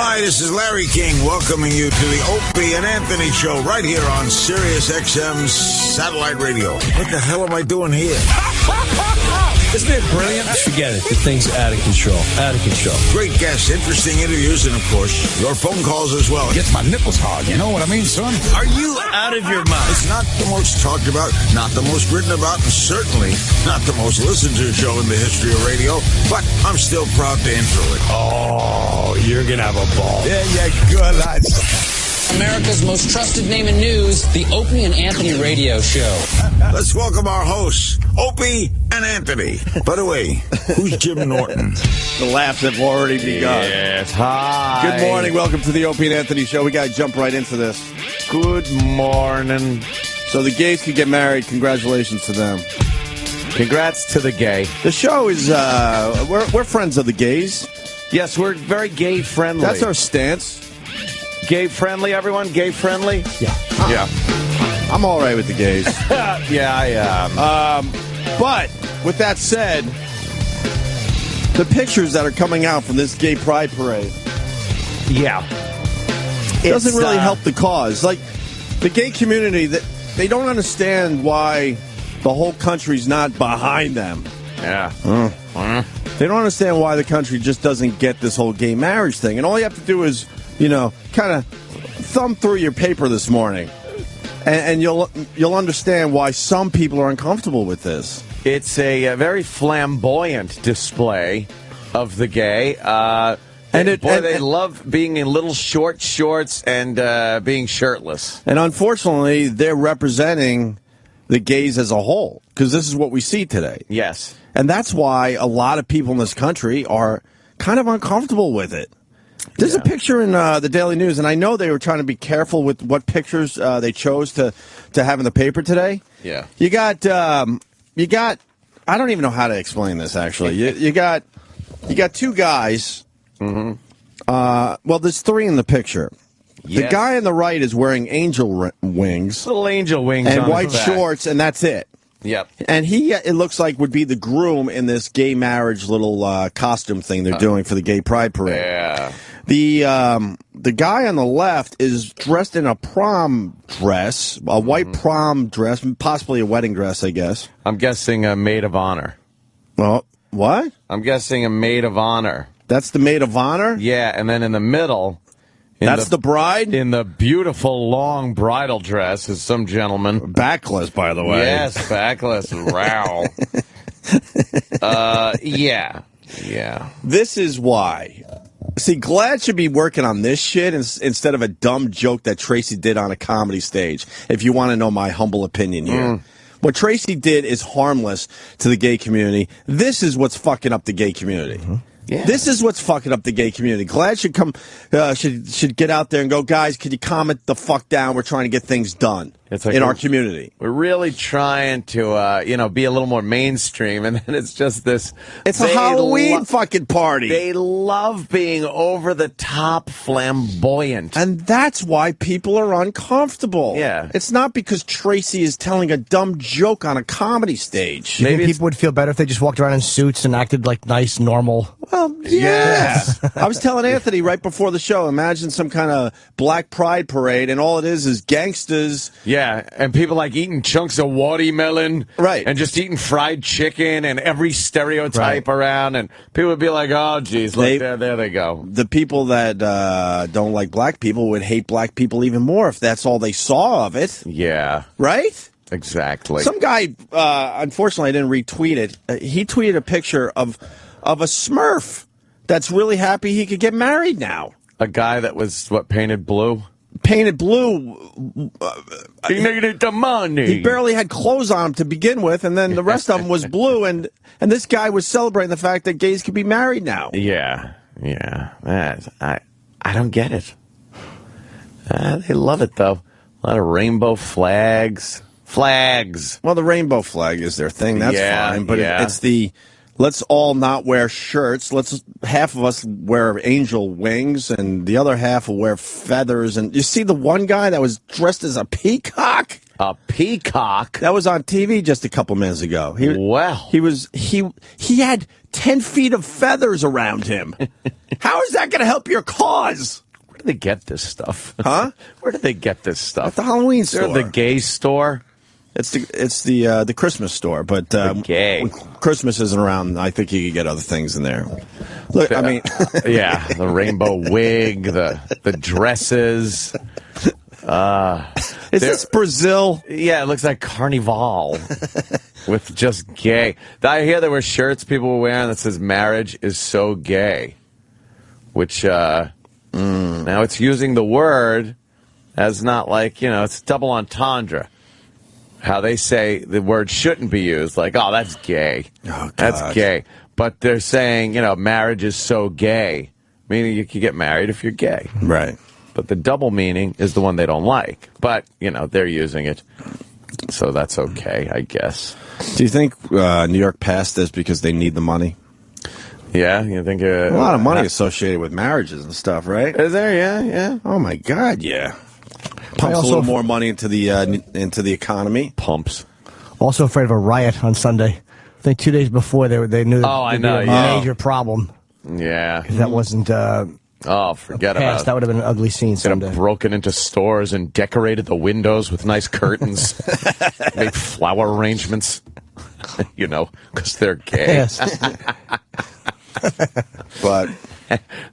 Hi, this is Larry King welcoming you to the Opie and Anthony Show right here on Sirius XM's satellite radio. What the hell am I doing here? Isn't it brilliant? Forget it. The thing's out of control. Out of control. Great guests, interesting interviews, and of course, your phone calls as well. Gets my nipples hard, you know what I mean, son? Are you out of your mind? It's not the most talked about, not the most written about, and certainly not the most listened to show in the history of radio, but I'm still proud to intro it. Oh, you're going to have a ball. Yeah, good, lads. America's most trusted name in news, the Opie and Anthony Radio Show. Let's welcome our hosts, Opie and Anthony. By the way, who's Jim Norton? The laughs have already begun. Yes, hi. Good morning. Welcome to the Opie and Anthony Show. We got to jump right into this. Good morning. So the gays could get married. Congratulations to them. Congrats to the gay. The show is, we're friends of the gays. Yes, we're very gay friendly. That's our stance. Gay friendly, everyone? Gay friendly? Yeah. Yeah. I'm all right with the gays. Yeah, I am. But with that said, the pictures that are coming out from this gay pride parade Yeah. doesn't really help the cause. Like, the gay community, they don't understand why the whole country's not behind them. Yeah. They don't understand why the country just doesn't get this whole gay marriage thing. And all you have to do is, kind of thumb through your paper this morning, and you'll understand why some people are uncomfortable with this. It's a very flamboyant display of the gay. They love being in little short shorts and being shirtless. And unfortunately, they're representing the gays as a whole, because this is what we see today. Yes. And that's why a lot of people in this country are kind of uncomfortable with it. There's a picture in the Daily News, and I know they were trying to be careful with what pictures they chose to have in the paper today. Yeah. You got, I don't even know how to explain this, actually. You got two guys. Mm-hmm. Well, there's three in the picture. Yes. The guy on the right is wearing angel wings. Little angel wings and on white his back. shorts, and that's it. Yep. And he, it looks like, would be the groom in this gay marriage little costume thing they're doing for the gay pride parade. Yeah. The guy on the left is dressed in a prom dress, a white prom dress, possibly a wedding dress, I guess. I'm guessing a maid of honor. Well, what? I'm guessing a maid of honor. That's the maid of honor? Yeah, and then in the middle... That's the bride? In the beautiful long bridal dress is some gentleman. Backless, by the way. Yes, backless. Wow. Yeah. Yeah. This is why. See, Glad should be working on this shit instead of a dumb joke that Tracy did on a comedy stage, if you want to know my humble opinion here. What Tracy did is harmless to the gay community. This is what's fucking up the gay community. Mm-hmm. Yeah. This is what's fucking up the gay community. Glad should come, should get out there and go, guys, can you calm it the fuck down? We're trying to get things done in our community. We're really trying to, be a little more mainstream, and then it's just this. It's a Halloween fucking party. They love being over the top, flamboyant, and that's why people are uncomfortable. Yeah, it's not because Tracy is telling a dumb joke on a comedy stage. Maybe people would feel better if they just walked around in suits and acted like nice, normal. Well, yeah. I was telling Anthony right before the show, imagine some kind of black pride parade, and all it is gangsters. Yeah, and people like eating chunks of watermelon. Right. And just eating fried chicken and every stereotype around, and people would be like, oh, geez, look, there they go. The people that don't like black people would hate black people even more if that's all they saw of it. Yeah. Right? Exactly. Some guy, unfortunately, I didn't retweet it. He tweeted a picture of a Smurf that's really happy he could get married now. A guy that was, painted blue? Painted blue. He needed the money. He barely had clothes on him to begin with, and then the rest of him was blue, and this guy was celebrating the fact that gays could be married now. Yeah. I don't get it. They love it, though. A lot of rainbow flags. Well, the rainbow flag is their thing. That's fine, but it's the let's all not wear shirts. Let's half of us wear angel wings, and the other half will wear feathers. And you see the one guy that was dressed as a peacock. A peacock? That was on TV just a couple minutes ago. He had 10 feet of feathers around him. How is that going to help your cause? Where do they get this stuff? Huh? Where do they get this stuff? At the Halloween store. They're the gay store. It's the Christmas store, but gay. when Christmas isn't around, I think you could get other things in there. Look, I mean, yeah, the rainbow wig, the dresses. Is this Brazil? Yeah, it looks like Carnival with just gay. I hear there were shirts people were wearing that says "Marriage is so gay," which now it's using the word as not like it's double entendre. How they say the word shouldn't be used, like, oh, that's gay. Oh, God. That's gay. But they're saying, marriage is so gay, meaning you can get married if you're gay. Right. But the double meaning is the one they don't like. But, they're using it. So that's okay, I guess. Do you think New York passed this because they need the money? Yeah, you think... a lot of money associated with marriages and stuff, right? Is there? Yeah. Oh, my God, yeah. Pumps a little more money into the economy. Pumps. Also afraid of a riot on Sunday. I think 2 days before they knew I there'd know, be a major problem. Yeah. That wasn't forget about it. That would have been an ugly scene Could have Sunday. broken into stores and decorated the windows with nice curtains. Made flower arrangements. Because they're gay. Yes. But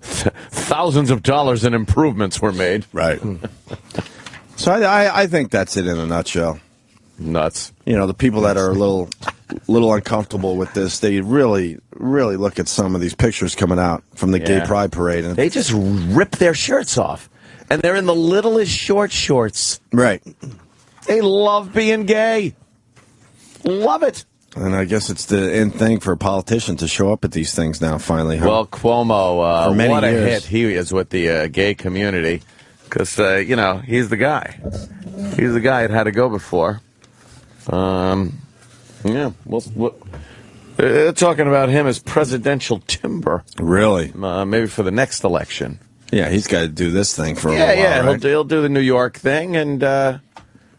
thousands of dollars in improvements were made. Right. So I think that's it in a nutshell. Nuts. The people that are a little uncomfortable with this, they really, really look at some of these pictures coming out from the Gay Pride Parade. And they just rip their shirts off. And they're in the littlest short shorts. Right. They love being gay. Love it. And I guess it's the in thing for a politician to show up at these things now, finally. Huh? Well, Cuomo, for many what a years. hit he is with the gay community. Because, he's the guy. He's the guy it had to go before. They're talking about him as presidential timber. Really? Maybe for the next election. Yeah, he's got to do this thing for a while, right? He'll do the New York thing and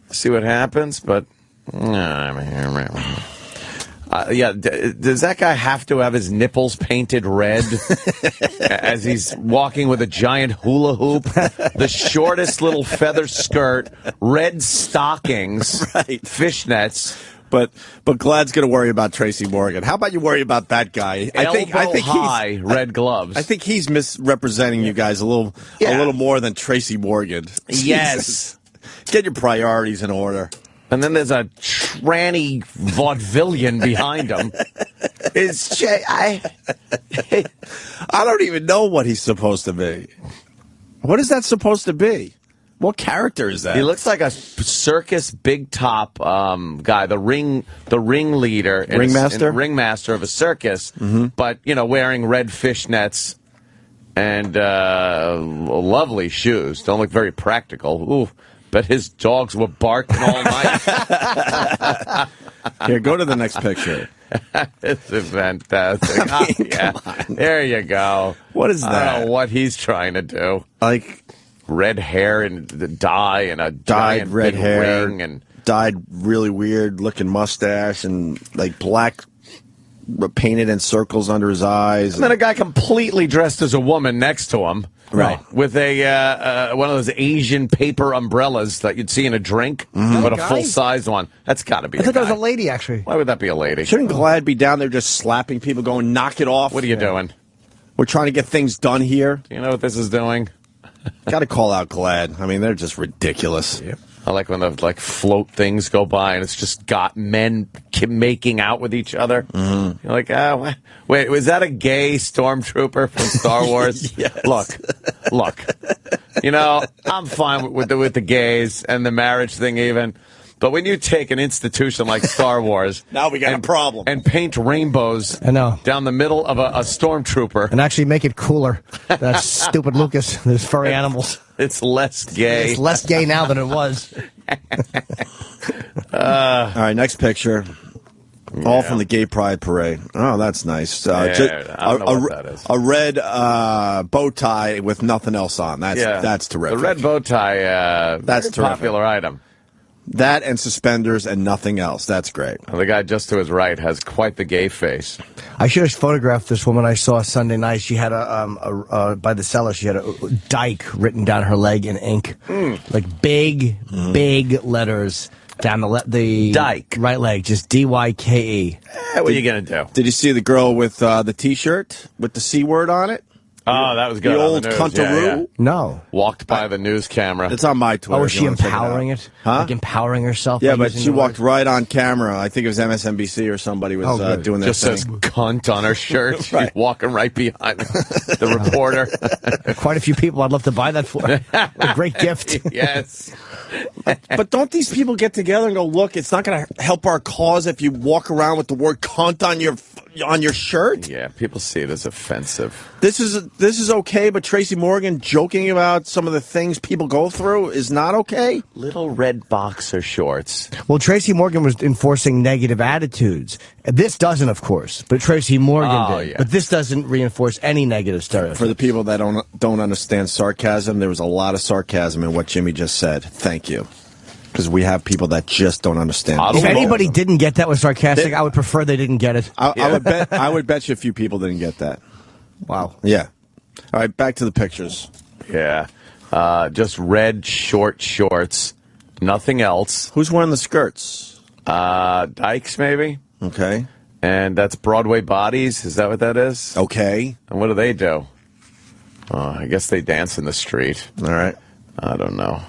see what happens. But, does that guy have to have his nipples painted red as he's walking with a giant hula hoop, the shortest little feather skirt, red stockings, right. fishnets? But Glad's going to worry about Tracy Morgan. How about you worry about that guy? I think high red gloves. I think he's misrepresenting you guys a little more than Tracy Morgan. Yes. Get your priorities in order. And then there's a tranny vaudevillian behind him. I don't even know what he's supposed to be. What is that supposed to be? What character is that? He looks like a circus big top guy, the ringleader, ringmaster of a circus, but wearing red fishnets and lovely shoes. Don't look very practical. Ooh. But his dogs were barking all night. Here, go to the next picture. It's fantastic. Come on. There you go. What is that? I don't know what he's trying to do. Like red hair and the dye and a dyed red hair ring and dyed really weird looking mustache and like black painted in circles under his eyes. And then a guy completely dressed as a woman next to him. Right. With a one of those Asian paper umbrellas that you'd see in a drink, but a full-size one. That's got to be I thought a guy. that was a lady, actually. Why would that be a lady? Shouldn't Glad be down there just slapping people, going, knock it off? What are you doing? We're trying to get things done here. Do you know what this is doing? Got to call out Glad. I mean, they're just ridiculous. Yep. I like when the float things go by and it's just got men making out with each other. Mm-hmm. You're like, wait, was that a gay stormtrooper from Star Wars? Yes. Look. I'm fine with the gays and the marriage thing even. But when you take an institution like Star Wars, now we got a problem, and paint rainbows down the middle of a stormtrooper, and actually make it cooler. That stupid Lucas, those furry animals. It's less gay. It's less gay now than it was. All right, next picture. All from the Gay Pride Parade. Oh, that's nice. I don't know what that is. A red bow tie with nothing else on. That's terrific. The red bow tie, that's very popular item. That and suspenders and nothing else. That's great. The guy just to his right has quite the gay face. I should have photographed this woman I saw Sunday night. She had by the cellar, she had a Dyke written down her leg in ink. Like big letters down the Dyke. right leg, just D-Y-K-E. What are you going to do? Did you see the girl with the T-shirt with the C word on it? Oh, that was good. The on old the news. cuntaroo? Yeah. No. Walked by the news camera. It's on my Twitter. Oh, was she empowering it? it? Huh? Like empowering herself? Yeah, by but using she the walked word? right on camera. I think it was MSNBC or somebody was good. doing their Just thing. says cunt on her shirt. Right. She's walking right behind the reporter. Quite a few people I'd love to buy that for. A great gift. Yes. But don't these people get together and go, look, it's not going to help our cause if you walk around with the word cunt on your shirt? Yeah, people see it as offensive. This is okay, but Tracy Morgan joking about some of the things people go through is not okay? Little red boxer shorts. Well, Tracy Morgan was enforcing negative attitudes. This doesn't, of course, but Tracy Morgan did. Yeah. But this doesn't reinforce any negative stereotypes. For the people that don't understand sarcasm, there was a lot of sarcasm in what Jimmy just said. Thank you. Because we have people that just don't understand. If anybody didn't get that was sarcastic, I would prefer they didn't get it. I would bet you a few people didn't get that. Wow. Yeah. All right, back to the pictures. Yeah. Just red short shorts. Nothing else. Who's wearing the skirts? Dykes, maybe? Okay. And that's Broadway Bodies. Is that what that is? Okay. And what do they do? I guess they dance in the street. All right. I don't know.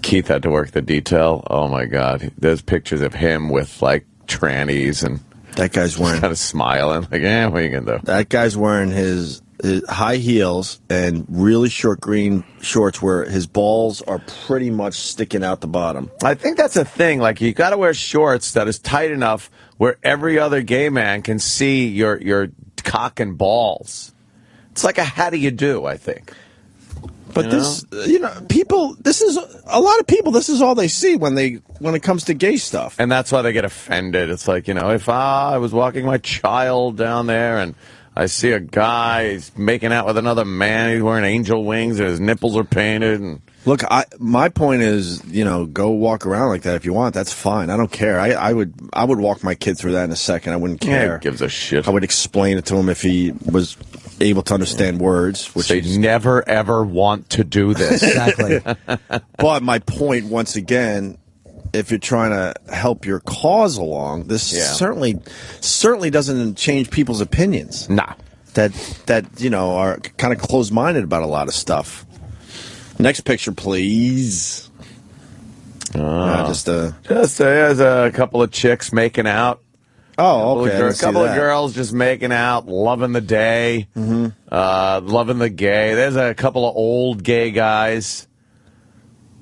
Keith had to work the detail. Oh, my God. There's pictures of him with, like, trannies and That guy's wearing kind of smiling. Like, what are you going to do? that guy's wearing his high heels and really short green shorts where his balls are pretty much sticking out the bottom. I think that's a thing. Like, you got to wear shorts that is tight enough where every other gay man can see your cock and balls. It's like a how do you do, I think. But people, this is a lot of people. This is all they see when it comes to gay stuff. And that's why they get offended. It's like, if I was walking my child down there and I see a guy, he's making out with another man, he's wearing angel wings and his nipples are painted. And Look, my point is, go walk around like that if you want. That's fine. I don't care. I would walk my kid through that in a second. I wouldn't care. who gives a shit? I would explain it to him if he was able to understand words. Which They never, ever want to do this. Exactly. But my point, once again, if you're trying to help your cause along, this certainly doesn't change people's opinions. Nah. That are kind of closed-minded about a lot of stuff. Next picture, please. Just there's a couple of chicks making out. Oh, okay. A couple of girls just making out, loving the day, loving the gay. There's a couple of old gay guys,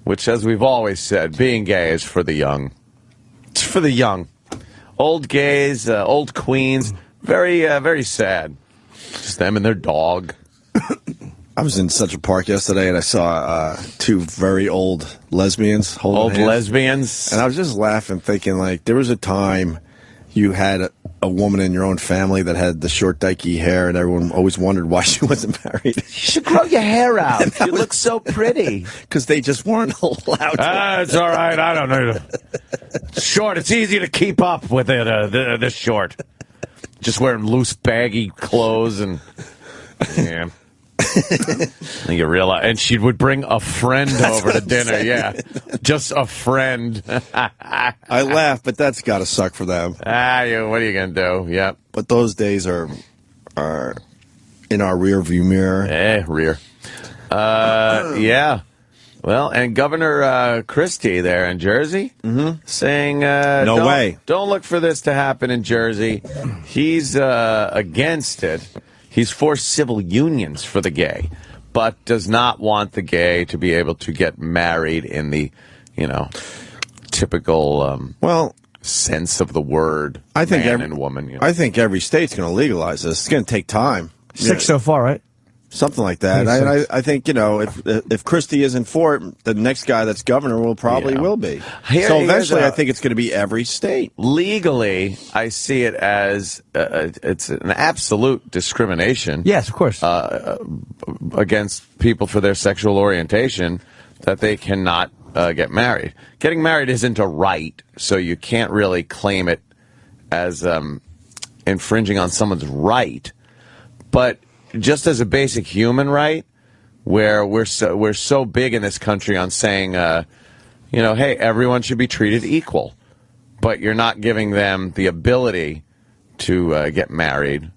which, as we've always said, being gay is for the young. It's for the young. Old gays, old queens, very, very sad. Just them and their dog. I was in Central Park yesterday, and I saw two very old lesbians holding Old hands. lesbians. And I was just laughing, thinking, like, there was a time you had a woman in your own family that had the short, dykey hair, and everyone always wondered why she wasn't married. You should grow your hair out. You look so pretty. Because they just weren't allowed to. It's all right. I don't know. Short. It's easy to keep up with it. This short. Just wearing loose, baggy clothes and yeah. And you realize, and she would bring a friend over to dinner. Yeah, just a friend. I laugh, but that's got to suck for them. What are you gonna do? Yep. But those days are in our rear view mirror. Rear. Yeah. Well, and Governor Christie there in Jersey saying, No way. Don't look for this to happen in Jersey. He's against it. He's for civil unions for the gay, but does not want the gay to be able to get married in the, typical sense of the word. I think man and woman. I think every state's going to legalize this. It's going to take time. 6 so far, right? Something like that. I think, if Christie isn't for it, the next guy that's governor will probably will be. So eventually I think it's going to be every state. Legally, I see it as it's an absolute discrimination. Yes, of course. Against people for their sexual orientation, that they cannot get married. Getting married isn't a right, so you can't really claim it as infringing on someone's right. But just as a basic human right, where we're so big in this country on saying, hey, everyone should be treated equal, but you're not giving them the ability to get married,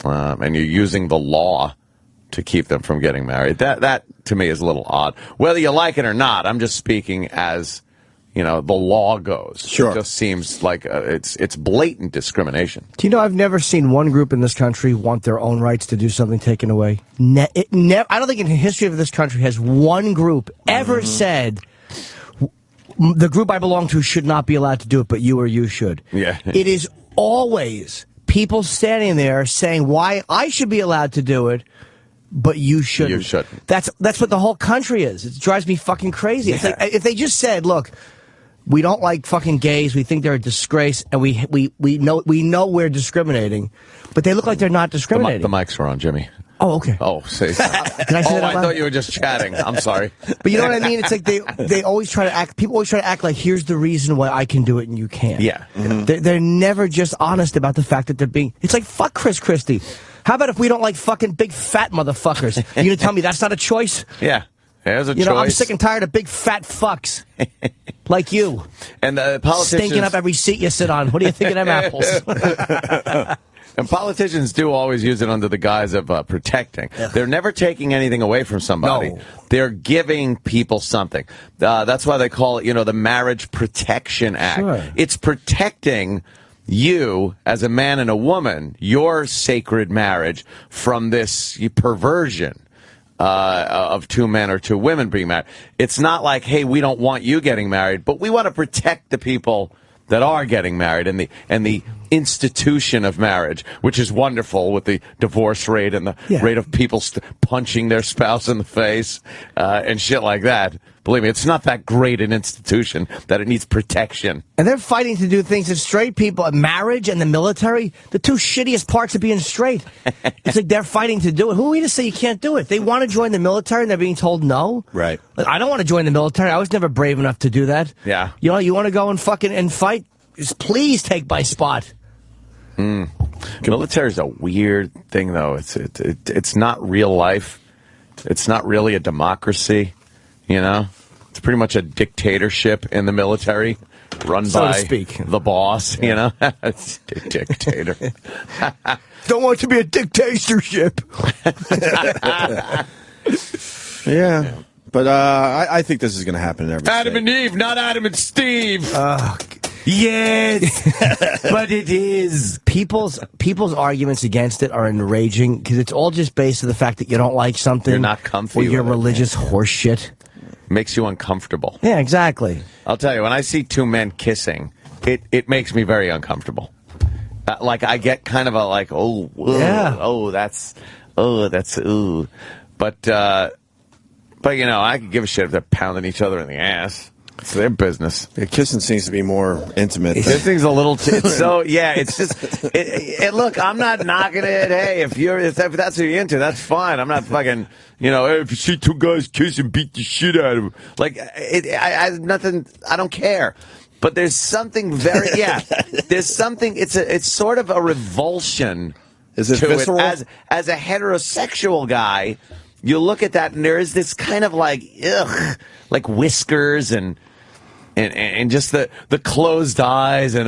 and you're using the law to keep them from getting married. That to me is a little odd. Whether you like it or not, I'm just speaking as the law goes. Sure. It just seems like it's blatant discrimination. Do you know I've never seen one group in this country want their own rights to do something taken away? I don't think in the history of this country has one group ever said the group I belong to should not be allowed to do it, but you or you should. Yeah. It is always people standing there saying why I should be allowed to do it, but you shouldn't. You shouldn't. That's what the whole country is. It drives me fucking crazy. It's like, if they just said, look, we don't like fucking gays. We think they're a disgrace, and we know we're discriminating, but they look like they're not discriminating. The mics are on, Jimmy. Oh, okay. Oh, say. Can I say that out I loud? thought you were just chatting. I'm sorry. But you know what I mean? It's like they always try to act. People always try to act like here's the reason why I can do it and you can't. Yeah. Mm-hmm. They're never just honest about the fact that they're being. It's like fuck Chris Christie. How about if we don't like fucking big fat motherfuckers? You gonna tell me that's not a choice? Yeah. There's a choice. I'm sick and tired of big fat fucks like you. And the politicians stinking up every seat you sit on. What do you think of them apples? And politicians do always use it under the guise of protecting. They're never taking anything away from somebody. No. They're giving people something. That's why they call it, the Marriage Protection Act. Sure. It's protecting you as a man and a woman, your sacred marriage, from this perversion of two men or two women being married. It's not like, hey, we don't want you getting married, but we want to protect the people that are getting married and the institution of marriage, which is wonderful with the divorce rate and the rate of people punching their spouse in the face and shit like that. Believe me, it's not that great an institution that it needs protection. And they're fighting to do things that straight people, marriage and the military, the two shittiest parts of being straight. It's like they're fighting to do it. Who are we to say you can't do it? They want to join the military and they're being told no. Right. Like, I don't want to join the military. I was never brave enough to do that. Yeah. You want to go and fucking fight? Just please take my spot. Military is a weird thing, though. It's not real life. It's not really a democracy. It's pretty much a dictatorship in the military, run So to by speak. the boss. It's a dictator. Don't want it to be a dictatorship. Yeah. But I think this is going to happen in every Adam state. and Eve, not Adam and Steve. Yes, but it is. People's arguments against it are enraging because it's all just based on the fact that you don't like something. You're not comfy Or you're with it. religious horseshit. Makes you uncomfortable. Yeah, exactly. I'll tell you, when I see two men kissing, it makes me very uncomfortable. Like I get kind of a like, that's. But I could give a shit if they're pounding each other in the ass. It's their business. Yeah, kissing seems to be more intimate. This thing's a little. It's so it's just. Look, I'm not knocking it. Hey, if that's what you're into, that's fine. I'm not fucking. Hey, if you see two guys kissing, beat the shit out of them. Like I nothing. I don't care. But there's something very. There's something. It's sort of a revulsion. Is it to visceral? It. As a heterosexual guy, you look at that and there is this kind of like like whiskers and just the closed eyes and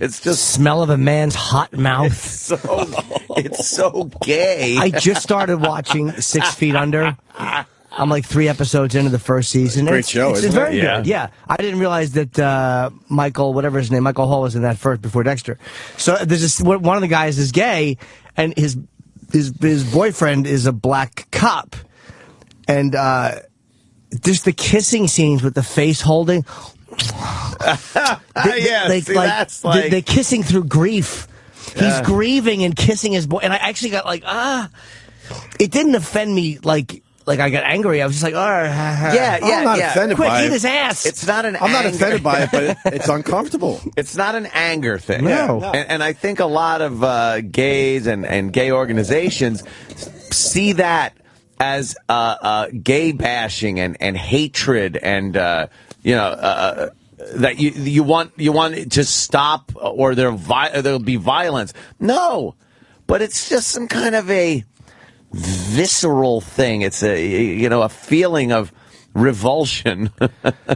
it's just Smell of a man's hot mouth. it's so gay. I just started watching 6 Feet Under. I'm like 3 episodes into the first season. Great show, it's isn't very it? good. Yeah, I didn't realize that Michael Hall was in that first before Dexter. So there's this one of the guys is gay, and his boyfriend is a black cop, and just the kissing scenes with the face holding. They're kissing through grief. He's grieving and kissing his boy, and I actually got like it didn't offend me like I got angry. I was just like, I'm not offended quick, by eat it. his ass. It's not an I'm not anger- offended by it, but it's uncomfortable. It's not an anger thing. No. And I think a lot of gays and gay organizations see that as gay bashing and hatred and that you want it to stop or there'll be violence. No, but it's just some kind of a visceral thing. It's a feeling of revulsion.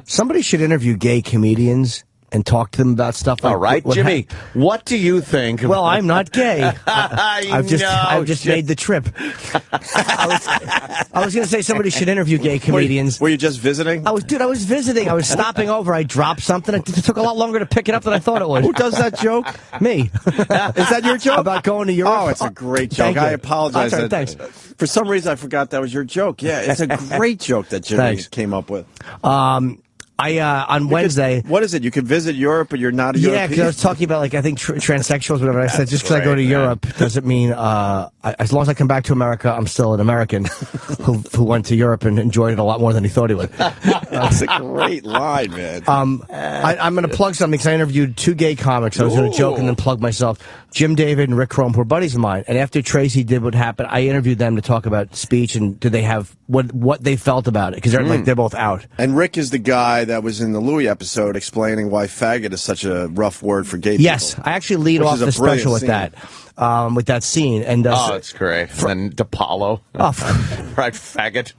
Somebody should interview gay comedians and talk to them about stuff like All right, Jimmy, what do you think? Well, I'm not gay. I've just Jim. made the trip. I was going to say somebody should interview gay comedians. Were you just visiting? I was visiting. I was stopping over. I dropped something. It took a lot longer to pick it up than I thought it would. Who does that joke? Me. Is that your joke? About going to Europe? Oh, it's a great joke. Thank you. I apologize. That's all right, that- thanks. For some reason, I forgot that was your joke. Yeah, it's a great joke that Jimmy Thanks. came up with. On Wednesday. What is it? You could visit Europe, but you're not a Yeah, European? because I was talking about, I think transsexuals, whatever. I said, just because I go to Europe doesn't mean, as long as I come back to America, I'm still an American who went to Europe and enjoyed it a lot more than he thought he would. That's a great line, man. I'm going to plug something because I interviewed 2 gay comics. I was going to joke and then plug myself. Jim David and Rick Chrome, who are buddies of mine. And after Tracy did what happened, I interviewed them to talk about speech and did they have what they felt about it because they're both out. And Rick is the guy that was in the Louis episode explaining why faggot is such a rough word for gay people. Yes, I actually lead Which off is a the special brilliant with that scene. And it's great. And then DePaulo. Right, faggot.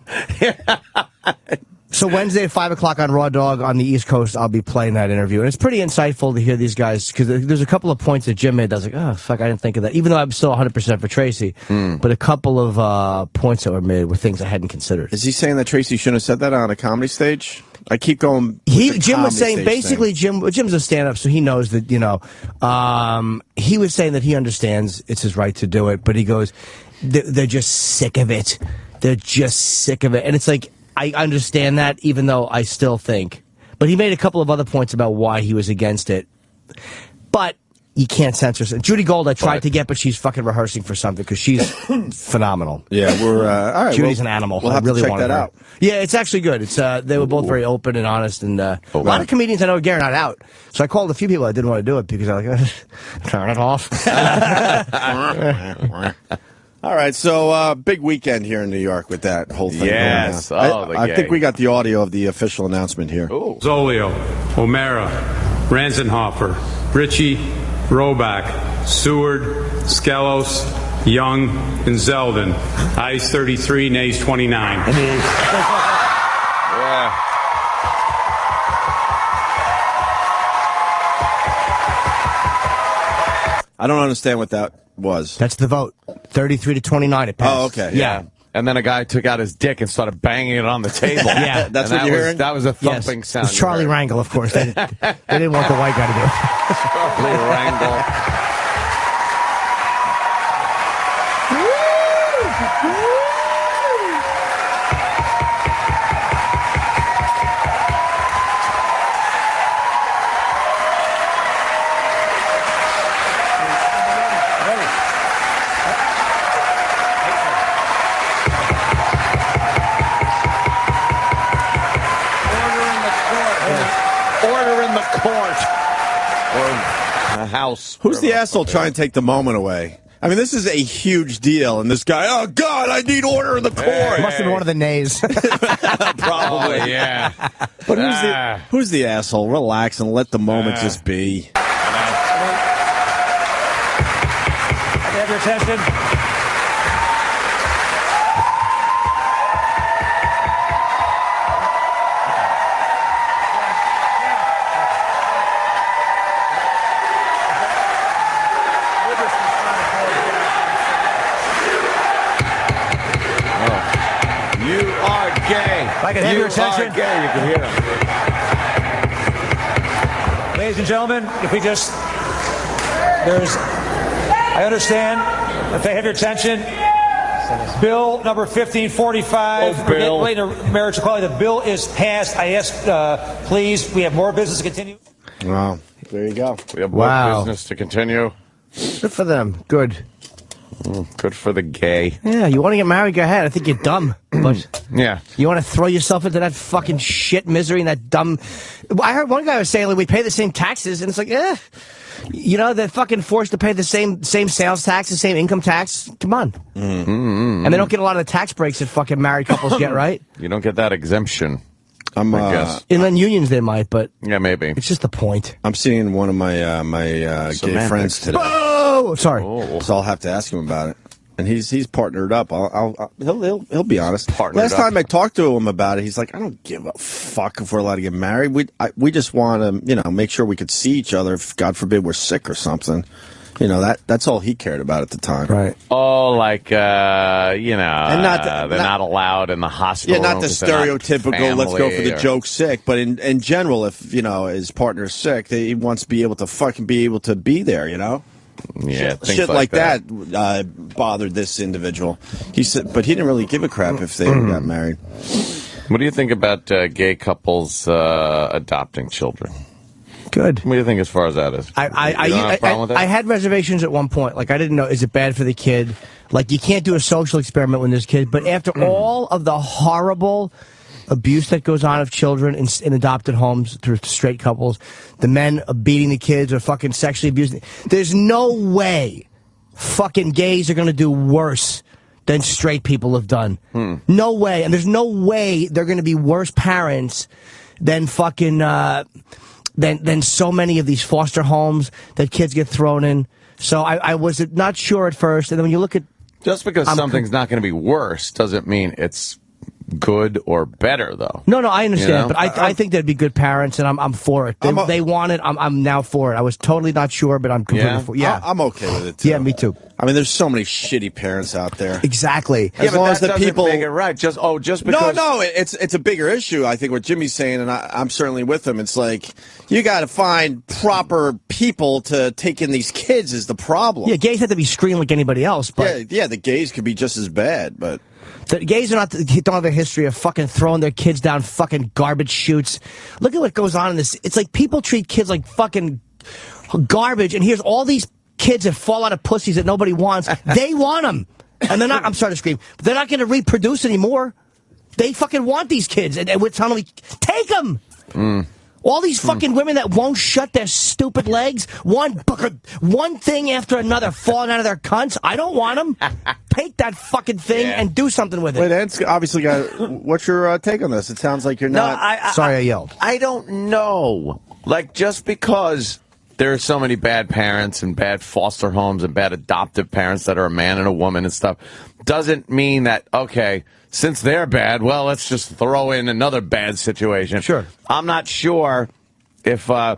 So Wednesday at 5 o'clock on Raw Dog on the East Coast, I'll be playing that interview. And it's pretty insightful to hear these guys, because there's a couple of points that Jim made that I was like, oh, fuck, I didn't think of that. Even though I'm still 100% for Tracy. But a couple of points that were made were things I hadn't considered. Is he saying that Tracy shouldn't have said that on a comedy stage? I keep going. Jim was saying, basically, Jim's a stand-up, so he knows that, he was saying that he understands it's his right to do it, but he goes, they're just sick of it. They're just sick of it. And it's like, I understand that, even though I still think. But he made a couple of other points about why he was against it. But you can't censor. Judy Gold, I tried to get, but she's fucking rehearsing for something because she's phenomenal. Yeah, we're all right. Judy's an animal. We'll have I really to check wanted that her. out. Yeah, it's actually good. It's they were both very open and honest, and a lot of comedians I know are not out. So I called a few people that didn't want to do it because I was like, turn it off. All right, so big weekend here in New York with that whole thing Yes. going on. Oh, the I gay. think we got the audio of the official announcement here. Zolio, O'Mara, Ranzenhofer, Ritchie, Roback, Seward, Skelos, Young, and Zeldin. Ayes 33, nays 29. I don't understand what that was. That's the vote. 33 to 29. It passed. Oh, okay. Yeah. And then a guy took out his dick and started banging it on the table. Yeah. That's And what you're hearing? That was a Yes. thumping sound. It's Charlie you heard. Rangel, of course. They didn't want the white guy to do it. Charlie Rangel. Order in the court. Or the house. Who's the asshole trying to take the moment away? I mean, this is a huge deal, and this guy, oh, God, I need order in the court. It must have been one of the nays. Probably. Oh, yeah. But who's the asshole? Relax and let the moment just be. Have your attention. You are gay. I can have your attention. You are gay. You can hear him. Ladies and gentlemen, if we just, I understand, if they have your attention, bill number 1545, Oh, Bill. relating to marriage equality, the bill is passed. I ask, please, we have more business to continue. Wow. There you go. We have more Wow. business to continue. Good for them. Good. Good for the gay. Yeah, you want to get married, go ahead. I think you're dumb. But Yeah. you want to throw yourself into that fucking shit misery and that dumb... I heard one guy was saying, like, we pay the same taxes, and it's like, you know, they're fucking forced to pay the same sales tax, the same income tax. Come on. And they don't get a lot of the tax breaks that fucking married couples get, right? You don't get that exemption. I guess. In unions they might, but... Yeah, maybe. It's just the point. I'm seeing one of my gay friends today. Oh, sorry. So I'll have to ask him about it. And he's partnered up. He'll be honest. Last time I talked to him about it, he's like, I don't give a fuck if we're allowed to get married. We just want to, make sure we could see each other if, God forbid, we're sick or something. That's all he cared about at the time. Right. Oh, like, and they're not allowed in the hospital. Yeah, not the stereotypical, let's go for the joke sick. But in general, if, his partner's sick, he wants to be able to fucking be able to be there, Yeah, shit like that bothered this individual. He said, but he didn't really give a crap if they got married. What do you think about gay couples adopting children? Good. What do you think as far as that is? I had reservations at one point. Like, I didn't know, is it bad for the kid? Like, you can't do a social experiment with this kid. But after all of the horrible abuse that goes on of children in adopted homes through straight couples, the men are beating the kids or fucking sexually abusing. There's no way fucking gays are going to do worse than straight people have done. No way. And there's no way they're going to be worse parents than fucking... than so many of these foster homes that kids get thrown in. So I was not sure at first, and then when you look at... Just because something's not going to be worse doesn't mean it's good or better, though. No, I understand, but I think they'd be good parents, and I'm for it. They want it. I'm now for it. I was totally not sure, but I'm completely for it. Yeah, I'm okay with it, too. Yeah, me too. I mean, there's so many shitty parents out there. Exactly. As long as the people make it right. Just because. No, it's a bigger issue. I think what Jimmy's saying, and I'm certainly with him. It's like you got to find proper people to take in these kids is the problem. Yeah, gays have to be screened like anybody else. But yeah, the gays could be just as bad, but. The gays don't have a history of fucking throwing their kids down fucking garbage chutes. Look at what goes on in this. It's like people treat kids like fucking garbage, and here's all these kids that fall out of pussies that nobody wants. They want them. And they're not, I'm sorry to scream, but they're not going to reproduce anymore. They fucking want these kids, and we're telling them, take them. All these fucking women that won't shut their stupid legs, one thing after another falling out of their cunts. I don't want them. Take that fucking thing and do something with it. Wait, Ed's obviously got. What's your take on this? It sounds like you're not. Sorry, I yelled. I don't know. Like, just because there are so many bad parents and bad foster homes and bad adoptive parents that are a man and a woman and stuff, doesn't mean that, okay, since they're bad, well, let's just throw in another bad situation. Sure. I'm not sure if, I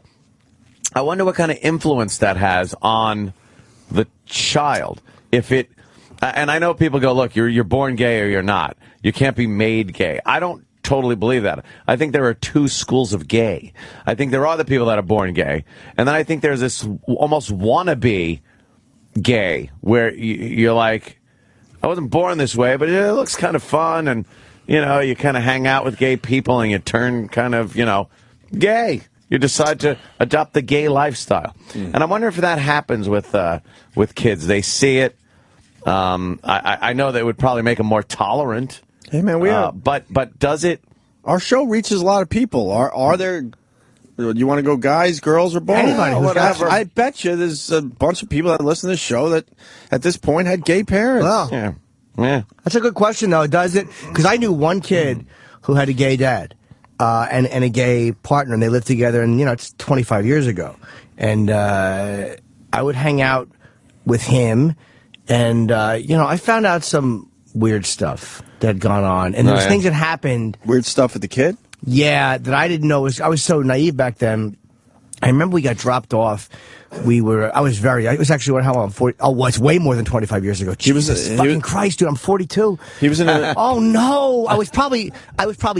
wonder what kind of influence that has on the child. If it, and I know people go, look, you're born gay or you're not. You can't be made gay. I don't totally believe that. I think there are two schools of gay. I think there are the people that are born gay, and then I think there's this almost wannabe gay where you're like, I wasn't born this way, but it looks kind of fun, and you kind of hang out with gay people, and you turn kind of gay. You decide to adopt the gay lifestyle, and I wonder if that happens with kids. They see it. I know that it would probably make them more tolerant. Hey man, we are. But does it? Our show reaches a lot of people. Are there? Do you want to go guys, girls, or both? Anybody, whatever. I bet you there's a bunch of people that listen to this show that at this point had gay parents. Wow. Yeah. That's a good question, though. Does it? Because I knew one kid who had a gay dad and a gay partner, and they lived together, and it's 25 years ago. And I would hang out with him, and I found out some weird stuff that had gone on, and there's things that happened. Weird stuff with the kid? Yeah, that I didn't know. I was so naive back then. I remember we got dropped off. It was actually, how old? 40. Oh, it's way more than 25 years ago. Jesus fucking Christ, dude, I'm 42. He was in a... Oh, no. I was probably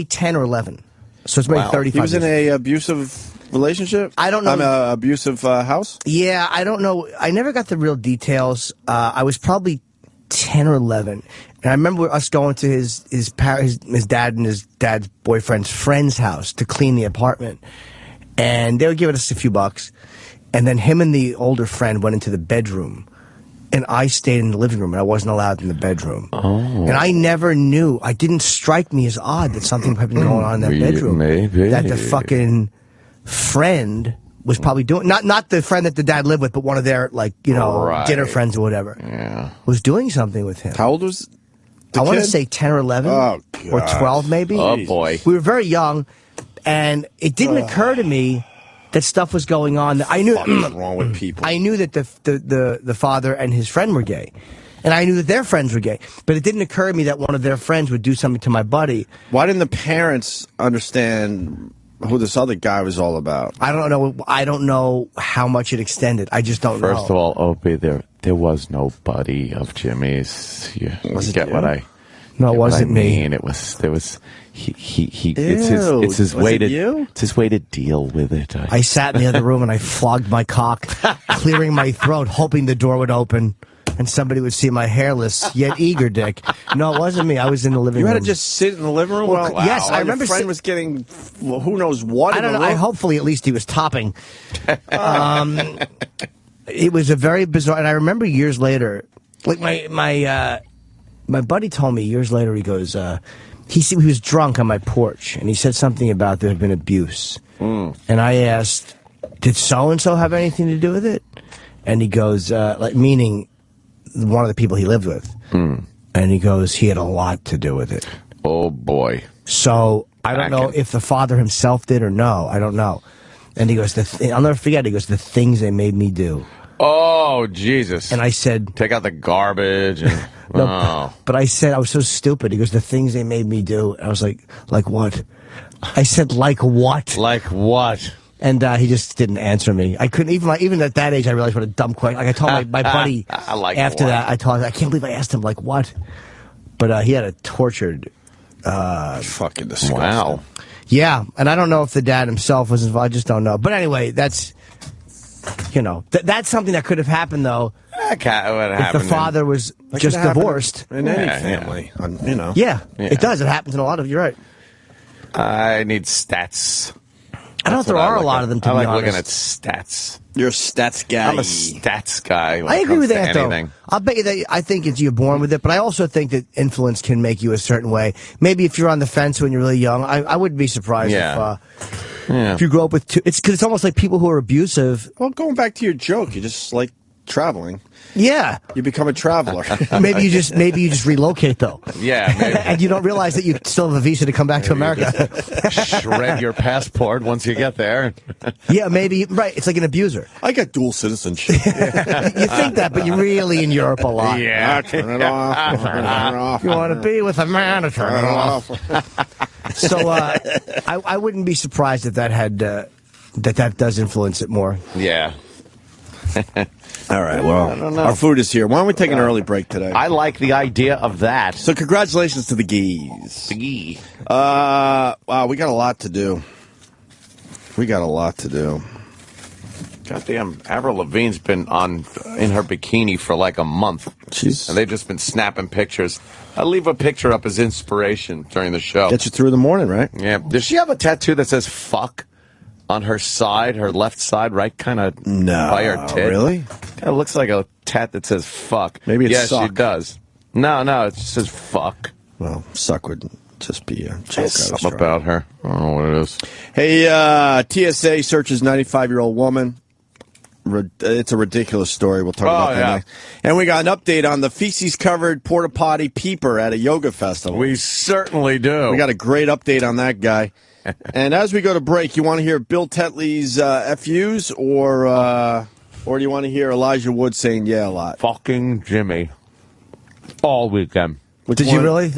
10 or 11. So it's maybe 35 He was years. in a abusive relationship? I don't know. Abusive house? Yeah, I don't know. I never got the real details. I was probably 10 or 11. And I remember us going to his dad and his dad's boyfriend's friend's house to clean the apartment. And they were giving us a few bucks. And then him and the older friend went into the bedroom. and I stayed in the living room, and I wasn't allowed in the bedroom. Oh. And I never knew. It didn't strike me as odd that something had been going on in that bedroom. Maybe. That the fucking friend was probably doing, not the friend that the dad lived with, but one of their, like, you know, Right. dinner friends or whatever. Yeah. Was doing something with him. How old was the I want to kid? say 10 or 11 Oh, or God. 12 maybe. Oh, boy. We were very young, and it didn't occur to me that stuff was going on. I knew What is wrong with people? I knew that the father and his friend were gay. And I knew that their friends were gay. But it didn't occur to me that one of their friends would do something to my buddy. Why didn't the parents understand who this other guy was all about? I don't know. I don't know how much it extended. I just don't know. First of all, Opie, there was no buddy of Jimmy's. You Was it get you? what I? No, it get what wasn't I me. mean. It was. There was. He. Ew. It's his Was way it to. you? It's his way to deal with it. I sat in the other room and I flogged my cock, clearing my throat, hoping the door would open and somebody would see my hairless yet eager dick. No, it wasn't me. I was in the living You room. had to just sit in the living room? Well, yes, while I remember your friend sit- was getting, well, who knows what I in don't the know. room? Hopefully, at least he was topping. It was a very bizarre, and I remember years later, like my buddy told me years later. He goes, he was drunk on my porch, and he said something about there had been abuse, and I asked, did so and so have anything to do with it? And he goes, like meaning one of the people he lived with, and he goes, he had a lot to do with it. Oh boy. So I don't know if the father himself did or no. I don't know. And he goes, I'll never forget. He goes, the things they made me do. Oh Jesus. And I said, take out the garbage. And, no, oh. but I said, I was so stupid. He goes, the things they made me do. And I was like what? I said, like what? Like what? And he just didn't answer me. I couldn't even at that age. I realized what a dumb question. Like I told my buddy Like after what? that. I told him, I can't believe I asked him like what. But he had a tortured. Fucking disgusting. Wow. Yeah, and I don't know if the dad himself was involved. I just don't know. But anyway, that's that's something that could have happened though. What If the happened? father was That just could happen divorced. in any Yeah, family, you know. Yeah, Yeah. it does. It happens in a lot of. You're right. I need stats. I don't know if there are a lot of them. To I be like honest, looking at stats. You're a stats guy. I'm a stats guy. When I it agree comes with to that, though. anything. I'll bet you that I think it's you're born with it, but I also think that influence can make you a certain way. Maybe if you're on the fence when you're really young, I wouldn't be surprised if you grow up with two. It's because it's almost like people who are abusive. Well, going back to your joke, you just like traveling. Yeah, You become a traveler. maybe you just relocate though. Yeah, maybe. And you don't realize that you still have a visa to come back to America. Shred your passport once you get there. Yeah, maybe right. It's like an abuser. I got dual citizenship. You think that, but you're really in Europe a lot. Yeah. Turn it off. Turn it off. You want to be with a man, turn it off. So I wouldn't be surprised if that had that does influence it more. Yeah. All right, well, our food is here. Why don't we take an early break today? I like the idea of that. So congratulations to the Gees. Wow, we got a lot to do. Goddamn, Avril Lavigne's been in her bikini for like a month. Jeez. And they've just been snapping pictures. I leave a picture up as inspiration during the show. Get you through the morning, right? Yeah. Does she have a tattoo that says fuck on her side, her left side, right kind of by her tit? Really? It looks like a tat that says fuck. Maybe it's yes, she suck. does. No, it just says fuck. Well, suck would just be a joke. There's something about her. I don't know what it is. Hey, TSA searches 95-year-old woman. It's a ridiculous story. We'll talk about that next. And we got an update on the feces-covered porta potty peeper at a yoga festival. We certainly do. We got a great update on that guy. And as we go to break, you want to hear Bill Tetley's FUs or do you want to hear Elijah Wood saying yeah a lot? Fucking Jimmy. All weekend. Did you really?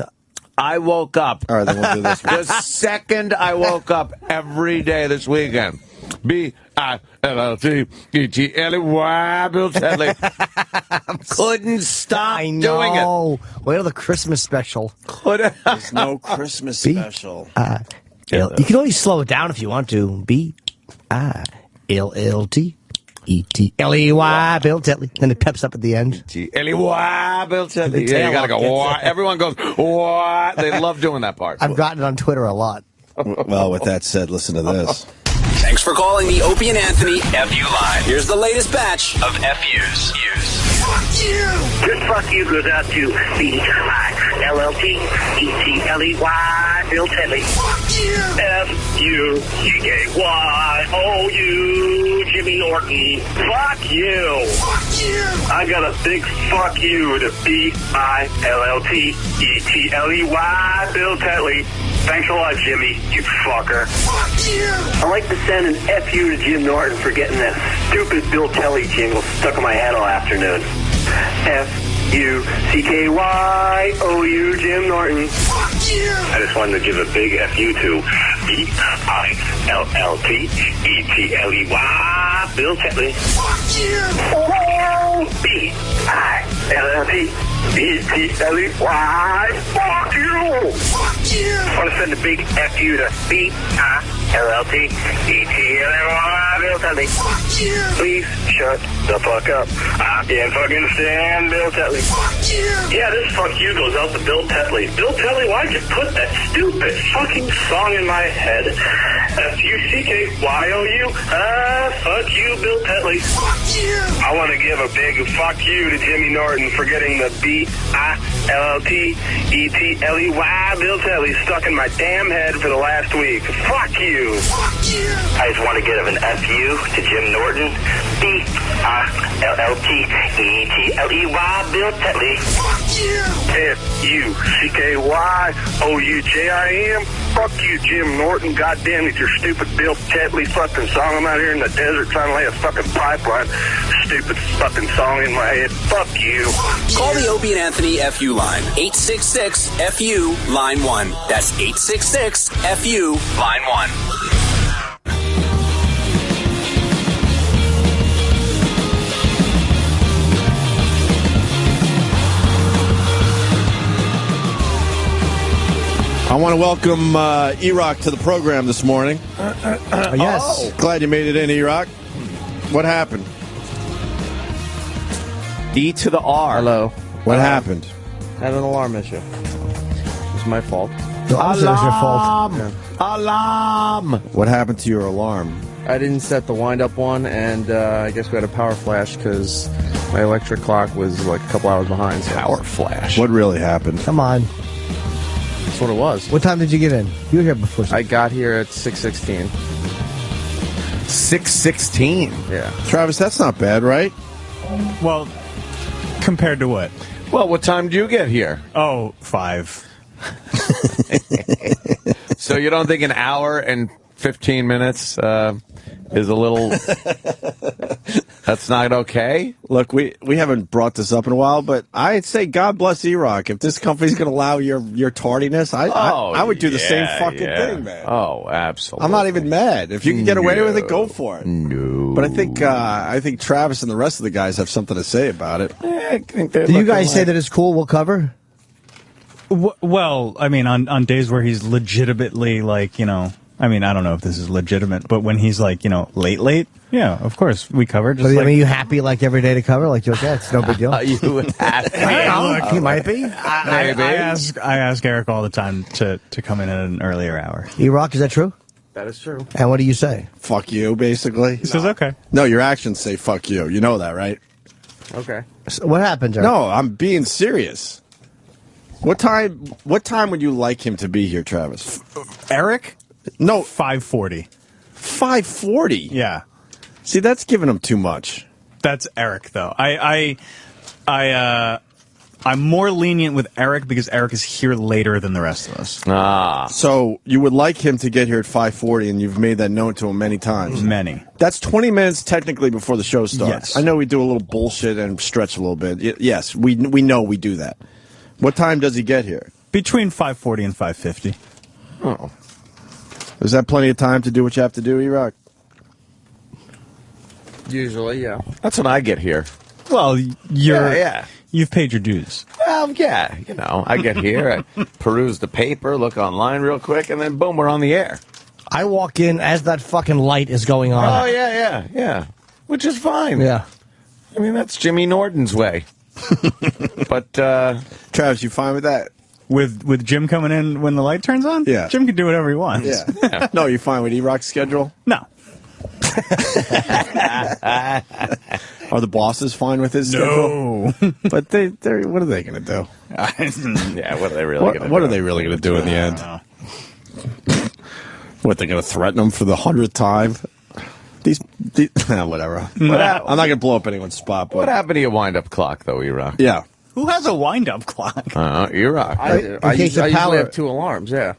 I woke up. All right, then we'll do this one. The second I woke up every day this weekend. B-I-L-L-T-E-T-L-E-Y, Bill Tetley. Couldn't stop doing it. Wait till the Christmas special. There's no Christmas special. You can always slow it down if you want to. B-I-L-L-T-E-T-L-E-Y, Bill Tetley. Then it peps up at the end. L-E-Y, Bill Tetley. Yeah, you gotta go, why? Everyone goes, why? They love doing that part. I've gotten it on Twitter a lot. Well, with that said, listen to this. Thanks for calling the Opie and Anthony FU Line. Here's the latest batch of FUs. This fuck you goes out to B-I-L-L-T-E-T-L-E-Y, Bill Tetley. F-U-C-K-Y-O-U, Jimmy Norton. Fuck you. I got a big fuck you to B-I-L-L-T-E-T-L-E-Y, Bill Tetley. Thanks a lot, Jimmy, you fucker. I'd like to send an F-U to Jim Norton for getting that stupid Bill Kelly jingle stuck in my head all afternoon. F-U-C-K-Y-O-U, Jim Norton. I just wanted to give a big F-U to B-I-L-L-T-E-T-L-E-Y, Bill Tetley. B-I-L-L-T-E-T-L-E-Y, fuck you! I want to send a big F-U to B-I-L-L-T-E-T-L-E-Y, Bill Tetley. Please shut the fuck up. I can't fucking stand Bill Tetley. Yeah, this fuck you goes out to Bill Tetley. Bill Tetley, why'd you put that stupid fucking song in my head? F-U-C-K-Y-O-U. Fuck you, Bill Tetley. I want to give a big fuck you to Jimmy Norton for getting the B-I-L-L-T-E-T-L-E-Y Bill Tetley stuck in my damn head for the last week. Fuck you. I just want to give an F-U to Jim Norton. B-I-L-L-T-E-T-L-E-Y Bill Tetley. F-U-C-K-Y-O-U-J-I-M. Fuck you, Jim Norton. Goddamn it, your stupid Bill Tetley fucking song. I'm out here in the desert trying to lay a fucking pipeline. Stupid fucking song in my head. Fuck you. Call the Opie and Anthony FU line. 866-FU, line 1. That's 866-FU, line 1. I want to welcome E-Rock to the program this morning. Yes. Glad you made it in, E-Rock. What happened? D to the R. Hello. What happened? Had an alarm issue. It's my fault. It was your fault. Alarm! Alarm! What happened to your alarm? I didn't set the wind-up one, and I guess we had a power flash because my electric clock was like a couple hours behind. So. Power flash. What really happened? Come on. That's what it was. What time did you get in? You were here before. I got here at 6:16. 6:16. Yeah. Travis, that's not bad, right? Well, compared to what? Well, what time do you get here? Oh, 5. So you don't think an hour and 15 minutes is a little... That's not okay? Look, we haven't brought this up in a while, but I'd say God bless E-Rock. If this company's going to allow your tardiness, I would do the same fucking thing, man. Oh, absolutely. I'm not even mad. If you can get away with it, go for it. No. But I think Travis and the rest of the guys have something to say about it. I think they're Do you guys looking say that it's cool? We'll cover. Well, I mean, on days where he's legitimately like, you know, I mean, I don't know if this is legitimate, but when he's like, you know, late, yeah, of course we cover. Just But, like, I mean, you happy like every day to cover? Like, you're like, yeah, it's no big deal. You happy? He might be. I ask Eric all the time to come in at an earlier hour. E-Rock, is that true? That is true. And what do you say? Fuck you, basically. He says, okay. No, your actions say fuck you. You know that, right? Okay. So what happened, Jerry? No, I'm being serious. What time would you like him to be here, Travis? Eric? No, 5:40. 5:40. Yeah. See, that's giving him too much. That's Eric, though. I'm more lenient with Eric because Eric is here later than the rest of us. So you would like him to get here at 5:40, and you've made that known to him many times. Many. That's 20 minutes technically before the show starts. Yes. I know we do a little bullshit and stretch a little bit. Yes, we know we do that. What time does he get here? Between 5:40 and 5:50. Oh. Is that plenty of time to do what you have to do, E-Rock? Usually, yeah. That's when I get here. Well, Yeah. you've paid your dues. Well, yeah, you know, I get here, I peruse the paper, look online real quick, and then boom, we're on the air. I walk in as that fucking light is going on. Oh, yeah. Which is fine. Yeah. I mean, that's Jimmy Norton's way. But, Travis, you fine with that? With Jim coming in when the light turns on? Yeah. Jim can do whatever he wants. Yeah. No, you fine with E-Rock's schedule? No. Are the bosses fine with his schedule? No. But they're what are they going to do? Yeah, what are they really going to do? What are they really going to do in the end? What, they're going to threaten him for the 100th time? These whatever. I'm not going to blow up anyone's spot. But What happened to your wind-up clock, though, E-Rock? Yeah. Who has a wind-up clock? E-Rock. I usually have 2 alarms, yeah.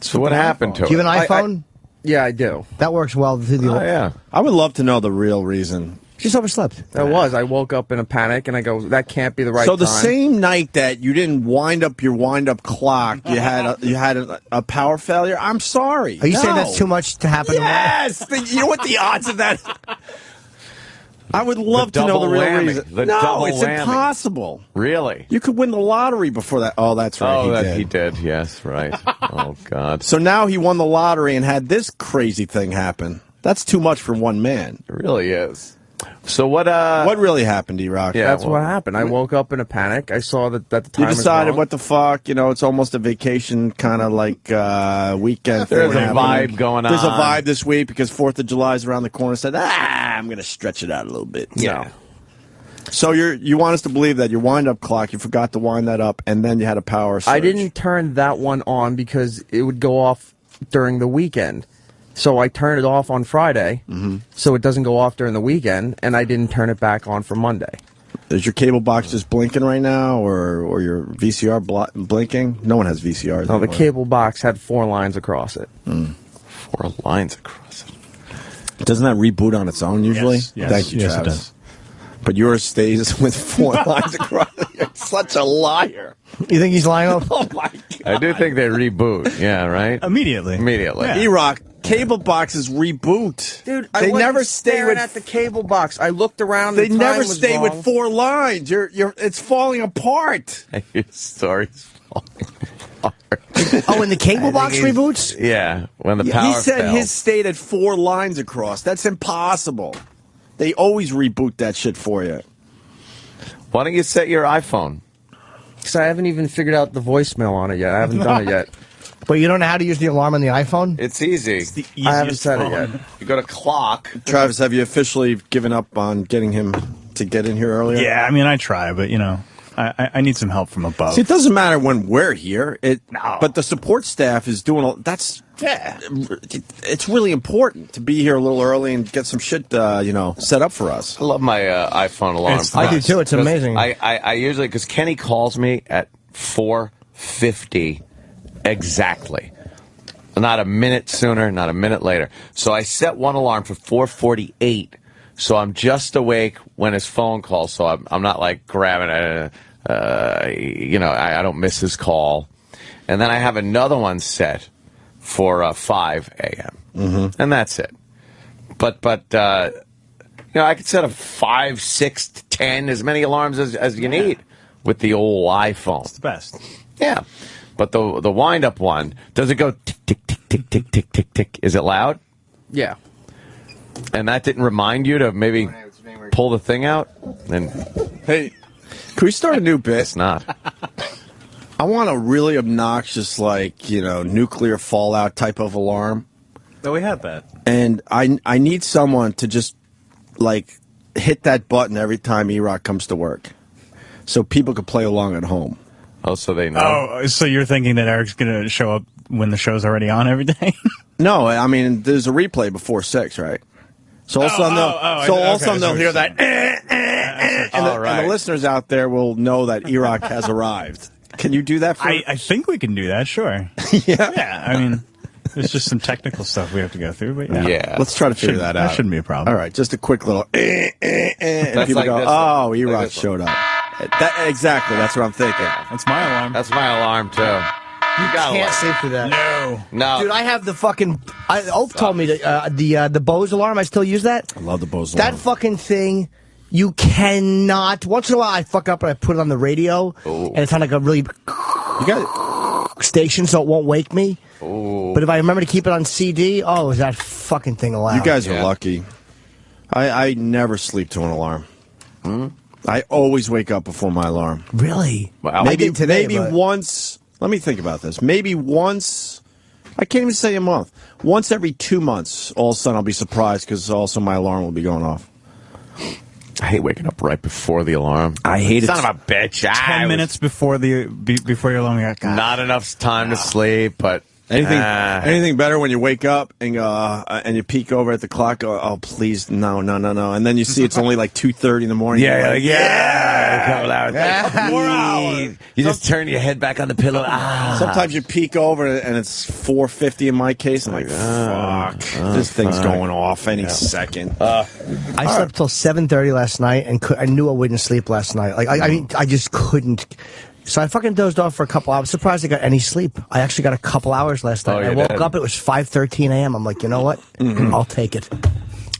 So what happened to it? Do you have an iPhone? Yeah, I do. That works well through the. Oh, yeah. I would love to know the real reason. Just overslept. I woke up in a panic and I go, that can't be the right So the time. same night that you didn't wind up your wind-up clock, you had a power failure. I'm sorry. Are you saying that's too much to happen? Yes. You know what the odds of that? I would love to know the real whammy. reason. The No, double it's whammy. impossible. Really? You could win the lottery before that. Oh, that's right. Oh, he he did. did. Yes, right. Oh, God. So now he won the lottery and had this crazy thing happen. That's too much for one man. It really is. So what really happened, E-Rock? Yeah, That's what happened. I woke up in a panic. I saw that the time You decided, was wrong. what the fuck, it's almost a vacation kind of like weekend thing. There's a happening. vibe going There's a on. vibe this week because 4th of July is around the corner. Said, I'm going to stretch it out a little bit. Yeah. So you want us to believe that your wind-up clock, you forgot to wind that up, and then you had a power surge. I didn't turn that one on because it would go off during the weekend. So I turned it off on Friday, so it doesn't go off during the weekend, and I didn't turn it back on for Monday. Is your cable box just blinking right now, or your VCR blinking? No one has VCRs. No, the anymore. cable box had 4 lines across it. 4 lines across it. Doesn't that reboot on its own usually? Yes. Thank you, Yes, it Travis. does. But yours stays with 4 lines across. You're such a liar. You think he's lying? Oh my God. I do think they reboot. Yeah, right? Immediately. Immediately. E-Rock, cable boxes reboot. Dude, they never stay staring with. at the cable box. I looked around. They the time never was stay wrong. with 4 lines. It's falling apart. Your story's falling apart. Oh, and the cable box reboots? Yeah, when the He power said fails. his stayed at 4 lines across. That's impossible. They always reboot that shit for you. Why don't you set your iPhone? Because I haven't even figured out the voicemail on it yet. I haven't done it yet. But you don't know how to use the alarm on the iPhone? It's easy. I haven't set it yet. You go to clock. Travis, have you officially given up on getting him to get in here earlier? Yeah, I mean, I try, but, I need some help from above. See, it doesn't matter when we're here. But the support staff is doing that's. Yeah. It's really important to be here a little early and get some shit, set up for us. I love my iPhone alarm. I do too. It's amazing. I usually, because Kenny calls me at 4:50 exactly. Not a minute sooner, not a minute later. So I set one alarm for 4:48. So I'm just awake when his phone calls. So I'm not like grabbing it. I don't miss his call. And then I have another one set for 5 a.m. And that's it. But I could set a 5, 6, 10, as many alarms as you need with the old iPhone. It's the best. Yeah. But the wind-up one, does it go tick, tick, tick, tick, tick, tick, tick, tick? Is it loud? Yeah. And that didn't remind you to maybe pull the thing out? And Hey, can we start a new bit? it's not. I want a really obnoxious, nuclear fallout type of alarm. Oh, we have that. And I need someone to just, hit that button every time E-Rock comes to work. So people could play along at home. Oh, so they know. Oh, so you're thinking that Eric's going to show up when the show's already on every day? No, I mean, there's a replay before 6, right? So all of a sudden they'll hear that, and the listeners out there will know that E-Rock has arrived. Can you do that for I think we can do that, sure. Yeah. Yeah, I mean, there's just some technical stuff we have to go through, but yeah. Let's try to figure that out. That shouldn't be a problem. All right, just a quick little and That's people like go, this oh, one. E-Rock Like this showed up. Exactly, that's what I'm thinking. That's my alarm. That's my alarm, too. You got Can't sleep through that. No. Dude, I have the fucking. Ulf told me that the Bose alarm. I still use that. I love the Bose That alarm. fucking thing. You cannot. Once in a while, I fuck up and I put it on the radio, and it's on like a really You got station, so it won't wake me. Ooh. But if I remember to keep it on CD, oh, is that fucking thing allowed? You guys are lucky. I never sleep to an alarm. I always wake up before my alarm. Really? Wow. I did today, maybe but- once. Let me think about this. Maybe once. I can't even say a month. Once every 2 months, all of a sudden I'll be surprised because also my alarm will be going off. I hate waking up right before the alarm. I hate it. Son of a bitch. 10 minutes before before your alarm, you're like, God. Not enough time to sleep, but anything better when you wake up and you peek over at the clock? Oh, please, no. And then you see it's only like 2:30 in the morning. Yeah, like, couple hours. Like, 4 hours. You just turn your head back on the pillow. Sometimes you peek over and it's 4:50 in my case. I'm like, fuck, this thing's going off any second. I slept till 7:30 last night, and I knew I wouldn't sleep last night. Like I just couldn't. So I fucking dozed off for a couple hours. Surprised I got any sleep. I actually got a couple hours last night. I woke up, it was 5:13 a.m. I'm like, you know what? I'll take it.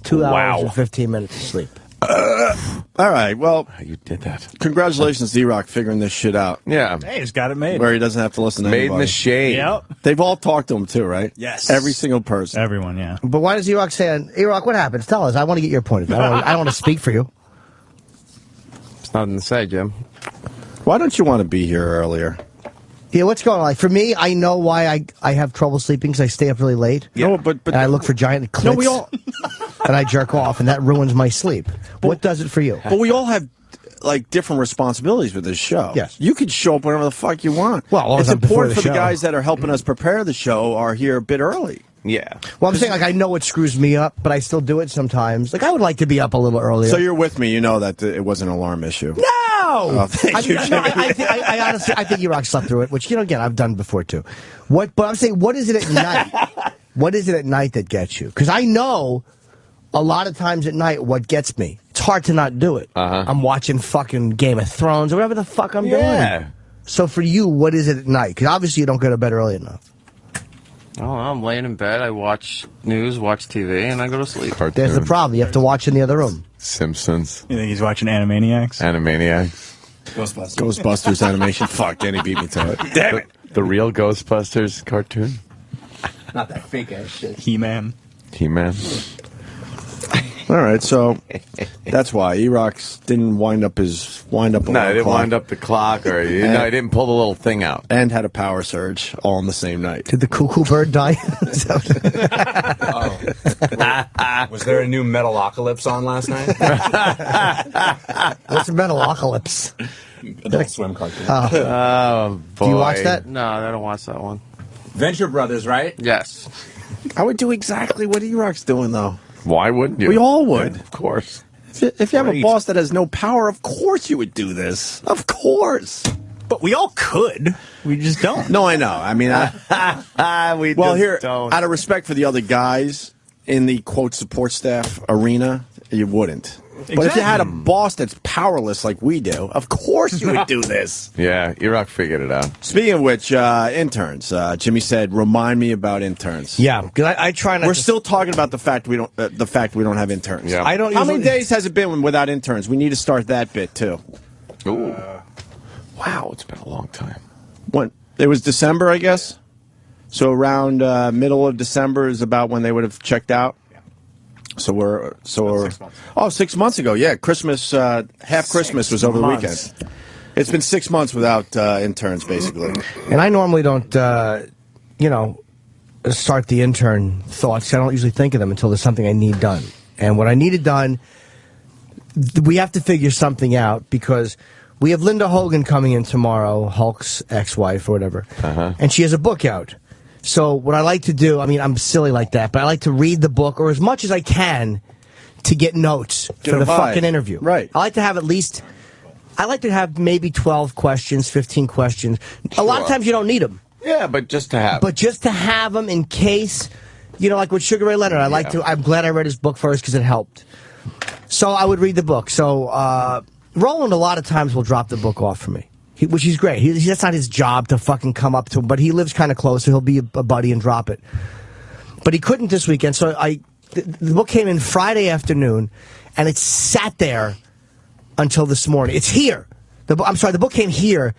2 hours and 15 minutes of sleep. All right, well, you did that. Congratulations, D-Rock, figuring this shit out. Yeah. Hey, he's got it made. Where he doesn't have to listen to anybody. Made in the shade. Yep. They've all talked to him, too, right? Yes. Every single person. Everyone, yeah. But why does E-Rock say, E-Rock, what happens? Tell us. I want to get your point of view. I don't want to speak for you. It's nothing to say, Jim. Why don't you want to be here earlier? Yeah, what's going on? Like, for me, I know why I have trouble sleeping because I stay up really late. Yeah. No, but and I look for giant clits. No, we all... and I jerk off, and that ruins my sleep. What does it for you? But we all have like different responsibilities with this show. Yes. You could show up whenever the fuck you want. Well, it's important for the show. guys that are helping us prepare the show are here a bit early. Yeah. Well, I'm saying, like, I know it screws me up, but I still do it sometimes. Like, I would like to be up a little earlier. So you're with me. You know that it was an alarm issue. No! Oh, thank you, Jimmy. I honestly, I think E-Rock slept through it, which, again, I've done before, too. But I'm saying, what is it at night? What is it at night that gets you? Because I know a lot of times at night what gets me. It's hard to not do it. I'm watching fucking Game of Thrones or whatever the fuck I'm doing. So for you, what is it at night? Because obviously you don't go to bed early enough. Oh, I'm laying in bed. I watch news, watch TV, and I go to sleep. There's the problem. You have to watch in the other room. Simpsons. You think he's watching Animaniacs? Animaniacs. Ghostbusters animation. Fuck, Danny beat me to it. Damn it. The real Ghostbusters cartoon. Not that fake ass shit. He-Man. He-Man. All right, so that's why E-Rock didn't wind up his No, I didn't clock. wind up the clock, or I didn't pull the little thing out. And had a power surge all on the same night. Did the cuckoo bird die? Was there a new Metalocalypse on last night? What's Metalocalypse? Adult Swim cartoon. Oh, boy. Do you watch that? No, I don't watch that one. Venture Brothers, right? Yes. I would do exactly what E-Rock's doing, though. Why wouldn't you? We all would. Yeah, of course. If you have a boss that has no power, of course you would do this. Of course. But we all could. We just don't. No, I know. I mean, don't. Out of respect for the other guys in the, quote, support staff arena, you wouldn't. But if you had a boss that's powerless like we do, of course you would do this. Yeah, E-Rock figured it out. Speaking of which, interns. Jimmy said, "Remind me about interns." Yeah, because I try not. We're still talking about the fact we don't have interns. Yeah. I don't. How many days has it been without interns? We need to start that bit too. Ooh. Wow, it's been a long time. When it was December, I guess. So around middle of December is about when they would have checked out. So we're 6 months. Oh, 6 months ago. Yeah, Christmas. Half Christmas was over the weekend. It's been 6 months without interns, basically. And I normally don't, start the intern thoughts. I don't usually think of them until there's something I need done. And what I needed done, we have to figure something out because we have Linda Hogan coming in tomorrow, Hulk's ex-wife or whatever, and she has a book out. So what I like to do, I mean, I'm silly like that, but I like to read the book, or as much as I can, to get notes for the fucking interview. Right. I like to have maybe 12 questions, 15 questions. A lot of times you don't need them. Yeah, but just to have. But just to have them in case, like with Sugar Ray Leonard, I'm glad I read his book first because it helped. So I would read the book. So Roland a lot of times will drop the book off for me. Which he's great. That's not his job to fucking come up to him, but he lives kind of close, so he'll be a buddy and drop it. But he couldn't this weekend, so the book came in Friday afternoon, and it sat there until this morning. It's here. The book came here.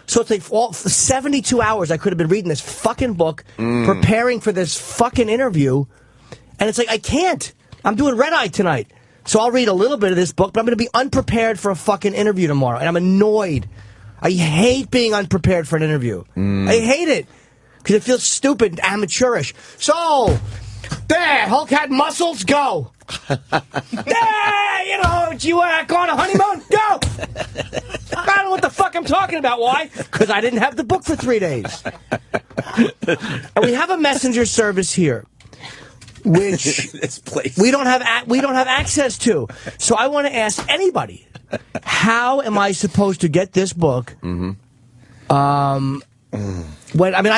So it's like for 72 hours I could have been reading this fucking book, preparing for this fucking interview, and it's like, I can't. I'm doing Red Eye tonight. So I'll read a little bit of this book, but I'm going to be unprepared for a fucking interview tomorrow, and I'm annoyed. I hate being unprepared for an interview. I hate it because it feels stupid and amateurish. So, there, Hulk had muscles, go. There, you go on a honeymoon? Go! I don't know what the fuck I'm talking about. Why? Because I didn't have the book for 3 days. And we have a messenger service here, which this place we don't have access to. So I want to ask anybody, how am I supposed to get this book? When I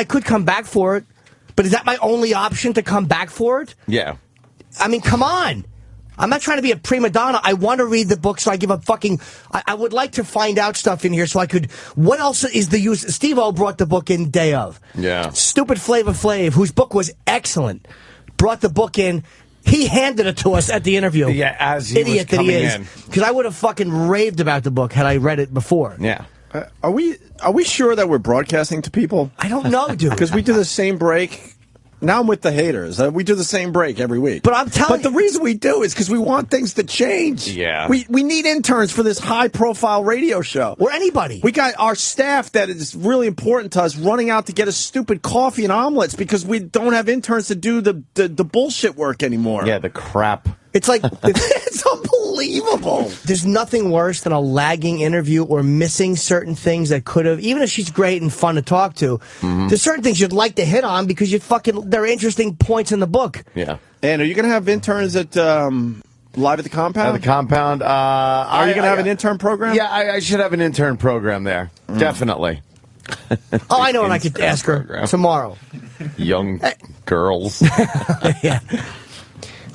could come back for it, but is that my only option to come back for it? Yeah. I mean, come on. I'm not trying to be a prima donna. I want to read the book, so I give a fucking... I would like to find out stuff in here so I could... What else is the use... Steve-O brought the book in day of. Yeah. Stupid Flavor Flav, whose book was excellent, brought the book in. He handed it to us at the interview. Yeah, as he Idiot was coming that he is. in. Because I would have fucking raved about the book had I read it before. Yeah. Are we sure that we're broadcasting to people? I don't know, dude. Because we do the same break. Now I'm with the haters. We do the same break every week. But I'm telling you. But the reason we do is because we want things to change. Yeah. We need interns for this high-profile radio show. Or anybody. We got our staff that is really important to us running out to get us stupid coffee and omelets because we don't have interns to do the bullshit work anymore. Yeah, the crap. It's like... It's unbelievable. There's nothing worse than a lagging interview or missing certain things that could have, even if she's great and fun to talk to, there's certain things you'd like to hit on because they're interesting points in the book. Yeah. And are you going to have interns at Live at the Compound? At the Compound. Are you going to have an intern program? Yeah, I should have an intern program there. Definitely. Oh, I know what I could ask her tomorrow. Young girls. Yeah.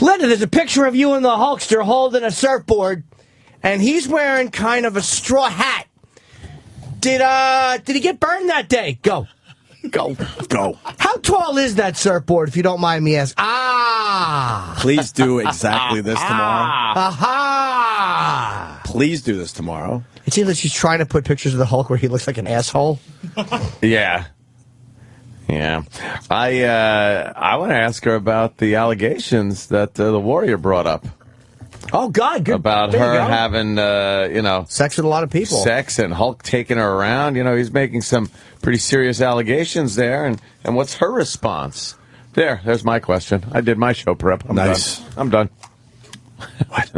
Linda, there's a picture of you and the Hulkster holding a surfboard, and he's wearing kind of a straw hat. Did he get burned that day? Go. How tall is that surfboard, if you don't mind me asking? Please do exactly this tomorrow. Aha! Please do this tomorrow. It seems like she's trying to put pictures of the Hulk where he looks like an asshole. Yeah. Yeah. I want to ask her about the allegations that the Warrior brought up. Oh, God. Good. About There you her go. having, sex with a lot of people. Sex and Hulk taking her around. He's making some pretty serious allegations there. And what's her response? There's my question. I did my show prep. Nice. I'm done. What?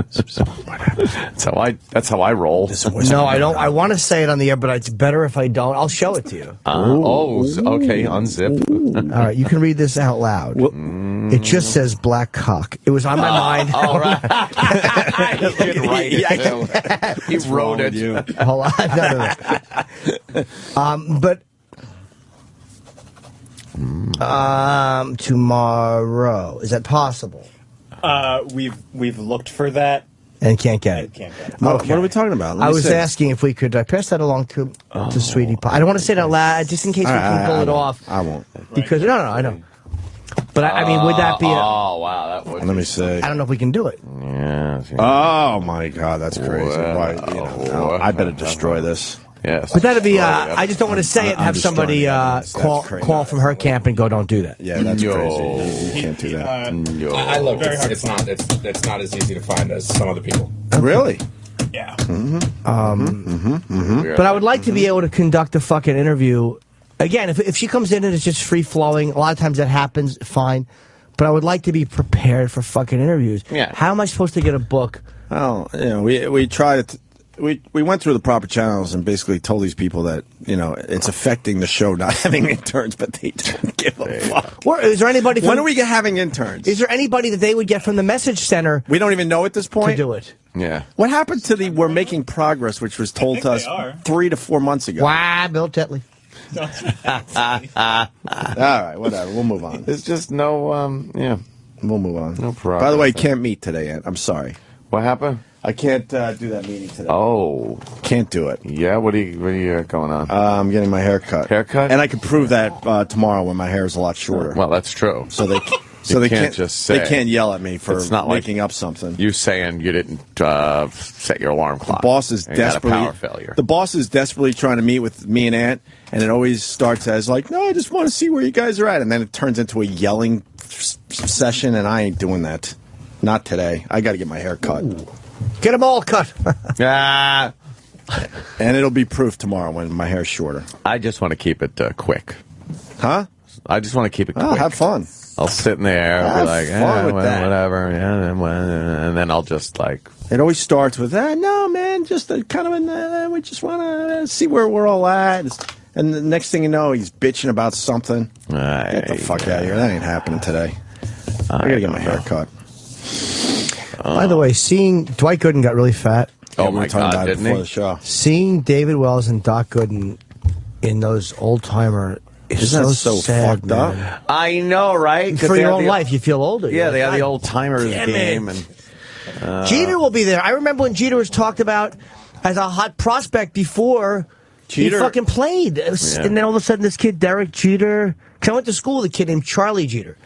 That's how I roll. No, I don't. I want to say it on the air, but it's better if I don't. I'll show it to you. Okay. Unzip. All right, you can read this out loud. It just says black cock. It was on my mind. All right. He wrote it. Hold on. No. But tomorrow, is that possible? We've looked for that and can't get it. Okay. What are we talking about? I was asking if we could pass that along to Sweetie Pie. I don't want to say it out loud, just in case we can pull it off. I won't. Because no, I know. But I mean, would that be? Oh wow, that would. Let me see. I don't know if we can do it. Yeah. Oh my God, that's crazy. I better destroy this. Yes. But that'd be. I just don't want to say it and have somebody call from her camp and go, "Don't do that." Yeah, that's crazy. You can't do that. I looked. It's not as easy to find as some other people. Really? Yeah. But I would like to be able to conduct a fucking interview. Again, if she comes in and it's just free flowing, a lot of times that happens. Fine. But I would like to be prepared for fucking interviews. Yeah. How am I supposed to get a book? Oh, we tried it. We went through the proper channels and basically told these people that, it's affecting the show not having interns, but they don't give a fuck. Is there anybody? When are we having interns? Is there anybody that they would get from the message center? We don't even know at this point. To do it. Yeah. What happened to the "we're making progress," which was told to us 3 to 4 months ago? Wow, Bill Tetley. All right, whatever. We'll move on. There's just no, We'll move on. No problem. By the way, can't meet today, Ant. I'm sorry. What happened? I can't do that meeting today. Oh. Can't do it. Yeah, what are you going on? I'm getting my hair cut. Haircut? And I can prove that tomorrow when my hair is a lot shorter. Well, that's true. So they can't just say. They can't yell at me for It's not making up something. You saying you didn't set your alarm clock. The boss is and you had a desperately power failure. The boss is desperately trying to meet with me and Ant, and it always starts as like, "No, I just want to see where you guys are at," and then it turns into a yelling session, and I ain't doing that. Not today. I got to get my hair cut. Ooh. Get them all cut. Ah. And it'll be proof tomorrow when my hair's shorter. I just want to keep it quick. Huh? I just want to keep it quick. Oh, have fun. I'll sit in there and be Have like, fun with that. whatever. Yeah, and then I'll just like. It always starts with, no, man, just we just want to see where we're all at. And the next thing you know, he's bitching about something. Get the fuck out of here. That ain't happening today. I got to get my hair cut. By the way, seeing Dwight Gooden got really fat. Oh, my God, didn't he? The show. Seeing David Wells and Doc Gooden in those old-timer is Isn't that so sad, fucked up? man. I know, right? For your own life, you feel older. Yeah, You're they like, have the God old timers damn game, it. and Jeter will be there. I remember when Jeter was talked about as a hot prospect before Jeter- he fucking played. And then all of a sudden, this kid, Derek Jeter, 'cause I went to school with a kid named Charlie Jeter,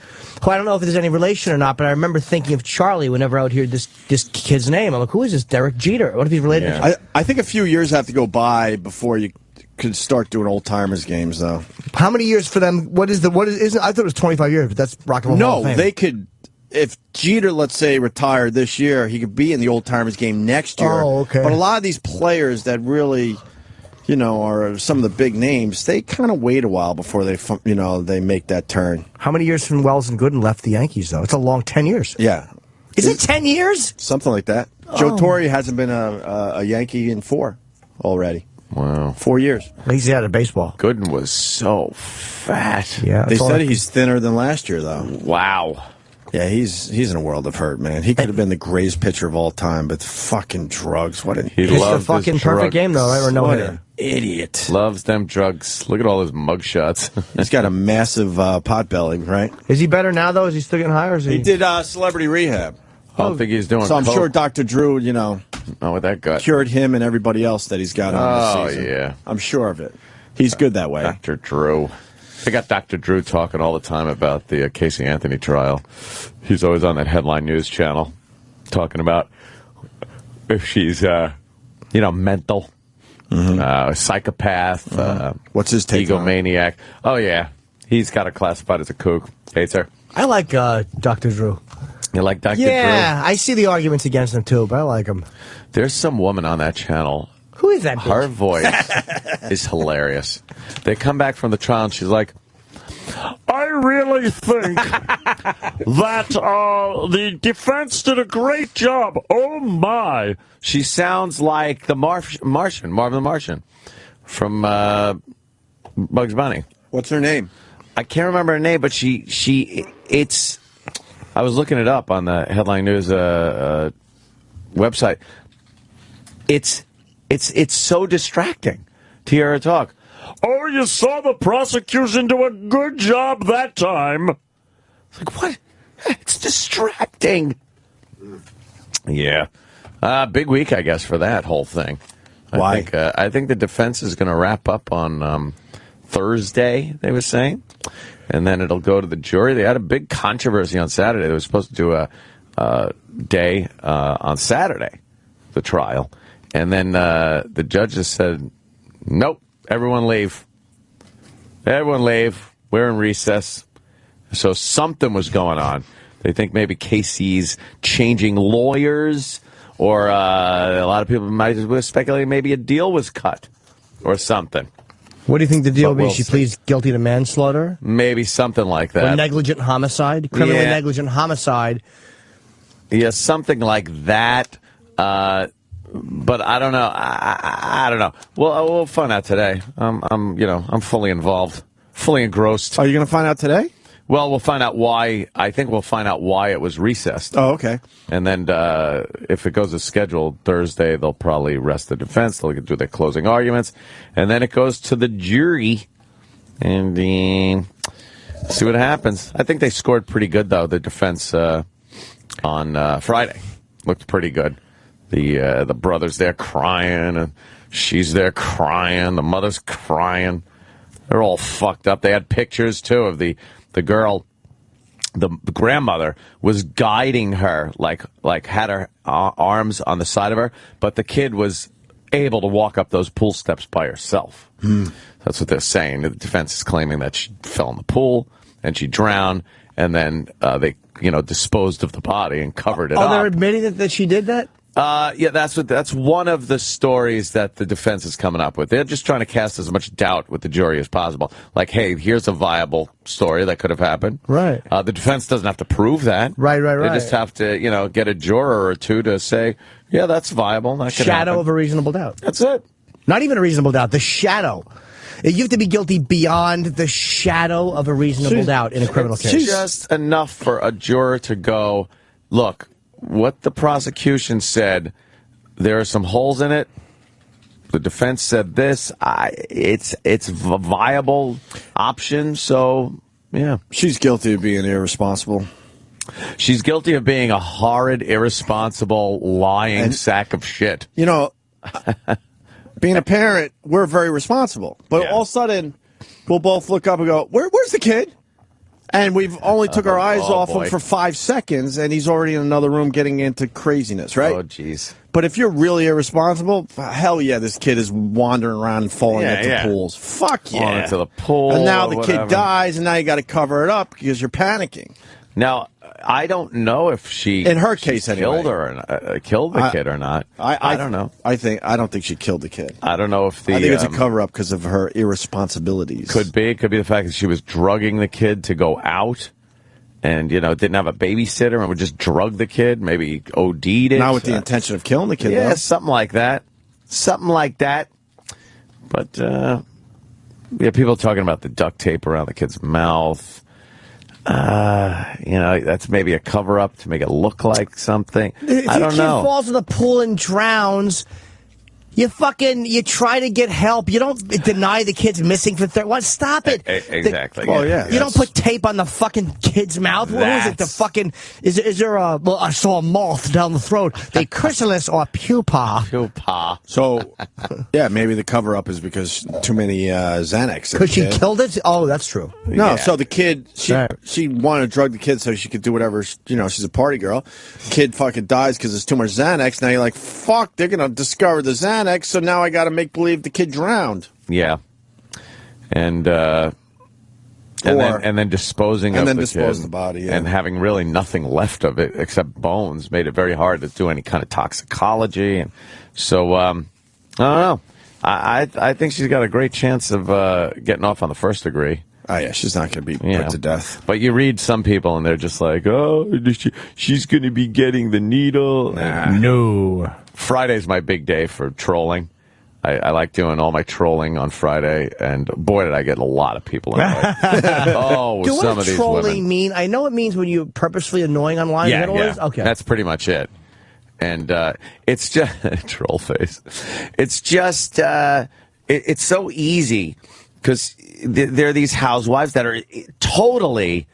who I don't know if there's any relation or not, but I remember thinking of Charlie whenever I would hear this kid's name. I'm like, who is this Derek Jeter? What if he's related to I think a few years have to go by before you could start doing old timers games, though. How many years for them? I thought it was 25 years, but that's Rock and Roll Hall of No, Fame. they could. If Jeter, let's say, retired this year, he could be in the old timers game next year. Oh, okay. But a lot of these players that really, are some of the big names, they kind of wait a while before they make that turn. How many years from Wells and Gooden left the Yankees, though? It's a long 10 years. Yeah. Is it 10 years? Something like that. Joe Torre hasn't been a Yankee in 4 already. Wow. 4 years. He's out of baseball. Gooden was so fat. Yeah, They said he's thinner than last year, though. Wow. Yeah, he's in a world of hurt, man. He could have been the greatest pitcher of all time, but fucking drugs. What an He It's loves the fucking his perfect drugs. game, though, right? Or no what hitter. an idiot. Loves them drugs. Look at all his mugshots. He's got a massive pot belly, right? Is he better now, though? Is he still getting higher? Or is He did celebrity rehab. I don't think he's doing So I'm coke. sure Dr. Drew, Not with that gut. cured him and everybody else that he's got on this season. Yeah. I'm sure of it. He's good that way. Dr. Drew. They got Dr. Drew talking all the time about the Casey Anthony trial. He's always on that Headline News channel talking about if she's, mental, psychopath, What's his take on it? egomaniac. Oh, yeah. He's got her classified as a kook. Hates her. I like Dr. Drew. You like Dr. Drew? Yeah, I see the arguments against him, too, but I like him. There's some woman on that channel. Who is that bitch? Her voice is hilarious. They come back from the trial and she's like, I really think that the defense did a great job. Oh, my. She sounds like the Martian, Marvin the Martian, from Bugs Bunny. What's her name? I can't remember her name, but I was looking it up on the Headline News website. It's so distracting to hear her talk. Oh, you saw the prosecution do a good job that time. It's like, what? It's distracting. Yeah. Big week, I guess, for that whole thing. Why? I think the defense is going to wrap up on Thursday, they were saying. And then it'll go to the jury. They had a big controversy on Saturday. They were supposed to do a day on Saturday, the trial. And then the judge just said, nope, everyone leave. Everyone leave. We're in recess. So something was going on. They think maybe Casey's changing lawyers, or a lot of people might speculate maybe a deal was cut or something. What do you think the deal But will be? we'll She see. pleads guilty to manslaughter? Maybe something like Or that. negligent homicide? Criminally Yeah. negligent homicide. Yeah, something like that. But I don't know. I don't know. Well, we'll find out today. I'm fully involved, fully engrossed. Are you going to find out today? Well, we'll find out why. I think we'll find out why it was recessed. Oh, okay. And then if it goes as scheduled Thursday, they'll probably rest the defense. They'll do their closing arguments. And then it goes to the jury. And see what happens. I think they scored pretty good, though, the defense on Friday. Looked pretty good. The brother's there crying, and she's there crying. The mother's crying. They're all fucked up. They had pictures, too, of the girl. The grandmother was guiding her, like had her arms on the side of her, but the kid was able to walk up those pool steps by herself. That's what they're saying. The defense is claiming that she fell in the pool and she drowned, and then they disposed of the body and covered it up. They're admitting that she did that? Yeah, that's one of the stories that the defense is coming up with. They're just trying to cast as much doubt with the jury as possible. Like, hey, here's a viable story that could have happened. Right. The defense doesn't have to prove that. Right. They just have to, get a juror or two to say, yeah, that's viable. That could Shadow happen. of a reasonable doubt. That's it. Not even a reasonable doubt. The shadow. You have to be guilty beyond the shadow of a reasonable doubt in a criminal case. It's just enough for a juror to go, look, what the prosecution said, there are some holes in it. The defense said this. It's a viable option, so, yeah. She's guilty of being irresponsible. She's guilty of being a horrid, irresponsible, lying sack of shit. Being a parent, we're very responsible. But all of a sudden, we'll both look up and go, where's the kid? And we've only took our eyes off him for 5 seconds, and he's already in another room getting into craziness, right? Oh, jeez. But if you're really irresponsible, hell yeah, this kid is wandering around and falling into pools. Fuck yeah. Falling into the pool. And now the whatever. kid dies, and now you got to cover it up because you're panicking. Now, I don't know if she, in her case, killed anyway, killed the kid or not. I don't know. I don't think she killed the kid. I don't know if I think it's a cover up because of her irresponsibilities. Could be the fact that she was drugging the kid to go out, and didn't have a babysitter and would just drug the kid. Maybe OD'd it. Not with the intention of killing the kid. Yeah, though. something like that. But people talking about the duct tape around the kid's mouth. That's maybe a cover-up to make it look like something. If I don't know. If your kid falls in the pool and drowns, you try to get help. You don't deny the kid's missing for Stop it. Exactly. You don't put tape on the fucking kid's mouth. What was it? The fucking is there I saw a moth down the throat. The chrysalis or pupa. So, yeah, maybe the cover up is because too many Xanax. Because she killed it. Oh, that's true. No, so the kid she wanted to drug the kid so she could do whatever. She's a party girl. Kid fucking dies because there's too much Xanax. Now you're like, fuck, they're gonna discover the Xanax. So now I got to make believe the kid drowned. Yeah, and then disposing of the kid, the body, and having really nothing left of it except bones made it very hard to do any kind of toxicology. And so I don't know. I think she's got a great chance of getting off on the first degree. Oh, yeah, she's not going to be put to death. But you read some people, and they're just like, oh, she's going to be getting the needle. No. Friday's my big day for trolling. I like doing all my trolling on Friday, and boy, did I get a lot of people annoyed. With some of these women. What does trolling mean? I know it means when you're purposely annoying online. Yeah, Okay. That's pretty much it. And it's just troll face. It's just it's so easy because there are these housewives that are totally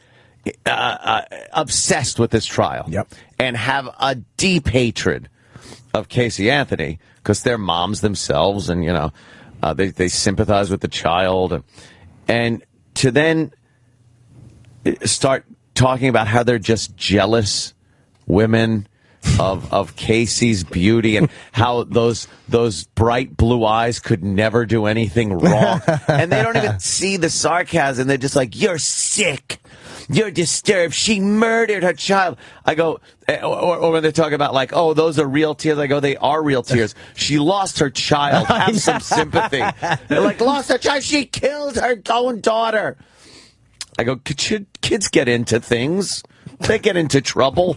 obsessed with this trial and have a deep hatred of Casey Anthony because they're moms themselves, and they sympathize with the child, and to then start talking about how they're just jealous women of Casey's beauty and how those bright blue eyes could never do anything wrong, and they don't even see the sarcasm. They're just like, you're sick. You're disturbed. She murdered her child. I go, or when they talk about like, oh, those are real tears. I go, they are real tears. She lost her child. Have some sympathy. They're like, lost her child. She killed her own daughter. I go, kids get into things. They get into trouble.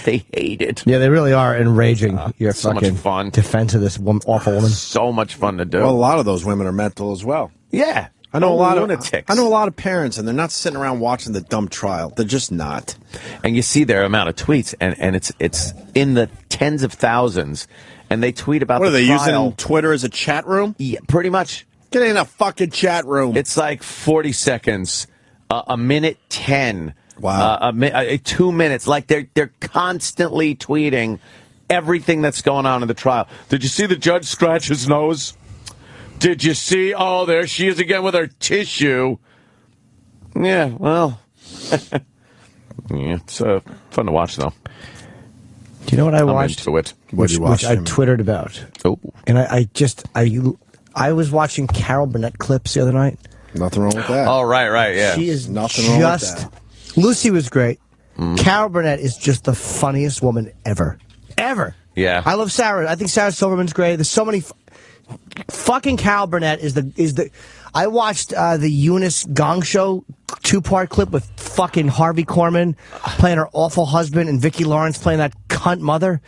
They hate it. Yeah, they really are enraging. Your so fucking much fun. defense of this awful woman. So much fun to do. Well, a lot of those women are mental as well. Yeah. I know a lot of lunatics. I know a lot of parents, and they're not sitting around watching the dumb trial. They're just not. And you see their amount of tweets, and it's in the tens of thousands, and they tweet about What are they trial. using Twitter as a chat room? Yeah, pretty much. Get in a fucking chat room. It's like 40 seconds, a minute 10. Wow. 2 minutes. Like they're constantly tweeting everything that's going on in the trial. Did you see the judge scratch his nose? Did you see? Oh, there she is again with her tissue. Yeah, well, yeah, it's fun to watch, though. Do you know what I watched? Into it. Which I twittered about. Oh, and I was watching Carol Burnett clips the other night. Nothing wrong with that. Oh, right, yeah. She is nothing wrong with that. Lucy was great. Carol Burnett is just the funniest woman ever. ever. Yeah. I love Sarah. I think Sarah Silverman's great. There's so many. Fucking Carol Burnett is the. I watched the Eunice Gong Show 2-part clip with fucking Harvey Korman playing her awful husband and Vicki Lawrence playing that cunt mother.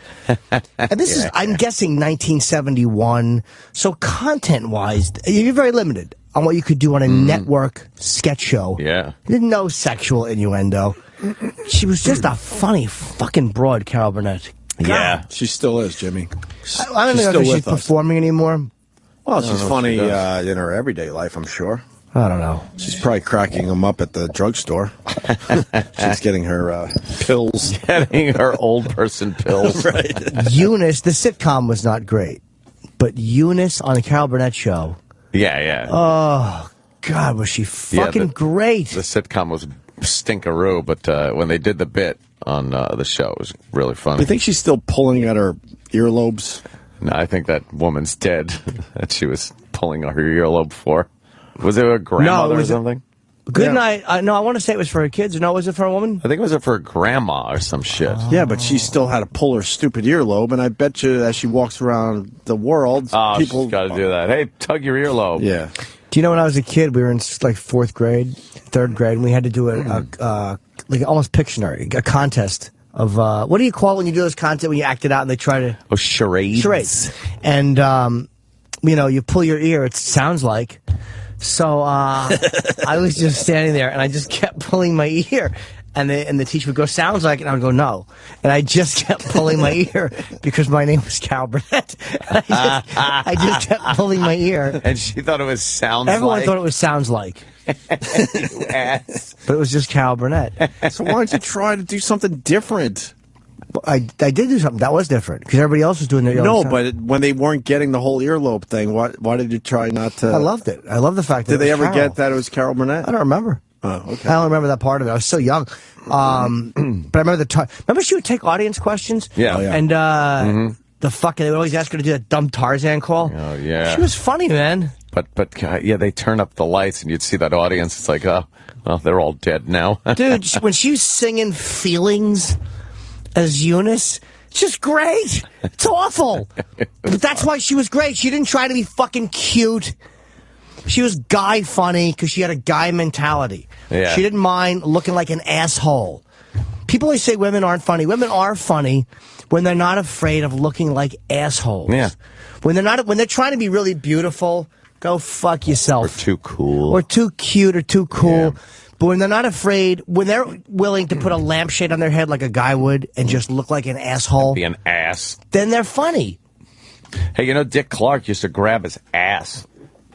And this is, I'm guessing, 1971. So content-wise, you're very limited on what you could do on a network sketch show. Yeah. No sexual innuendo. She was just a funny fucking broad, Carol Burnett. God. Yeah. She still is, Jimmy. I don't know if she's performing anymore. Well, she's funny in her everyday life, I'm sure. I don't know. She's probably cracking them up at the drugstore. She's getting her pills. Getting her old person pills. Right. Eunice, the sitcom was not great, but Eunice on the Carol Burnett show. Yeah, yeah. Oh, God, was she fucking great. The sitcom was stinkeroo, but when they did the bit on the show, it was really funny. Do you think she's still pulling at her earlobes? No, I think that woman's dead that she was pulling her earlobe for. Was it a grandmother or something? Good night. No, I want to say it was for her kids. No, was it for a woman? I think it was for grandma or some shit. Yeah, but she still had to pull her stupid earlobe, and I bet you as she walks around the world, people... she's got to do that. Hey, tug your earlobe. Yeah. Do you know when I was a kid, we were in like 4th grade, 3rd grade, and we had to do like almost Pictionary, a contest of, what do you call it when you do those contests, when you act it out and they try to... Oh, charades. Charades. And, you pull your ear, it sounds like... So I was just standing there, and I just kept pulling my ear, and the teacher would go, "Sounds like," and I would go, "No," and I just kept pulling my ear because my name was Carol Burnett. I just kept pulling my ear, and she thought it was sounds. Everyone thought it was sounds like. You ass. But it was just Carol Burnett. So why don't you try to do something different? I did do something that was different because everybody else was doing their No, but when they weren't getting the whole earlobe thing, why did you try not to? I loved it. I love the fact that Did they ever Carol. get that it was Carol Burnett? I don't remember. Oh, okay. I don't remember that part of it. I was so young. But I remember remember she would take audience questions? Yeah. Oh, yeah. And they would always ask her to do that dumb Tarzan call. Oh, yeah. She was funny, man. But yeah, they turn up the lights and you'd see that audience. It's like, oh, well, they're all dead now. Dude, when she was singing Feelings as Eunice, it's just great. It's awful. But that's why she was great. She didn't try to be fucking cute. She was guy funny because she had a guy mentality. Yeah. She didn't mind looking like an asshole. People always say women aren't funny. Women are funny when they're not afraid of looking like assholes. Yeah. When they're trying to be really beautiful, go fuck yourself. Or too cool. Or too cute or too cool. Yeah. But when they're not afraid, when they're willing to put a lampshade on their head like a guy would and just look like an asshole. Be an ass. Then they're funny. Hey, Dick Clark used to grab his ass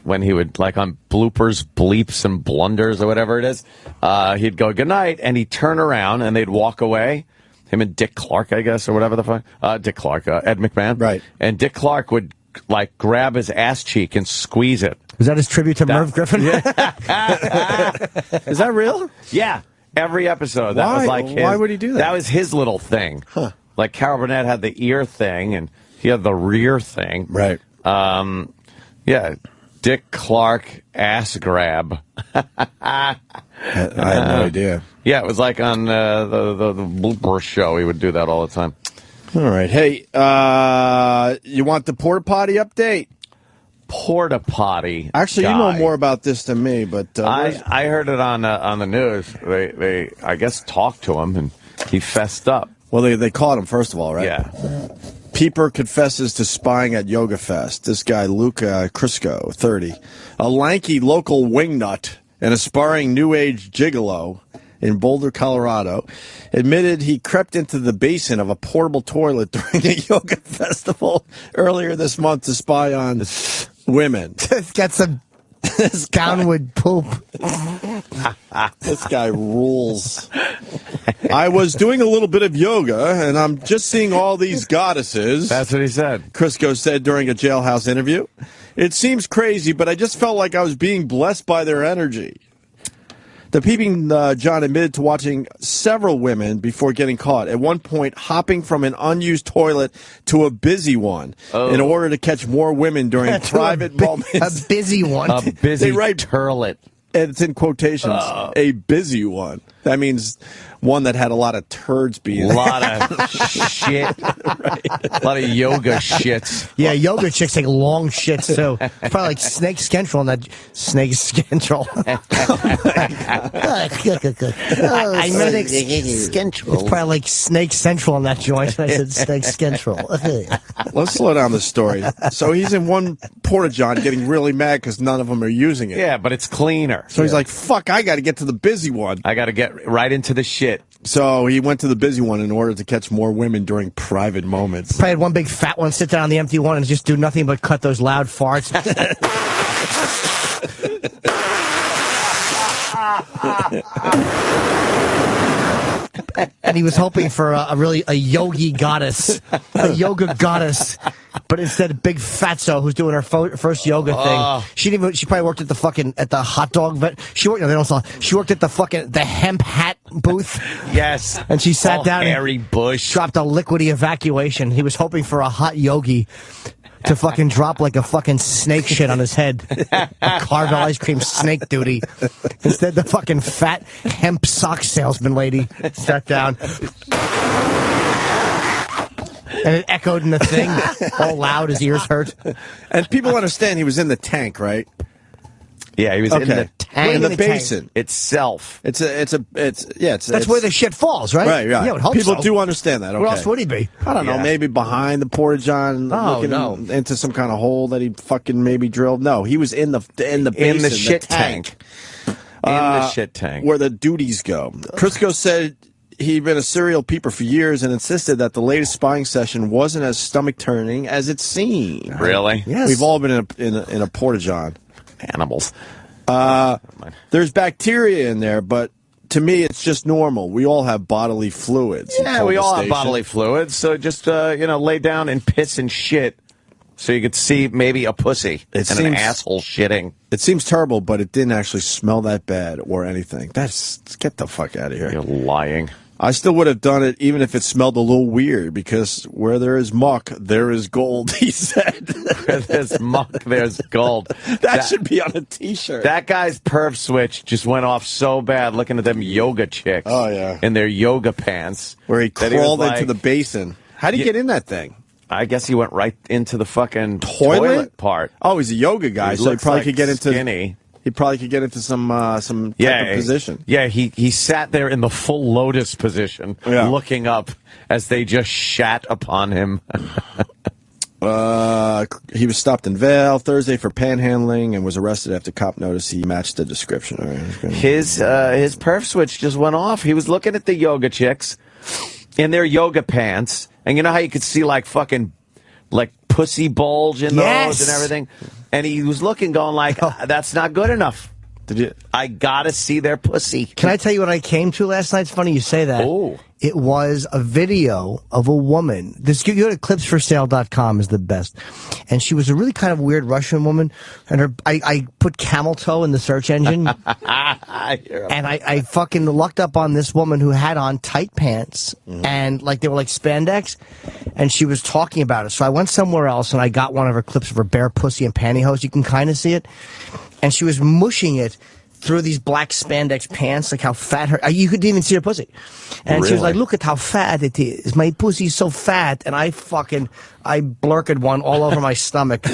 when he would, like on bloopers, bleeps, and blunders or whatever it is. He'd go, "Good night," and he'd turn around and they'd walk away. Him and Dick Clark, I guess, or whatever the fuck. Dick Clark, Ed McMahon. Right. And Dick Clark would, like, grab his ass cheek and squeeze it. Was that his tribute to Merv Griffin? Is that real? Yeah. Every episode. That was like his, why would he do that? That was his little thing. Huh. Like Carol Burnett had the ear thing and he had the rear thing. Right. Yeah. Dick Clark ass grab. I had no idea. Yeah, it was like on the blooper show. He would do that all the time. All right. Hey, you want the porta potty update? Porta potty. Actually, guy. you know more about this than me, but I heard it on the news. They I guess talked to him and he fessed up. Well, they caught him first of all, right? Yeah. Peeper confesses to spying at Yoga Fest. This guy, Luca Crisco, 30, a lanky local wingnut and aspiring new age gigolo in Boulder, Colorado, admitted he crept into the basin of a portable toilet during a yoga festival earlier this month to spy on women. Got some downward poop. This guy rules. I was doing a little bit of yoga, and I'm just seeing all these goddesses. That's what he said. Crisco said during a jailhouse interview. It seems crazy, but I just felt like I was being blessed by their energy. The peeping John admitted to watching several women before getting caught. At one point, hopping from an unused toilet to a busy one in order to catch more women during private moments. A busy one. A busy turlet. And it's in quotations. A busy one. That means one that had a lot of turds being A lot of shit. A lot of yoga shits. Yeah, yoga chicks take long shits too. It's probably like Snake Central on that Snake Central. I meant Central. It's probably like Snake Central on that joint. I said Snake Central. Let's slow down the story. So he's in one porta-john getting really mad because none of them are using it. Yeah, but it's cleaner. So he's like, fuck, I got to get to the busy one. I got to get right into the shit. So he went to the busy one in order to catch more women during private moments. Probably had one big fat one sit down on the empty one and just do nothing but cut those loud farts. And he was hoping for a yogi goddess, a yoga goddess, but instead big fatso who's doing her first yoga thing. She probably worked at the hot dog vet. She worked at the hemp hat booth. Yes. And she sat down Harry and Bush dropped a liquidy evacuation. He was hoping for a hot yogi to fucking drop like a fucking snake shit on his head. A Carvel ice cream snake duty. Instead, the fucking fat hemp sock salesman lady sat down. And it echoed in the thing, all loud, his ears hurt. And people understand he was in the tank, right? Yeah, he was in the tank. In the basin itself. That's where the shit falls, right? Right, yeah. Yeah, I would hope people so. do understand that. Okay. Where else would he be? I don't know. Maybe behind the porta-john, looking into some kind of hole that he fucking maybe drilled. No, he was in the basin, in the shit tank. In the shit tank, where the duties go. Crisco said he'd been a serial peeper for years and insisted that the latest spying session wasn't as stomach-turning as it seemed. Really? Yes. We've all been in a porta-john. Animals. There's bacteria in there, but to me, it's just normal. We all have bodily fluids. Yeah, we all have bodily fluids. So just lay down and piss and shit, so you could see maybe a pussy an asshole shitting. It seems terrible, but it didn't actually smell that bad or anything. Get the fuck out of here. You're lying. I still would have done it even if it smelled a little weird, because where there is muck, there is gold, he said. Where there's muck, there's gold. That should be on a T-shirt. That guy's perv switch just went off so bad looking at them yoga chicks. Oh, yeah. In their yoga pants. Where he crawled into the basin. How'd he get in that thing? I guess he went right into the fucking toilet part. Oh, he's a yoga guy, so he probably could get into... Skinny. He probably could get into some type of position. Yeah, he sat there in the full lotus position, looking up as they just shat upon him. He was stopped in Vail Thursday for panhandling and was arrested after cop noticed he matched the description. All right, his perf switch just went off. He was looking at the yoga chicks in their yoga pants, and you know how you could see like fucking like pussy bulge in those and everything. And he was looking, going like, that's not good enough. I gotta see their pussy. Can I tell you what I came to last night? It's funny you say that. Oh. It was a video of a woman. You go to clipsforsale.com is the best. And she was a really kind of weird Russian woman. And I put camel toe in the search engine. And I fucking lucked up on this woman who had on tight pants. And like they were like spandex. And she was talking about it. So I went somewhere else and I got one of her clips of her bare pussy and pantyhose. You can kind of see it. And she was mushing it through these black spandex pants, like how fat you couldn't even see her pussy. And she was like, look at how fat it is. My pussy's so fat. And I blurked one all over my stomach.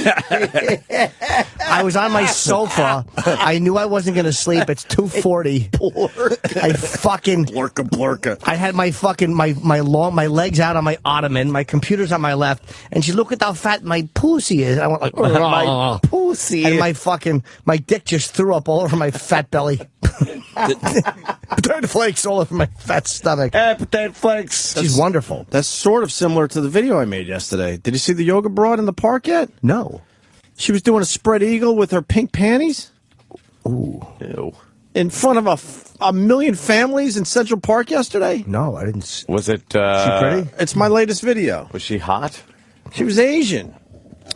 I was on my sofa. I knew I wasn't going to sleep. It's 2:40. I fucking... Blurka. I had my fucking, my legs out on my ottoman. My computer's on my left. And she looked at how fat my pussy is. I went like, my pussy. And my dick just threw up all over my fat belly. Potato flakes all over my fat stomach. Potato flakes. She's wonderful. That's sort of similar to the video I made yesterday. Did you see the yoga broad in the park yet? No. She was doing a spread eagle with her pink panties. Ooh. Ew. In front of a million families in Central Park yesterday? No, I didn't. Was it... she pretty? It's my latest video. Was she hot? She was Asian.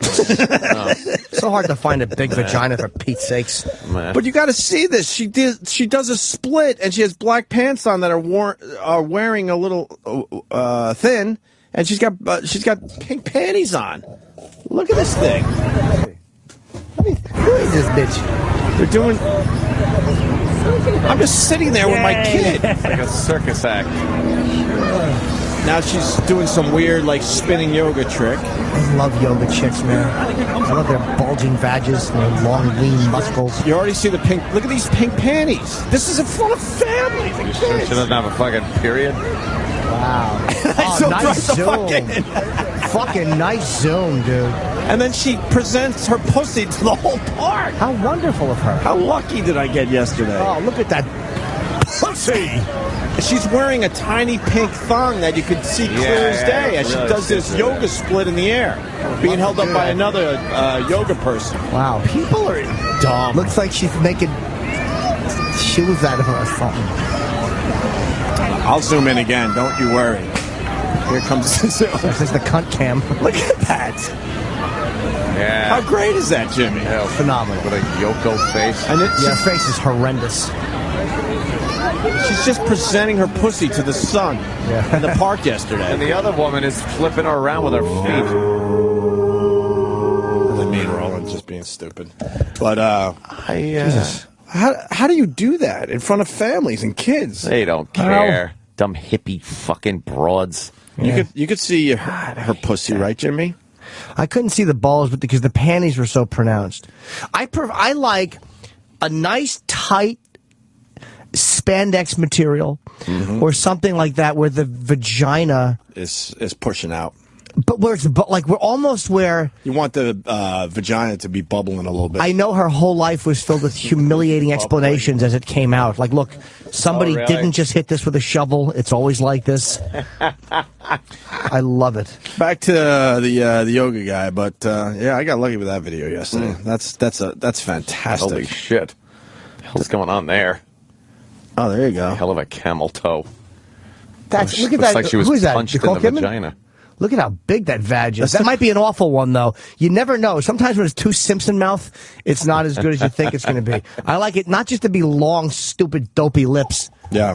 So hard to find a big vagina, for Pete's sakes. But you got to see this. She does a split, and she has black pants on that are wearing a little thin, and she's got pink panties on. Look at this thing. Who is this bitch? They're doing. I'm just sitting there with my kid. It's like a circus act. Now she's doing some weird, like, spinning yoga trick. I love yoga chicks, man. I love their bulging vages and their long, lean muscles. You already see the pink. Look at these pink panties. This is in front of families and You sure kids. she doesn't have a fucking period? Wow. So nice the zoom. Fucking nice zoom, dude. And then she presents her pussy to the whole park. How wonderful of her. How lucky did I get yesterday? Oh, look at that pussy. She's wearing a tiny pink thong that you could see clear as day as she really does this sees it. yoga split in the air, being held up by another yoga person. Wow. People are dumb. Looks like she's making shoes out of her or something. I'll zoom in again. Don't you worry. Here comes the zoom. This is the cunt cam. Look at that. Yeah. How great is that, Jimmy? Yeah, Phenomenal. with a Yoko face. And Yeah, her face is horrendous. she's just presenting her pussy to the sun in the park yesterday. And the other woman is flipping her around with her feet. Doesn't mean Roland just being stupid. But Jesus. how do you do that in front of families and kids? They don't care. Dumb hippie fucking broads. You could see her pussy, right, Jimmy? I couldn't see the balls, but because the panties were so pronounced. I like a nice tight spandex material or something like that where the vagina is pushing out. But where it's like we're almost where you want the vagina to be bubbling a little bit. I know her whole life was filled with humiliating explanations as it came out. Like, look, somebody really? didn't just hit this with a shovel. It's always like this. I love it. Back to the yoga guy, but yeah, I got lucky with that video yesterday. That's fantastic. Holy shit. What the hell's going on there? Oh, there you go. Hell of a camel toe. That's look at Looks that. like she was Who is that? punched in Nicole the Kidman? vagina. Look at how big that vag is. That might be an awful one, though. You never know. Sometimes when it's too Simpson mouth, it's not as good as you think it's going to be. I like it not just to be long, stupid, dopey lips. Yeah.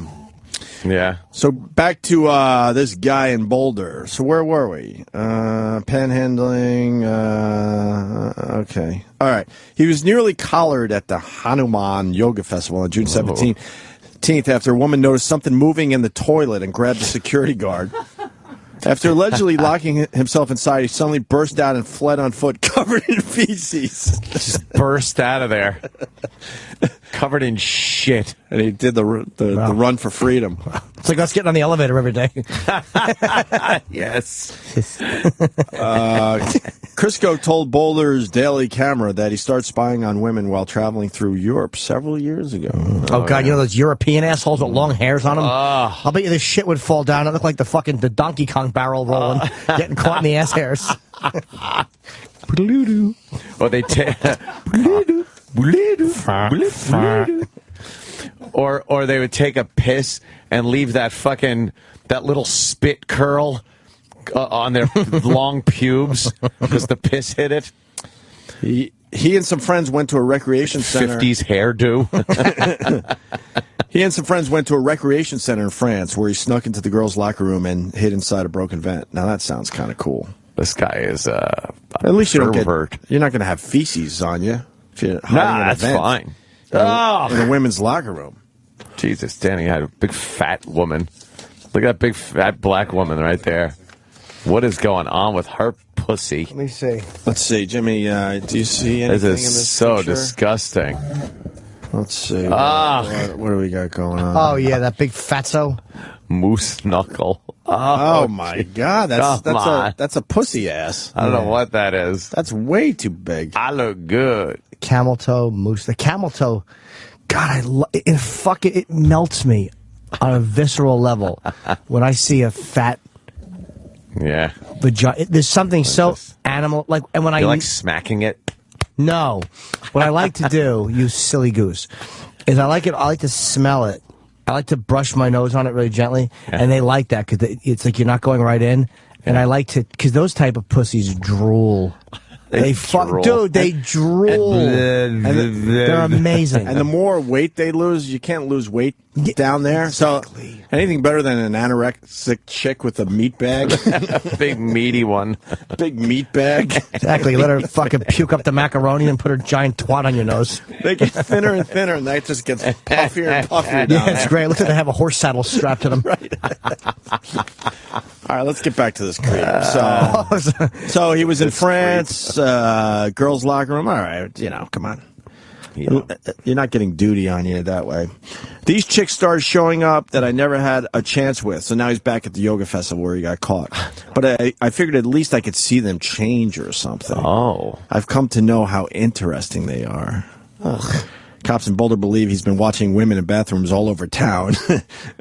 Yeah. So back to this guy in Boulder. So where were we? Panhandling. Okay. All right. He was nearly collared at the Hanuman Yoga Festival on June 17th after a woman noticed something moving in the toilet and grabbed the security guard. After allegedly locking himself inside, he suddenly burst out and fled on foot, covered in feces. Just burst out of there, covered in shit. And he did the run for freedom. It's like us getting on the elevator every day. Yes. Crisco told Boulder's Daily Camera that he started spying on women while traveling through Europe several years ago. Oh, God, you know those European assholes with long hairs on them? I'll bet you this shit would fall down. It looked like the Donkey Kong barrel rolling, getting caught in the ass hairs. Or they or they would take a piss and leave that little spit curl on their long pubes because the piss hit it. He and some friends went to a recreation center. 50s hairdo. He and some friends went to a recreation center in France where he snuck into the girls' locker room and hid inside a broken vent. Now that sounds kind of cool. This guy is at least you don't pervert. you're not going to have feces on you if you're hiding in a That's vent fine. in a women's locker room. Jesus, Danny had a big fat woman. Look at that big fat black woman right there. What is going on with her pussy? Let me see. Let's see, Jimmy. Do you see anything This in is this so picture? disgusting. Let's see. What do we got going on? Oh, yeah, that big fatso. Moose knuckle. Oh my God, on. that's a pussy ass. I don't know what that is. That's way too big. I look good. Camel toe, moose. The camel toe, God, it melts me on a visceral level when I see a fat Yeah. vagina. There's something so animal, like, and when You like smacking it? No. What I like to do, you silly goose, is I like to smell it. I like to brush my nose on it really gently, and they like that because it's like you're not going right in. And I like to, because those type of pussies drool. They fuck, dude. They drool. They're amazing. And the more weight they lose, you can't lose weight down there. Exactly. So anything better than an anorexic chick with a meat bag, Big meaty one. big meat bag. Exactly. Let her fucking puke up the macaroni and put her giant twat on your nose. They get thinner and thinner, and that just gets puffier and puffier. Down It's great. Looks like they have a horse saddle strapped to them. Right. All right, let's get back to this creep. So he was in France, girls' locker room. All right, come on. You're not getting duty on you that way. These chicks started showing up that I never had a chance with. So now he's back at the yoga festival where he got caught. But I figured at least I could see them change or something. Oh. I've come to know how interesting they are. Ugh. Cops in Boulder believe he's been watching women in bathrooms all over town,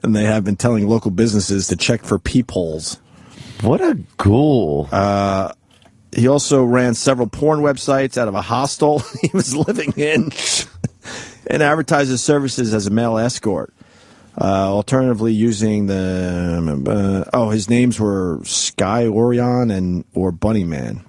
and they have been telling local businesses to check for peepholes. What a ghoul. He also ran several porn websites out of a hostel he was living in and advertised his services as a male escort. Alternatively, using his names were Sky Orion or Bunny Man.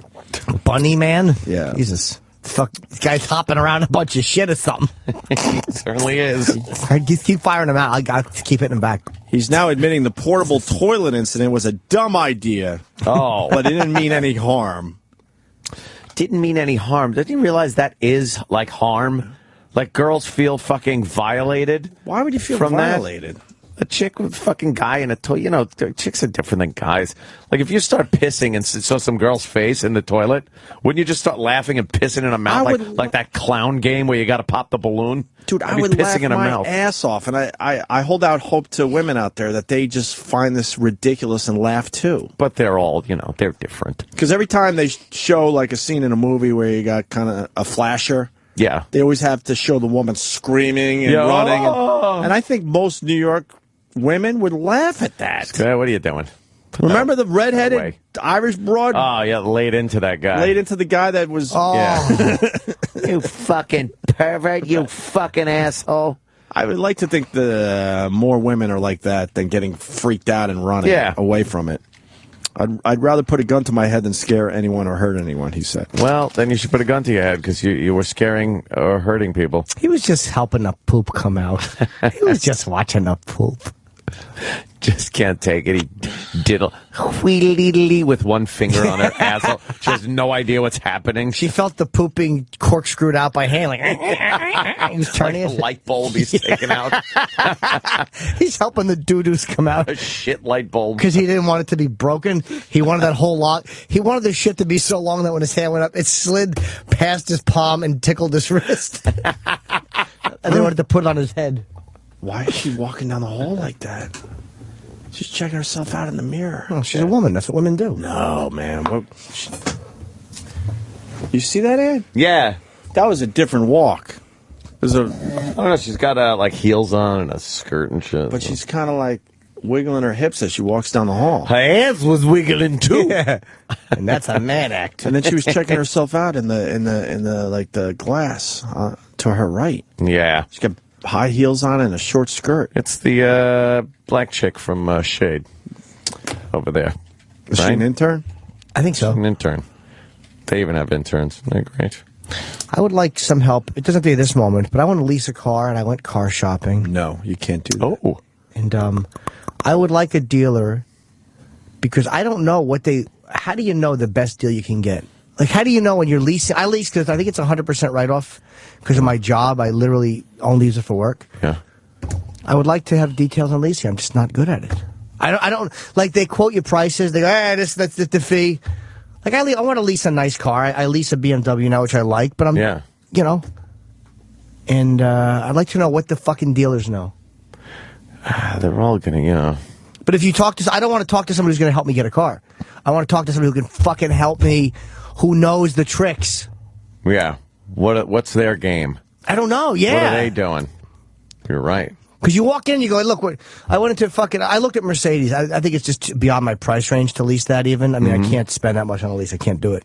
Bunny Man? Yeah. Jesus. Fuck, this guy's hopping around a bunch of shit or something. He certainly is. Just keep firing him out. I got to keep hitting him back. He's now admitting the portable toilet incident was a dumb idea. Oh. But it didn't mean any harm. Didn't mean any harm. Didn't you realize that is like harm? Like girls feel fucking violated. Why would you feel from violated? That? A chick with a fucking guy in a toilet. Chicks are different than guys. Like if you start pissing and saw some girl's face in the toilet, wouldn't you just start laughing and pissing in her mouth like that clown game where you got to pop the balloon? Dude, I would laugh my ass off, and I hold out hope to women out there that they just find this ridiculous and laugh too. But they're all, they're different. Because every time they show like a scene in a movie where you got kind of a flasher, yeah, they always have to show the woman screaming and running, and I think most New York women would laugh at that. What are you doing? Remember the redheaded Irish broad? Oh, yeah, laid into that guy. Laid into the guy that was... Oh. Yeah. You fucking pervert, you fucking asshole. I would like to think the more women are like that than getting freaked out and running away from it. I'd rather put a gun to my head than scare anyone or hurt anyone, he said. Well, then you should put a gun to your head because you were scaring or hurting people. He was just helping the poop come out. He was just watching the poop. Just can't take it. He diddle wheedly with one finger on her asshole. She has no idea what's happening. She felt the poop being corkscrewed out by hand. Like, he was turning like the light bulb he's taking out. He's helping the doo-doos come out. A shit light bulb. Because he didn't want it to be broken. He wanted that whole lot. He wanted the shit to be so long that when his hand went up, it slid past his palm and tickled his wrist. And they wanted to put it on his head. Why is she walking down the hall like that? She's checking herself out in the mirror. Oh, she's a woman. That's what women do. No, man. You see that, Ed? Yeah. That was a different walk. I don't know. She's got like heels on and a skirt and shit. But she's kind of like wiggling her hips as she walks down the hall. Her ass was wiggling too. Yeah. And that's a man act. And then she was checking herself out in the glass to her right. Yeah. She's got high heels on and a short skirt. It's the black chick from Shade over there. Is she an intern? I think so. She's an intern. They even have interns. Isn't that great? I would like some help. It doesn't have to be this moment, but I want to lease a car, and I went car shopping. No, you can't do that. Oh. And I would like a dealer, because I don't know how do you know the best deal you can get? Like, how do you know when you're leasing? I lease because I think it's 100% write-off because of my job. I literally only use it for work. Yeah. I would like to have details on leasing. I'm just not good at it. I don't like, they quote you prices. They go, that's the fee. Like, I want to lease a nice car. I lease a BMW now, which I like, but and I'd like to know what the fucking dealers know. They're all gonna, But if you talk to, I don't want to talk to somebody who's going to help me get a car. I want to talk to somebody who can fucking help me, who knows the tricks. Yeah. What's their game? I don't know. Yeah. What are they doing? You're right. Because you walk in and you go, look, I went into I looked at Mercedes. I think it's just beyond my price range to lease that even. I mean, I can't spend that much on a lease. I can't do it.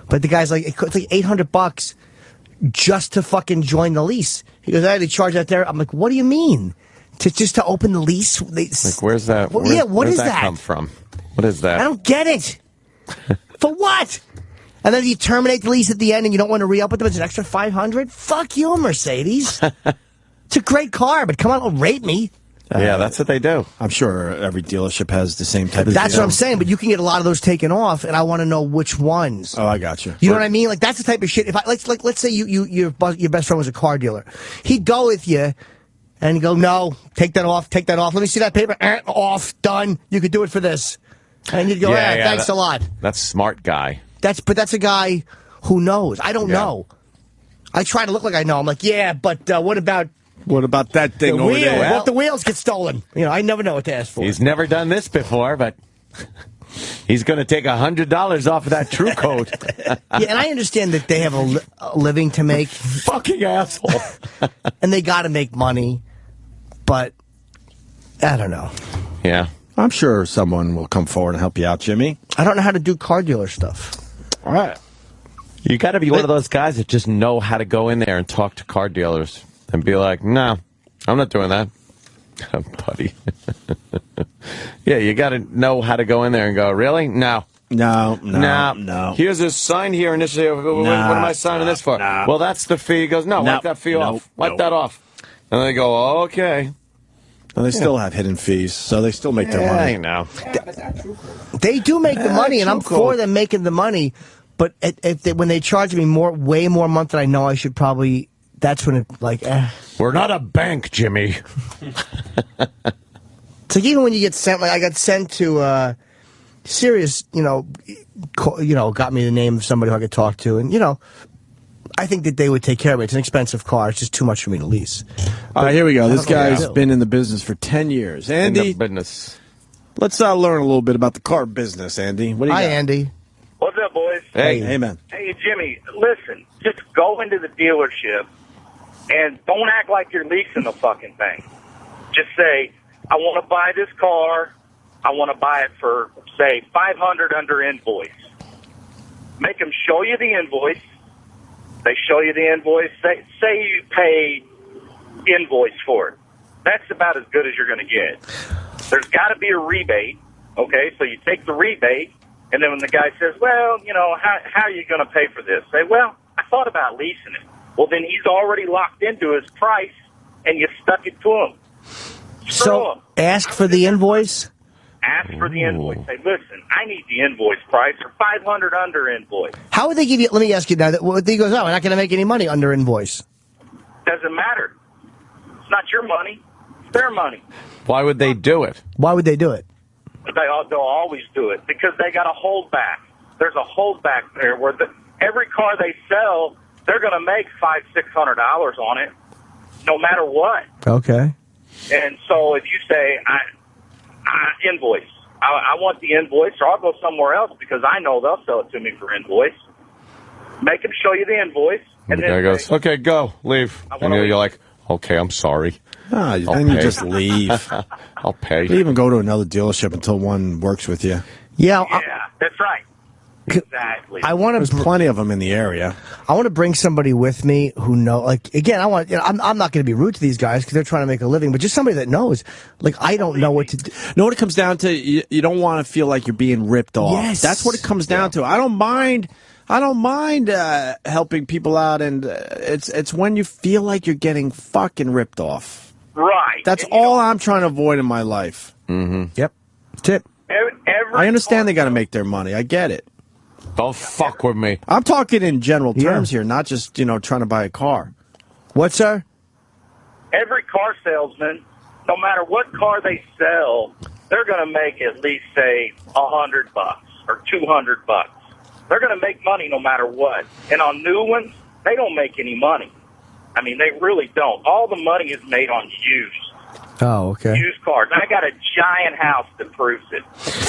But the guy's like, it's like $800 just to fucking join the lease. He goes, they charge that there. I'm like, what do you mean? Just to open the lease? Like, where's that? What does that come from? What is that? I don't get it. For what? And then you terminate the lease at the end and you don't want to re-up with them. It's an extra $500. Fuck you, Mercedes. It's a great car, but come on, don't rate me. Yeah, that's what they do. I'm sure every dealership has the same type of That's deal. what I'm saying, but you can get a lot of those taken off, and I want to know which ones. Oh, I got you. You know what I mean? Like, that's the type of shit. If I let's say your best friend was a car dealer. He'd go with you, and he'd go, no, take that off. Let me see that paper. Off, done. You could do it for this. And you'd go, thanks a lot. That's a smart guy. But that's a guy who knows. I don't know. I try to look like I know. I'm like, yeah, but what about that thing the over wheel? there? What if the wheels get stolen? You know, I never know what to ask for. He's never done this before, but he's going to take $100 off of that True Coat. Yeah, and I understand that they have a living to make. Fucking asshole. And they got to make money, but I don't know. Yeah. I'm sure someone will come forward and help you out, Jimmy. I don't know how to do car dealer stuff. All right. You got to be one of those guys that just know how to go in there and talk to car dealers and be like, no, I'm not doing that. Buddy. Yeah, you got to know how to go in there and go, really? No. No. Here's a sign here initially. What am I signing this for? No. Well, that's the fee. He goes, no, wipe that fee off. Wipe that off. And they go, okay. And they still have hidden fees, so they still make their money. I know. They do make the money, and I'm for them making the money. But when they charge me way more a month than I know I should probably, that's when it like. We're not a bank, Jimmy. It's like even when you get sent, like I got sent to Sirius, got me the name of somebody who I could talk to, and I think that they would take care of it. It's an expensive car. It's just too much for me to lease. All right, here we go. This guy's been in the business for 10 years. Andy, in the business. Let's learn a little bit about the car business, Andy. What do you got? Hi, Andy. What's up, boys? Hey, man. Hey, Jimmy, listen, just go into the dealership and don't act like you're leasing the fucking thing. Just say, I want to buy this car. I want to buy it for, say, $500 under invoice. Make them show you the invoice. They show you the invoice. Say you pay invoice for it. That's about as good as you're going to get. There's got to be a rebate, okay? So you take the rebate, and then when the guy says, well, how are you going to pay for this? Say, well, I thought about leasing it. Well, then he's already locked into his price, and you stuck it to him. Screw him. Ask for the invoice? Ask for the invoice. Say, listen, I need the invoice price or $500 under invoice. How would they give you? Let me ask you now. He goes, we're not going to make any money under invoice. Doesn't matter. It's not your money. It's their money. Why would they do it? Why would they do it? They'll always do it because they got a holdback. There's a holdback there where every car they sell, they're going to make $500-600 on it, no matter what. Okay. And so if you say, I invoice, I want the invoice, or I'll go somewhere else because I know they'll sell it to me for invoice. Make them show you the invoice. And the guy goes, okay, go, leave. And you're like, okay, I'm sorry. Then you just leave. I'll pay. You even go to another dealership until one works with you. Yeah, that's right. Exactly. There's plenty of them in the area. I want to bring somebody with me who again, I'm not going to be rude to these guys because they're trying to make a living, but just somebody that knows. Like, I don't know what to do. Know what it comes down to? You don't want to feel like you're being ripped off. Yes. That's what it comes down to. I don't mind helping people out, and it's when you feel like you're getting fucking ripped off. Right. That's all I'm trying to avoid in my life. Mm-hmm. Yep. Tip. I understand they got to make their money. I get it. Don't fuck with me. I'm talking in general terms here, not just, trying to buy a car. What, sir? Every car salesman, no matter what car they sell, they're going to make at least, say, $100 or $200. They're going to make money no matter what. And on new ones, they don't make any money. I mean, they really don't. All the money is made on used. Oh, okay. Used cars. I got a giant house that proves it.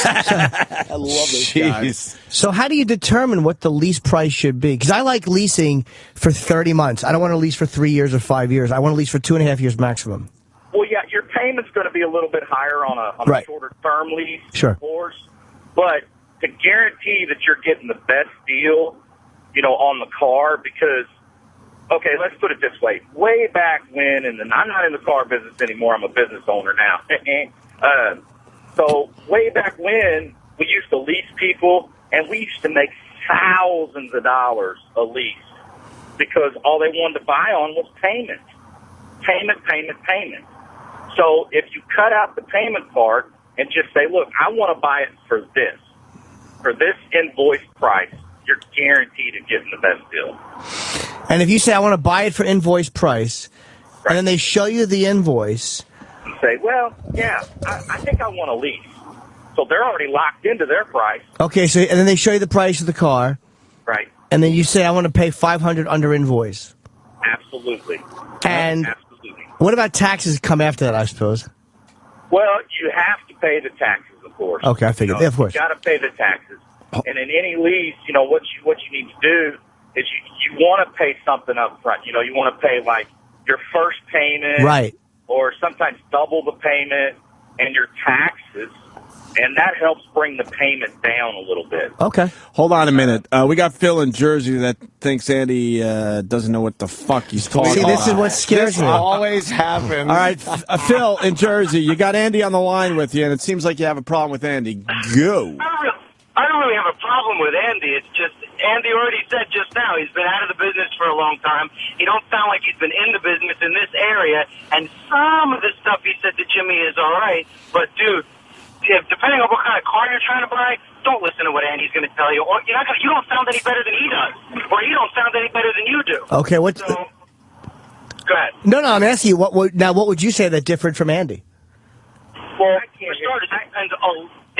I love this guy. So how do you determine what the lease price should be? Because I like leasing for 30 months. I don't want to lease for 3 years or 5 years. I want to lease for 2.5 years maximum. Well, yeah, your payment's going to be a little bit higher on a shorter term lease, sure, of course. But to guarantee that you're getting the best deal, on the car, because, okay, let's put it this way. Way back when, I'm not in the car business anymore. I'm a business owner now. So way back when, we used to lease people, and we used to make thousands of dollars a lease because all they wanted to buy on was payment. So if you cut out the payment part and just say, look, I want to buy it for this invoice price, you're guaranteed to get the best deal. And if you say, I want to buy it for invoice price, and then they show you the invoice. You say, well, yeah, I think I want a lease. So they're already locked into their price. Okay, so and then they show you the price of the car. Right. And then you say, I want to pay $500 under invoice. Absolutely. And absolutely. What about taxes come after that, I suppose? Well, you have to pay the taxes, of course. Okay, I figured. Yeah, of course. You got to pay the taxes. And in any lease, what you need to do is you want to pay something up front. You want to pay like your first payment, right, or sometimes double the payment and your taxes, and that helps bring the payment down a little bit. Okay. Hold on a minute. We got Phil in Jersey that thinks Andy doesn't know what the fuck he's talking about. See, this is what scares me. Always happens. All right, Phil in Jersey, you got Andy on the line with you, and it seems like you have a problem with Andy. Go. I don't really have a problem with Andy. It's just, Andy already said just now, he's been out of the business for a long time. He don't sound like he's been in the business in this area, and some of the stuff he said to Jimmy is all right, but dude, depending on what kind of car you're trying to buy, don't listen to what Andy's going to tell you. Or you don't sound any better than he does, or he don't sound any better than you do. Okay, go ahead. No, I'm asking you, what would you say that different from Andy? Well, for starters,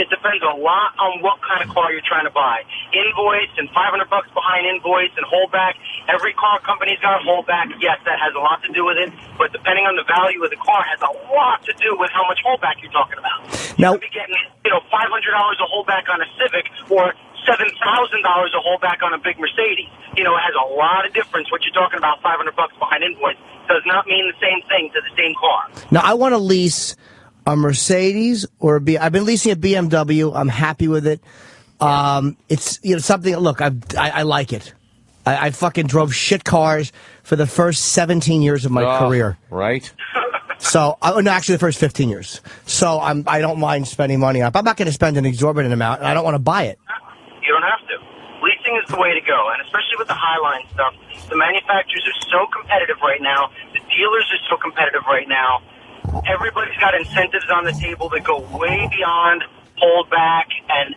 it depends a lot on what kind of car you're trying to buy. Invoice and $500 behind invoice and holdback. Every car company's got holdback. Yes, that has a lot to do with it. But depending on the value of the car, has a lot to do with how much holdback you're talking about. Now, you could be getting, $500 a holdback on a Civic or $7,000 a holdback on a big Mercedes. It has a lot of difference. What you're talking about, $500 behind invoice, does not mean the same thing to the same car. Now, I want to lease a Mercedes or I've been leasing a BMW. I'm happy with it. It's something. Look, I like it. I fucking drove shit cars for the first 17 years of my career. Right. So, no, actually, the first 15 years. So I don't mind spending money on it. I'm not going to spend an exorbitant amount, and I don't want to buy it. You don't have to. Leasing is the way to go, and especially with the Highline stuff, the manufacturers are so competitive right now. The dealers are so competitive right now. Everybody's got incentives on the table that go way beyond holdback and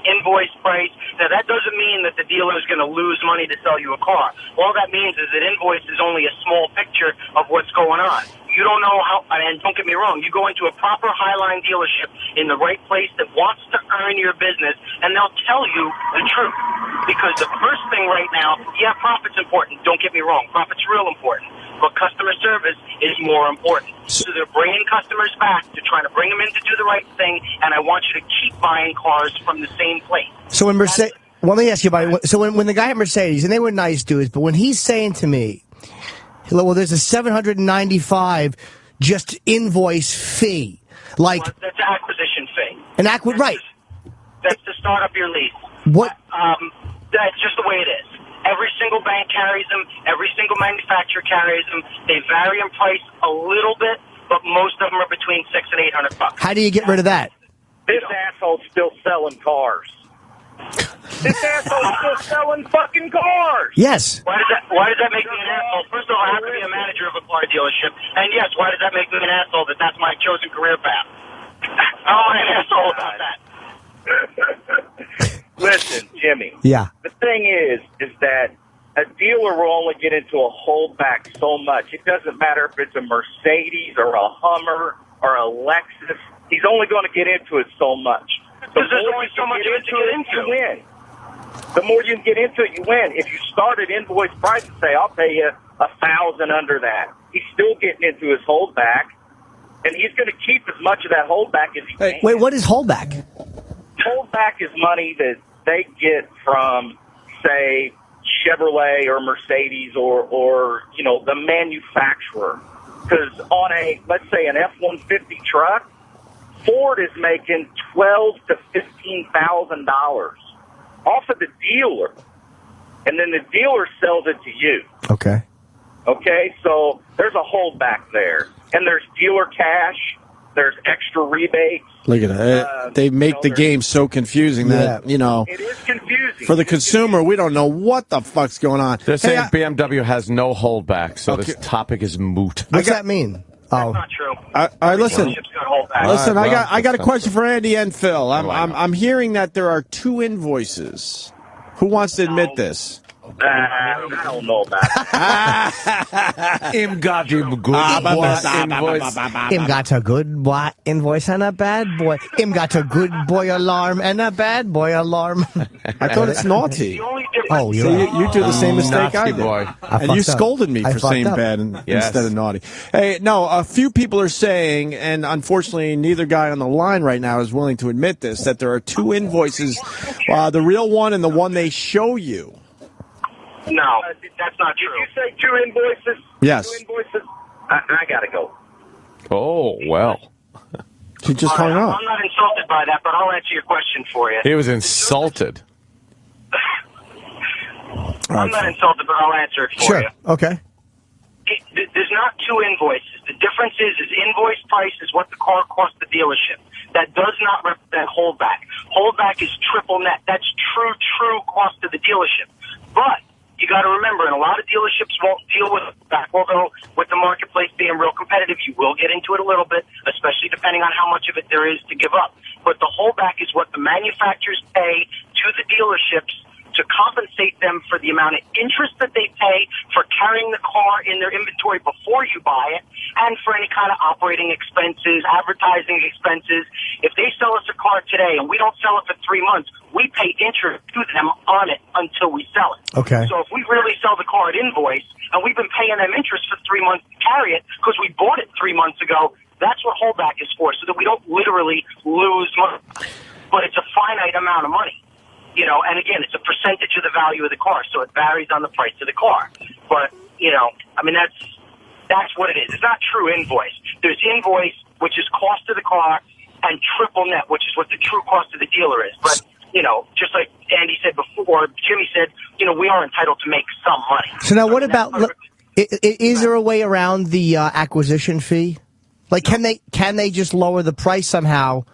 invoice price. Now, that doesn't mean that the dealer is going to lose money to sell you a car. All that means is that invoice is only a small picture of what's going on. You don't know how, and don't get me wrong, you go into a proper Highline dealership in the right place that wants to earn your business, and they'll tell you the truth. Because the first thing right now, yeah, profit's important. Don't get me wrong. Profit's real important. But customer service is more important. So they're bringing customers back to try to bring them in to do the right thing, and I want you to keep buying cars from the same place. So when Mercedes, well, let me ask you about it. So when the guy at Mercedes, and they were nice dudes, but when he's saying to me, well, there's a $795 just invoice fee, like well, that's an acquisition fee. Right. That's to start up your lease. What? That's just the way it is. Every single bank carries them. Every single manufacturer carries them. They vary in price a little bit, but most of them are between $600 and $800. How do you get rid of that? This asshole's still selling cars. This asshole's still selling fucking cars. Yes. Why does that make me an asshole? First of all, I have to be a manager of a car dealership. And yes, why does that make me an asshole that that's my chosen career path? I'm an asshole about that. Listen, Jimmy. Yeah. The thing is that a dealer will only get into a holdback so much. It doesn't matter if it's a Mercedes or a Hummer or a Lexus. He's only going to get into it so much. Because there's only so much of it to get into. You win. The more you can get into it, you win. If you start at invoice price and say, I'll pay you $1,000 under that, he's still getting into his holdback, and he's going to keep as much of that holdback as he can. Wait, what is holdback? Holdback is money that they get from, say, Chevrolet or Mercedes or the manufacturer. Because on let's say an F-150 truck, Ford is making $12,000 to $15,000 off of the dealer, and then the dealer sells it to you. Okay. Okay, so there's a holdback there, and there's dealer cash, there's extra rebates. Look at that. They make the game so confusing that, It is confusing. For the consumer, we don't know what the fuck's going on. They're saying BMW has no holdback, so this topic is moot. What's that mean? That's not true. All right, listen. Dealerships got holdback. Listen, All right, I got a well, question for Andy and Phil. I'm hearing that there are 2 invoices. Who wants to admit this? I don't know about it. Him got him good invoice. Him got a good boy invoice and a bad boy. Him got a good boy alarm and a bad boy alarm. I thought it's naughty. Oh, you're See, right. you do the same mistake Naughty I did. boy. And you fucked up. scolded me I for fucked saying up. bad Yes. instead of naughty. Hey, no, a few people are saying, and unfortunately neither guy on the line right now is willing to admit this, that there are 2 invoices, the real one and the one they show you. No, that's not true. Did you say 2 invoices? Yes. 2 invoices? I gotta go. Oh, well. She just hung up. I'm not insulted by that, but I'll answer your question for you. He was insulted. I'm not insulted, but I'll answer it for Sure. you. Okay. There's not 2 invoices. The difference is invoice price is what the car cost the dealership. That does not represent holdback. Holdback is triple net. That's true cost to the dealership. But you got to remember, and a lot of dealerships won't deal with that. Although with the marketplace being real competitive, you will get into it a little bit, especially depending on how much of it there is to give up. But the holdback is what the manufacturers pay to the dealerships to compensate them for the amount of interest that they pay for carrying the car in their inventory before you buy it, and for any kind of operating expenses, advertising expenses. If they sell us a car today and we don't sell it for 3 months, we pay interest to them on it until we sell it. Okay. So if we really sell the car at invoice and we've been paying them interest for 3 months to carry it because we bought it 3 months ago, that's what holdback is for, so that we don't literally lose money. But it's a finite amount of money. You know, and again, it's a percentage of the value of the car, so it varies on the price of the car. But, you know, I mean, that's what it is. It's not true invoice. There's invoice, which is cost of the car, and triple net, which is what the true cost of the dealer is. But, you know, just like Andy said before, Jimmy said, you know, we are entitled to make some money. So now what about, is there a way around the acquisition fee? Like, can they just lower the price somehow?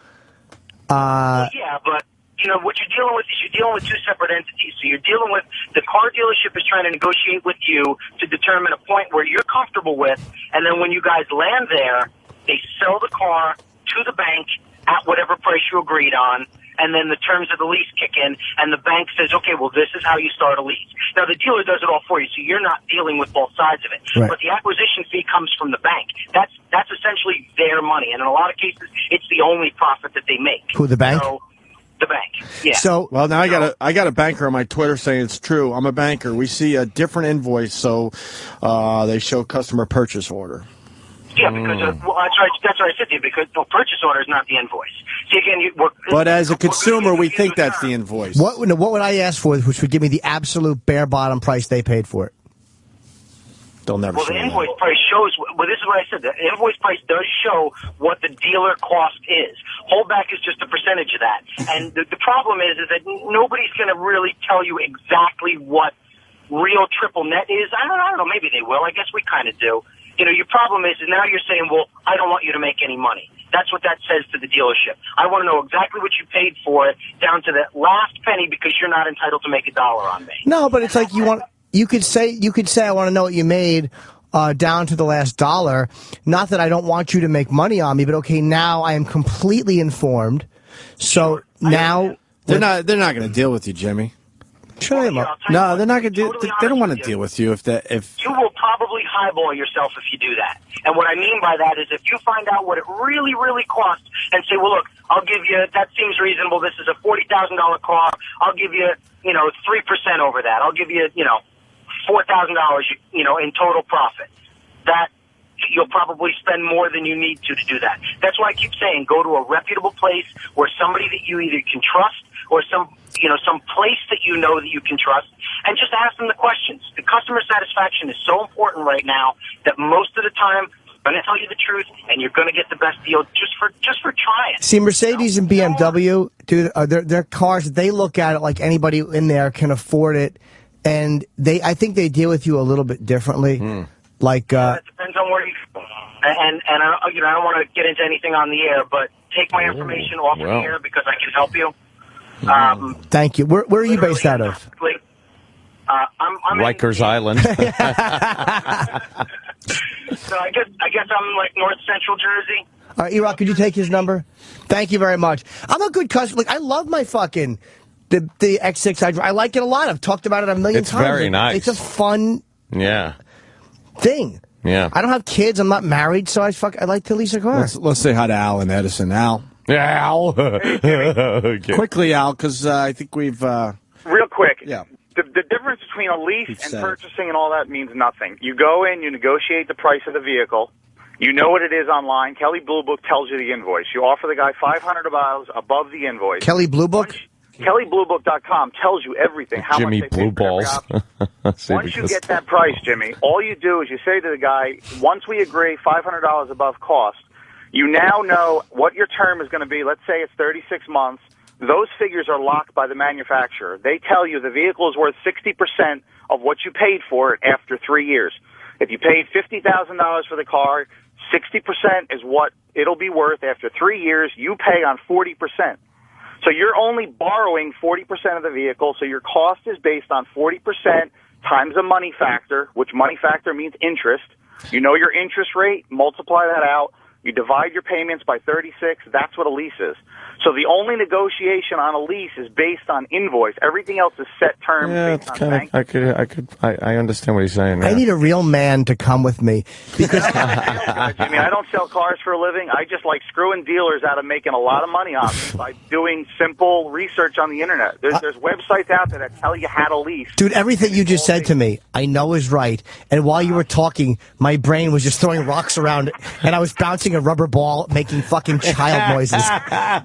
Well, yeah, but, you know, what you're dealing with is you're dealing with 2 separate entities. So you're dealing with the car dealership is trying to negotiate with you to determine a point where you're comfortable with, and then when you guys land there, they sell the car to the bank at whatever price you agreed on, and then the terms of the lease kick in, and the bank says, okay, well, this is how you start a lease. Now, the dealer does it all for you, so you're not dealing with both sides of it. Right. But the acquisition fee comes from the bank. That's essentially their money, and in a lot of cases, it's the only profit that they make. Who, the bank? So, the bank, yeah. So, well, now I got a banker on my Twitter saying it's true. I'm a banker. We see a different invoice, so they show customer purchase order. Yeah, because well, that's what I said to you. Because the purchase order is not the invoice. See, again, But as a consumer, we think that's the invoice. what would I ask for, which would give me the absolute bare bottom price they paid for it? They'll never Well, show the that. invoice price shows. Well, this is what I said. The invoice price does show what the dealer cost is. Holdback is just a percentage of that. And the problem is that nobody's going to really tell you exactly what real triple net is. I don't know. Maybe they will. I guess we kind of do. You know, your problem is now you're saying, well, I don't want you to make any money. That's what that says to the dealership. I want to know exactly what you paid for it, down to the last penny, because you're not entitled to make $1 on me. No, but it's like you could say I want to know what you made down to the last dollar. Not that I don't want you to make money on me, but okay, now I am completely informed. So now they're not going to deal with you, Jimmy. Sure they won't. No, they're not going to do. They don't want to deal with you if You will probably highball yourself if you do that. And what I mean by that is if you find out what it really, really costs and say, well, look, I'll give you, that seems reasonable. This is a $40,000 car. I'll give you, 3% over that. I'll give you, $4,000, in total profit. That you'll probably spend more than you need to do that. That's why I keep saying go to a reputable place where somebody that you either can trust or some place that you know that you can trust, and just ask them the questions. The customer satisfaction is so important right now that most of the time I'm going to tell you the truth, and you're going to get the best deal just for trying. See, Mercedes and BMW, dude, their cars, they look at it like anybody in there can afford it, and I think they deal with you a little bit differently. Like it depends on where you go. And I don't want to get into anything on the air, but take my information off the air because I can help you. Thank you. Where are you based out of? I'm Rikers Island. So I guess I'm like North Central Jersey. All right, E-Rock, could you take his number? Thank you very much. I'm a good customer. Like, I love my fucking the X6 I like it a lot. I've talked about it a million times. It's very nice. It's a fun thing. Yeah. I don't have kids. I'm not married, so I like to lease a car. Let's say hi to Al in Edison. Al. Al. Okay. Quickly, Al, because I think we've... Real quick. Yeah. The difference between a lease and purchasing and all that means nothing. You go in, you negotiate the price of the vehicle. You know what it is online. Kelley Blue Book tells you the invoice. You offer the guy $500 above the invoice. Kelley Blue Book? KelleyBlueBook.com tells you everything. How Jimmy much they Blue pay for Balls. Once you get that price, Jimmy, all you do is you say to the guy, once we agree $500 above cost, you now know what your term is going to be. Let's say it's 36 months. Those figures are locked by the manufacturer. They tell you the vehicle is worth 60% of what you paid for it after 3 years. If you paid $50,000 for the car, 60% is what it'll be worth after 3 years. You pay on 40%. So you're only borrowing 40% of the vehicle, so your cost is based on 40% times a money factor, which money factor means interest. You know your interest rate, multiply that out. You divide your payments by 36. That's what a lease is. So the only negotiation on a lease is based on invoice. Everything else is set terms based on bank. I understand what he's saying. I need a real man to come with me. Because I mean, I don't sell cars for a living. I just like screwing dealers out of making a lot of money on them by doing simple research on the internet. There's websites out there that tell you how to lease. Dude, everything you just said to me, I know is right. And while you were talking, my brain was just throwing rocks around, and I was bouncing a rubber ball, making fucking child noises.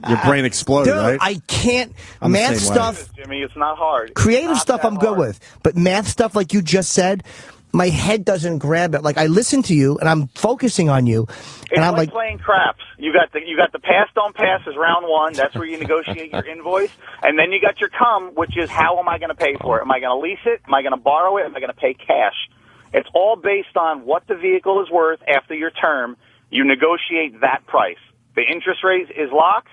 Your brain exploded, Dude, right? I can't. I'm the math same stuff. Jimmy, it's not hard. Creative stuff I'm good with. But math stuff, like you just said, my head doesn't grab it. Like, I listen to you, and I'm focusing on you. It's and I'm like playing craps. You got the pass don't pass is round one. That's where you negotiate your invoice, and then you got your come, which is how am I going to pay for it? Am I going to lease it? Am I going to borrow it? Am I going to pay cash? It's all based on what the vehicle is worth after your term. You negotiate that price. The interest rate is locked.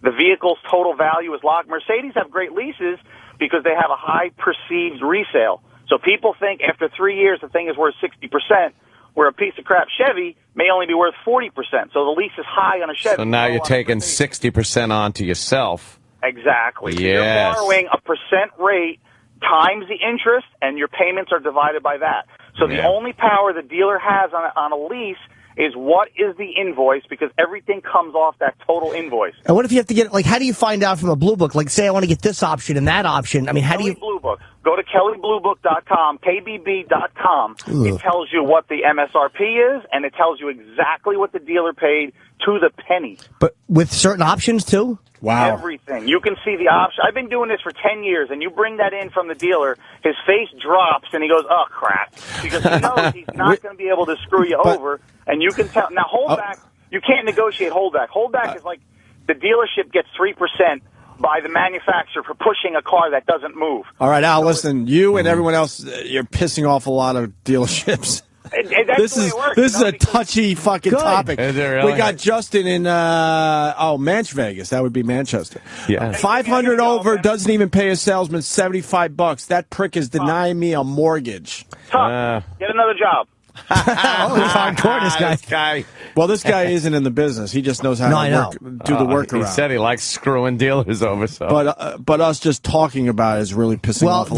The vehicle's total value is locked. Mercedes have great leases because they have a high perceived resale. So people think after 3 years the thing is worth 60%, where a piece of crap Chevy may only be worth 40%. So the lease is high on a Chevy. So now you're taking 60% onto yourself. Exactly. Yes. You're borrowing a percent rate times the interest, and your payments are divided by that. So the only power the dealer has on a lease is what is the invoice, because everything comes off that total invoice. And what if you have to get, like, how do you find out from a Blue Book? Like, say I want to get this option and that option. I mean, how do you... Blue Book. Go to KelleyBlueBook.com, KBB.com. It tells you what the MSRP is, and it tells you exactly what the dealer paid to the penny. But with certain options, too? Wow. Everything. You can see the option. I've been doing this for 10 years, and you bring that in from the dealer, his face drops, and he goes, oh, crap. Because he knows he's not going to be able to screw you over, and you can tell. Now, holdback, you can't negotiate holdback. Holdback is like the dealership gets 3% by the manufacturer for pushing a car that doesn't move. All right, Al, listen, you and everyone else, you're pissing off a lot of dealerships. This is a touchy fucking topic. Really? We got Justin in Manch Vegas. That would be Manchester. Yeah. 500 over, doesn't even pay his salesman $75. That prick is denying me a mortgage. Tough. Get another job. He's hardcore, this guy. Well, this guy isn't in the business. He just knows how to do the workaround. He said he likes screwing dealers over. So, but us just talking about it is really pissing off a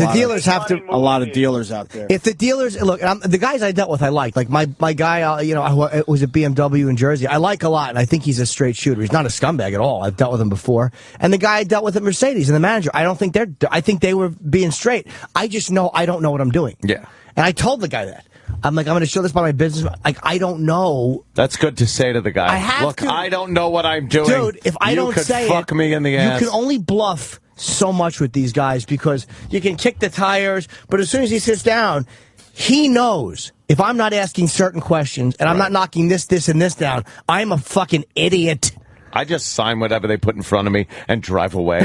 lot of dealers out there. If the dealers look, the guys I dealt with, I liked. Like my guy, who was at BMW in Jersey. I like a lot, and I think he's a straight shooter. He's not a scumbag at all. I've dealt with him before. And the guy I dealt with at Mercedes and the manager, I think they were being straight. I just know I don't know what I'm doing. Yeah. And I told the guy that. I'm like, I'm going to show this by my business. Like, I don't know. That's good to say to the guy. I have Look, I don't know what I'm doing. Dude, if I don't say you could fuck me in the ass. You can only bluff so much with these guys because you can kick the tires, but as soon as he sits down, he knows if I'm not asking certain questions and I'm not knocking this, and this down, I'm a fucking idiot. I just sign whatever they put in front of me and drive away.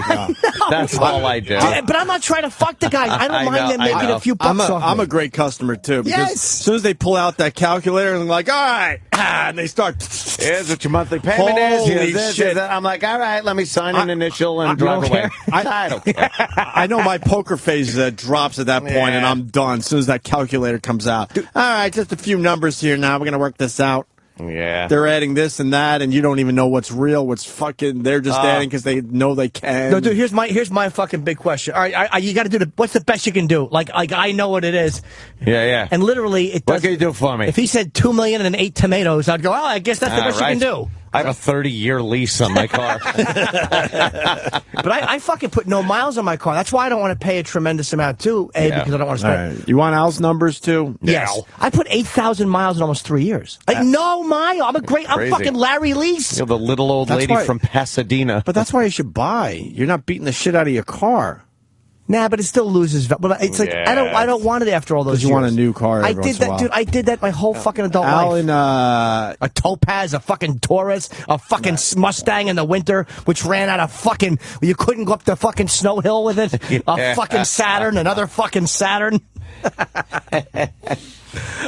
That's all I do. But I'm not trying to fuck the guy. I don't mind them making a few bucks off I'm me. a great customer, too. Because Yes. as soon as they pull out that calculator, I'm like, all right. And they start. Here's what your monthly payment is. Holy Here's this, shit. here's that. I'm like, all right, let me sign an initial and drive away. I don't care. I know my poker face drops at that point, and I'm done as soon as that calculator comes out. All right, just a few numbers here now. We're going to work this out. Yeah. They're adding this and that, and you don't even know what's real, what's fucking. They're just adding because they know they can. No, dude. Here's my fucking big question. All right, you got to do what's the best you can do? Like I know what it is. Yeah. And literally, it does. What can you do for me? If he said 2 million and 8 tomatoes, I'd go. Oh, I guess that's the best you can do. I have a 30-year lease on my car. But I fucking put no miles on my car. That's why I don't want to pay a tremendous amount too. Because I don't want to spend. All right. You want Al's numbers too? Yes. I put 8,000 miles in almost 3 years. No mile. I'm Crazy. fucking Larry Lease. You're the little old That's lady why- from Pasadena. But that's why you should buy. You're not beating the shit out of your car. Nah, but it still loses. But it's like I don't want it after all those. 'Cause you years. want a new car every I once did in a that, while. dude. I did that my whole fucking adult Al life. in A Topaz, a fucking Taurus, a fucking Mustang in the winter, which ran out of fucking. You couldn't go up the fucking snow hill with it. A fucking Saturn, another fucking Saturn.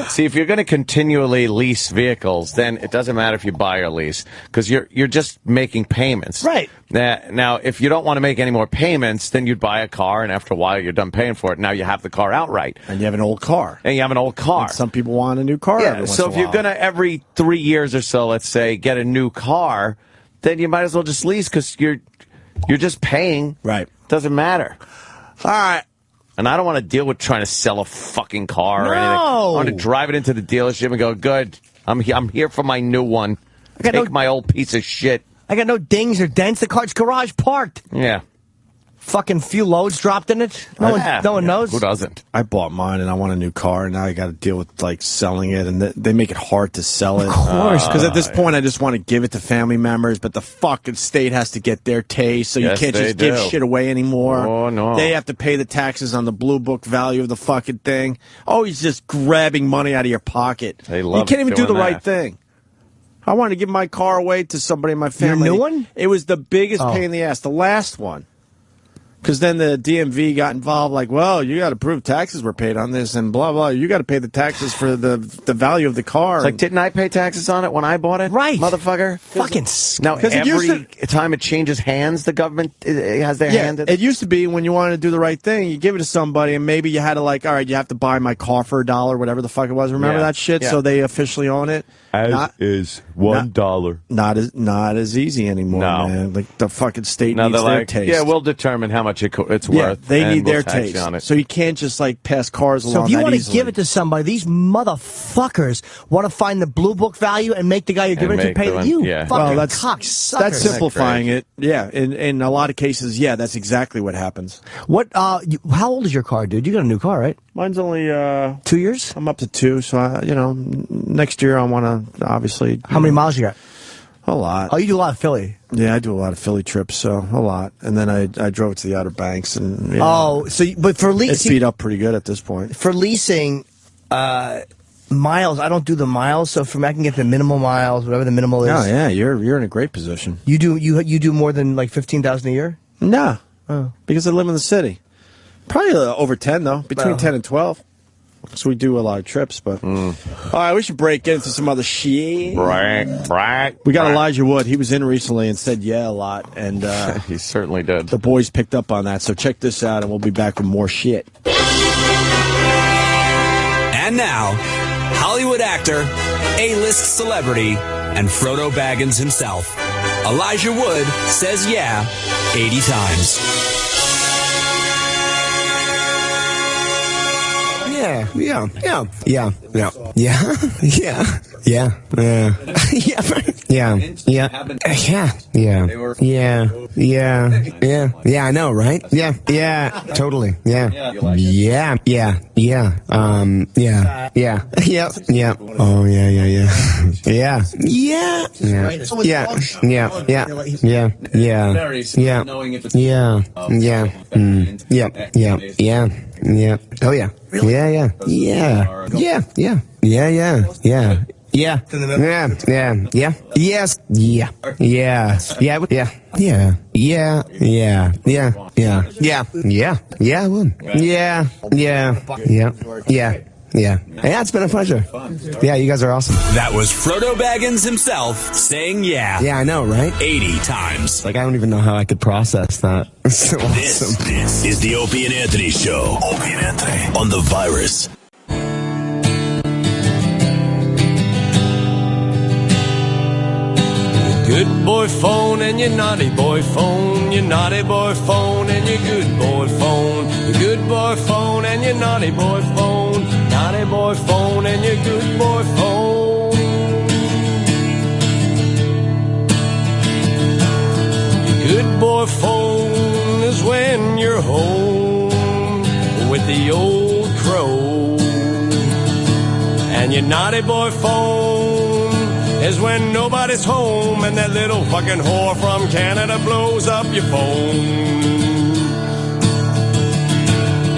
See, if you're going to continually lease vehicles, then it doesn't matter if you buy or lease because you're just making payments. Right. Now, if you don't want to make any more payments, then you'd buy a car, and after a while, you're done paying for it. Now you have the car outright. And you have an old car. And you have an old car. And some people want a new car. Yeah, every once so in a if you're while. going to, every 3 years or so, let's say, get a new car, then you might as well just lease because you're just paying. Right. Doesn't matter. All right. And I don't want to deal with trying to sell a fucking car or No. anything. I want to drive it into the dealership and go, good, I'm here for my new one. Take my old piece of shit. I got no dings or dents. The car's garage parked. Yeah. Fucking few loads dropped in it. No one knows. Who doesn't? I bought mine and I want a new car, and now I got to deal with like selling it, and they make it hard to sell it. Of course. Because at this point, I just want to give it to family members, but the fucking state has to get their taste, so Yes, you can't they just give do. shit away anymore. Oh, no. They have to pay the taxes on the blue book value of the fucking thing. Always just grabbing money out of your pocket. They love You can't even do doing the right that. thing. I wanted to give my car away to somebody in my family. new one? It was the biggest Oh. pain in the ass. The last one. Because then the DMV got involved, like, well, you got to prove taxes were paid on this, and blah blah. You got to pay the taxes for the value of the car. It's like, didn't I pay taxes on it when I bought it? Right. Motherfucker. Fucking. Now, 'Cause it every used time it changes hands, the government has their hand in it used to be when you wanted to do the right thing, you give it to somebody, and maybe you had to like, all right, you have to buy my car for $1, whatever the fuck it was. Remember Yeah. that shit? Yeah. So they officially own it. Not- is $1. Not as easy anymore, No. man. Like the fucking state Now needs they're their like, taste. yeah, we'll determine how much it's Yeah, worth. they and need we'll their tax you taste. on it. So you can't just like pass cars along. So if you that want to easily. give it to somebody, these motherfuckers want to find the blue book value and make the guy you're giving it to make pay the one- you. yeah. Fucking Well, that's cocksuckers. That's simplifying it. Yeah, in a lot of cases, yeah, that's exactly what happens. What? How old is your car, dude? You got a new car, right? Mine's only 2 years. I'm up to 2, so next year I want to obviously. How many miles you got? A lot. Oh, you do a lot of Philly. Yeah, I do a lot of Philly trips, so a lot. And then I drove it to the Outer Banks, and But for it's leasing, beat up pretty good at this point. for leasing, miles, I don't do the miles. So for me, I can get the minimal miles, whatever the minimal is. Oh yeah, you're in a great position. You do more than like 15,000 a year. No, Oh. because I live in the city. Probably over 10 though, between Well. 10 and 12. So we do a lot of trips, but all right, we should break into some other shit. Right. We got Elijah Wood. He was in recently and said yeah a lot, and He certainly did. the boys picked up on that. So check this out, and we'll be back with more shit. And now, Hollywood actor, A-list celebrity, and Frodo Baggins himself. Elijah Wood says yeah 80 times. Yeah, yeah, yeah, yeah, yeah, yeah, yeah, yeah, yeah, yeah, yeah, yeah, I know, right? Yeah, totally, yeah, yeah, yeah, yeah, oh, yeah, yeah, oh yeah, yeah, Yeah. Yeah. Yes. Yeah. Yeah. I would. Yeah. Yeah, it's been a pleasure. Yeah, you guys are awesome. That was Frodo Baggins himself saying yeah. Yeah, I know, right? 80 times. Like, I don't even know how I could process that. It's so awesome. This is the Opie and Anthony Show. Opie and Anthony on the Virus. Good boy phone and your naughty boy phone. Your naughty boy phone and your good boy phone. Your good boy phone and your naughty boy phone. Naughty boy phone and your good boy phone. Your good boy phone is when you're home with the old crow. And your naughty boy phone is when nobody's home and that little fucking whore from Canada blows up your phone.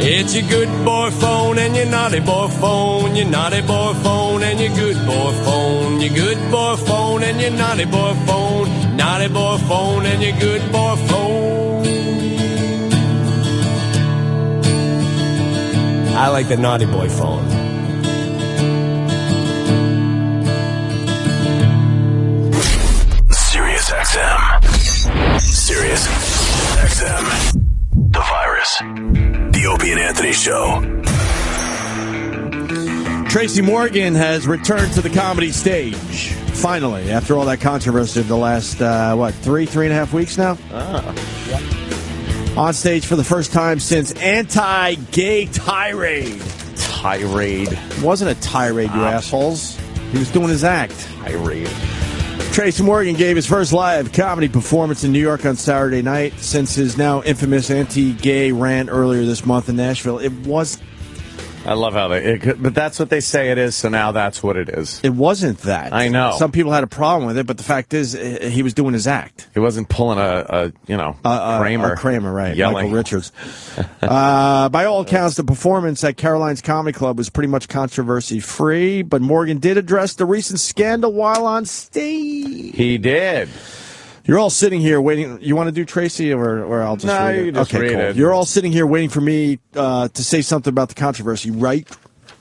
It's your good boy phone and your naughty boy phone. Your naughty boy phone and your good boy phone. Your good boy phone and your naughty boy phone. Naughty boy phone and your good boy phone. I like the naughty boy phone. Sirius XM. The Virus. The Opie and Anthony Show. Tracy Morgan has returned to the comedy stage. Finally, after all that controversy of the last, three and a half weeks now? On stage for the first time since Anti-Gay Tirade. It wasn't a tirade, you assholes. He was doing his act. Tirade. Tracy Morgan gave his first live comedy performance in New York on Saturday night since his now infamous anti-gay rant earlier this month in Nashville. It was... I love how but that's what they say it is, so now that's what it is. It wasn't that. I know. Some people had a problem with it, but the fact is, he was doing his act. He wasn't pulling a Kramer. A Kramer, right. Yelling. Michael Richards. By all accounts, the performance at Caroline's Comedy Club was pretty much controversy-free, but Morgan did address the recent scandal while on stage. He did. You're all sitting here waiting. You want to do Tracy, or I'll just read it? You just read it. You're all sitting here waiting for me to say something about the controversy, right?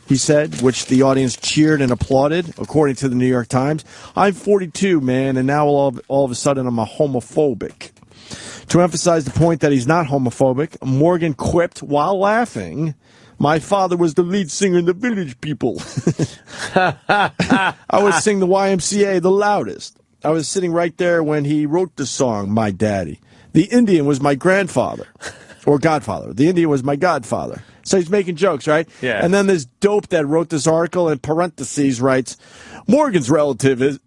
He said, which the audience cheered and applauded, according to the New York Times. I'm 42, man, and now all of a sudden I'm a homophobic. To emphasize the point that he's not homophobic, Morgan quipped while laughing, "My father was the lead singer in the Village People. I would sing the YMCA the loudest. I was sitting right there when he wrote the song, My Daddy. The Indian was my grandfather, or godfather. The Indian was my godfather." So he's making jokes, right? Yeah. And then this dope that wrote this article in parentheses writes, "Morgan's relatives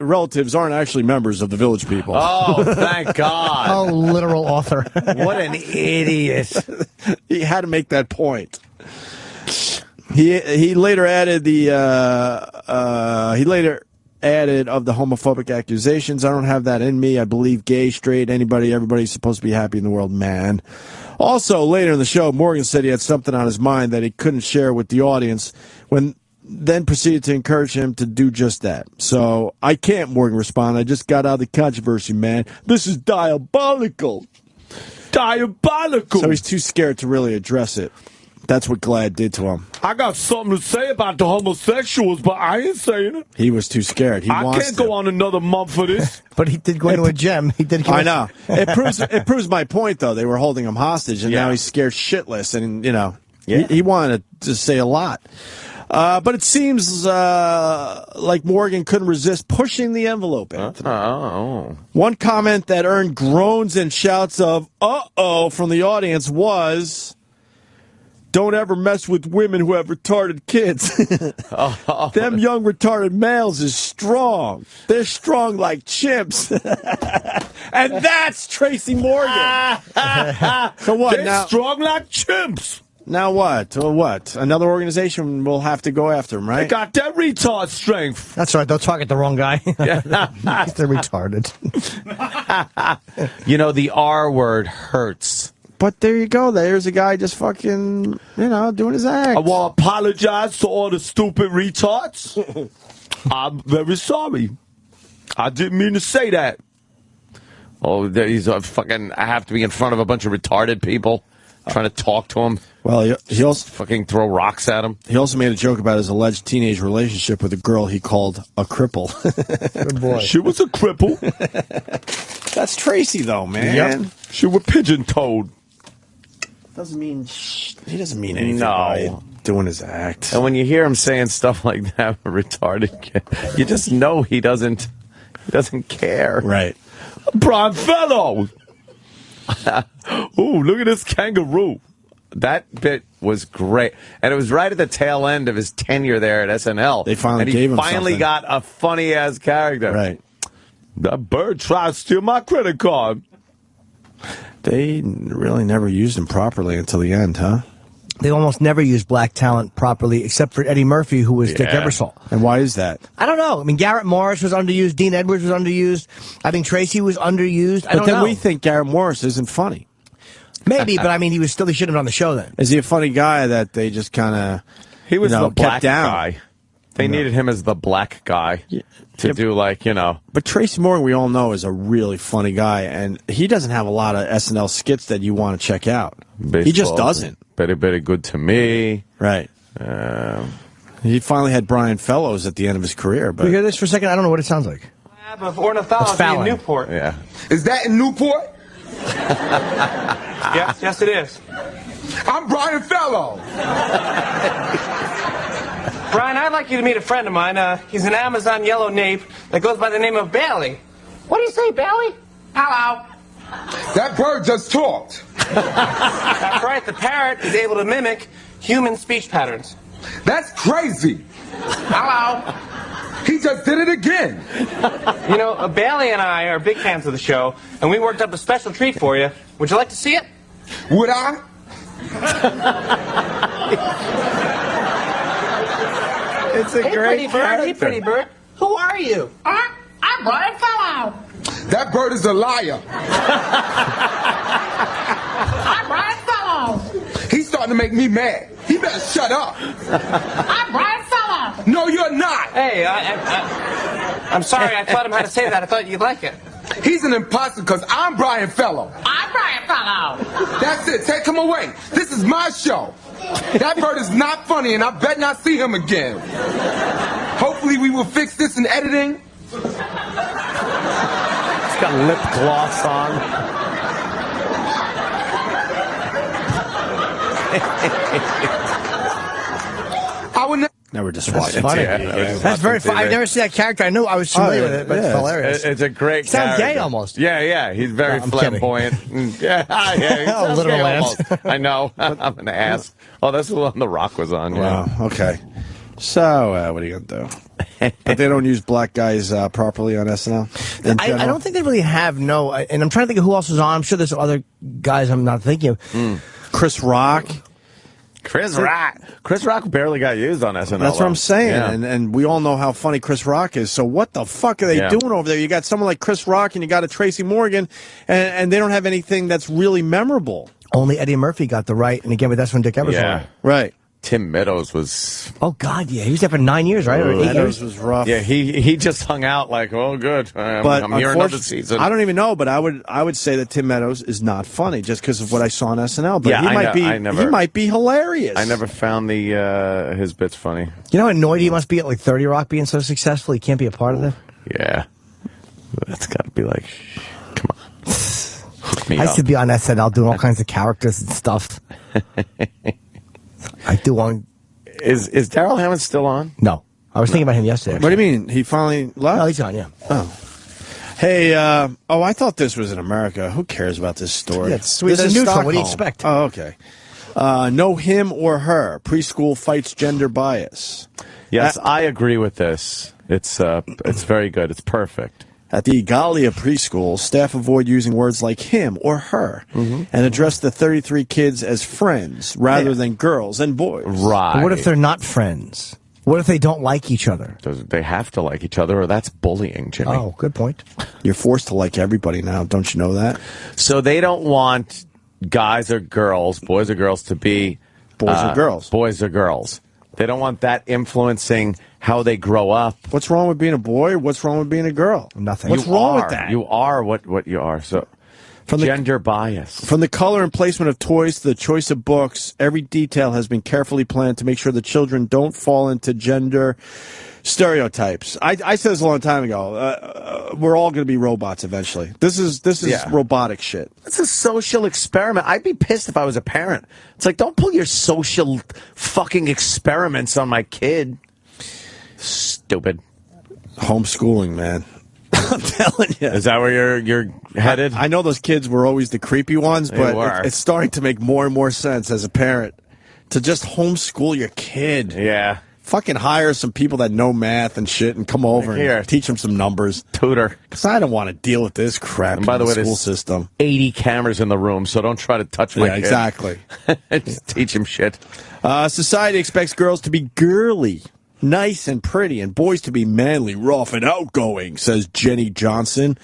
aren't actually members of the Village People." Oh, thank God. Oh, literal author. What an idiot. He had to make that point. He later added of the homophobic accusations, "I don't have that in me. I believe gay, straight, everybody's supposed to be happy in the world, man." Also, later in the show, Morgan said he had something on his mind that he couldn't share with the audience, then proceeded to encourage him to do just that. "So, I can't," Morgan responded. "I just got out of the controversy, man. This is diabolical." Diabolical! So he's too scared to really address it. That's what Glad did to him. I got something to say about the homosexuals, but I ain't saying it. He was too scared. I can't go on another month for this. But he did go into a gem. He did. I know. It proves my point, though. They were holding him hostage, and now he's scared shitless. And he wanted to say a lot. But it seems like Morgan couldn't resist pushing the envelope, Anthony. One comment that earned groans and shouts of "uh-oh" from the audience was, "Don't ever mess with women who have retarded kids." Them young retarded males is strong. They're strong like chimps. And that's Tracy Morgan. So what? They're now strong like chimps. Now what? What? Another organization will have to go after him, right? They got that retard strength. That's right. They'll target the wrong guy. They're retarded. The R word hurts. But there you go. There's a guy just fucking, doing his act. I want to apologize to all the stupid retards. I'm very sorry. I didn't mean to say that. Oh, he's a fucking. I have to be in front of a bunch of retarded people trying to talk to him. Well, he also fucking throw rocks at him. He also made a joke about his alleged teenage relationship with a girl he called a cripple. Good boy. She was a cripple. That's Tracy, though, man. Yep. She was pigeon-toed. Doesn't mean he doesn't mean anything No. by doing his act. And when you hear him saying stuff like that, a retarded kid, you just know he doesn't care. Right. Brian Fellow. Ooh, look at this kangaroo. That bit was great, and it was right at the tail end of his tenure there at SNL. They finally and gave him finally something. got a funny ass character. Right. That bird tried to steal my credit card. They really never used him properly until the end, huh? They almost never use black talent properly, except for Eddie Murphy, who was Dick Yeah. Ebersol. And why is that? I don't know. I mean, Garrett Morris was underused. Dean Edwards was underused. I think Tracy was underused. I But don't then know. we think Garrett Morris isn't funny. Maybe, but I mean, he should have been on the show then. Is he a funny guy that they just kind of He was the black kept down? guy. They needed him as the black guy to do But Tracy Morgan, we all know, is a really funny guy, and he doesn't have a lot of SNL skits that you want to check out. He just doesn't. Very good to me. Right. He finally had Brian Fellows at the end of his career. But Can we hear this for a second? I don't know what it sounds like. Lab of Ornithology Fallon. in Newport. Yeah. Is that in Newport? yes, it is. I'm Brian Fellow. Brian, I'd like you to meet a friend of mine. He's an Amazon yellow nape that goes by the name of Bailey. What do you say, Bailey? Hello. That bird just talked. That's right. The parrot is able to mimic human speech patterns. That's crazy. Hello. He just did it again. You know, Bailey and I are big fans of the show, and we worked up a special treat for you. Would you like to see it? Would I? It's a Hey, great pretty bird. Hey, character. pretty bird. Who are you? I'm Brian Fellow. That bird is a liar. I'm Brian Fellow. He's starting to make me mad. He better shut up. I'm Brian Fellow. No, you're not. Hey, I'm sorry. I taught him how to say that. I thought you'd like it. He's an imposter because I'm Brian Fellow. I'm Brian Fellow. That's it. Take him away. This is my show. That bird is not funny, and I bet not see him again. Hopefully, we will fix this in editing. He's got lip gloss on. I would never. Now we're just That's watching. funny. Yeah, That's very funny. I've never seen that character. I knew I was familiar with it, but it's hilarious. It's a great Sounds character. gay almost. Yeah. He's very No, I'm kidding. flamboyant. Yeah, he sounds Little gay man. almost. I know. I'm an ass. Oh, that's the one The Rock was on. Yeah. Wow. Okay. So, what are you going to do? But they don't use black guys properly on SNL? in I general? don't think they really have, no. And I'm trying to think of who else was on. I'm sure there's other guys I'm not thinking of. Chris Rock. Chris Rock barely got used on SNL. That's what I'm saying. Yeah. And we all know how funny Chris Rock is. So what the fuck are they doing over there? You got someone like Chris Rock and you got a Tracy Morgan, and they don't have anything that's really memorable. Only Eddie Murphy got the right, and again, but that's when Dick Ebersol. Yeah. Right. Tim Meadows was. Oh God, yeah, he was there for 9 years, right? Or 8 Meadows years. was rough. Yeah, he just hung out like, oh, good. But I'm here another unfortunately, season. I don't even know, but I would say that Tim Meadows is not funny just because of what I saw on SNL. But Yeah, he I might know- be I never- he might be hilarious. I never found the his bits funny. You know how annoyed he must be at like 30 Rock being so successful? He can't be a part of it. Yeah, that's got to be like, come on, hook me I used up. to be on SNL doing all kinds of characters and stuff. I do on. Is Daryl Hammond still on? No, I was thinking about him yesterday. What do you mean? He finally left? No, he's on. Yeah. Oh. Hey, I thought this was in America. Who cares about this story? Yeah, it's Sweden. This is Neutral. What do you Stockholm. expect? Oh, okay. No him or her. Preschool fights gender bias. Yes, I agree with this. It's very good. It's perfect. At the Galia preschool, staff avoid using words like him or her and address the 33 kids as friends rather than girls and boys. Right. But what if they're not friends? What if they don't like each other? They have to like each other, or that's bullying, Jimmy. Oh, good point. You're forced to like everybody now. Don't you know that? So they don't want guys or girls, boys or girls, to be Boys or girls. Boys or girls. They don't want that influencing how they grow up. What's wrong with being a boy? What's wrong with being a girl? Nothing. What's wrong with that? You are what you are. So, gender bias. From the color and placement of toys to the choice of books, every detail has been carefully planned to make sure the children don't fall into gender stereotypes. I said this a long time ago. We're all going to be robots eventually. This is robotic shit. It's a social experiment. I'd be pissed if I was a parent. It's like, don't pull your social fucking experiments on my kid. Stupid. Homeschooling, man. I'm telling you. Is that where you're headed? I know those kids were always the creepy ones, but it's starting to make more and more sense as a parent to just homeschool your kid. Yeah. Fucking hire some people that know math and shit and come over and teach them some numbers. Tutor. Because I don't want to deal with this crap And by the way, school there's system. 80 cameras in the room, so don't try to touch my kid. Exactly. Just teach him shit. Society expects girls to be girly, nice and pretty, and boys to be manly, rough, and outgoing, says Jenny Johnson,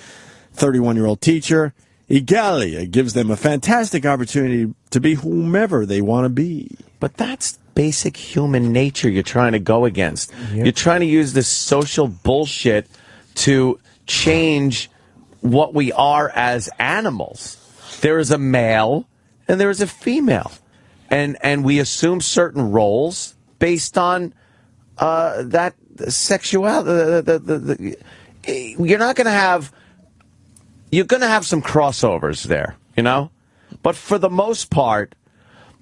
31-year-old teacher. Egalia gives them a fantastic opportunity to be whomever they want to be. But that's basic human nature you're trying to go against. Yep. You're trying to use this social bullshit to change what we are as animals. There is a male and there is a female. And we assume certain roles based on that sexuality. You're going to have some crossovers there, you know? But for the most part,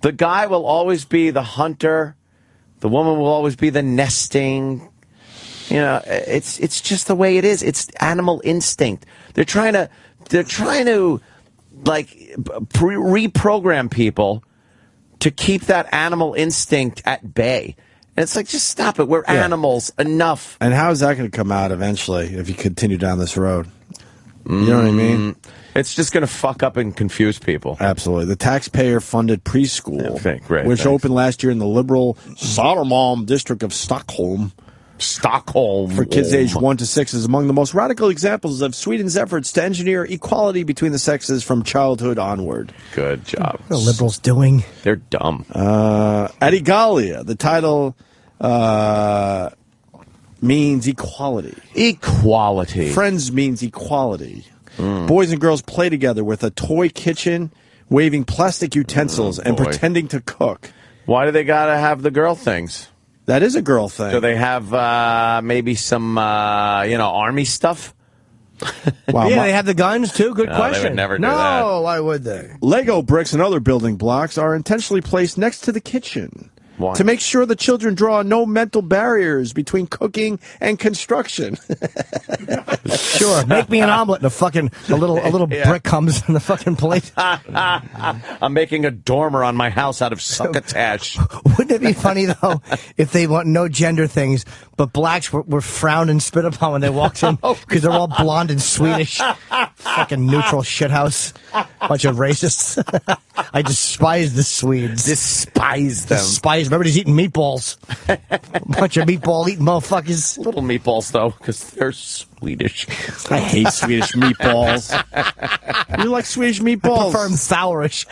the guy will always be the hunter. The woman will always be the nesting. You know, it's just the way it is. It's animal instinct. They're trying to like reprogram people to keep that animal instinct at bay. And it's like, just stop it. We're animals. Enough. And how is that going to come out eventually if you continue down this road? You know what I mean? It's just going to fuck up and confuse people. Absolutely. The taxpayer-funded preschool, which opened last year in the liberal Södermalm district of Stockholm. For kids aged 1 to 6 is among the most radical examples of Sweden's efforts to engineer equality between the sexes from childhood onward. Good job. What are the liberals doing? They're dumb. At Egalia, the title means equality. Equality. Friends means equality. Boys and girls play together with a toy kitchen, waving plastic utensils and pretending to cook. Why do they got to have the girl things? That is a girl thing. Do they have maybe some, army stuff? Wow, they have the guns, too? Good question. They would never do that. No, why would they? Lego bricks and other building blocks are intentionally placed next to the kitchen. Why? To make sure the children draw no mental barriers between cooking and construction. Sure, make me an omelet and a little brick comes in the fucking plate. I'm making a dormer on my house out of succotash. Wouldn't it be funny, though, if they want no gender things, but blacks were frowned and spit upon when they walked in because they're all blonde and Swedish? Fucking neutral shithouse. Bunch of racists. I despise the Swedes. Despise them. Despise. Remember, he's eating meatballs. Bunch of meatball-eating motherfuckers. Little meatballs, though, because they're Swedish. I hate Swedish meatballs. You like Swedish meatballs? I prefer them sourish.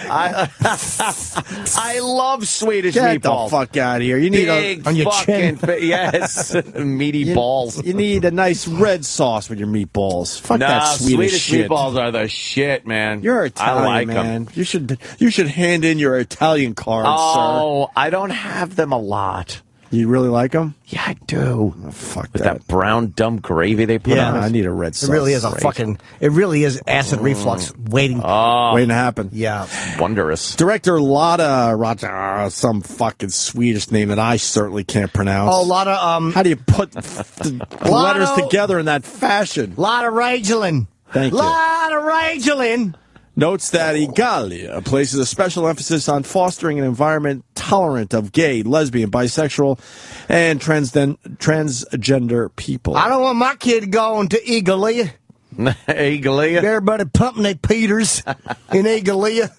I love Swedish meatballs. Get the fuck out of here. You need on your chin. Yes, meaty balls. You need a nice red sauce with your meatballs. Fuck that Swedish shit. Meatballs are the shit, man. You're Italian, I like man. them. You should hand in your Italian cards, sir. Oh, I don't have them a lot. You really like them? Yeah, I do. Oh, fuck with that brown dumb gravy they put on. I need a red sauce. It really is It really is acid reflux waiting to happen. Yeah. Wondrous. Director Lotta Raja, some fucking Swedish name that I certainly can't pronounce. Oh, Lotta, how do you put the letters together in that fashion? Lotta Ragelin. Thank you. Lotta Ragelin. Notes that Egalia places a special emphasis on fostering an environment tolerant of gay, lesbian, bisexual, and transgender people. I don't want my kid going to Egalia. Egalia? Everybody pumping their Peters in Egalia.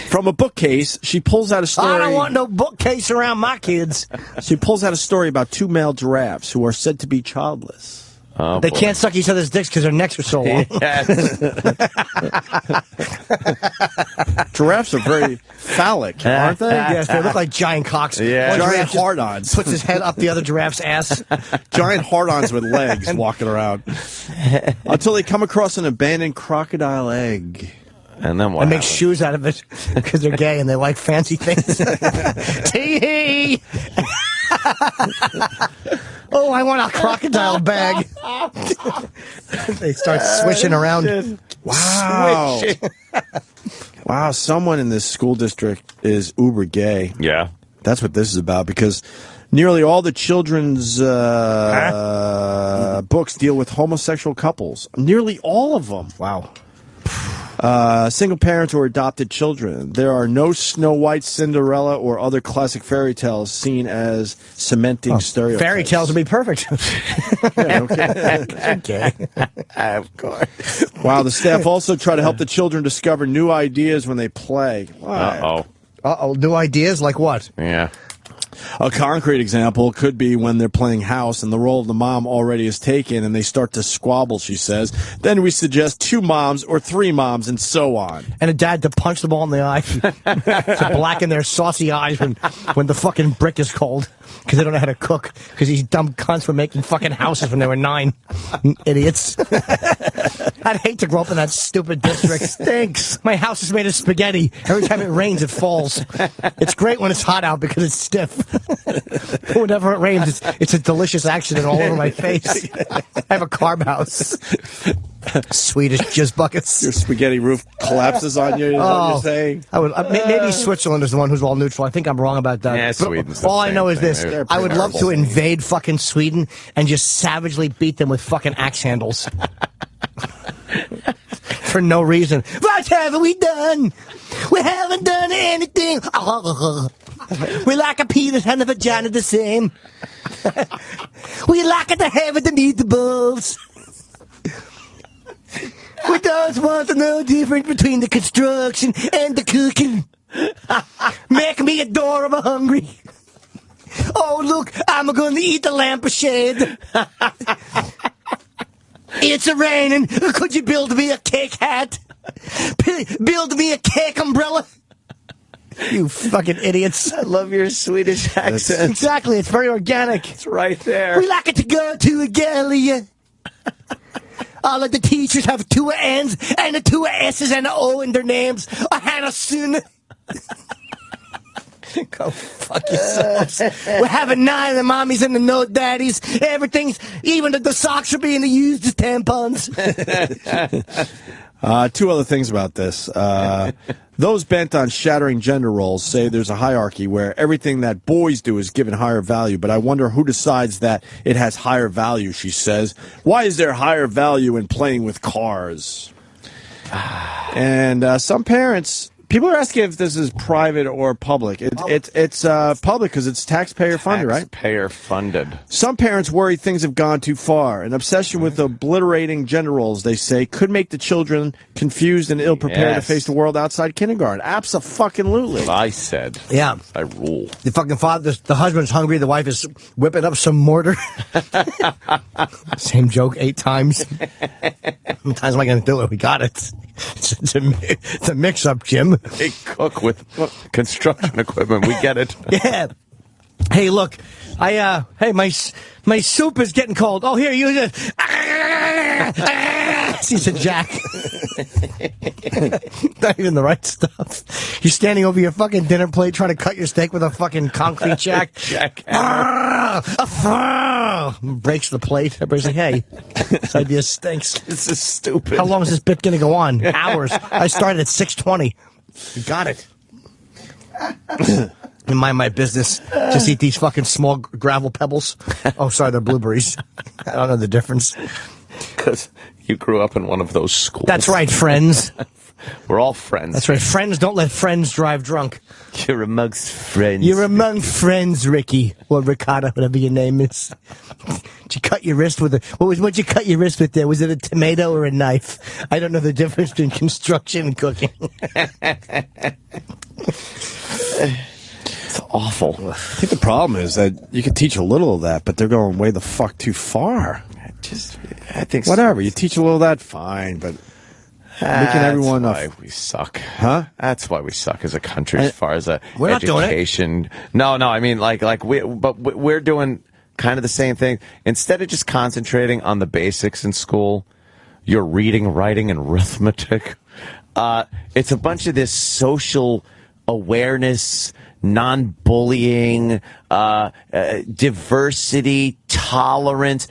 From a bookcase, she pulls out a story. I don't want no bookcase around my kids. She pulls out a story about 2 male giraffes who are said to be childless. Oh, They boy. can't suck each other's dicks because their necks are so long. Yes. Giraffes are very phallic, aren't they? Yes, they look like giant cocks. Yeah. One Giant giraffe just hard-ons. puts his head up the other giraffe's ass. Giant hard-ons with legs walking around. Until they come across an abandoned crocodile egg. And then what? And make shoes out of it because they're gay and they like fancy things. Tee-hee! Oh, I want a crocodile bag. They start swishing around. Wow. Wow, someone in this school district is uber gay. Yeah. That's what this is about, because nearly all the children's books deal with homosexual couples. Nearly all of them. Wow. Single parents or adopted children. There are no Snow White, Cinderella, or other classic fairy tales seen as cementing stereotypes. Fairy tales would be perfect. Okay. Of course. Wow, the staff also try to help the children discover new ideas when they play. Uh-oh. Uh-oh, new ideas? Like what? Yeah. A concrete example could be when they're playing house and the role of the mom already is taken and they start to squabble, she says. Then we suggest 2 moms or 3 moms and so on. And a dad to punch the ball in the eye to blacken their saucy eyes when the fucking brick is cold because they don't know how to cook because these dumb cunts were making fucking houses when they were 9. Idiots. I'd hate to grow up in that stupid district. Stinks. My house is made of spaghetti. Every time it rains, it falls. It's great when it's hot out because it's stiff. Whenever it rains, it's a delicious accident all over my face. I have a carb house. Swedish jizz buckets. Your spaghetti roof collapses on you, is what you're saying? I would, maybe Switzerland is the one who's all neutral. I think I'm wrong about that. Yeah, But Sweden's the all I same know is thing. this. They're I would love to terrible. invade fucking Sweden and just savagely beat them with fucking axe handles. For no reason. What have we done? We haven't done anything. We like a penis and a vagina the same. We like it to have it to need the balls. We don't want to know the difference between the construction and the cooking. Make me adorable hungry. Oh, look, I'm going to eat the lampshade. It's a raining. Could you build me a cake hat? Build me a cake umbrella? You fucking idiots. I love your Swedish accent. Exactly, it's very organic. It's right there. We like it to go to a galley. All of the teachers have 2 N's and 2 S's and an O in their names. A Hannah soon. Go fuck yourselves. We're having 9 of the mommies and the no daddies. Everything's, even the socks are being used as tampons. 2 other things about this. Those bent on shattering gender roles say there's a hierarchy where everything that boys do is given higher value, but I wonder who decides that it has higher value, she says. Why is there higher value in playing with cars? And some parents... People are asking if this is private or public. It's public because it's taxpayer funded, right? Taxpayer funded. Some parents worry things have gone too far. An obsession with obliterating gender roles, they say, could make the children confused and ill-prepared to Yes. face the world outside kindergarten. Abso-fucking-lutely. I said. Yeah. I rule. The fucking father, the husband's hungry, the wife is whipping up some mortar. Same joke 8 times. How many times am I going to do it? We got it. It's a mix-up, Jim. They cook with construction equipment. We get it. Yeah. Hey, look, hey, my soup is getting cold. Oh, here, use it. He said, Jack. Not even the right stuff. You're standing over your fucking dinner plate trying to cut your steak with a fucking concrete jack. Breaks the plate. Everybody's like, hey, this idea stinks. This is stupid. How long is this bit going to go on? Hours. I started at 6:20. You got it. Mind my business. Just eat these fucking small gravel pebbles. Oh, sorry, they're blueberries. I don't know the difference. Because you grew up in one of those schools. That's right, friends. We're all friends. That's right. Friends don't let friends drive drunk. You're amongst friends. You're among friends, Ricky. Or Ricotta, whatever your name is. Did you cut your wrist with what'd you cut your wrist with there? Was it a tomato or a knife? I don't know the difference between construction and cooking. It's awful. I think the problem is that you can teach a little of that, but they're going way the fuck too far. I think whatever. You teach a little of that, fine, but making everyone why we suck. Huh? That's why we suck as a country as far as We're not doing it. education. No, I mean we're doing kind of the same thing. Instead of just concentrating on the basics in school, your reading, writing, and arithmetic, it's a bunch of this social awareness, non-bullying, diversity, tolerance.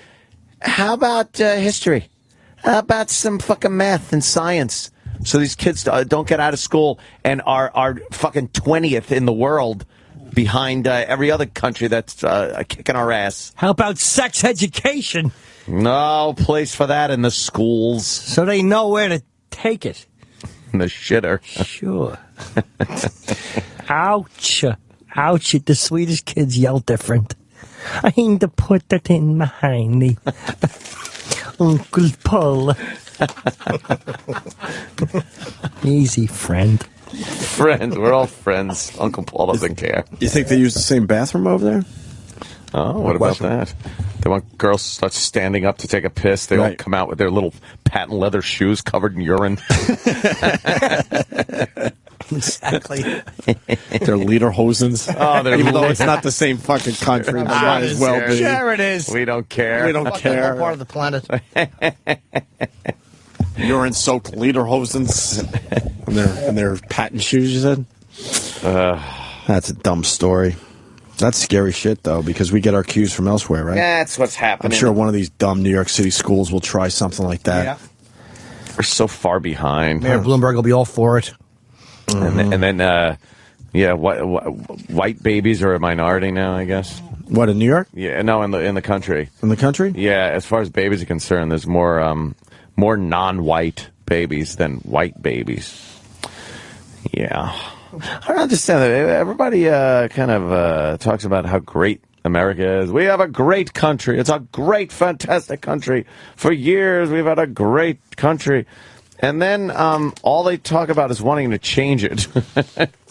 How about history? How about some fucking math and science? So these kids don't get out of school and are fucking 20th in the world behind every other country that's kicking our ass. How about sex education? No place for that in the schools. So they know where to take it. In the shitter. Sure. Ouch. Ouch. The Swedish kids yell different. I need to put that in my hiney. Uncle Paul. Easy, friend. Friends. We're all friends. Uncle Paul doesn't care. You think they use the same bathroom over there? Oh, what about that? They want girls to start standing up to take a piss. They all come out with their little patent leather shoes covered in urine. Exactly. They're lederhosens. Oh, they're even though it's not the same fucking country, but might as well be. Sure it is. We don't care. We don't care. Part of the planet. Urine-soaked lederhosens and their patent shoes. You said. That's a dumb story. That's scary shit, though, because we get our cues from elsewhere, right? That's what's I'm happening. sure one of these dumb New York City schools will try something like that. Yeah. We're so far behind. Mayor Bloomberg will be all for it. And then white babies are a minority now, I guess. What, in New York? Yeah, no, in the country. In the country? Yeah, as far as babies are concerned, there's more non-white babies than white babies. Yeah. I don't understand that. Everybody kind of talks about how great America is. We have a great country. It's a great, fantastic country. For years, we've had a great country. And then all they talk about is wanting to change it.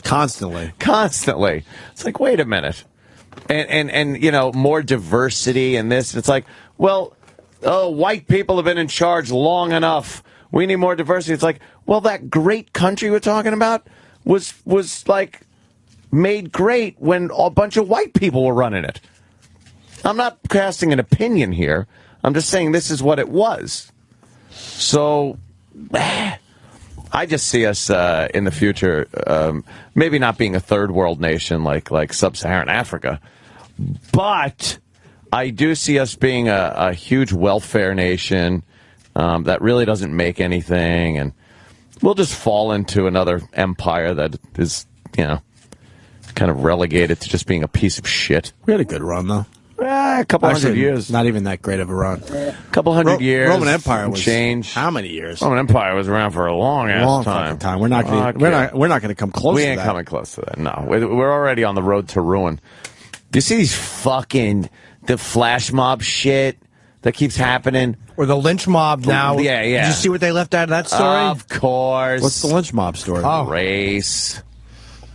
Constantly. It's like, wait a minute. And you know, more diversity and this. It's like, well, white people have been in charge long enough. We need more diversity. It's like, well, that great country we're talking about was like made great when a bunch of white people were running it. I'm not casting an opinion here. I'm just saying this is what it was. So I just see us in the future maybe not being a third world nation like sub-Saharan Africa, but I do see us being a huge welfare nation that really doesn't make anything, and we'll just fall into another empire that is, you know, kind of relegated to just being a piece of shit. We had a good run, though. A couple hundred years. Not even that great of a run. A couple hundred years. Roman Empire was change. How many years? Roman Empire was around for a long fucking time. We're not going to come close. We to ain't that. coming close to that. No, we're already on the road to ruin. Do you see these the flash mob shit that keeps happening? Or the lynch mob now. Yeah. Did you see what they left out of that story? Of course. What's the lynch mob story? Race.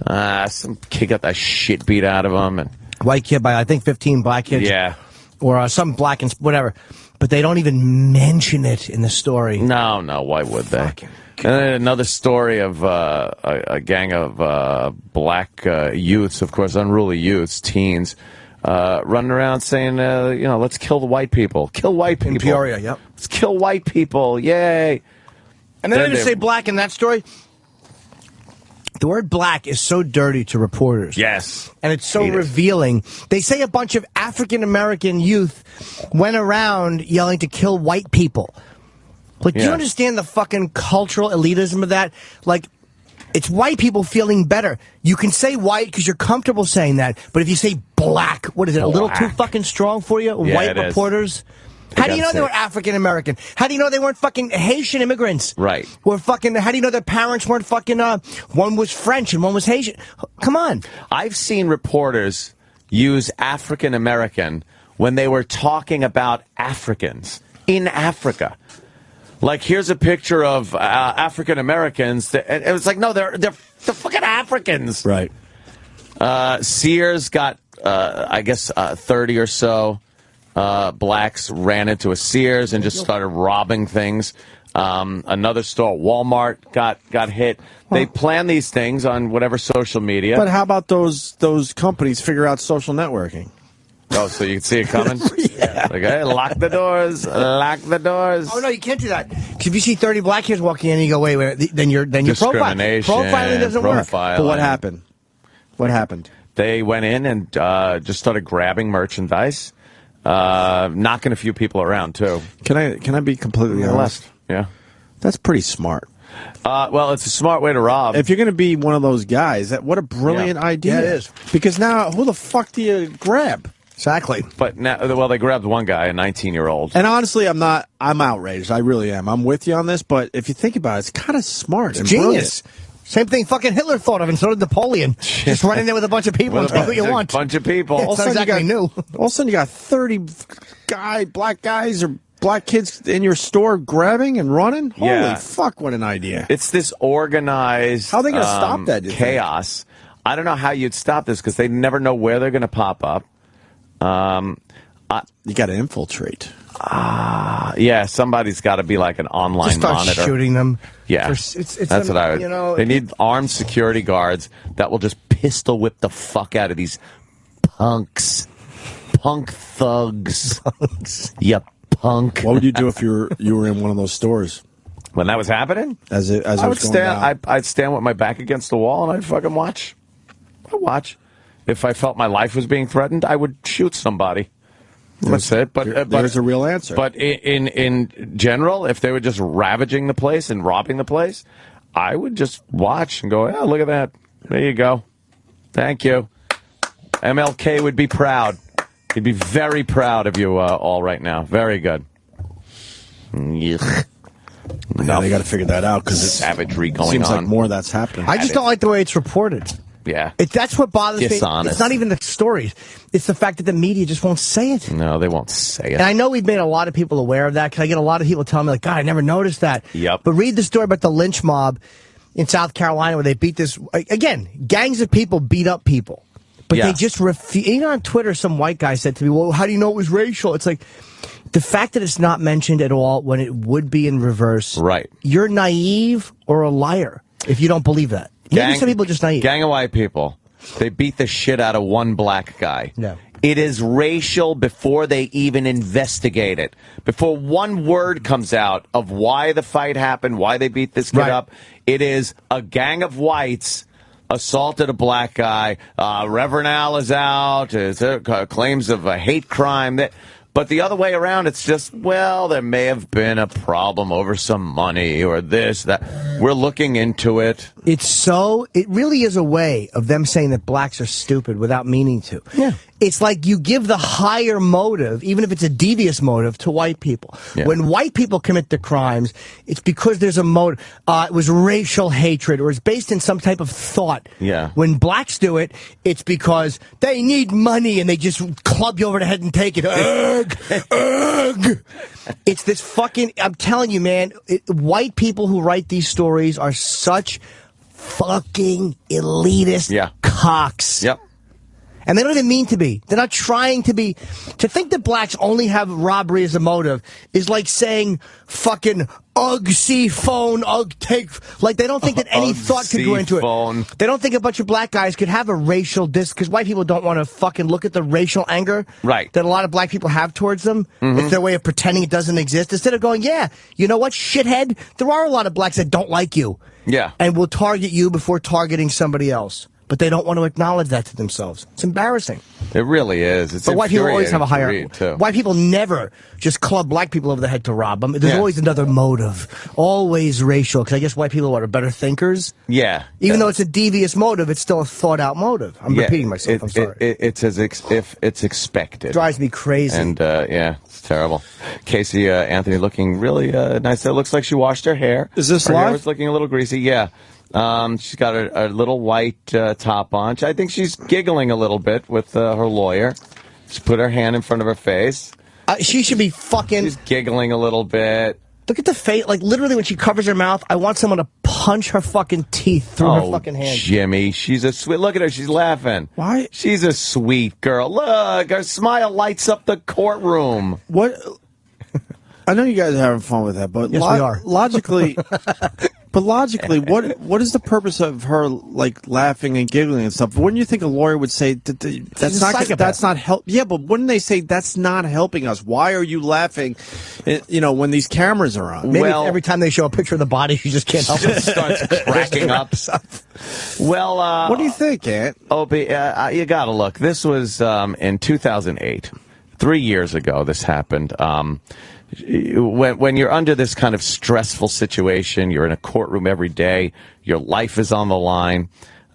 Some kid got that shit beat out of him. And white kid by, I think, 15 black kids. Yeah. Or some black and whatever. But they don't even mention it in the story. No, why would they? And then another story of a gang of black youths, of course, unruly youths, teens, running around saying, let's kill the white people. Kill white people. In Peoria, yep. Let's kill white people. Yay. And they don't even say black in that story. The word black is so dirty to reporters. Yes. And it's so revealing. They say a bunch of African-American youth went around yelling to kill white people. Like, do you understand the fucking cultural elitism of that? Like, it's white people feeling better. You can say white because you're comfortable saying that. But if you say black, what is it, a little too fucking strong for you? Yeah, white reporters? How do you know they were African American? How do you know they weren't fucking Haitian immigrants? Right. How do you know their parents weren't fucking, one was French and one was Haitian? Come on. I've seen reporters use African American when they were talking about Africans in Africa. Like, here's a picture of African Americans. And it was like, no, they're fucking Africans. Right. Sears got, I guess, 30 or so. blacks ran into a Sears and just started robbing things. Another store, Walmart, got hit. They plan these things on whatever social media. But how about those companies figure out social networking? Oh, so you can see it coming? Yeah. Like, hey, lock the doors. Lock the doors. Oh no, you can't do that. 'Cause if you see 30 black kids walking in, and you go, wait, then you're discrimination. profiling doesn't work. But what happened? What happened? They went in and just started grabbing merchandise, knocking a few people around too. Can I be completely honest? Yeah, that's pretty smart. Well, it's a smart way to rob. If you're going to be one of those guys, what a brilliant idea Yeah, it is. Because now, who the fuck do you grab? Exactly. But now, well, they grabbed one guy, a 19-year-old. And honestly, I'm outraged. I really am. I'm with you on this. But if you think about it, it's kind of smart. It's and genius. brilliant. Same thing fucking Hitler thought of, and so did Napoleon. Just run in there with a bunch of people and take what you want. Bunch of people. It's not exactly new. All of a sudden, you got 30 black guys or black kids in your store grabbing and running. Holy fuck! What an idea! It's this organized. How are they going to stop that? Chaos. I don't know how you'd stop this because they never know where they're going to pop up. You got to infiltrate. Yeah, somebody's got to be like an online Just start monitor. shooting them. Yeah, that's what I would. You know, they need armed security guards that will just pistol whip the fuck out of these punks, punk thugs. Yep, punk. What would you do if you were in one of those stores when that was happening? As it I would was going stand. down? I'd stand with my back against the wall and I'd fucking watch. I'd watch. If I felt my life was being threatened, I would shoot somebody. That's it. But there's a real answer. But in general, if they were just ravaging the place and robbing the place, I would just watch and go, "Oh, look at that! There you go. Thank you." MLK would be proud. He'd be very proud of you all right now. Very good. Yeah, they got to figure that out because savagery going seems on. like more that's happening. I just don't like the way it's reported. Yeah. That's what bothers me. Dishonest. It's not even the stories. It's the fact that the media just won't say it. No, they won't say it. And I know we've made a lot of people aware of that because I get a lot of people telling me, like, God, I never noticed that. Yep. But read the story about the lynch mob in South Carolina where they beat this, again, gangs of people beat up people. But they just refuse. Even on Twitter, some white guy said to me, well, how do you know it was racial? It's like, the fact that it's not mentioned at all when it would be in reverse. Right. You're naive or a liar if you don't believe that. Maybe some people are just naive. Gang of white people. They beat the shit out of one black guy. No. It is racial before they even investigate it. Before one word comes out of why the fight happened, why they beat this kid up, it is a gang of whites assaulted a black guy. Reverend Al is out. Claims of a hate crime. But the other way around, it's just, well, there may have been a problem over some money or this, that. We're looking into it. It really is a way of them saying that blacks are stupid without meaning to. Yeah. It's like you give the higher motive, even if it's a devious motive, to white people. Yeah. When white people commit the crimes, it's because there's a motive. It was racial hatred or it's based in some type of thought. Yeah. When blacks do it, it's because they need money and they just club you over the head and take it. Ugh! Ugh! It's this fucking, I'm telling you, man, white people who write these stories are such fucking elitist cocks. Yep. And they don't even mean to be. They're not trying to be. To think that blacks only have robbery as a motive is like saying fucking ugh, see phone, ugh, take. Like they don't think that any thought could go into phone. it. They don't think a bunch of black guys could have a racial because white people don't want to fucking look at the racial anger that a lot of black people have towards them. It's their way of pretending it doesn't exist. Instead of going, yeah, you know what, shithead? There are a lot of blacks that don't like you. Yeah. And will target you before targeting somebody else. But they don't want to acknowledge that to themselves. It's embarrassing. It really is. It's but white people always have a higher. read, too. White people never just club black people over the head to rob them. There's always another motive. Always racial. Because I guess white people are better thinkers. Yeah. Even though it's a devious motive, it's still a thought out motive. I'm repeating myself. I'm sorry. It's as if it's expected. Drives me crazy. And it's terrible. Casey Anthony looking really nice. It looks like she washed her hair. Is this her live? hair was looking a little greasy. Yeah. She's got a little white top on. I think she's giggling a little bit with her lawyer. She put her hand in front of her face. She should be fucking. She's giggling a little bit. Look at the face. Like, literally, when she covers her mouth, I want someone to punch her fucking teeth through her fucking hand. Jimmy, she's a sweet. Look at her. She's laughing. Why? She's a sweet girl. Look, her smile lights up the courtroom. What? I know you guys are having fun with that, but Yes, we are. Logically, what is the purpose of her like laughing and giggling and stuff? Wouldn't you think a lawyer would say that's not help? Yeah, but wouldn't they say that's not helping us? Why are you laughing? When these cameras are on. Maybe every time they show a picture of the body, she just can't help it. Starts cracking up. Well, what do you think, Ant? Opie, you got to look. This was in 2008, 3 years ago. This happened. When you're under this kind of stressful situation, you're in a courtroom every day, your life is on the line.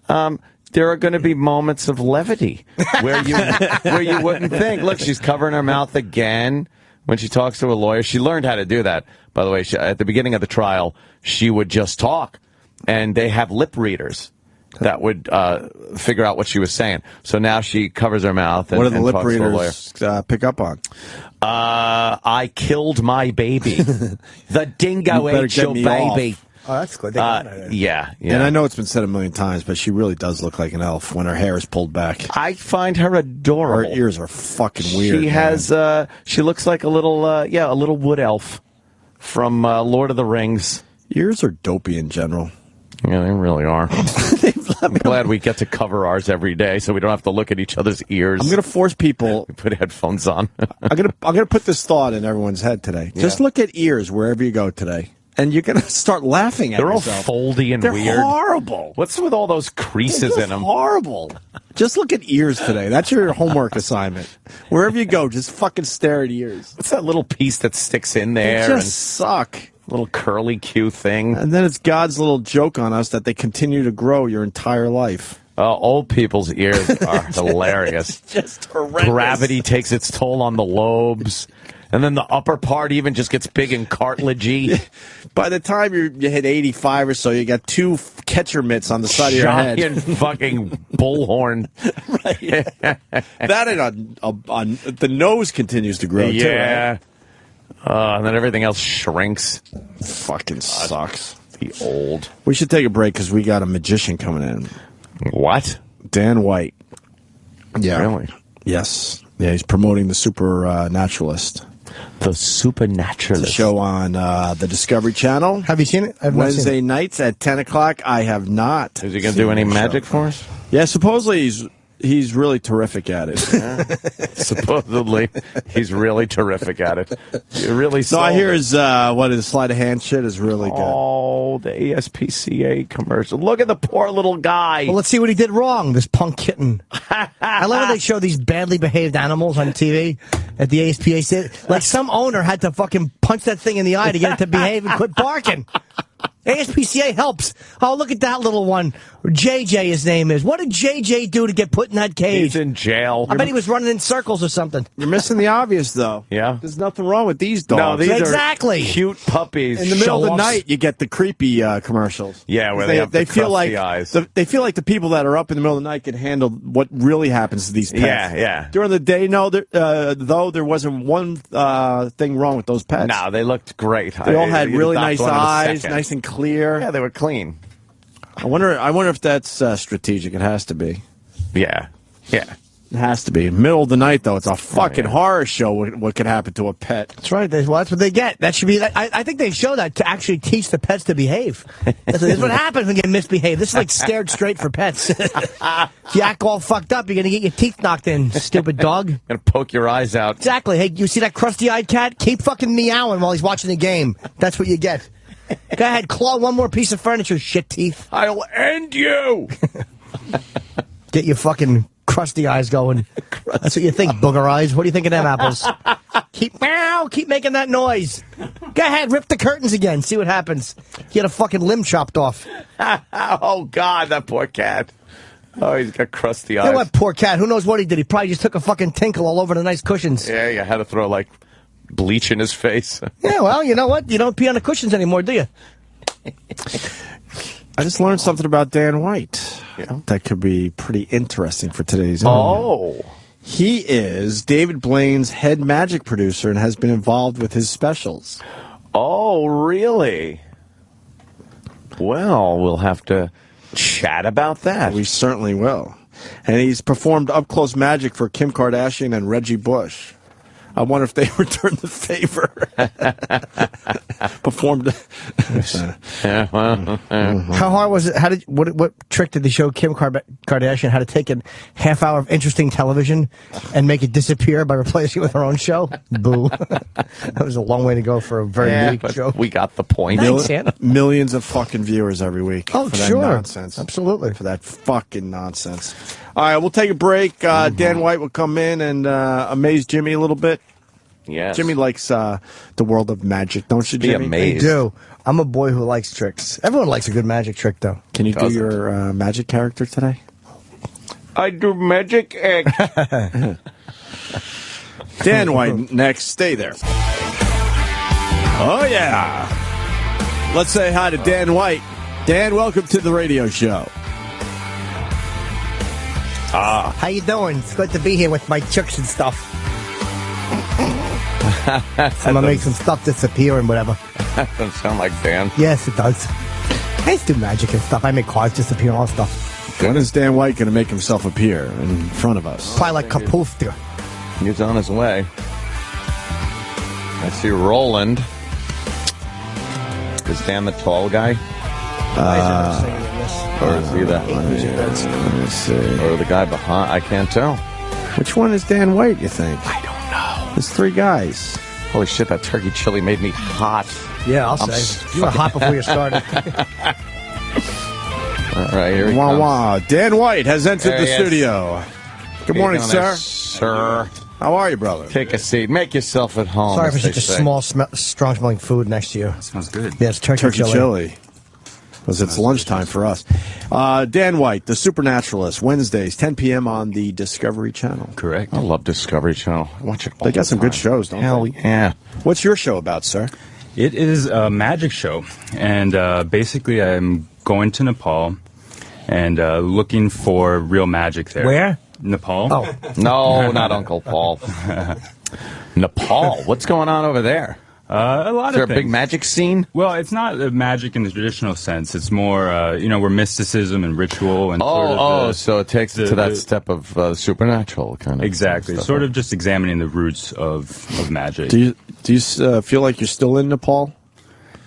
There are going to be moments of levity where you wouldn't think. Look, she's covering her mouth again when she talks to a lawyer. She learned how to do that, by the way. At the beginning of the trial, she would just talk, and they have lip readers that would figure out what she was saying. So now she covers her mouth and, what do the lip talks to a lawyer. readers pick up on? I killed my baby. The dingo ate your baby. Oh, that's good. Yeah. And I know it's been said a million times, but she really does look like an elf when her hair is pulled back. I find her adorable. Her ears are fucking weird. She has. She looks like a little wood elf from Lord of the Rings. Ears are dopey in general. Yeah, they really are. I'm glad we get to cover ours every day, so we don't have to look at each other's ears. I'm going to force people. We put headphones on. I'm gonna put this thought in everyone's head today. Yeah. Just look at ears wherever you go today, and you're going to start laughing at They're yourself. all foldy and They're weird. horrible. What's with all those creases in them? Horrible. Just look at ears today. That's your homework assignment. Wherever you go, just fucking stare at ears. What's that little piece that sticks in They there? just suck. Little curly Q thing. And then it's God's little joke on us that they continue to grow your entire life. Old people's ears are hilarious. Just horrendous. Gravity takes its toll on the lobes. And then the upper part even just gets big and cartilagey. By the time you hit 85 or so, you got two catcher mitts on the side of your head. Giant fucking bullhorn. Right. That and the nose continues to grow, too. Yeah. Right? And then everything else shrinks. Fucking sucks. The old. We should take a break because we got a magician coming in. What? Dan White. Yeah. Really? Yes. Yeah, he's promoting The Supernaturalist. The Supernaturalist. It's a show on the Discovery Channel. Have you seen it? I've not seen Wednesday it. nights at 10 o'clock. I have not. Is he going to do any magic for us? Yeah, supposedly he's really terrific at it. Supposedly, he's really terrific at it. You really So I sold hear it. his his sleight of hand shit is really good. Oh, the ASPCA commercial. Look at the poor little guy. Well, let's see what he did wrong, this punk kitten. I love how they show these badly behaved animals on TV at the ASPCA. Like some owner had to fucking punch that thing in the eye to get it to behave and quit barking. ASPCA helps. Oh, look at that little one. JJ, his name is. What did JJ do to get put in that cage? He's in jail. I bet he was running in circles or something. You're missing the obvious, though. Yeah. There's nothing wrong with these dogs. No, these Exactly. are cute puppies. In the middle of the Show-offs. night, you get the creepy commercials. Yeah, where they have the feel like crusty eyes. they feel like the people that are up in the middle of the night can handle what really happens to these pets. Yeah. During the day, no, though there wasn't one thing wrong with those pets. No, they looked great. They all had really nice one in a eyes, second. nice and clear. Yeah, they were clean. I wonder if that's strategic. It has to be. Yeah. It has to be. Middle of the night, though, it's a fucking horror show. What could happen to a pet? That's right. Well, that's what they get. That should be. I think they show that to actually teach the pets to behave. This is what happens when you misbehave. This is like Scared Straight for pets. If you act all fucked up, you're gonna get your teeth knocked in, stupid dog. Gonna poke your eyes out. Exactly. Hey, you see that crusty-eyed cat? Keep fucking meowing while he's watching the game. That's what you get. Go ahead, claw one more piece of furniture, shit teeth. I'll end you. Get your fucking crusty eyes going. That's what you think, booger eyes. What do you think of them apples? Keep making that noise. Go ahead, rip the curtains again. See what happens. Get a fucking limb chopped off. Oh, God, that poor cat. Oh, he's got crusty eyes. You know what, poor cat? Who knows what he did? He probably just took a fucking tinkle all over the nice cushions. Yeah, you had to throw, like, bleach in his face. Yeah, well, you know what? You don't pee on the cushions anymore, do you? I just learned something about Dan White that could be pretty interesting for today's. Oh. He is David Blaine's head magic producer and has been involved with his specials. Oh, really? Well, we'll have to chat about that. We certainly will. And he's performed up-close magic for Kim Kardashian and Reggie Bush. I wonder if they returned the favor. Performed. How hard was it? What trick did they show Kim Kardashian how to take a half hour of interesting television and make it disappear by replacing it with her own show? Boo. That was a long way to go for a very weak show. We got the point. Millions of fucking viewers every week. Oh, for sure. That nonsense. Absolutely. For that fucking nonsense. All right, we'll take a break. Dan White will come in and amaze Jimmy a little bit. Yes. Jimmy likes the world of magic, don't you, Jimmy? I do. I'm a boy who likes tricks. Everyone likes a good magic trick, though. Can you do your magic character today? I do magic act. Dan White next. Stay there. Oh, yeah. Let's say hi to Dan White. Dan, welcome to the radio show. How you doing? It's good to be here with my chicks and stuff. I'm gonna make some stuff disappear and whatever. That doesn't sound like Dan. Yes, it does. I used to do magic and stuff. I make cards disappear and all stuff. When is Dan White going to make himself appear in front of us? Probably like Kapufta. He's on his way. I see Roland. Is Dan the tall guy? Or is he that? Let me see. Or the guy behind? I can't tell. Which one is Dan White, you think? I don't know. There's three guys. Holy shit, that turkey chili made me hot. Yeah, I'll say. You were hot before you started. All right, here he Wah comes. wah. Dan White has entered There the he is. studio. Good morning, Hey, sir. Sir. How are you, brother? Take a seat. Make yourself at home. Sorry as for they such a say. small, strong-smelling food next to you. Smells good. Yeah, it's turkey chili. Because it's lunchtime for us. Dan White, The Supernaturalist, Wednesdays, 10 p.m. on the Discovery Channel. Correct. I love Discovery Channel. I watch it all They got the some time. good shows, don't Hell they? yeah. What's your show about, sir? It is a magic show, and basically I'm going to Nepal and looking for real magic there. Where? Nepal. Oh. No, not Uncle Paul. Nepal. What's going on over there? A lot Is there of a things. big magic scene? Well, it's not magic in the traditional sense. It's more, where mysticism and ritual and sort of So it takes it to that step of supernatural kind of exactly, stuff. sort of just examining the roots of magic. Do you feel like you're still in Nepal?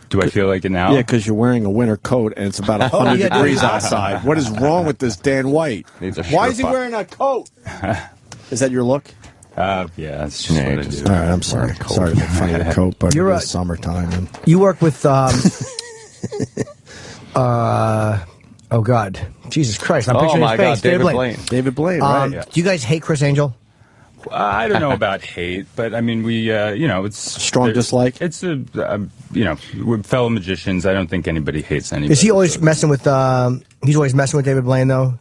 Do I feel like it now? Yeah, because you're wearing a winter coat and it's about 100 degrees outside. What is wrong with this Dan White? Why is he wearing a coat? Is that your look? Yeah, it's just what I do. All right, I'm sorry. Sorry to make fun of your coat, but You're it's summertime. And You work with, oh God, Jesus Christ! I'm Oh, picturing my his face. God, David Blaine. David Blaine, right? Do you guys hate Chris Angel? I don't know about hate, but I mean, we, it's Strong dislike? It's we're fellow magicians. I don't think anybody hates anybody. Is he always messing with? He's always messing with David Blaine, though.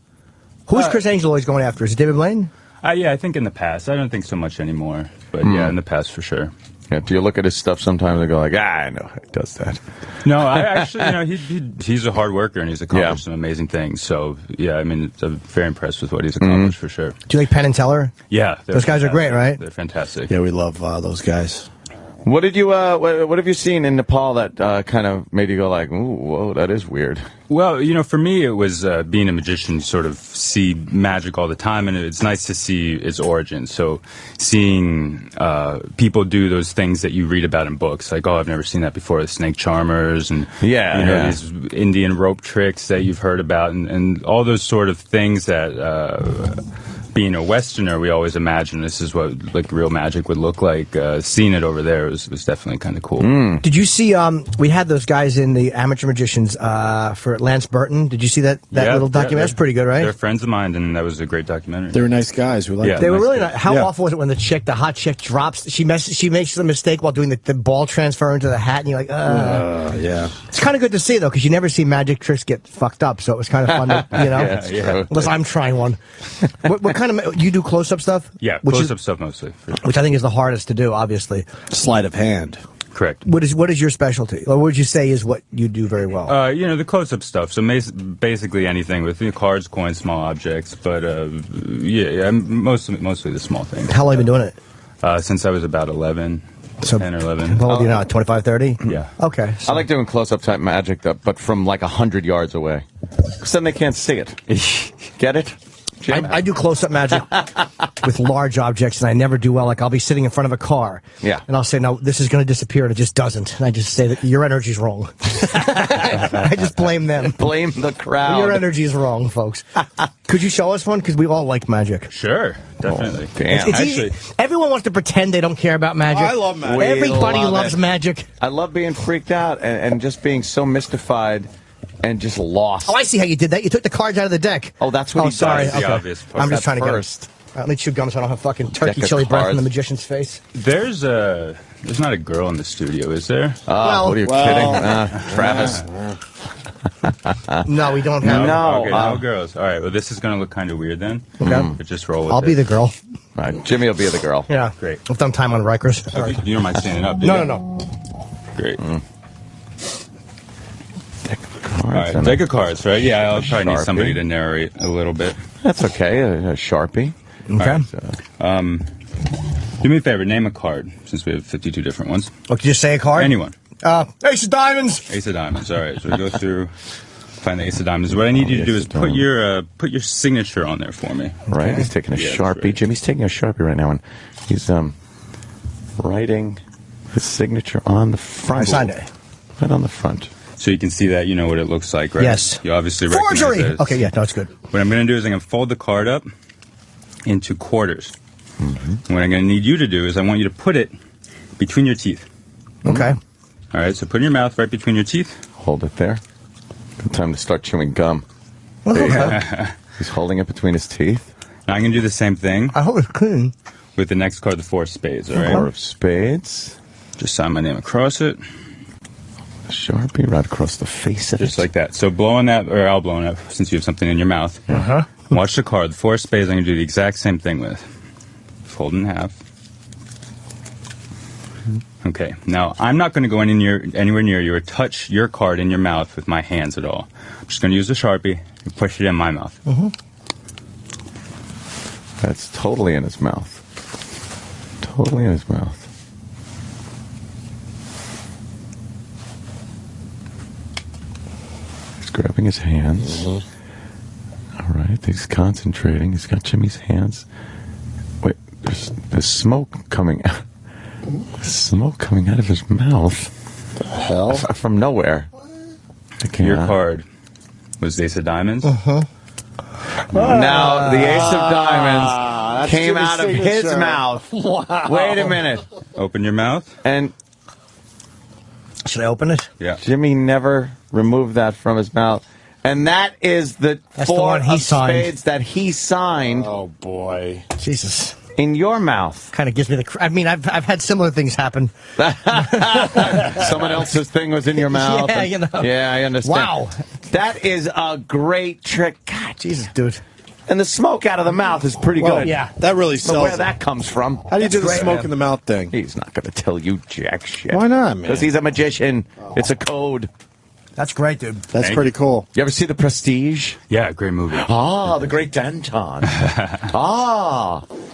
Who's Chris Angel always going after? Is it David Blaine? Yeah, I think in the past. I don't think so much anymore, but yeah, in the past for sure. Yeah, do you look at his stuff sometimes and go like, I know he does that. No, I actually, he's a hard worker and he's accomplished some amazing things. So yeah, I mean, I'm very impressed with what he's accomplished for sure. Do you like Penn and Teller? Yeah, Those guys are great, right? They're fantastic. Yeah, we love those guys. What did you? What have you seen in Nepal that kind of made you go like, ooh, whoa, that is weird? Well, for me, it was being a magician. You sort of see magic all the time, and it's nice to see its origins. So, seeing people do those things that you read about in books, like, oh, I've never seen that before, the snake charmers, and these Indian rope tricks that you've heard about, and all those sort of things that. Being a Westerner, we always imagine this is what like real magic would look like. Seeing it over there was definitely kind of cool. Did you see? We had those guys in the Amateur Magicians for Lance Burton. Did you see that little documentary? That's pretty good, right? They're friends of mine, and that was a great documentary. They were nice guys. We liked them. They were really nice. How awful was it when the hot chick drops? She makes the mistake while doing the ball transfer into the hat, and you're like, yeah. It's kind of good to see though, because you never see magic tricks get fucked up. So it was kind of fun, Unless I'm trying one. What kind of you do close-up stuff? Yeah, close-up stuff mostly. Which I think is the hardest to do, obviously. Sleight of hand. Correct. What is your specialty? Or what would you say is what you do very well? The close-up stuff. So basically anything with cards, coins, small objects. But mostly the small things. How long have you been doing it? Since I was about 11. So 10 or 11. How old are you now? 25, 30? Yeah. Okay. I like doing close-up type magic, though, but from like 100 yards away. Because then they can't see it. Get it? I do close-up magic with large objects, and I never do well. Like, I'll be sitting in front of a car, and I'll say, no, this is going to disappear, and it just doesn't. And I just say that your energy's wrong. I just blame them. Blame the crowd. Your energy's wrong, folks. Could you show us one? Because we all like magic. Sure, definitely. Damn. It's easy. Everyone wants to pretend they don't care about magic. I love magic. Everybody love loves it. magic. I love being freaked out and just being so mystified and just lost. Oh, I see how you did that. You took the cards out of the deck. Oh, that's what he sorry. does. That's the Okay. obvious part. I'm just trying to get First. it. Let me chew gum so I don't have fucking turkey Deck of chili breath in cards. the magician's face. There's not a girl in the studio, is there? Oh, what are you kidding? Travis. No, we don't have. No. Okay, no girls. All right. Well, this is going to look kind of weird then. Okay. But just roll with I'll it. be the girl. All right, Jimmy will be the girl. Yeah. Great. I've done time on Rikers. All right. You don't mind standing up, do No, you? no. Great. All Cards right. and Deck of cards, right? Yeah, I'll probably need Sharpie. somebody to narrate a little bit. That's okay. A Sharpie. Okay. Do me a favor. Name a card, since we have 52 different ones. Well, could you just say a card? Anyone. Ace of Diamonds. Ace of Diamonds. All right. So we go through, find the Ace of Diamonds. What I need you to do is put your signature on there for me. Right. He's taking a Yeah, that's Sharpie. right. Jimmy's taking a Sharpie right now, and he's writing his signature on the front. I signed it. Right on the front. So you can see that, you know what it looks like, right? Yes. You obviously recognize Forgery. it. Okay, yeah, no, it's good. What I'm going to do is I'm going to fold the card up into quarters. Mm-hmm. What I'm going to need you to do is I want you to put it between your teeth. Okay. All right, so put it in your mouth right between your teeth. Hold it there. Good time to start chewing gum. There you go. He's holding it between his teeth. Now I'm going to do the same thing I hope it's clean. with the next card, the Four of Spades, all right? Four of Spades. Just sign my name across it. Sharpie right across the face of Just it. like that. So blow on that, or I'll blow on that since you have something in your mouth. Uh-huh. Watch the card. The Four of Spades I'm going to do the exact same thing with. Fold in half. Okay, now I'm not going to go anywhere near you or touch your card in your mouth with my hands at all. I'm just going to use the Sharpie and push it in my mouth. Mm-hmm. That's totally in his mouth. Totally in his mouth. He's grabbing his hands. All right, he's concentrating. He's got Jimmy's hands. Wait, there's smoke coming out. There's smoke coming out of his mouth. The hell? From nowhere. Your card was the Ace of Diamonds. Uh-huh. Now, the Ace of Diamonds that's came Jimmy's out of his signature. mouth. Wow. Wait a minute. Open your mouth. And Should I open it? Yeah. Jimmy never removed that from his mouth. And that is the That's the Four one he of signed. Spades that he signed Oh, boy. Jesus. in your mouth. Kind of gives me the. I mean, I've had similar things happen. Someone else's thing was in your mouth. Yeah, and- you know. Yeah, I understand. Wow. That is a great trick. God, Jesus, dude. and the smoke out of the mouth is pretty Well, good. yeah. That really But sells where it. that comes from. How do you do the great, smoke man. in the mouth thing? He's not going to tell you jack shit. Why not, man? Because he's a magician. It's a code. That's great, dude. That's pretty cool. You ever see The Prestige? Yeah, great movie. Ah, The Great Danton.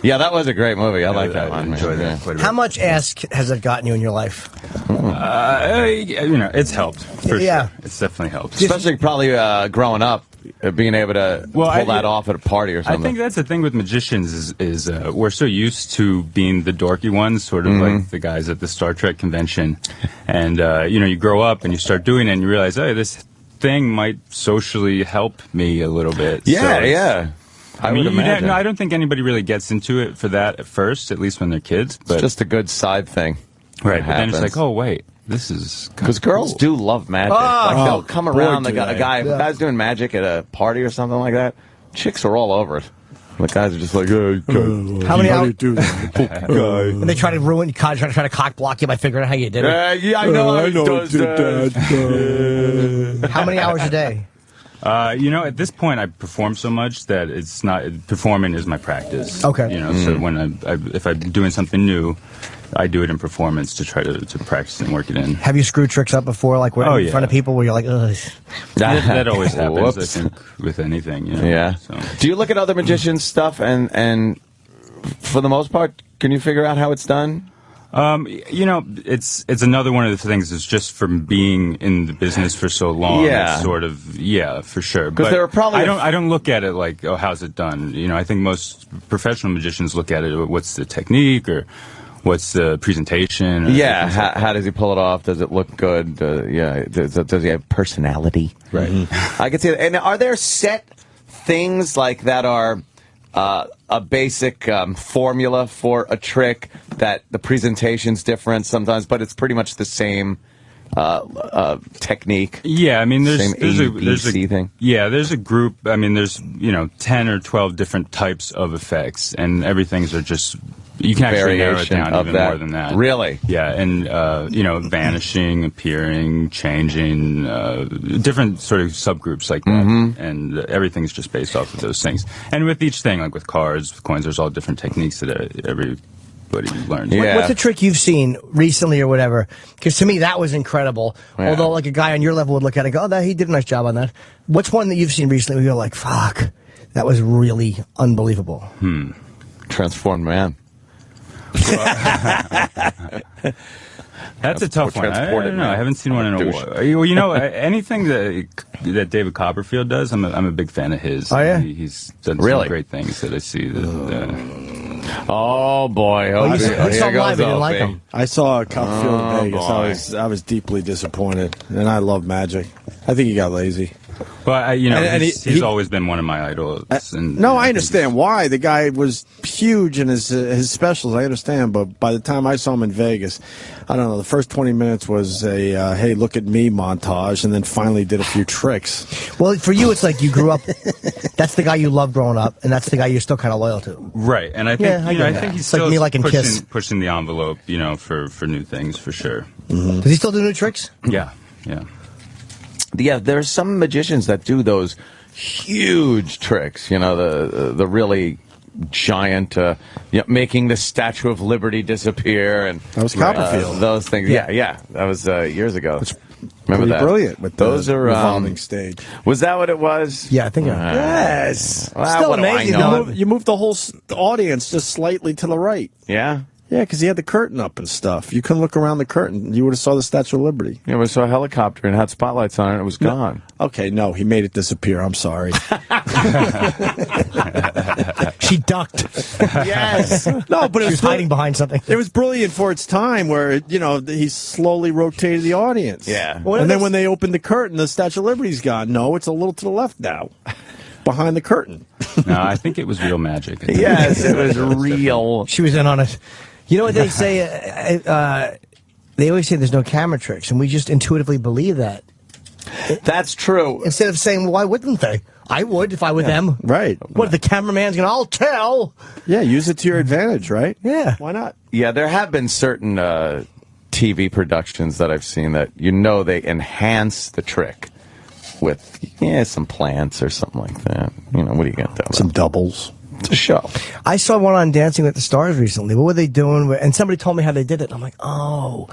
Yeah, that was a great movie. I like that one. Enjoy man. that quite a bit. How much ass has it gotten you in your life? You know, it's helped. For Yeah. sure. It's definitely helped. Especially probably growing up, being able to pull that off at a party or I something. think that's the thing with magicians is we're so used to being the dorky ones, sort of like the guys at the Star Trek convention, and you know, you grow up and you start doing it, and you realize, hey, this thing might socially help me a little bit. Yeah, So it's- yeah. I I mean, would imagine. I don't think anybody really gets into it for that at first, at least when they're kids. But It's just a good side thing. right, but then it's happens. like, oh wait, this is Because girls do love magic. like they'll come boy, around. The do guy, they. guy's doing magic at a party or something like that. Chicks are all over it. The guys are just like, hey, How many How do hours? you do that? Guy. And they try to ruin, try to cock block you by figuring out how you did it. yeah, I know. I he know does it did that. that. How many hours a day? You know, at this point, I perform so much that it's not performing is my practice. Okay. You know, so when if I'm doing something new, I do it in performance to try to practice and work it in. Have you screwed tricks up before, like Oh, in yeah. front of people where you're like, ugh? That always happens, Whoops. I think, with anything. You know? Yeah. So. Do you look at other magicians' stuff and for the most part, can you figure out how it's done? You know, it's another one of the things. It's just from being in the business for so long. Yeah. It's sort of, for sure. Because But there are probably I don't look at it like, oh, how's it done? You know, I think most professional magicians look at it. What's the technique or what's the presentation? Or Yeah, things like how does he pull it off? Does it look good? Does he have personality? Right. I can see that. And are there set things like that are a basic formula for a trick that the presentation's different sometimes, but it's pretty much the same technique? Yeah, I mean, there's ABC thing. Yeah, there's a group. I mean, there's 10 or 12 different types of effects, and everything's are just. You can actually narrow it Variation down of even that. more than that. Really? Yeah, and vanishing, appearing, changing, different sort of subgroups like that, Mm-hmm. and everything's just based off of those things. And with each thing, like with cards, with coins, there's all different techniques that everybody learns. What's a trick you've seen recently or whatever? Because to me, that was incredible. Yeah. Although, like, a guy on your level would look at it and go, oh, he did a nice job on that. What's one that you've seen recently where you're like, fuck, that was really unbelievable? Transformed man. That's a tough one. I don't know. I haven't seen one in a while. Well, anything that David Copperfield does, I'm a big fan of his. Oh, yeah? He's done Really? some great things that I see. Oh boy! Oh, you saw here him live, goes you didn't like Opie. him. I saw Copperfield Oh, in Vegas. boy. I was deeply disappointed, and I love Magic. I think he got lazy. But And he's always been one of my idols. And No, I understand why. The guy was huge in his specials. I understand, but by the time I saw him in Vegas, I don't know. The first 20 minutes was a "Hey, look at me" montage, and then finally did a few tricks. Well, for you, it's like you grew up. That's the guy you loved growing up, and that's the guy you're still kind of loyal to. Right, and I think Yeah, I get I that. think he's It's like still me liking Kiss. pushing the envelope, for new things for sure. Does he still do new tricks? Yeah. Yeah, there's some magicians that do those huge tricks. The really giant, making the Statue of Liberty disappear, and That was Copperfield. those things. Yeah, that was years ago. Remember Pretty that? brilliant with those the are revolving stage. Was that what it was? Yeah, I think. Yes. Well, Still what do I amazing, know? though. You moved the whole audience just slightly to the right. Yeah. Yeah, because he had the curtain up and stuff. You couldn't look around the curtain. You would have saw the Statue of Liberty. Yeah, we saw a helicopter and had spotlights on it. And it was gone. Okay, no, he made it disappear. I'm sorry. She ducked. Yes. No, but She was hiding behind something. It was brilliant for its time, where he slowly rotated the audience. Yeah. And then when they opened the curtain, the Statue of Liberty's gone. No, it's a little to the left now, behind the curtain. No, I think it was real magic. Yes, it was real. She was in on it. You know what they say? They always say there's no camera tricks, and we just intuitively believe that. That's true. Instead of saying, well, why wouldn't they? I would if I were them. Right. What, the cameraman's going to, I'll tell. Yeah, use it to your advantage, right? Yeah. Why not? Yeah, there have been certain TV productions that I've seen that they enhance the trick with some plants or something like that. What do you get though? Some doubles. It's a show. I saw one on Dancing with the Stars recently. What were they doing? And somebody told me how they did it. I'm like, oh.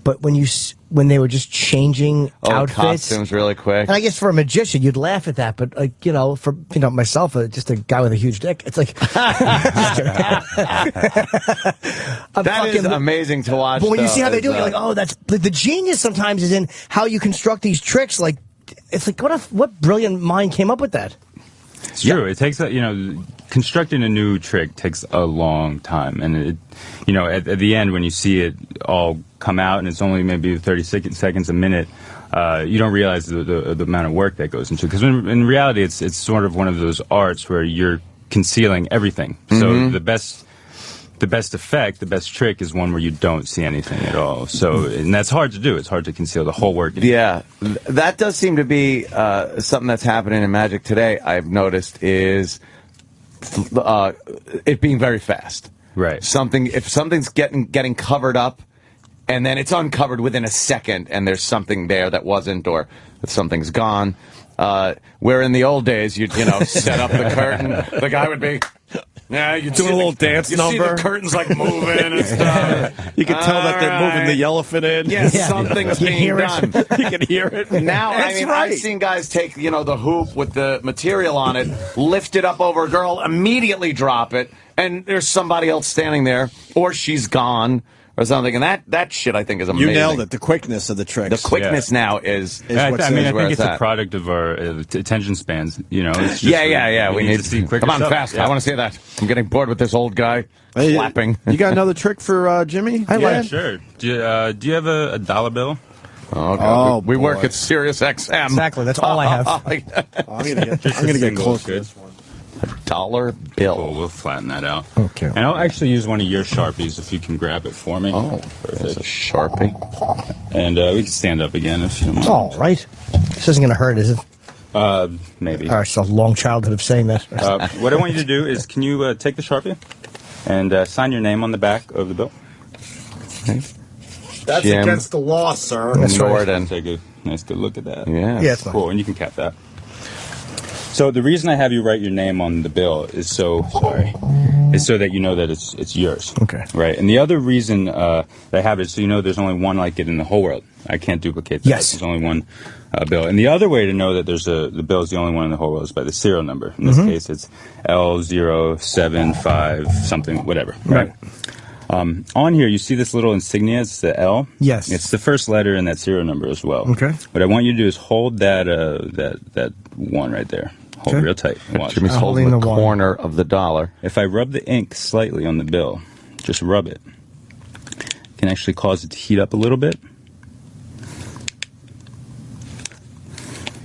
But when they were just changing outfits, costumes really quick. and I guess for a magician, you'd laugh at that. But for myself, just a guy with a huge dick, it's like that is amazing to watch. But when you though, see how they do it, is, you're like, oh, that's the genius. Sometimes is in how you construct these tricks. Like, it's like what brilliant mind came up with that? It's true. It takes constructing a new trick takes a long time, and at the end when you see it all come out, and it's only maybe 30 seconds a minute, you don't realize the amount of work that goes into it. Because in reality, it's sort of one of those arts where you're concealing everything. So the best effect, the best trick is one where you don't see anything at all. So, and that's hard to do. It's hard to conceal the whole work. Yeah, that does seem to be something that's happening in magic today. I've noticed is it being very fast. Right. If something's getting covered up, and then it's uncovered within a second, and there's something there that wasn't, or if something's gone. Where in the old days, you'd set up the curtain, the guy would be. Yeah, you're doing a little dance number. You see the curtains like moving and stuff. You can tell that they're moving the elephant in. Yes, something's being done. You can hear it. Now, That's right. I've seen guys take, the hoop with the material on it, lift it up over a girl, immediately drop it, and there's somebody else standing there, or she's gone, or something. And that shit I think is amazing. You nailed it. The quickness of the tricks. The quickness now is I what's think where it's a at. product of our attention spans. You know, it's just We need to see quicker Come on, stuff. fast. Yeah. I want to see that. I'm getting bored with this old guy clapping. You got another trick for Jimmy? Yeah, sure. Do you have a dollar bill? Oh, God. We boy. work at Sirius XM. Exactly. That's all I have. I'm gonna get close to this one. Dollar bill. Cool, we'll flatten that out. Okay. And I'll actually use one of your Sharpies if you can grab it for me. Oh, there's a Sharpie. And we can stand up again if you don't mind. All right. This isn't going to hurt, is it? Maybe. All right, it's a long childhood of saying that. What I want you to do is, can you take the Sharpie and sign your name on the back of the bill? Okay. That's Jim against the law, sir. Norton. Take a nice good look at that. Yeah. Yeah, it's fine. Cool, and you can cap that. So the reason I have you write your name on the bill is so that you know that it's yours. Okay. Right. And the other reason that I have it is so you know there's only one like it in the whole world. I can't duplicate that. Yes. There's only one bill. And the other way to know that the bill is the only one in the whole world is by the serial number. In this case, it's L075 something, whatever. Right. On here, you see this little insignia. It's the L. Yes. It's the first letter in that serial number as well. Okay. What I want you to do is hold that one right there. Hold Okay. real tight. Watch. Jimmy's holding holding the the one. corner of the dollar. If I rub the ink slightly on the bill, just rub it, can actually cause it to heat up a little bit.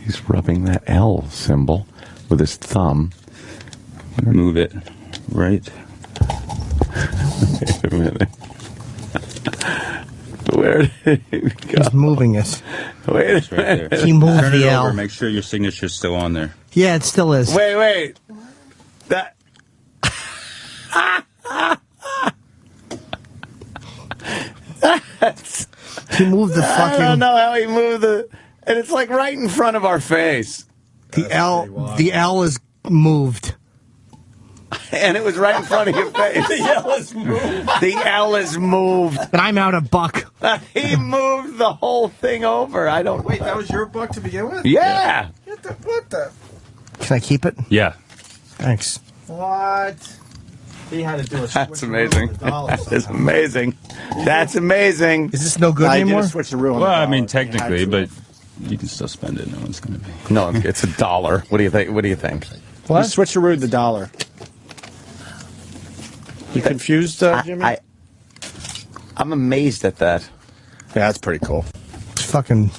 He's rubbing that L symbol with his thumb. Move it right. Wait a minute. Where did he go? He's moving it. Wait a Right there. minute. He moved Turn it the over. L. Make sure your signature's still on there. Yeah, it still is. Wait. That. He moved the I fucking. don't know how he moved the. And it's like right in front of our face. The L. The L is moved. And it was right in front of your face. The L is moved. The L is moved. And I'm out a buck. He moved the whole thing over. I don't. Wait, that was your buck to begin with? Yeah. What the? Can I keep it? Yeah. Thanks. What? He had to do a That's amazing. That is amazing. That's amazing. Is this no good I anymore? did a switcheroo on Well, the I mean, dollar. He had technically, to. but you can still spend it. No one's going to be. No, it's $1. What do you think? What do you think? You switcherooed the dollar. You confused, Jimmy? I'm amazed at that. Yeah, that's pretty cool. It's fucking.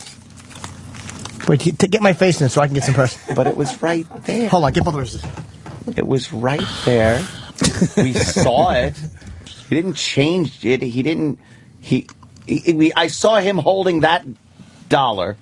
Wait, get my face in it so I can get some press. But it was right there. Hold on, get both wrists. It was right there. We saw it. He didn't change it. He didn't. I saw him holding that dollar.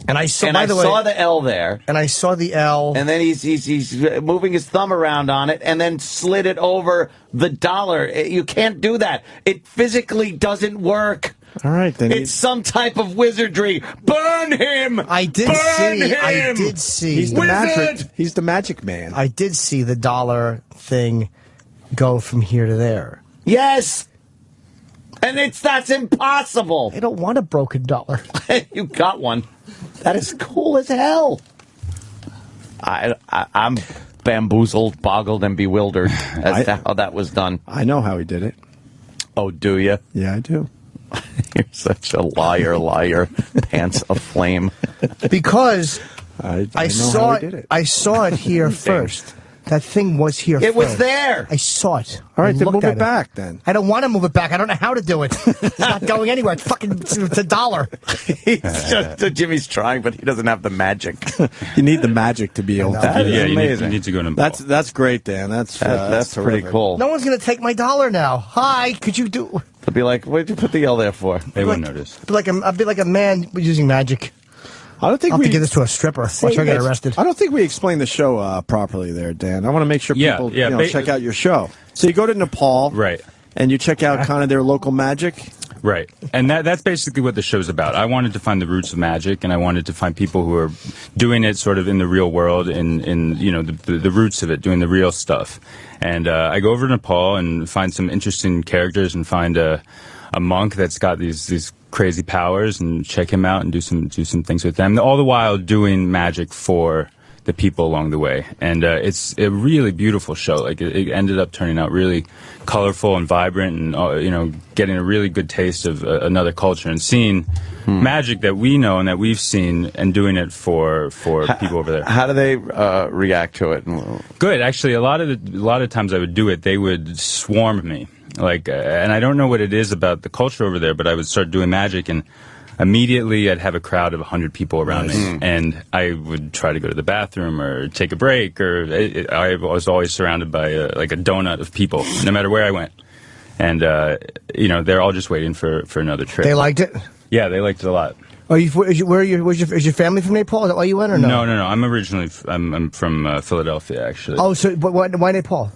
And I saw. And by I the way, saw the L there. And I saw the L. And then he's moving his thumb around on it, and then slid it over the dollar. You can't do that. It physically doesn't work. All right, then. It's some type of wizardry. Burn him! I did Burn see. him! I did see. He's the Wizard! magic. He's the magic man. I did see the dollar thing go from here to there. Yes! And that's impossible. I don't want a broken dollar. You got one. That is cool as hell. I'm bamboozled, boggled, and bewildered as to how that was done. I know how he did it. Oh, do you? Yeah, I do. You're such a liar, pants aflame. Because I know saw how it. he did it. I saw it here first. That thing was here It first. was there. I saw it. All right, I then looked move at it back then. I don't want to move it back. I don't know how to do it. It's not going anywhere. It's fucking it's a dollar. Jimmy's trying, but he doesn't have the magic. You need the magic to be able to. That is Yeah, you amazing. need to go to. That's great, Dan. That's That's pretty terrific. cool. No one's going to take my dollar now. Hi, could you do? To be like, what did you put the L there for? They won't notice. I'd be like a man using magic. I don't think I'll have we to give this to a stripper. Watch her get arrested. I don't think we explained the show properly there, Dan. I want to make sure Yeah, people yeah, check out your show. So you go to Nepal, Right. and you check out kind of their local magic. Right. And that's basically what the show's about. I wanted to find the roots of magic, and I wanted to find people who are doing it sort of in the real world, in you know, the roots of it, doing the real stuff. And I go over to Nepal and find some interesting characters and find a monk that's got these crazy powers and check him out and do some things with them. All the while doing magic for the people along the way. And it's a really beautiful show. Like it ended up turning out really colorful and vibrant, and getting a really good taste of another culture and seeing magic that we know and that we've seen, and doing it for people over there. How do they react to it? Good, actually. A lot of times I would do it, they would swarm me. Like, and I don't know what it is about the culture over there, but I would start doing magic, and immediately I'd have a crowd of 100 people around me, and I would try to go to the bathroom or take a break, or I was always surrounded by like a donut of people, no matter where I went. And they're all just waiting for another trick. They liked it? Yeah, they liked it a lot. Is your family from Nepal? Is that why you went, or no? No. I'm originally I'm from Philadelphia, actually. Oh, so but why Nepal?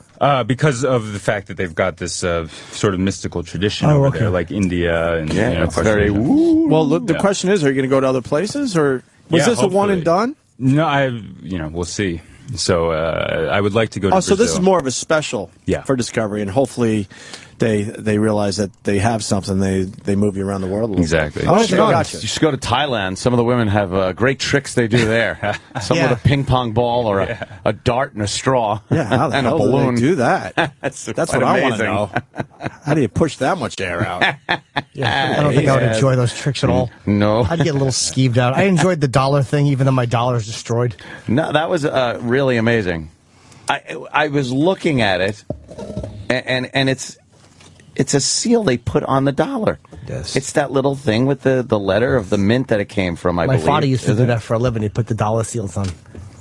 Because of the fact that they've got this sort of mystical tradition over there, like India and it's very well. The question is, are you going to go to other places, or was this a one and done? No, we'll see. So I would like to go to Brazil. So this is more of a special for Discovery, and hopefully they realize that they have something. They move you around the world a little exactly. bit. You should go to Thailand. Some of the women have great tricks they do there. Some with a ping pong ball or a dart and a straw. Yeah, how the and hell a balloon. do they do that? That's what I want to know. How do you push that much air out? I don't think I would enjoy those tricks at all. No. I'd get a little skeeved out. I enjoyed the dollar thing, even though my dollar is destroyed. No, that was really amazing. I was looking at it, and it's a seal they put on the dollar. Yes. It's that little thing with the letter of the mint that it came from, I believe. My father used to do that for a living. He put the dollar seals on.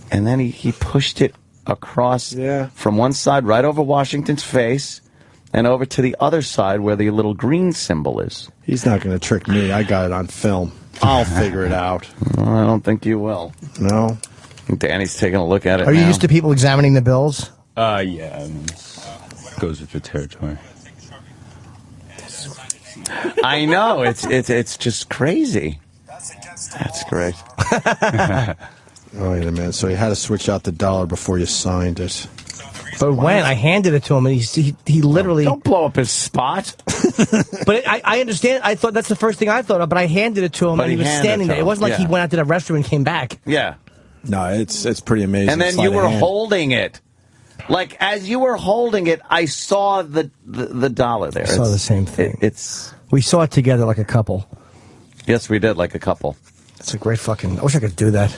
And then he pushed it across from one side right over Washington's face and over to the other side where the little green symbol is. He's not going to trick me. I got it on film. I'll figure it out. Well, I don't think you will. No? Danny's taking a look at it Are you now. used to people examining the bills? Yeah. Goes with the territory. I know. It's just crazy. That's great. Wait a minute. So you had to switch out the dollar before you signed it. But when I handed it to him, and he literally... Don't blow up his spot. But I understand. I thought that's the first thing I thought of, but I handed it to him, and he was standing there. It wasn't like he went out to the restroom and came back. Yeah. No, it's pretty amazing. And then you were holding it. Like, as you were holding it, I saw the dollar there. I saw the same thing. We saw it together like a couple. Yes, we did, like a couple. It's a great fucking... I wish I could do that.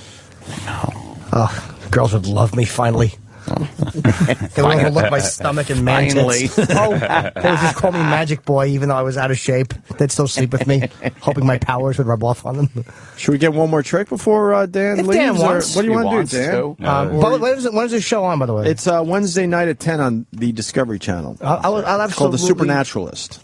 No. Oh, girls would love me, finally. They would overlook my stomach and man tits. They would just call me Magic Boy, even though I was out of shape. They'd still sleep with me, hoping my powers would rub off on them. Should we get one more trick before Dan leaves? Dan wants. What do you want to do, Dan? When is the show on, by the way? It's Wednesday night at 10 on the Discovery Channel. I'll it's called The Supernaturalist.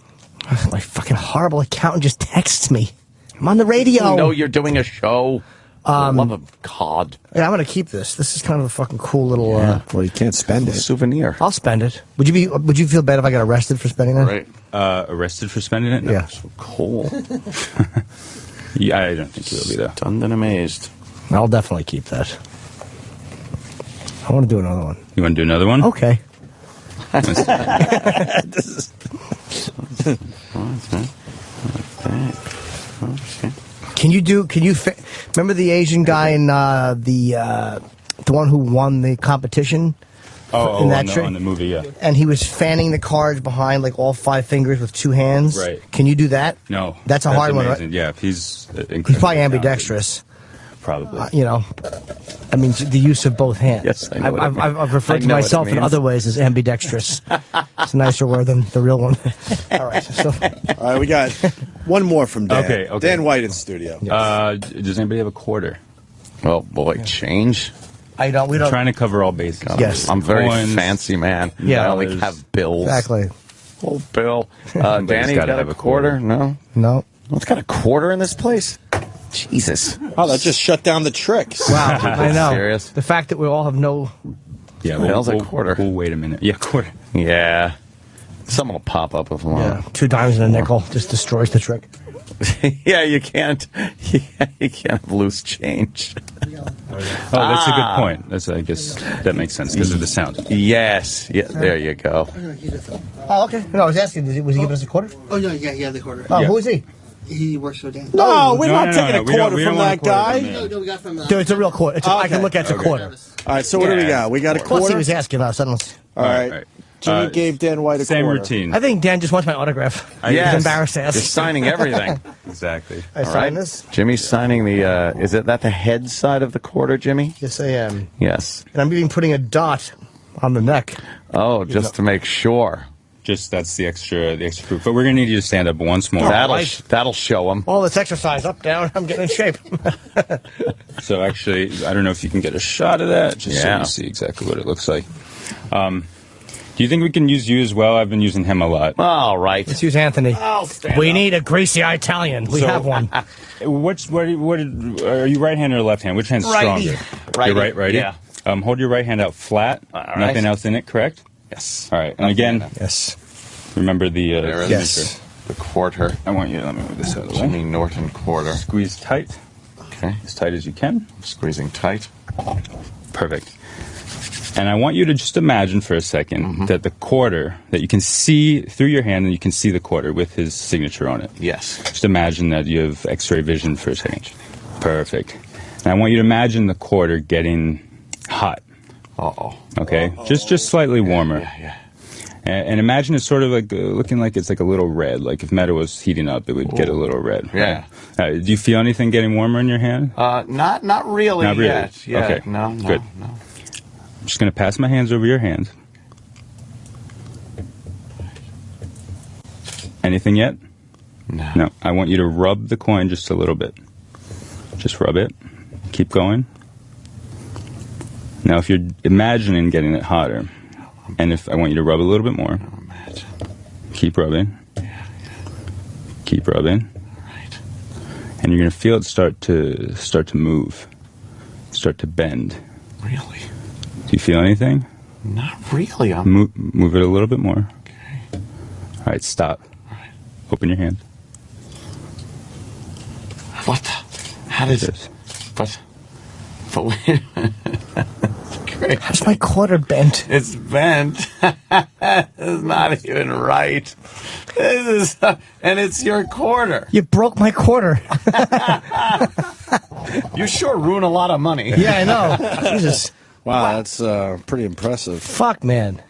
My fucking horrible accountant just texts me. I'm on the radio. You know you're doing a show. Love of God. Yeah, I'm going to keep this. This is kind of a fucking cool little... well, you can't spend it. Souvenir. I'll spend it. Would you feel bad if I got arrested for spending it? Right. Arrested for spending it? No. Yeah. So cool. Yeah, I don't think you will be, though. Stunned and amazed. I'll definitely keep that. I want to do another one. You want to do another one? Okay. Can you remember the Asian guy in the one who won the competition? On the movie, yeah. And he was fanning the cards behind like all 5 fingers with 2 hands. Right. Can you do that? No. That's hard amazing. one, right? Yeah, he's probably ambidextrous. Probably. I mean, the use of both hands. Yes, I know I've referred to myself in other ways as ambidextrous. It's a nicer word than the real one. All right, we got one more from Dan. Okay. Dan White in studio. Does anybody have a quarter? Oh, boy, change? We don't. I'm trying to cover all bases. Yes. I'm a very Coins, fancy man. Yeah. I only have bills. Exactly. Oh, Bill. Danny, got a quarter? No? No. What's got a quarter in this place? Jesus. Oh, that just shut down the tricks. Wow, I know. Serious? The fact that we all have no... Yeah, hell's a quarter? We'll wait a minute. Yeah, quarter. Yeah. Someone will pop up with one. Yeah, 2 dimes and a nickel just destroys the trick. Yeah, you can't. You can't have loose change. Oh, that's a good point. I guess that makes sense because of the sound. Yes. Yeah, there you go. Oh, okay. No, I was asking, was he giving us a quarter? Oh, no, yeah, the quarter. Oh, who is he? He works for Dan. No, we're not no, taking no, a we don't- quarter we from don't want that a quarter guy. from him. No, we got from. Dude, it's a real quarter. I can look at it's a quarter. All right, so what do we got? We got a Plus, he quarter. was asking us. I don't. All right. Jimmy gave Dan White a Same quarter. routine. I think Dan just wants my autograph. He's embarrassed to ask. You're signing everything. Exactly. I sign this. Jimmy's signing the, is it that the head side of the quarter, Jimmy? Yes, I am. Yes. And I'm even putting a dot on the neck. Oh, just to make sure. Just that's the extra proof. But we're gonna need you to stand up once more. That'll show him. All this exercise, up, down. I'm getting in shape. So actually, I don't know if you can get a shot of that, just so Yeah. you see exactly what it looks like. Do you think we can use you as well? I've been using him a lot. All right. Let's use Anthony. We need a greasy Italian. We So- have one. What are you right hand or left hand? Which hand's Righty. stronger? Righty. You're righty? Yeah. Hold your right hand out flat. right. Nothing else in it, correct? Yes. All right. And again, Yes. remember the There it Yes. is. The quarter. I want you to let me move this out of the way. Jimmy Norton quarter. Squeeze tight, Okay. as tight as you can. Squeezing tight. Perfect. And I want you to just imagine for a second that the quarter, that you can see through your hand and you can see the quarter with his signature on it. Yes. Just imagine that you have x-ray vision for a second. Perfect. And I want you to imagine the quarter getting hot. Uh-oh. Okay? Just slightly warmer. Yeah. And imagine it's sort of like looking like it's like a little red. Like if metal was heating up, it would get a little red. Yeah. Do you feel anything getting warmer in your hand? Not really Not really. yet. Yeah. Okay. No, Good. No. I'm just going to pass my hands over your hand. Anything yet? No. No. I want you to rub the coin just a little bit. Just rub it. Keep going. Now, if you're imagining getting it hotter, and if I want you to rub a little bit more, keep rubbing. Keep rubbing. Right. And you're going to feel it start to move, start to bend. Really? Do you feel anything? Not really. Move it a little bit more. Okay. All right, stop. All right. Open your hand. What the? How does This. But wait. Great. How's my quarter bent? It's bent. It's not even right. This is, and it's your quarter. You broke my quarter. You sure ruin a lot of money. Yeah, I know. Jesus. Wow, that's pretty impressive. Fuck, man.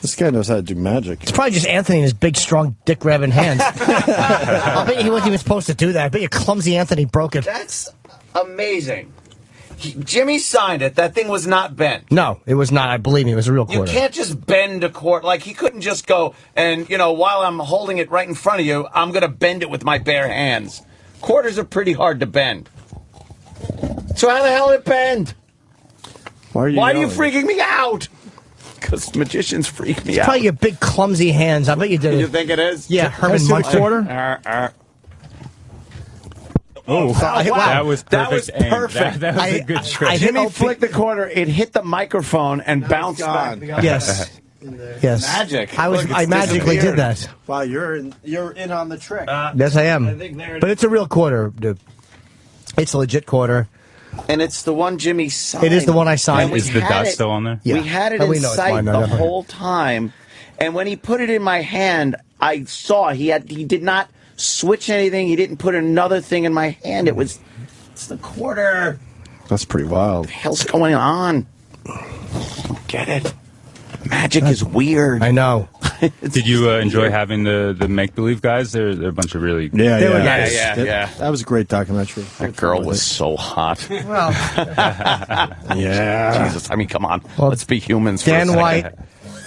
This guy knows how to do magic. It's probably just Anthony and his big, strong, dick-grabbing hands. I bet he wasn't even supposed to do that. I bet you clumsy Anthony broke it. That's amazing. Jimmy signed it. That thing was not bent. No, it was not. I believe me. It was a real You quarter. can't just bend a quarter. Like, he couldn't just go and, while I'm holding it right in front of you, I'm going to bend it with my bare hands. Quarters are pretty hard to bend. So how the hell did it bend? Why are you yelling? freaking me out? Because magicians freak me It's out. probably your big, clumsy hands. I bet you did. You think it is? Yeah, Herman see the Munster. quarter? Oh, wow. that was perfect. That was aim. perfect. That was a good trick. Jimmy flicked the quarter. It hit the microphone and bounced back. Yes. Yes. Magic. I Look, it's I magically did disappeared. that. Wow, you're in on the trick. Yes, I am. I think there it But it's a real quarter, dude. It's a legit quarter. And it's the one Jimmy signed. It is the one I signed. And we Is the had dot it- still on there? Yeah. We had it Oh, in we know it's sight mine, the definitely. whole time. And when he put it in my hand, I saw he did not switch anything. He didn't put another thing in my hand. It's the quarter. That's pretty wild. What the hell's going on? I don't get it. Magic is weird. I know. Did you enjoy having the make-believe guys? They're a bunch of really... Yeah, They were yeah. nice. Yeah. That was a great documentary. That girl was so hot. Well, Yeah. Jesus, I mean, come on. Well, Let's be humans for a Dan second. White,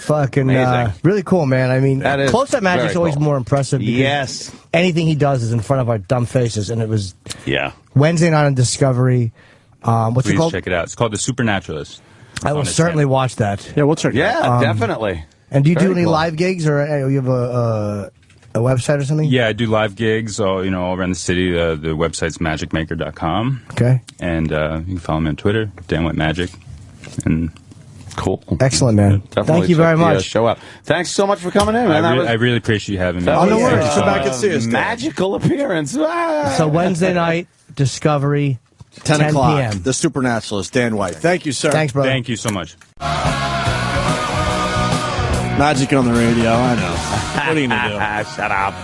fucking Amazing. really cool, man. I mean, That is close-up magic's very always cool. more impressive. Because Yes. anything he does is in front of our dumb faces, and it was Yeah. Wednesday night on Discovery. What's it Please called? check it out. It's called The Supernaturalist. I will on its certainly channel. watch that. Yeah, we'll check it out. Yeah, definitely. And do you do Very any cool. live gigs, or you have a website or something? Yeah, I do live gigs all around the city. The website's magicmaker.com. Okay. And you can follow me on Twitter, Dan White Magic. And Cool. Excellent, man. Definitely Thank you very check the, much. show out. Thanks so much for coming in, man. I really appreciate you having me. That no was worries. a Come back and see us, Dan. magical appearance. Ah. So Wednesday night, Discovery, 10 o'clock. p.m. The Supernaturalist, Dan White. Thank you, sir. Thanks, brother. Thank you so much. Magic on the radio, I know. What are you going to do? Shut up.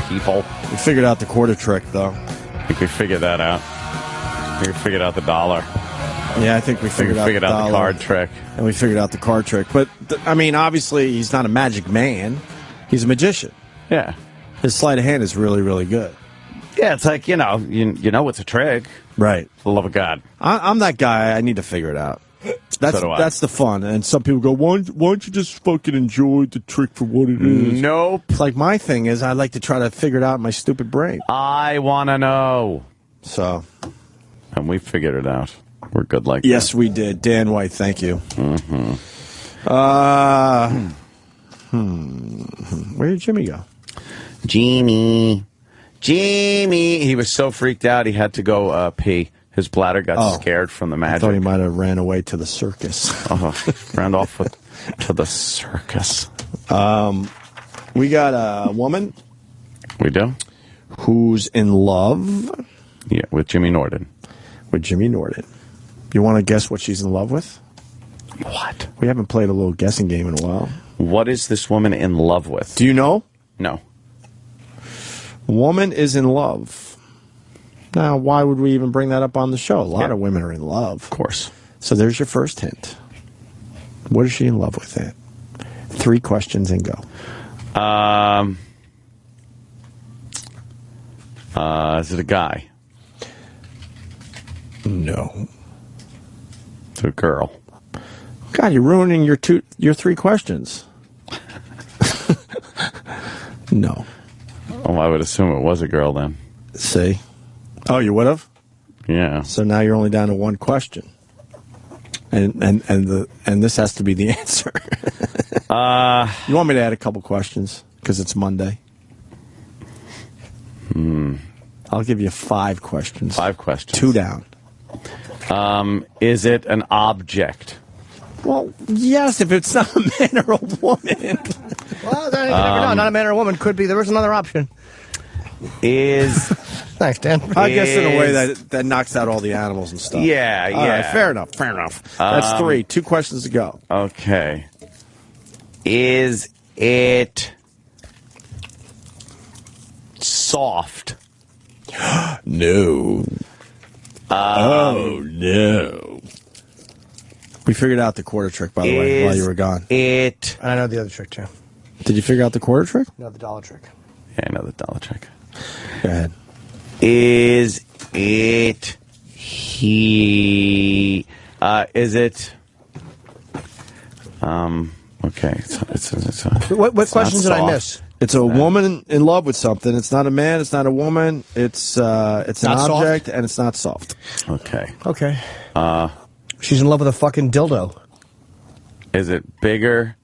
people. We figured out the quarter trick, though. I think we figured that out. We figured out the dollar. Yeah, I think we figured out the card trick. And we figured out the card trick. But, I mean, obviously, he's not a magic man. He's a magician. Yeah. His sleight of hand is really, really good. Yeah, it's like, you know it's a trick. Right. For the love of God. I'm that guy. I need to figure it out. So do I. That's the fun. And some people go, why don't you just fucking enjoy the trick for what it is? Nope. It's like my thing is I like to try to figure it out in my stupid brain. I want to know. So. And we figured it out. We're good like Yes, we did. Dan White, thank you. Mm-hmm. Where did Jimmy go? Jimmy. He was so freaked out he had to go pee. His bladder got scared from the magic. I thought he might have ran away to the circus. Ran off to the circus. We got a woman. We do? Who's in love. Yeah, with Jimmy Norden. With Jimmy Norden. You want to guess what she's in love with? What? We haven't played a little guessing game in a while. What is this woman in love with? Do you know? No. Woman is in love. Now, why would we even bring that up on the show? A lot of women are in love. Of course. So there's your first hint. What is she in love with, Ant? 3 questions and go. Is it a guy? No. It's a girl. God, you're ruining your 3 questions. No. Oh, I would assume it was a girl then. See? Oh, you would have? Yeah. So now you're only down to 1 question. And this has to be the answer. You want me to add a couple questions because it's Monday? I'll give you 5 questions. 5 questions. 2 down. Is it an object? Well, yes, if it's not a man or a woman. Well, you never know. Not a man or a woman. Could be. There is another option. Thanks, Dan. I guess in a way that knocks out all the animals and stuff. Yeah, All yeah. right, fair enough. That's 3. 2 questions to go. Okay. Is it soft? No. Oh, no. We figured out the quarter trick, by the way, while you were gone. I know the other trick, too. Did you figure out the quarter trick? No, the dollar trick. Yeah, I know the dollar trick. Go ahead. Is it is it okay. What questions did I miss? It's a woman in love with something. It's not a man. It's not a woman. It's an Not object, soft? and it's not soft. Okay. Okay. She's in love with a fucking dildo. Is it bigger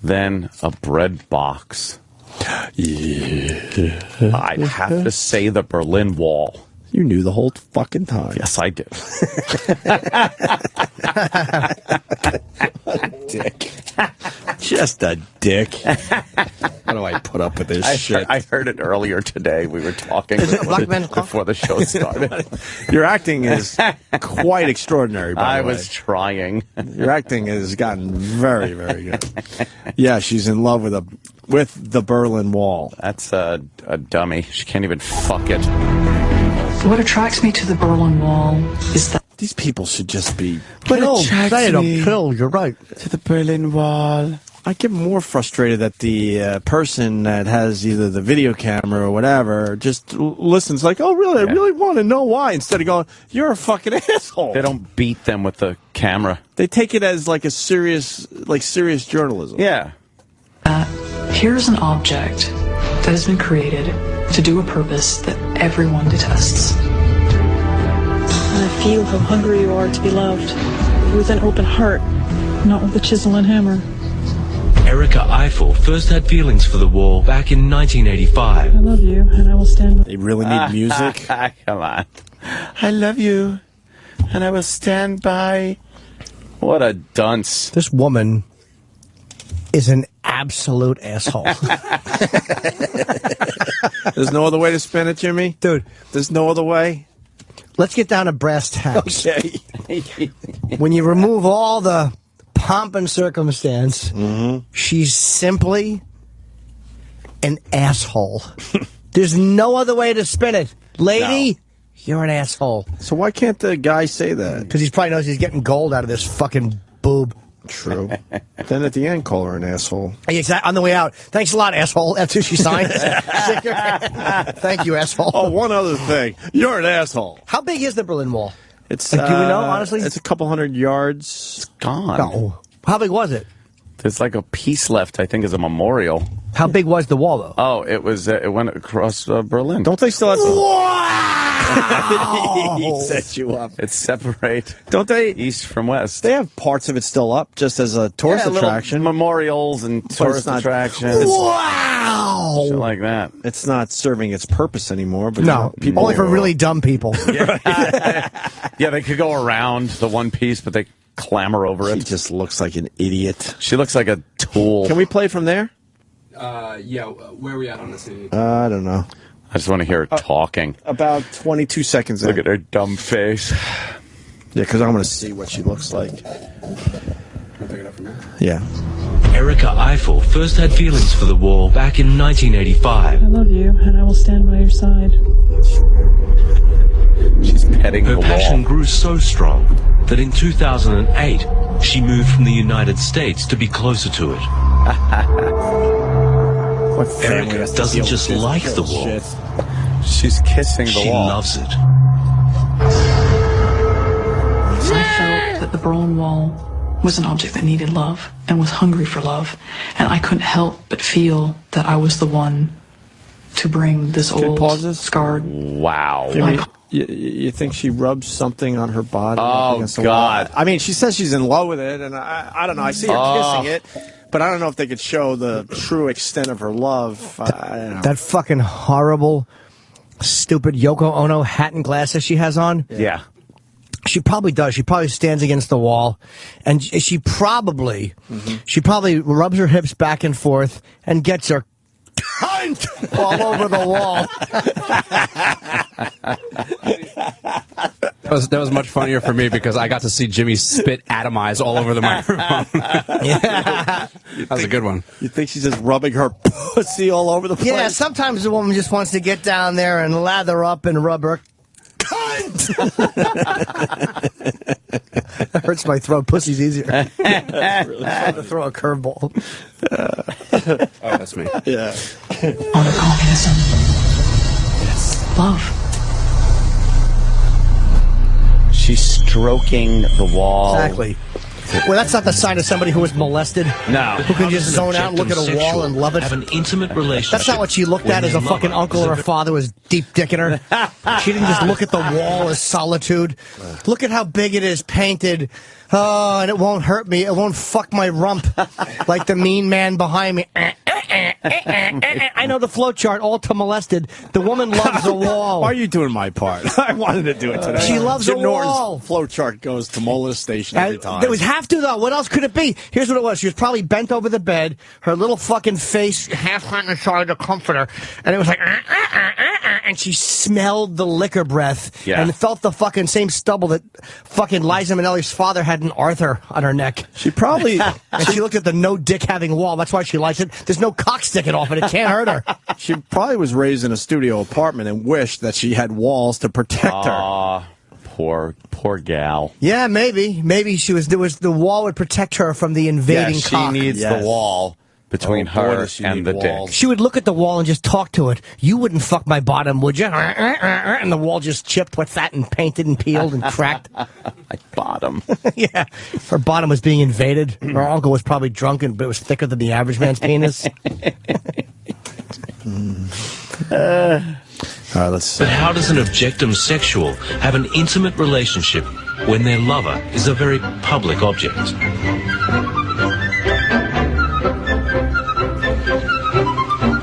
than a bread box? Yeah. I'd have to say the Berlin Wall. You knew the whole fucking time. Yes, I did. Dick. Just a dick. How do I put up with this shit? I heard it earlier today. We were talking before the show started. Your acting is quite extraordinary, by the way. I was trying. Your acting has gotten very, very good. Yeah, she's in love with the Berlin Wall. That's a dummy. She can't even fuck it. What attracts me to the Berlin Wall is that these people should just be killed. You're right. To the Berlin Wall. I get more frustrated that the person that has either the video camera or whatever just listens like, oh, really? I really want to know why, instead of going, you're a fucking asshole. They don't beat them with the camera. They take it as like a serious journalism. Yeah. here's an object that has been created to do a purpose that everyone detests. I feel how hungry you are to be loved, with an open heart, not with a chisel and hammer. Erica Eiffel first had feelings for the wall back in 1985. I love you, and I will stand with you. They really need music? Come on. I love you, and I will stand by. What a dunce. This woman is an absolute asshole. There's no other way to spin it, Jimmy? Dude. There's no other way? Let's get down to brass tacks. Okay. When you remove all the pomp and circumstance, she's simply an asshole. There's no other way to spin it. Lady, you're an asshole. So why can't the guy say that? Because he probably knows he's getting gold out of this fucking boob. True. Then at the end, call her an asshole. Exactly. On the way out. Thanks a lot, asshole. That's who she signed. Thank you, asshole. Oh, one other thing. You're an asshole. How big is the Berlin Wall? It's do we know, honestly? It's a couple hundred yards. It's gone. No. How big was it? There's like a piece left, I think, as a memorial. How big was the wall, though? Oh, it was. It went across Berlin. Don't they still have to... Wow! He set you up. It's separate. Don't they? East from west. They have parts of it still up, just as a tourist attraction. Memorials and tourist attractions. Wow! Shit like that. It's not serving its purpose anymore. But No, only for really dumb people. Yeah, they could go around the one piece, but they clamor over it. She just looks like an idiot. She looks like a tool. Can we play from there? Yeah, where are we at on this? I don't know. I just want to hear her talking. About 22 seconds in. Look at her dumb face. Yeah, because I'm going to see what she looks like. Yeah. Erica Eiffel first had feelings for the wall back in 1985. I love you, and I will stand by your side. She's petting Her the passion wall. grew so strong that in 2008 she moved from the United States to be closer to it. Erica doesn't just like the wall. She's kissing the she wall. She loves it. I felt that the Berlin Wall was an object that needed love and was hungry for love. And I couldn't help but feel that I was the one to bring this old, scarred... Wow. You think she rubs something on her body? Oh, against the God. wall? I mean, she says she's in love with it, and I don't know. I see her kissing it, but I don't know if they could show the true extent of her love. I don't know. That fucking horrible, stupid Yoko Ono hat and glasses she has on. Yeah. She probably does. She probably stands against the wall, and she probably rubs her hips back and forth and gets her cunt all over the wall. That was much funnier for me because I got to see Jimmy spit atomize all over the microphone. Yeah. That was a good one. You think she's just rubbing her pussy all over the place? Yeah, sometimes the woman just wants to get down there and lather up and rub her cunt. That hurts my throat. Pussy's easier. That's really fun to throw a curveball. Oh, that's me. Yeah. Honor communism. Yes. Love. She's stroking the wall. Exactly. Well, that's not the sign of somebody who was molested. No. Who can just zone out and look at a wall and love it. Have an intimate relationship. That's not what she looked at as a fucking uncle or a father was deep dicking her. She didn't just look at the wall as solitude. Look at how big it is painted. Oh, and it won't hurt me. It won't fuck my rump like the mean man behind me. I know the flow chart, all to molested. The woman loves a wall. Why are you doing my part? I wanted to do it today. She loves Jim a Norton's wall. flow chart goes to molestation every time. There was have to, though. What else could it be? Here's what it was. She was probably bent over the bed, her little fucking face half inside the comforter, and it was like, and she smelled the liquor breath and felt the fucking same stubble that fucking Liza Minnelli's father had in Arthur on her neck. She probably... And she looked at the no dick having wall. That's why she likes it. There's no cock sticking off it. It can't hurt her. She probably was raised in a studio apartment and wished that she had walls to protect her. Poor gal. Yeah, maybe. Maybe the wall would protect her from the invading she cock. needs the wall between her and the dick. She would look at the wall and just talk to it. You wouldn't fuck my bottom, would you? And the wall just chipped with that and painted and peeled and cracked. My bottom. Yeah. Her bottom was being invaded. Her uncle was probably drunken, but it was thicker than the average man's penis. All right, let's see. But how does an objectum sexual have an intimate relationship when their lover is a very public object?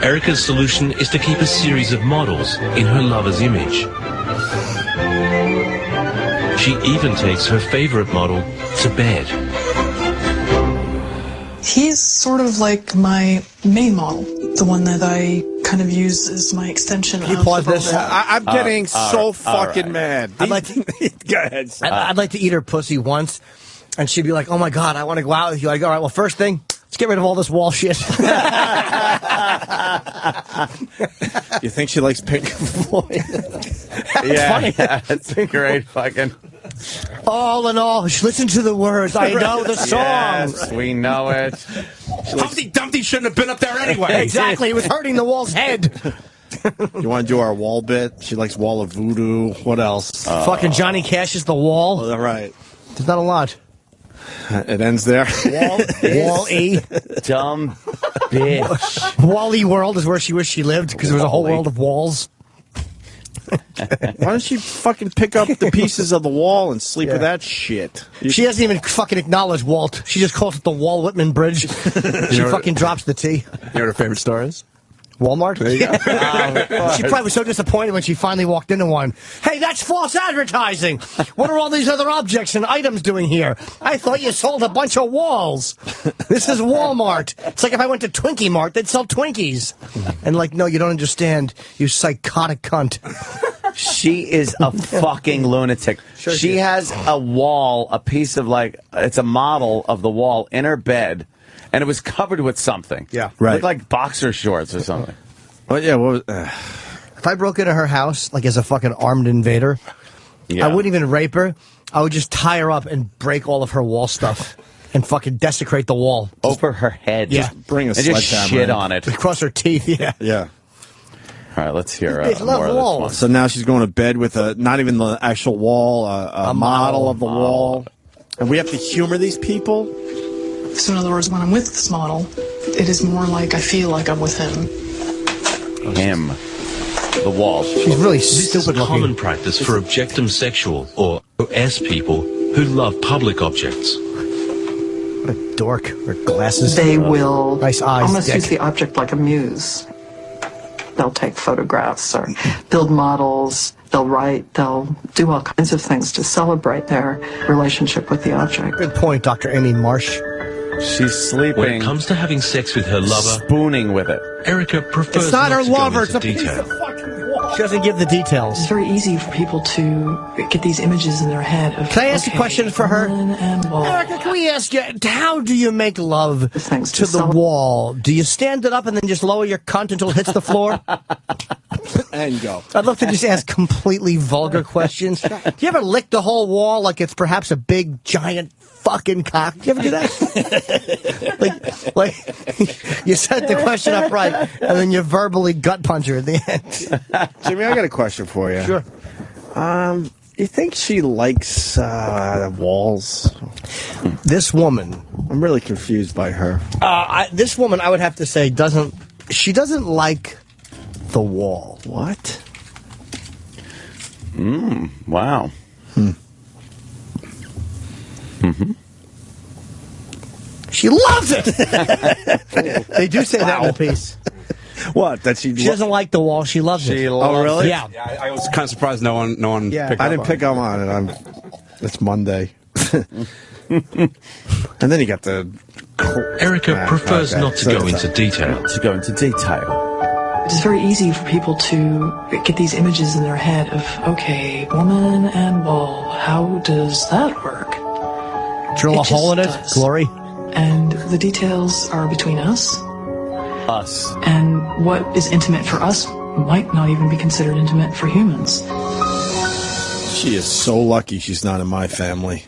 Erica's solution is to keep a series of models in her lover's image. She even takes her favorite model to bed. He's sort of like my main model, the one that I kind of use as my extension. Can you of pause the this? Berlin Wall. I'm getting so fucking mad. I'd like to, Go ahead. I'd like to eat her pussy once, and she'd be like, "Oh my god, I want to go out with you." I go, "All right, well, first thing, Let's get rid of all this wall shit. You think she likes Pink Floyd? Yeah, it's a great fucking. All in all, listen to the words. I know the song. Yes, we know it. Humpty Dumpty shouldn't have been up there anyway. Exactly. It was hurting the wall's head. You want to do our wall bit? She likes Wall of Voodoo. What else? Fucking Johnny Cash is the wall. All right. There's not a lot. It ends there. Wall-E. Dumb bitch. Wall-E World is where she wished she lived because there was a whole world of walls. Why don't she fucking pick up the pieces of the wall and sleep with that shit? She doesn't even fucking acknowledge Walt. She just calls it the Walt Whitman Bridge. She fucking drops the T. You know what her favorite store is? Walmart? There you go. She probably was so disappointed when she finally walked into one. Hey, that's false advertising. What are all these other objects and items doing here? I thought you sold a bunch of walls. This is Walmart. It's like if I went to Twinkie Mart, they'd sell Twinkies. And like, no, you don't understand, you psychotic cunt. She is a fucking lunatic. Sure she has a wall, a piece of it's a model of the wall in her bed. And it was covered with something. Yeah. Right. Looked like boxer shorts or something. Well, yeah. If I broke into her house, like as a fucking armed invader, I wouldn't even rape her. I would just tie her up and break all of her wall stuff and fucking desecrate the wall. Over her head. Yeah. Just bring a and just sledgehammer shit in. on it. Across her teeth, yeah. Yeah. All right, let's hear It's love more of walls. this one. So now she's going to bed with not even the actual wall, a model of the wall. And we have to humor these people? So in other words, when I'm with this model, it is more like I feel like I'm with him. Him. The wall. She's really This is stupid a common looking. practice for objectum sexual or OS people who love public objects. What a dork. Her glasses. They will Nice eyes, almost dick. use the object like a muse. They'll take photographs or build models. They'll write. They'll do all kinds of things to celebrate their relationship with the object. Good point, Dr. Amy Marsh. She's sleeping. When it comes to having sex with her lover, spooning with it. Erica prefers It's not her to go lover. into It's a piece detail. of fucking wall. She doesn't give the details. It's very easy for people to get these images in their head of. Can I ask a question for her? And wall. Erica, can we ask you, how do you make love Thanks to to the wall? Do you stand it up and then just lower your cunt until it hits the floor? And go. I'd love to just ask completely vulgar questions. Do you ever lick the whole wall like it's perhaps a big, giant fucking cock? Do you ever do that? like you set the question up right, and then you verbally gut punch her at the end. Jimmy, I got a question for you. Sure. You think she likes walls? This woman, I'm really confused by her. this woman, I would have to say, doesn't like the wall. What? Wow. Mm-hmm. She loves it. They do say that in the piece. What? That she doesn't like the wall. She loves it. Oh, really? Yeah. I was kind of surprised no one Yeah. picked I up didn't on pick up on it. It's Monday. And then you got the... Erica prefers not to go into detail. It is very easy for people to get these images in their head of, okay, woman and wall. How does that work? Drill a It hole in it, just does. Glory. And the details are between us. Us. And what is intimate for us might not even be considered intimate for humans. She is so lucky she's not in my family.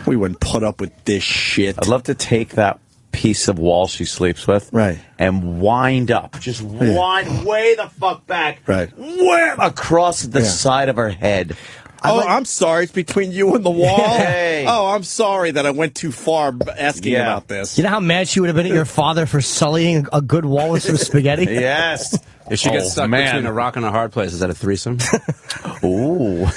We wouldn't put up with this shit. I'd love to take that piece of wall she sleeps with, right, and wind up, just wind way the fuck back, right, wham, across the side of her head. I'm sorry. It's between you and the wall. Hey. Oh, I'm sorry that I went too far asking about this. You know how mad she would have been at your father for sullying a good wall with some spaghetti? Yes. If she gets stuck between a rock and a hard place, is that a threesome? Ooh.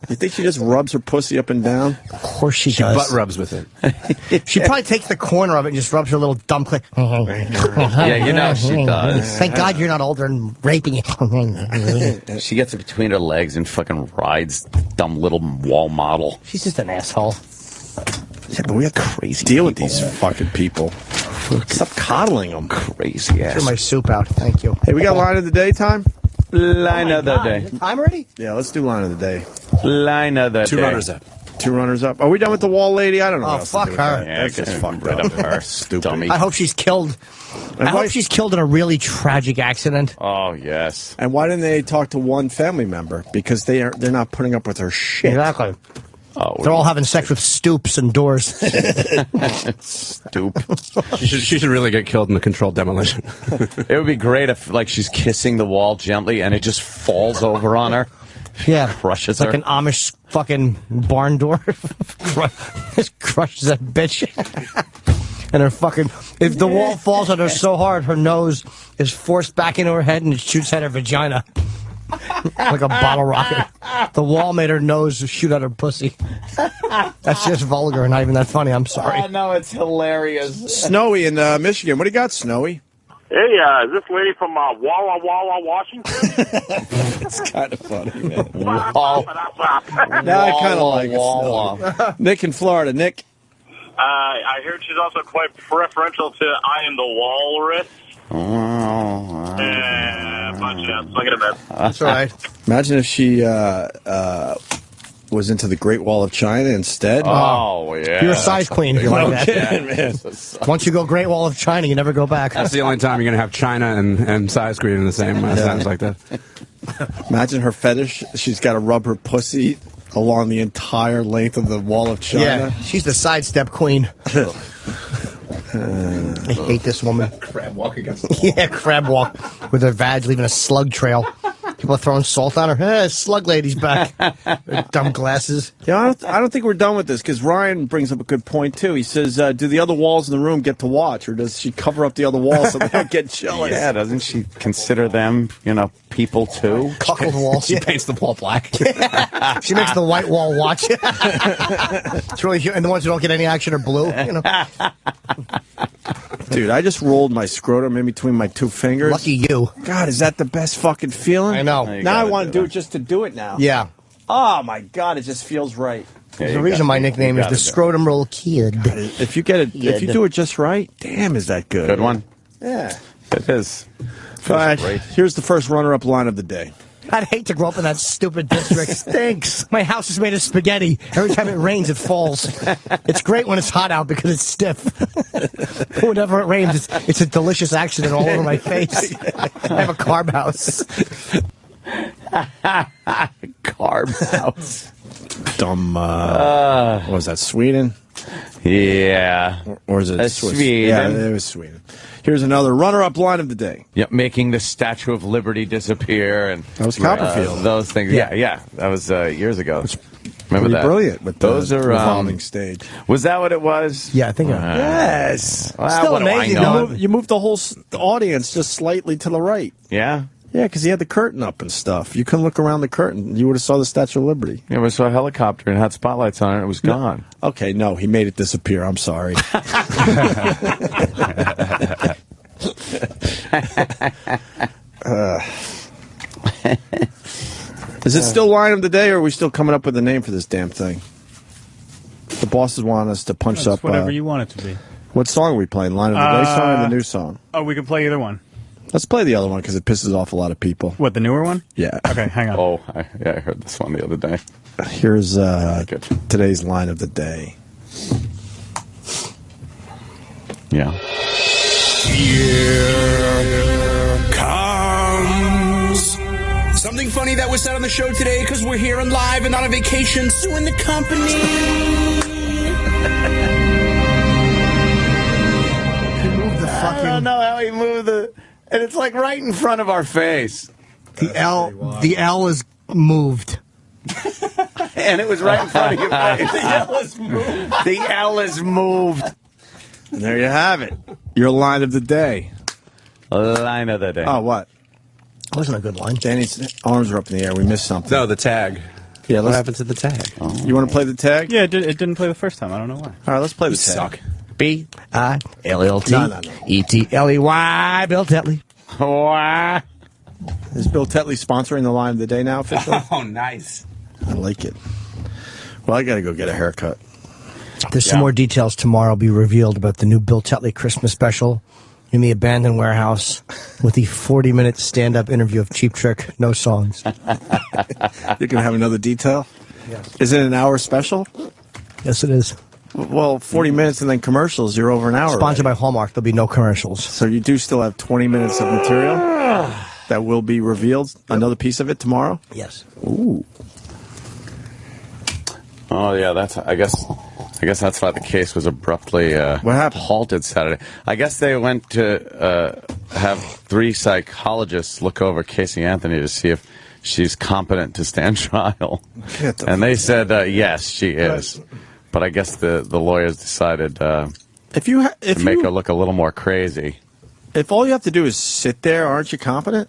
You think she just rubs her pussy up and down? Of course she She does. butt rubs with it. She probably takes the corner of it and just rubs her little dumb clit. Yeah, you know she does. Thank God you're not older and raping it. She gets it between her legs and fucking rides dumb little wall model. She's just an asshole. Yeah, but we have to deal with these fucking people. Stop coddling them. Crazy ass. Threw my soup out. Thank you. Hey, we got line of the day time? Line of the day. Time already? Yeah, let's do line of the day. Line of the Two day. runners up. 2 runners up. Are we done with the wall lady? I don't know. Oh, what else to fuck do with her. that. Yeah, That's just fucked rid up. of her. Stupid. Dummy. I hope she's killed. I hope she's killed in a really tragic accident. Oh, yes. And why didn't they talk to one family member? Because they're not putting up with her shit. Exactly. Oh, They're all having sex with stoops and doors. Stoop. She should really get killed in the controlled demolition. It would be great if, like, she's kissing the wall gently and it just falls over on her. Yeah. Crushes It's like her. an Amish fucking barn door. Just crushes that bitch. And her fucking... If the wall falls on her so hard, her nose is forced back into her head and it shoots at her vagina. Like a bottle rocket. The wall made her nose shoot at her pussy. That's just vulgar and not even that funny. I'm sorry. Oh, no, it's hilarious. Snowy in Michigan. What do you got, Snowy? Hey, is this lady from Walla Walla, Washington? It's kind of funny, man. Wall. Now I kind of like it. Nick in Florida. Nick. I heard she's also quite preferential to I Am the Walrus. Look at that. That's all right. Imagine if she was into the Great Wall of China instead. Oh, yeah. You're a size queen if you like that. Kidding, man. Once you go Great Wall of China, you never go back. That's the only time you're going to have China and size screen in the same sentence like that. Imagine her fetish. She's got to rub her pussy along the entire length of the Wall of China. Yeah, she's the sidestep queen. I hate this woman. Crab walk against Yeah, crab walk with her vag leaving a slug trail. People are throwing salt on her. Slug lady's back. Dumb glasses. Yeah, I don't think we're done with this because Ryan brings up a good point too. He says, "Do the other walls in the room get to watch, or does she cover up the other walls so they don't get jealous?" Yeah, doesn't she consider them, people too? Cuckold walls. She paints the wall black. She makes the white wall watch. It's really, and the ones who don't get any action are blue. Dude, I just rolled my scrotum in between my 2 fingers. Lucky you. God, is that the best fucking feeling? I know. Now I want to do it just to do it now. Yeah. Oh my God, it just feels right. There's a reason my nickname is the Scrotum Roll Kid. If you get it, if you do it just right, damn, is that good? Good one. Yeah. It is. All right. Here's the first runner-up line of the day. I'd hate to grow up in that stupid district. Stinks. My house is made of spaghetti. Every time it rains, it falls. It's great when it's hot out because it's stiff. Whenever it rains, it's a delicious accident all over my face. I have a carb house. Carb house. Dumb. What was that, Sweden? Yeah. Or is it That's Swiss? Sweden. Yeah, it was Sweden. Here's another runner-up line of the day. Yep, making the Statue of Liberty disappear. And that was Copperfield. Those things. Yeah. That was years ago. Remember that? Brilliant with those the are revolving stage. Was that what it was? Yeah, I think. Yes. Well, Still what do I amazing, know? though. You moved the whole audience just slightly to the right. Yeah. Yeah, because he had the curtain up and stuff. You couldn't look around the curtain. You would have saw the Statue of Liberty. Yeah, we saw a helicopter and had spotlights on it. It was gone. Okay, no, he made it disappear. I'm sorry. Is it still line of the day, or are we still coming up with a name for this damn thing? The bosses want us to punch It's up. whatever you want it to be. What song are we playing? Line of the day song or the new song? Oh, we can play either one. Let's play the other one because it pisses off a lot of people. What, the newer one? Yeah. Okay, hang on. Oh, I heard this one the other day. Here's today's line of the day. Yeah. Here comes something funny that was said on the show today because we're here and live and on a vacation suing the company. I don't know how he moved and it's like right in front of our face. The L is moved. And it was right in front of your face. The L is moved. The L is moved. And there you have it. Your line of the day. Line of the day. Oh, what? That wasn't a good line. Danny's arms are up in the air. We missed something. No, the tag. Yeah, What happened to the tag? You want to play the tag? Yeah, it didn't play the first time. I don't know why. All right, let's play the You tag. suck. B-I-L-L-T-E-T-L-E-Y. Bill Tetley. Is Bill Tetley sponsoring the line of the day now officially? Oh, nice. I like it. Well, I got to go get a haircut. There's some more details tomorrow will be revealed about the new Bill Tetley Christmas special in the abandoned warehouse with the 40-minute stand-up interview of Cheap Trick, no songs. You're going to have another detail? Yes. Is it an hour special? Yes, it is. Well, 40 minutes and then commercials. You're over an hour. Sponsored by Hallmark. There'll be no commercials. So you do still have 20 minutes of material that will be revealed. Another piece of it tomorrow. Yes. Ooh. Oh yeah, I guess that's why the case was abruptly halted Saturday. I guess they went to have 3 psychologists look over Casey Anthony to see if she's competent to stand trial, and they said yes, she is. But I guess the lawyers decided to make her look a little more crazy. If all you have to do is sit there, aren't you competent?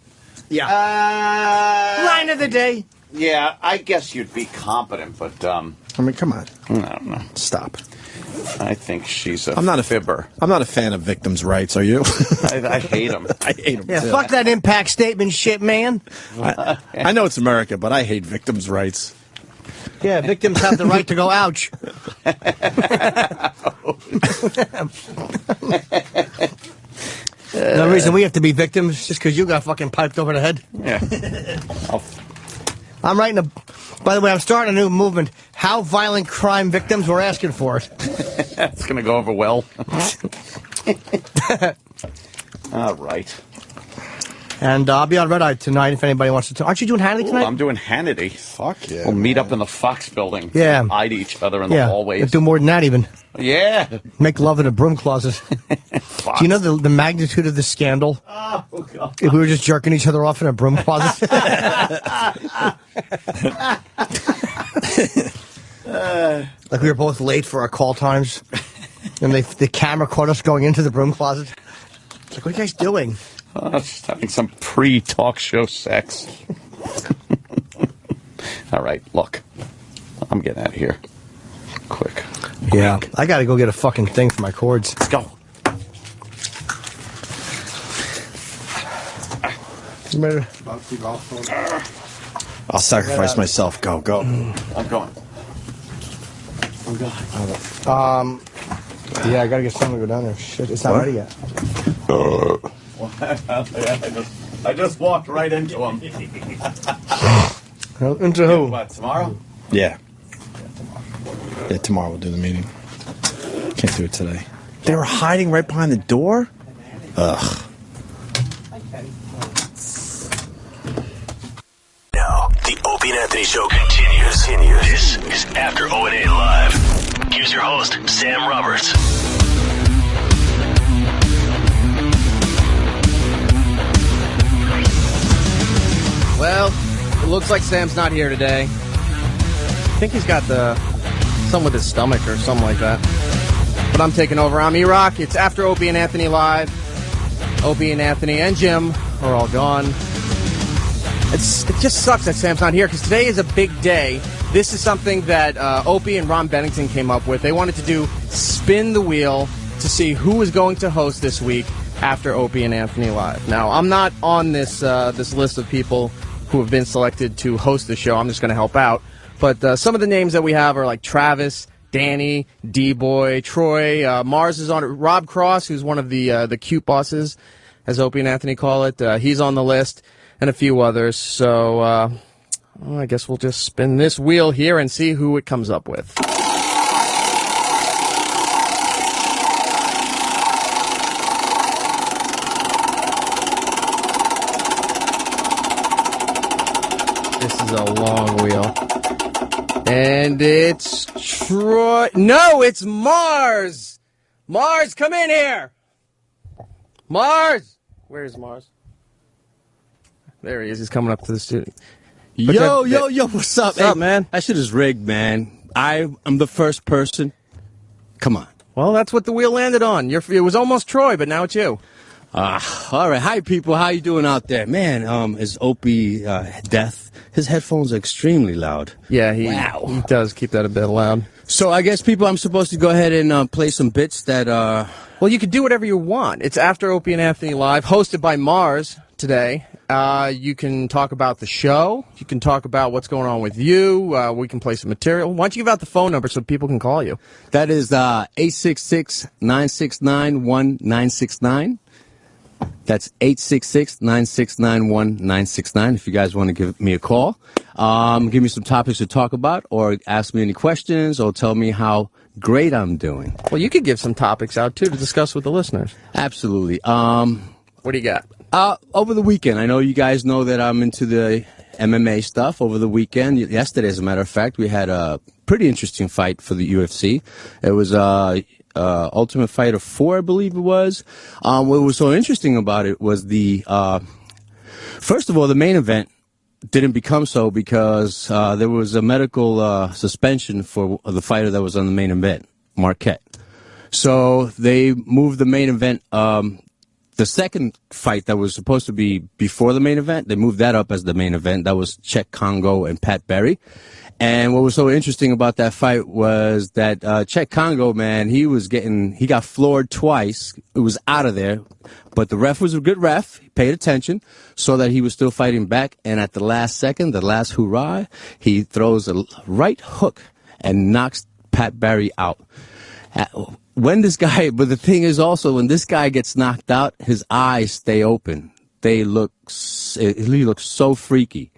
Yeah. Line of the day. Yeah, I guess you'd be competent, but I mean, come on. No. Stop. I think she's I'm not a fibber. I'm not a fan of victims' rights. Are you? I hate them. I hate them. Yeah, too. fuck that impact statement shit, man. I know it's America, but I hate victims' rights. Yeah, victims have the right to go ouch. No reason we have to be victims just because you got fucking piped over the head. Yeah. I'm writing a... By the way, I'm starting a new movement. How violent crime victims were asking for it. It's going to go over well. All right. And I'll be on Red Eye tonight if anybody wants to talk. Aren't you doing Hannity tonight? I'm doing Hannity. Fuck yeah. We'll meet up in the Fox building. Yeah. Eye to each other in the hallways. We'll do more than that even. Yeah. Make love in a broom closet. Do you know the magnitude of the scandal? Oh, God. If we were just jerking each other off in a broom closet. Like we were both late for our call times. And the camera caught us going into the broom closet. It's like, what are you guys doing? Just having some pre-talk show sex. All right, look. I'm getting out of here. Quick. Yeah, I gotta go get a fucking thing for my cords. Let's go. I'll sacrifice myself. Go. I'm going. Yeah, I gotta get someone to go down there. Shit, it's not ready yet. I just walked right into him. Into who? What, tomorrow? Yeah. Yeah, tomorrow we'll do the meeting. Can't do it today. They were hiding right behind the door? Ugh. Now, the Opie and Anthony Show continues. This is After O&A Live. Here's your host, Sam Roberts. Well, it looks like Sam's not here today. I think he's got something with his stomach or something like that. But I'm taking over. I'm E-Rock. It's After Opie and Anthony Live. Opie and Anthony and Jim are all gone. It just sucks that Sam's not here because today is a big day. This is something that Opie and Ron Bennington came up with. They wanted to do Spin the Wheel to see who was going to host this week after Opie and Anthony Live. Now, I'm not on this list of people who have been selected to host the show. I'm just going to help out. But some of the names that we have are like Travis, Danny, D-Boy, Troy. Mars is on it. Rob Cross, who's one of the cute bosses, as Opie and Anthony call it. He's on the list, and a few others. So I guess we'll just spin this wheel here and see who it comes up with. This is a long wheel. And it's Troy. No, it's Mars. Mars, come in here. Mars. Where is Mars? There he is. He's coming up to the studio. Yo, what's up? What's up, man? That shit is rigged, man. I am the first person. Come on. Well, that's what the wheel landed on. It was almost Troy, but now it's you. All right. Hi, people. How you doing out there? Man, is Opie deaf? His headphones are extremely loud. Yeah, he does keep that a bit loud. So I guess, people, I'm supposed to go ahead and play some bits that are... Well, you can do whatever you want. It's After Opie and Anthony Live, hosted by Mars today. You can talk about the show. You can talk about what's going on with you. We can play some material. Why don't you give out the phone number so people can call you? That is 866-969-1969. That's 866-969-1969 if you guys want to give me a call. Give me some topics to talk about, or ask me any questions, or tell me how great I'm doing. Well, you could give some topics out, too, to discuss with the listeners. Absolutely. What do you got? Over the weekend, I know you guys know that I'm into the MMA stuff. Over the weekend, yesterday, as a matter of fact, we had a pretty interesting fight for the UFC. It was Ultimate Fighter 4, I believe it was. What was so interesting about it was first of all, the main event didn't become so because there was a medical suspension for the fighter that was on the main event, Marquette. So they moved the main event. The second fight that was supposed to be before the main event, they moved that up as the main event. That was Czech Congo and Pat Berry. And what was so interesting about that fight was that Czech Congo, man, he got floored twice. It was out of there. But the ref was a good ref. He paid attention, saw that he was still fighting back. And at the last second, the last hurrah, he throws a right hook and knocks Pat Berry out. But the thing is also, when this guy gets knocked out, his eyes stay open. He looks so freaky.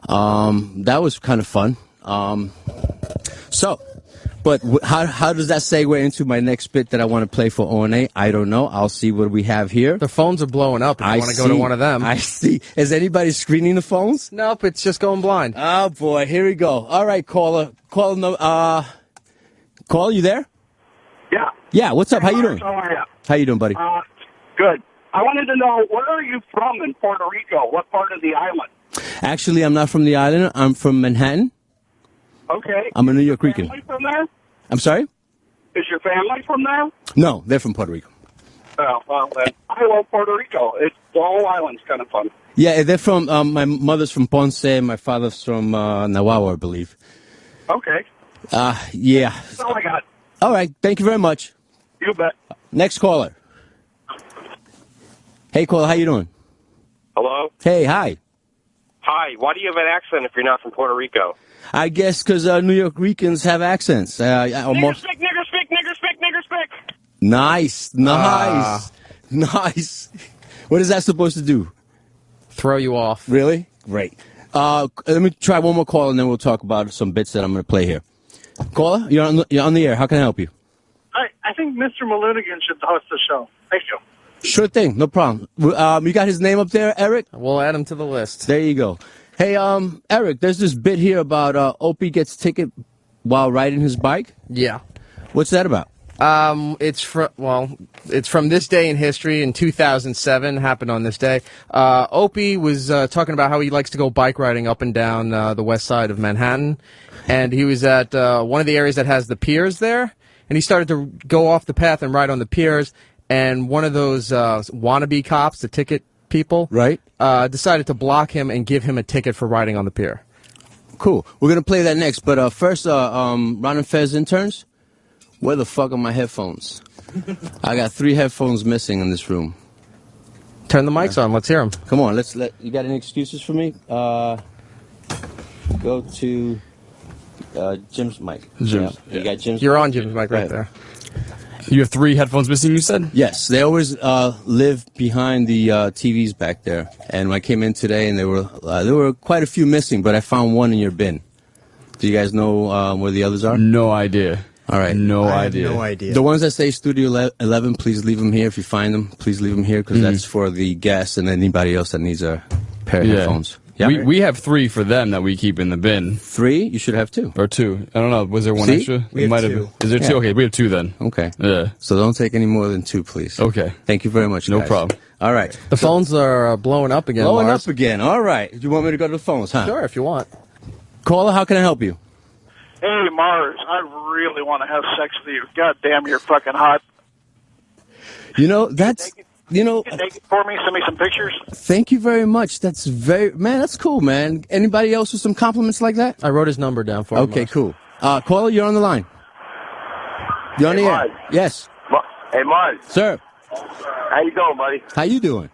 That was kind of fun. But how does that segue into my next bit that I want to play for O&A? I don't know. I'll see what we have here. The phones are blowing up if you want to go to one of them. I see. Is anybody screening the phones? Nope, it's just going blind. Oh, boy. Here we go. All right, caller. Caller, you there? Yeah. Yeah, what's up? How you doing? How are you? How you doing, buddy? Good. I wanted to know, where are you from in Puerto Rico? What part of the island? Actually, I'm not from the island. I'm from Manhattan. Okay. I'm a New York Rican. Family from there? I'm sorry? Is your family from there? No, they're from Puerto Rico. Oh, well, then I love Puerto Rico. The whole island's kind of fun. Yeah, they're from, my mother's from Ponce, my father's from Nahuatl, I believe. Okay. Yeah. That's all I got. All right, thank you very much. You bet. Next caller. Hey, caller, how you doing? Hello? Hey, hi. Hi. Why do you have an accent if you're not from Puerto Rico? I guess because New York Ricans have accents. Nigger speak, nigger speak, nigger speak, nigger speak. Nice. Nice. What is that supposed to do? Throw you off. Really? Great. Let me try one more call, and then we'll talk about some bits that I'm going to play here. Caller, you're on the air. How can I help you? I think Mr. Malunigan should host the show. Thank you. Sure thing. No problem. You got his name up there, Eric? We'll add him to the list. There you go. Hey, Eric, there's this bit here about Opie gets ticket while riding his bike. Yeah. What's that about? It's from this day in history in 2007. Happened on this day. Opie was talking about how he likes to go bike riding up and down the west side of Manhattan, and he was at one of the areas that has the piers there, and he started to go off the path and ride on the piers, and one of those wannabe cops, the ticket people, right, decided to block him and give him a ticket for riding on the pier. Cool. We're gonna play that next, but first, Ron and Fez interns. Where the fuck are my headphones? I got 3 headphones missing in this room. Turn the mics on. Let's hear them. Come on. You got any excuses for me? Go to Jim's mic. Jim's. Yeah. You got Jim's. You're on Jim's mic right there. You have 3 headphones missing, you said? Yes. They always live behind the TVs back there. And when I came in today, and there were quite a few missing, but I found one in your bin. Do you guys know where the others are? No idea. All right. No I idea. have no idea. The ones that say Studio 11, please leave them here. If you find them, please leave them here, because that's for the guests and anybody else that needs a pair of headphones. Yeah. We have 3 for them that we keep in the bin. 3? You should have 2. Or 2. I don't know. Was there one See? extra? We have might 2. Is there 2? Okay, we have 2 then. Okay. Yeah. So don't take any more than 2, please. Okay. Thank you very much, No guys. problem. All right. The phones are blowing up again. Blowing Mars. up again. All right. You want me to go to the phones, huh? Sure, if you want. Caller, how can I help you? Hey, Mars, I really want to have sex with you. God damn, you're fucking hot. You know, that's... You know, Can you take it for me? Send me some pictures. thank you very much. That's that's cool, man. Anybody else with some compliments like that? I wrote his number down for him. Okay, cool. Caller, you're on the line. You're on the air. Mars. Yes. Hey, Mars. Sir. How you doing, buddy? How you doing?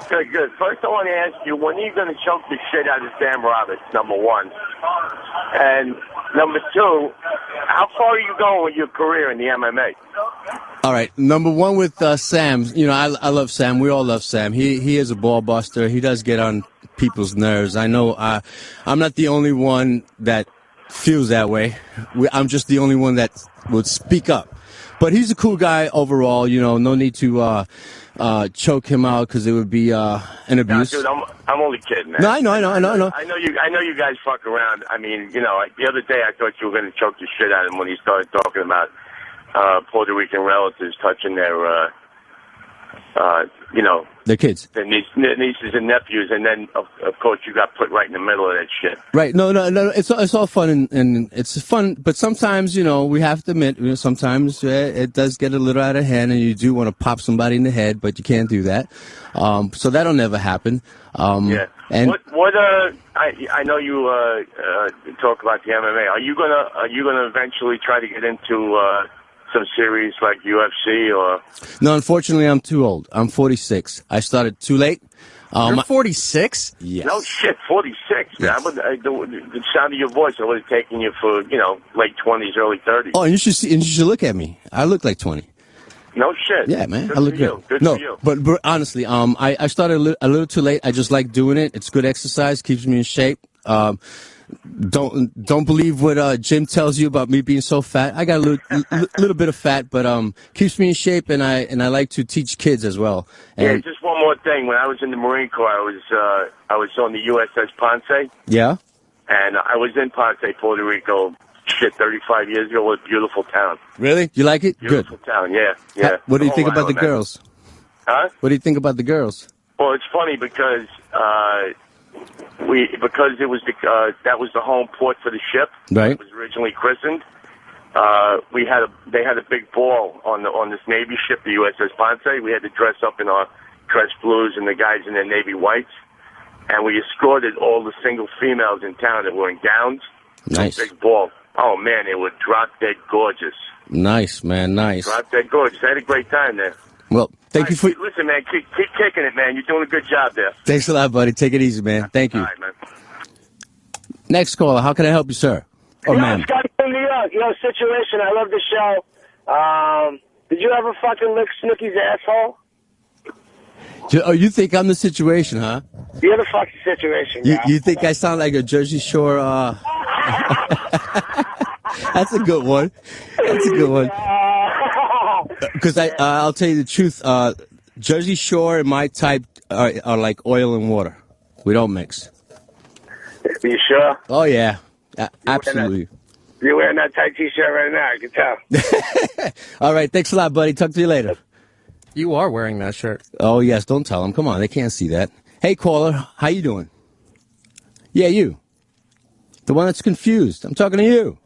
Good, good. First, I want to ask you, when are you going to choke the shit out of Sam Roberts, number 1? And number 2, how far are you going with your career in the MMA? All right, number one with Sam. You know, I love Sam. We all love Sam. He is a ball buster. He does get on people's nerves. I know I'm not the only one that feels that way. I'm just the only one that would speak up. But he's a cool guy overall. You know, no need to choke him out because it would be an abuse. Dude, I'm only kidding, man. No, I know. I know you guys fuck around. I mean, you know, the other day I thought you were going to choke the shit out of him when he started talking about Puerto Rican relatives touching their, you know, their kids, their nieces and nephews, and then of course you got put right in the middle of that shit. Right. No. It's all fun and it's fun, but sometimes, you know, we have to admit, you know, sometimes it does get a little out of hand, and you do want to pop somebody in the head, but you can't do that. So that'll never happen. Yeah. And I know you talk about the MMA. Are you gonna eventually try to get into some series like UFC or? No, unfortunately, I'm too old. I'm 46. I started too late. You're 46? Yes. No shit, 46. Yes. The sound of your voice, I would have taken you for, you know, late 20s, early 30s. Oh, and you should look at me. I look like 20. No shit. Yeah, man. Good I look for good. you. Good no, for you. but honestly, I started a little too late. I just like doing it. It's good exercise, keeps me in shape. Don't believe what Jim tells you about me being so fat. I got a little bit of fat, but keeps me in shape, and I like to teach kids as well. And Yeah, just one more thing. When I was in the Marine Corps, I was on the USS Ponce, yeah. and I was in Ponce, Puerto Rico. Shit, 35 years ago. What a beautiful town. Really? You like it? Beautiful Good. town. Yeah. What do you Long think about the Island, man. girls? Huh? What do you think about the girls? Well, it's funny because it was that was the home port for the ship. Right. It was originally christened. They had a big ball on this Navy ship, the USS Ponce. We had to dress up in our dress blues and the guys in their Navy whites, and we escorted all the single females in town that were in gowns. Nice. Big ball. Oh man, they were drop dead gorgeous. Nice, man. Nice. Drop dead gorgeous. I had a great time there. Well, thank you for. Listen, man, keep kicking it, man. You're doing a good job there. Thanks a lot, buddy. Take it easy, man. Thank you. All right, man. Next caller. How can I help you, sir? Or ma'am? Scotty from New York. Situation. I love the show. Did you ever fucking lick Snooki's asshole? Oh, you think I'm the situation, huh? You're the fucking situation, You think I sound like a Jersey Shore? That's a good one. That's a good one. Because I'll tell you the truth. Jersey Shore and my type are like oil and water. We don't mix. You sure? Oh yeah, absolutely. You're wearing that tight T-shirt right now. I can tell. All right, thanks a lot, buddy. Talk to you later. You are wearing that shirt. Oh yes, don't tell them. Come on, they can't see that. Hey caller, how you doing? Yeah, you. The one that's confused. I'm talking to you.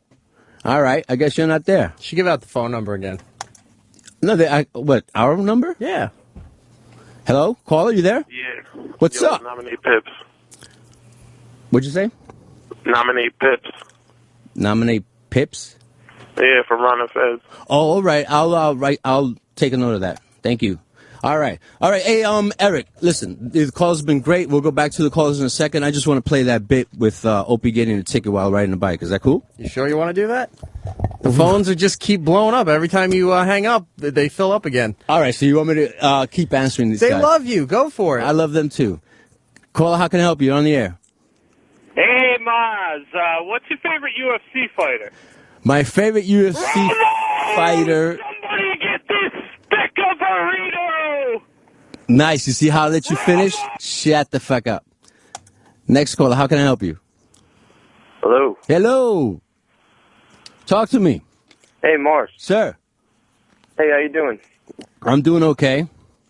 All right, I guess you're not there. Should give out the phone number again. No, what? Our number? Yeah. Hello, caller, you there? Yeah. What's up? Nominate Pips. What'd you say? Nominate Pips. Nominate Pips? Yeah, for Ron Fez. Oh, all right. I'll take a note of that. Thank you. All right. Hey, Eric, listen, the call's been great. We'll go back to the calls in a second. I just want to play that bit with Opie getting a ticket while riding the bike. Is that cool? You sure you want to do that? The phones are just keep blowing up. Every time you hang up, they fill up again. All right, so you want me to keep answering these They guys? love you. Go for it. I love them, too. Caller, how can I help you? You're on the air. Hey, Maz, what's your favorite UFC fighter? My favorite UFC fighter. Somebody get this stick of burrito! Nice. You see how I let you finish? Shut the fuck up. Next caller, how can I help you? Hello. Hello. Talk to me. Hey, Mars. Sir. Hey, how you doing? I'm doing okay.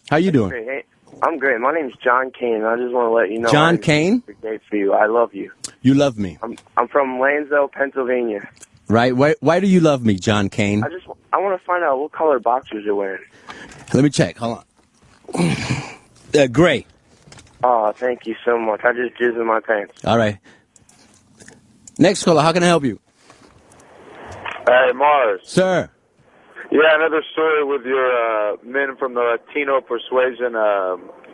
How you doing? Great. Hey, I'm great. My name's John Kane. I just want to let you know. John Kane? Great for you. I love you. You love me. I'm from Lansdale, Pennsylvania. Right? Why do you love me, John Kane? I want to find out what color boxers you're wearing. Let me check. Hold on. Gray. Oh, thank you so much. I just jizzed in my pants. All right. Next caller, how can I help you? Hey, Mars. Sir. Yeah, another story with your men from the Latino persuasion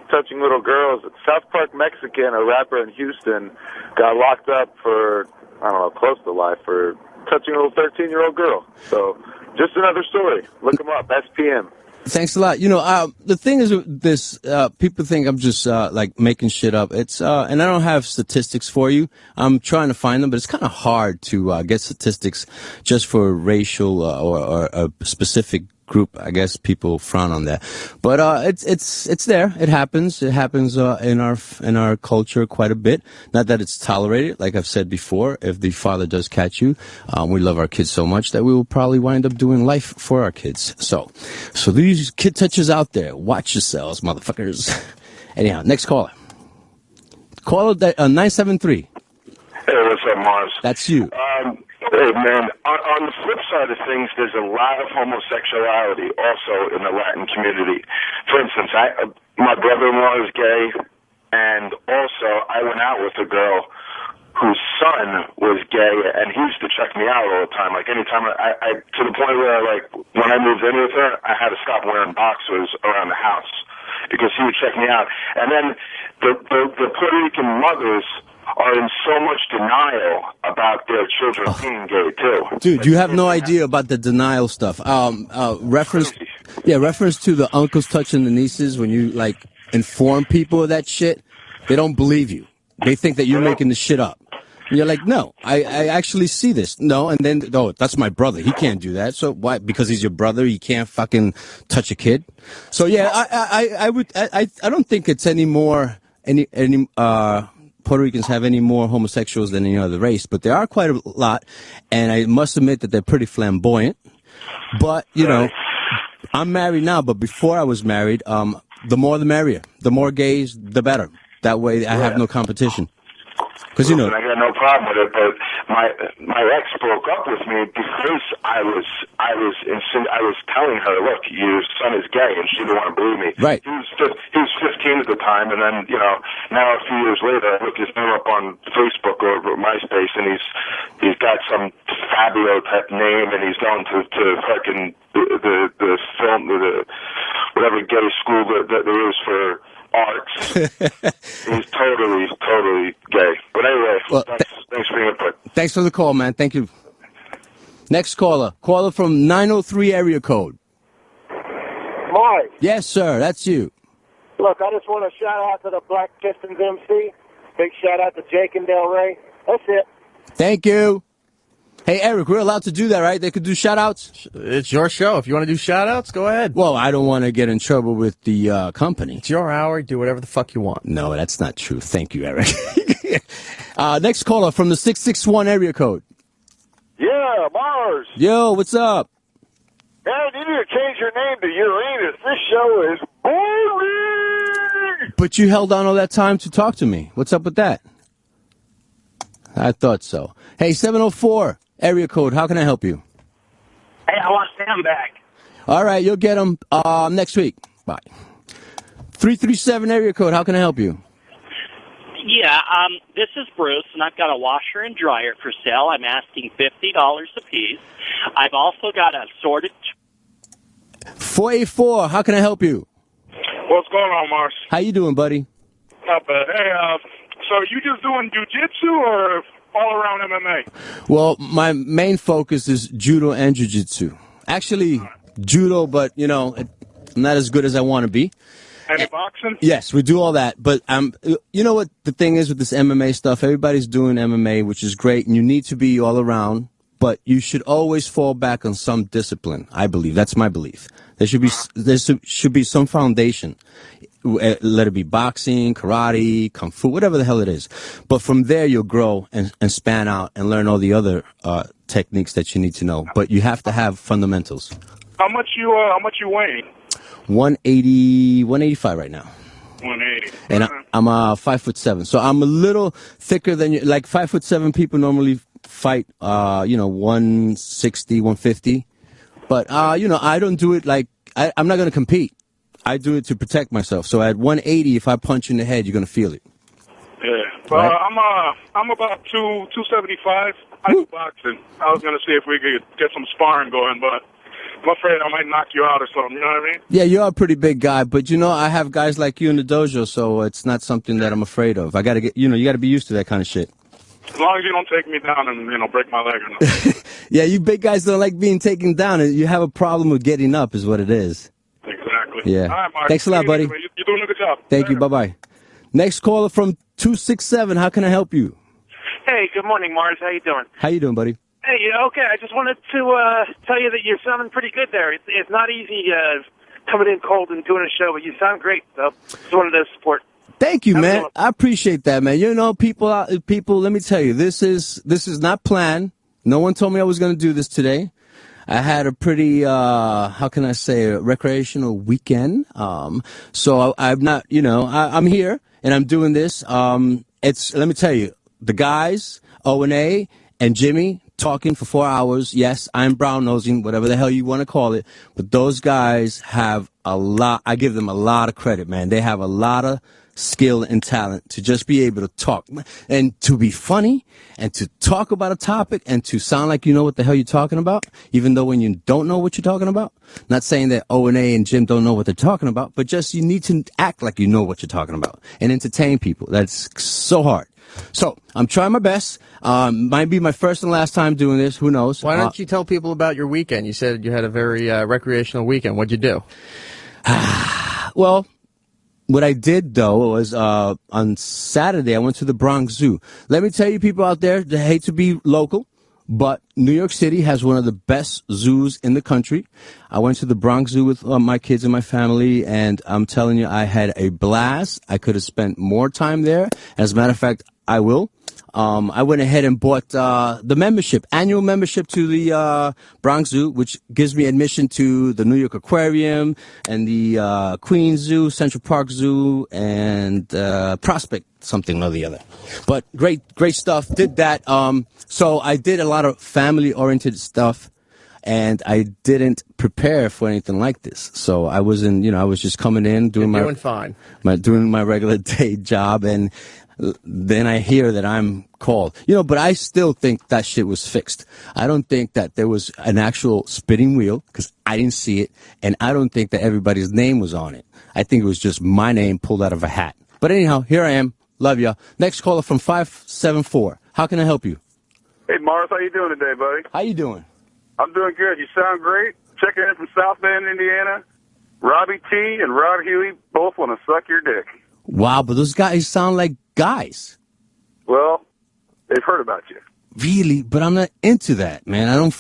touching little girls. South Park Mexican, a rapper in Houston, got locked up for, I don't know, close to life for touching a little 13-year-old girl. So, just another story. Look him up, SPM. Thanks a lot. You know, the thing is with this, people think I'm just, like making shit up. It's, and I don't have statistics for you. I'm trying to find them, but it's kind of hard to, get statistics just for racial, or a specific group. I guess people frown on that, but it's there. It happens. It happens in our culture quite a bit. Not that it's tolerated, like I've said before. If the father does catch you, we love our kids so much that we will probably wind up doing life for our kids. So these kid touchers out there, watch yourselves, motherfuckers. Anyhow, next caller. Caller 973. Hey, what's up, Mars? That's you. Hey, man, on the flip side of things, there's a lot of homosexuality also in the Latin community. For instance, my brother-in-law is gay, and also I went out with a girl whose son was gay, and he used to check me out all the time. Like, anytime I to the point where, like, when I moved in with her, I had to stop wearing boxers around the house because he would check me out. And then the Puerto Rican mothers are in so much denial about their children being gay too. Dude, you have no idea about the denial stuff. Reference to the uncles touching the nieces when you like inform people of that shit. They don't believe you. They think that you're making the shit up. And you're like, no, I actually see this. No, and then, oh, that's my brother. He can't do that. So why? Because he's your brother, he can't fucking touch a kid. So yeah, I don't think it's any Puerto Ricans have any more homosexuals than any other race, but there are quite a lot, and I must admit that they're pretty flamboyant. But, you know, I'm married now, but before I was married, the more the merrier. The more gays, the better. That way I have no competition. Because, you know, I got no problem with it, but my ex broke up with me because I was telling her, look, your son is gay, and she didn't want to believe me. Right. He was 15 at the time, and then, you know, now a few years later, I look his name up on Facebook or MySpace, and he's got some Fabio type name, and he's going to fucking the film, whatever gay school that there is for arts. He's totally gay. But anyway, well, thanks for your input. Thanks for the call, man. Thank you. Next caller. Caller from 903 area code. Mike. Yes, sir. That's you. Look, I just want to shout out to the Black Pistons MC. Big shout out to Jake and Del Rey. That's it. Thank you. Hey, Eric, we're allowed to do that, right? They could do shout-outs? It's your show. If you want to do shout-outs, go ahead. Well, I don't want to get in trouble with the company. It's your hour. Do whatever the fuck you want. No, that's not true. Thank you, Eric. Next caller from the 661 area code. Yeah, Mars. Yo, what's up? Man, you need to change your name to Uranus. This show is boring. But you held on all that time to talk to me. What's up with that? I thought so. Hey, 704 area code. How can I help you? Hey, I want Sam back. All right, you'll get him next week. Bye. 337 area code. How can I help you? Yeah, this is Bruce, and I've got a washer and dryer for sale. I'm asking $50 a piece. I've also got a sorted... 484, how can I help you? What's going on, Mars? How you doing, buddy? Not bad. Hey, so you just doing jiu-jitsu or all around MMA? Well, my main focus is judo and jiu-jitsu. Actually, judo, but, you know, I'm not as good as I want to be. And boxing? Yes, we do all that. But you know what the thing is with this MMA stuff? Everybody's doing MMA, which is great, and you need to be all around. But you should always fall back on some discipline. I believe that's my belief. There should be some foundation. Let it be boxing, karate, kung fu, whatever the hell it is. But from there, you'll grow and span out and learn all the other techniques that you need to know. But you have to have fundamentals. How much you weighing? 185 right now. 180. And I'm 5'7", so I'm a little thicker than you. Like 5'7" people normally fight, 160, 150. But I don't do it like I'm not going to compete. I do it to protect myself. So at 180, if I punch you in the head, you're going to feel it. Yeah. Well, right? I'm about 275. I do boxing. I was going to see if we could get some sparring going, but I'm afraid I might knock you out or something, you know what I mean? Yeah, you're a pretty big guy, but I have guys like you in the dojo, so it's not something that I'm afraid of. I got to get, you got to be used to that kind of shit. As long as you don't take me down and, break my leg or nothing. Yeah, you big guys don't like being taken down, and you have a problem with getting up, is what it is. Exactly. Yeah. All right, Mark. Thanks a lot, buddy. You're doing a good job. Thank you. Bye-bye. Next caller from 267. How can I help you? Hey, good morning, Mars. How you doing? How you doing, buddy? Hey, okay. I just wanted to tell you that you're sounding pretty good there. It's not easy coming in cold and doing a show, but you sound great. So just wanted to support. Thank you, man. I appreciate that, man. You know, people. Let me tell you, this is not planned. No one told me I was going to do this today. I had a pretty, how can I say, recreational weekend. So I'm not, I'm here and I'm doing this. Let me tell you, the guys, O&A and Jimmy, talking for 4 hours. Yes, I'm brown nosing, whatever the hell you want to call it. But those guys have a lot. I give them a lot of credit, man. They have a lot of skill and talent to just be able to talk and to be funny and to talk about a topic and to sound like you know what the hell you're talking about, even though when you don't know what you're talking about. Not saying that O&A and Jim don't know what they're talking about, but just you need to act like you know what you're talking about and entertain people. That's so hard. So I'm trying my best. Might be my first and last time doing this. Who knows? Why don't you tell people about your weekend? You said you had a very recreational weekend. What'd you do? Well, what I did, though, was on Saturday, I went to the Bronx Zoo. Let me tell you, people out there that hate to be local, but New York City has one of the best zoos in the country. I went to the Bronx Zoo with my kids and my family, and I'm telling you, I had a blast. I could have spent more time there. As a matter of fact, I will. I went ahead and bought the membership, annual membership to the Bronx Zoo, which gives me admission to the New York Aquarium and the Queens Zoo, Central Park Zoo, and Prospect something or the other. But great stuff. Did that. So I did a lot of family-oriented stuff, and I didn't prepare for anything like this. So I wasn't, I was just coming in, doing You're doing fine. doing my regular day job, and then I hear that I'm called. But I still think that shit was fixed. I don't think that there was an actual spinning wheel because I didn't see it, and I don't think that everybody's name was on it. I think it was just my name pulled out of a hat. But anyhow, here I am. Love ya. Next caller from 574. How can I help you? Hey, Mars, how you doing today, buddy? How you doing? I'm doing good. You sound great. Checking in from South Bend, Indiana. Robbie T and Rod Huey both want to suck your dick. Wow, but those guys sound like guys. Well, they've heard about you. Really? But I'm not into that, man. I don't,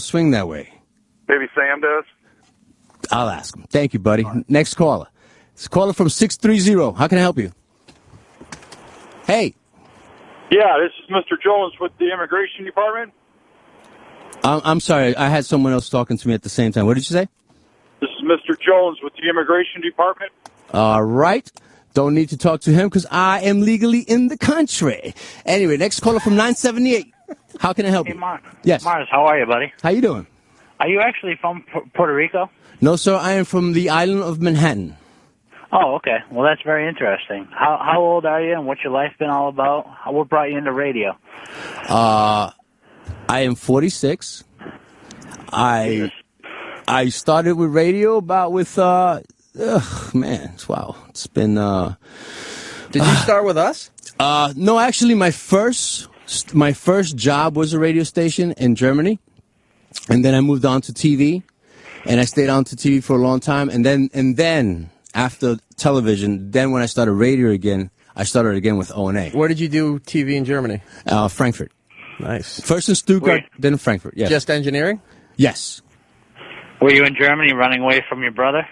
swing that way. Maybe Sam does? I'll ask him. Thank you, buddy. Next caller. It's a caller from 630. How can I help you? Hey. Yeah, this is Mr. Jones with the Immigration Department. I'm sorry. I had someone else talking to me at the same time. What did you say? This is Mr. Jones with the Immigration Department. All right. Don't need to talk to him because I am legally in the country. Anyway, next caller from 978. How can I help you? Mars. Yes. Mars, how are you, buddy? How you doing? Are you actually from Puerto Rico? No, sir. I am from the island of Manhattan. Oh, okay. Well, that's very interesting. How old are you, and what's your life been all about? What brought you into radio? I am 46. I started with radio about with wow. It's been Did you start with us? No, actually my first job was a radio station in Germany. And then I moved on to TV, and I stayed on to TV for a long time, and then after television, then when I started radio again, I started again with O&A. Where did you do TV in Germany? Frankfurt. Nice. First in Stuttgart, then in Frankfurt. Yes. Just engineering? Yes. Were you in Germany running away from your brother?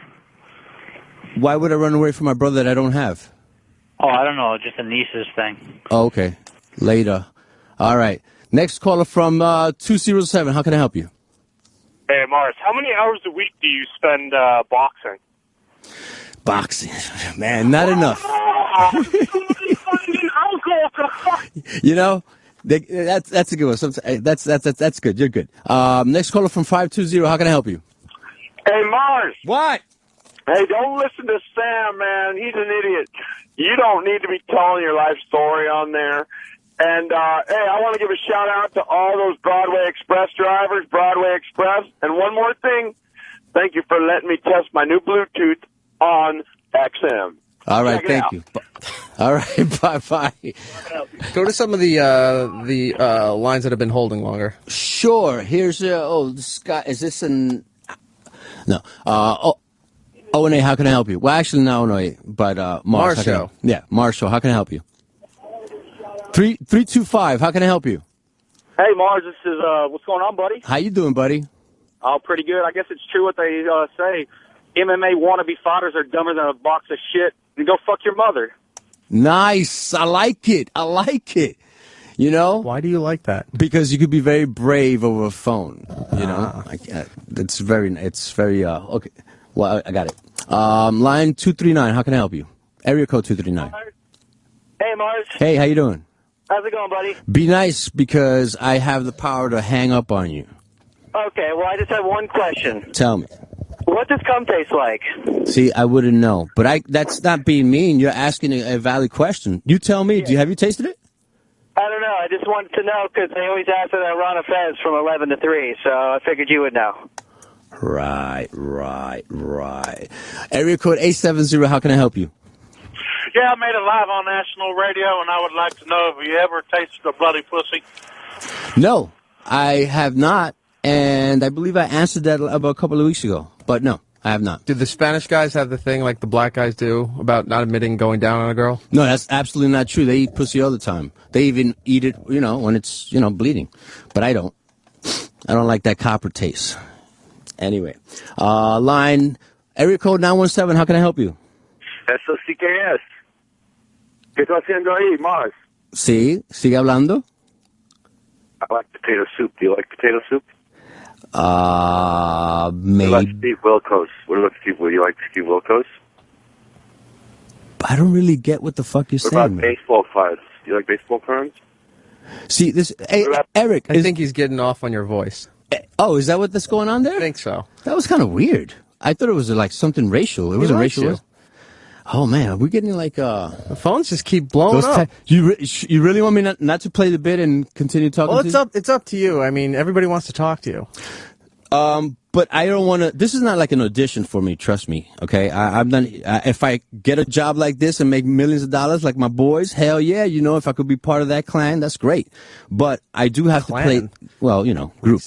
Why would I run away from my brother that I don't have? Oh, I don't know. Just a niece's thing. Oh, okay. Later. All right. Next caller from 207. How can I help you? Hey, Mars, how many hours a week do you spend boxing? Boxing. Man, not enough. That's a good one. That's good. You're good. Next caller from 520. How can I help you? Hey, Mars. What? Hey, don't listen to Sam, man. He's an idiot. You don't need to be telling your life story on there. And, hey, I want to give a shout-out to all those Broadway Express drivers, Broadway Express. And one more thing, thank you for letting me test my new Bluetooth on XM. All right, Check it thank out. you. All right, bye-bye. Go to some of the lines that have been holding longer. Sure. Here's this guy. Is this an? No. O&A, how can I help you? Well, actually, no, but Mars. Show. Yeah, Mars Show. How can I help you? 325. How can I help you? Hey, Mars, this is, what's going on, buddy? How you doing, buddy? Oh, pretty good. I guess it's true what they say. MMA wannabe fighters are dumber than a box of shit. And go fuck your mother. Nice. I like it. You know? Why do you like that? Because you could be very brave over a phone. You know? It's very, okay. Well, I got it. Line 239. How can I help you? Area code 239. Hey, Mars. Hey, how you doing? How's it going, buddy? Be nice because I have the power to hang up on you. Okay, well, I just have one question. Tell me. What does cum taste like? See, I wouldn't know. But that's not being mean. You're asking a valid question. You tell me. Have you tasted it? I don't know. I just wanted to know because they always ask that at Ron and Fez from 11 to 3, so I figured you would know. Right. Area code 870. How can I help you? Yeah, I made it live on national radio, and I would like to know if you ever tasted a bloody pussy. No, I have not. And I believe I answered that about a couple of weeks ago. But no, I have not. Did the Spanish guys have the thing like the black guys do about not admitting going down on a girl? No, that's absolutely not true. They eat pussy all the time. They even eat it, when it's, bleeding. But I don't. I don't like that copper taste. Anyway, line, area code 917, how can I help you? Eso sí que es. ¿Qué está haciendo ahí, Mars? Sí, sigue hablando. I like potato soup. Do you like potato soup? Maybe. What about Steve Wilkos? Would you like Steve Wilkos? I don't really get what the fuck you're What saying. about baseball cards? Do you like baseball cards? See, Eric. I think he's getting off on your voice. Oh, is that what that's going on there? I think so. That was kind of weird. I thought it was like something racial. It wasn't racial. You. Oh man, are we getting like the phones just keep blowing up. You really want me not to play the bit and continue talking? Well, it's up to you. I mean, everybody wants to talk to you. But I don't want to. This is not like an audition for me. Trust me. Okay, I'm not. If I get a job like this and make millions of dollars like my boys, hell yeah. If I could be part of that clan, that's great. But I do have to play. Well, group.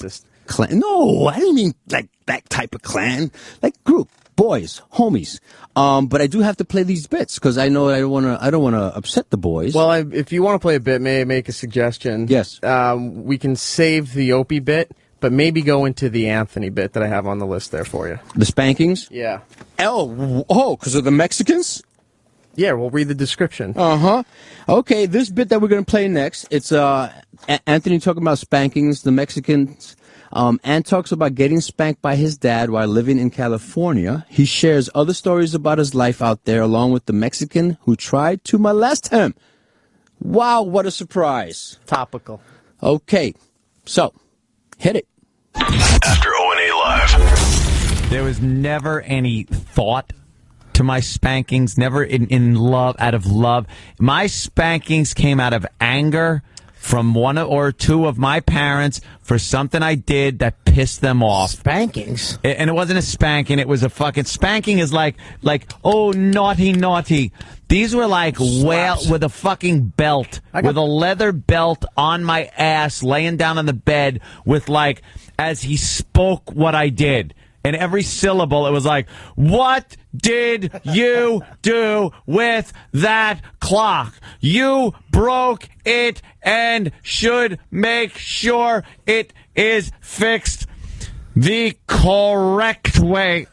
Clan. No, I didn't mean like that type of clan. Like group. Boys, homies, but I do have to play these bits because I know I don't want to upset the boys. Well, if you want to play a bit, may I make a suggestion? Yes. We can save the Opie bit, but maybe go into the Anthony bit that I have on the list there for you. The spankings? Yeah. Oh, because of the Mexicans? Yeah, we'll read the description. Okay, this bit that we're gonna play next, it's Anthony talking about spankings, the Mexicans. And talks about getting spanked by his dad while living in California. He shares other stories about his life out there, along with the Mexican who tried to molest him. Wow, what a surprise. Topical. Okay, so, hit it. After O&A Live. There was never any thought to my spankings, never in love, out of love. My spankings came out of anger from one or two of my parents for something I did that pissed them off. Spankings? And it wasn't a spanking, it was a fucking... Spanking is like, oh, naughty. These were like with a fucking belt, with a leather belt on my ass, laying down on the bed with as he spoke what I did. And every syllable, it was like, what did you do with that clock? You broke it and should make sure it is fixed the correct way.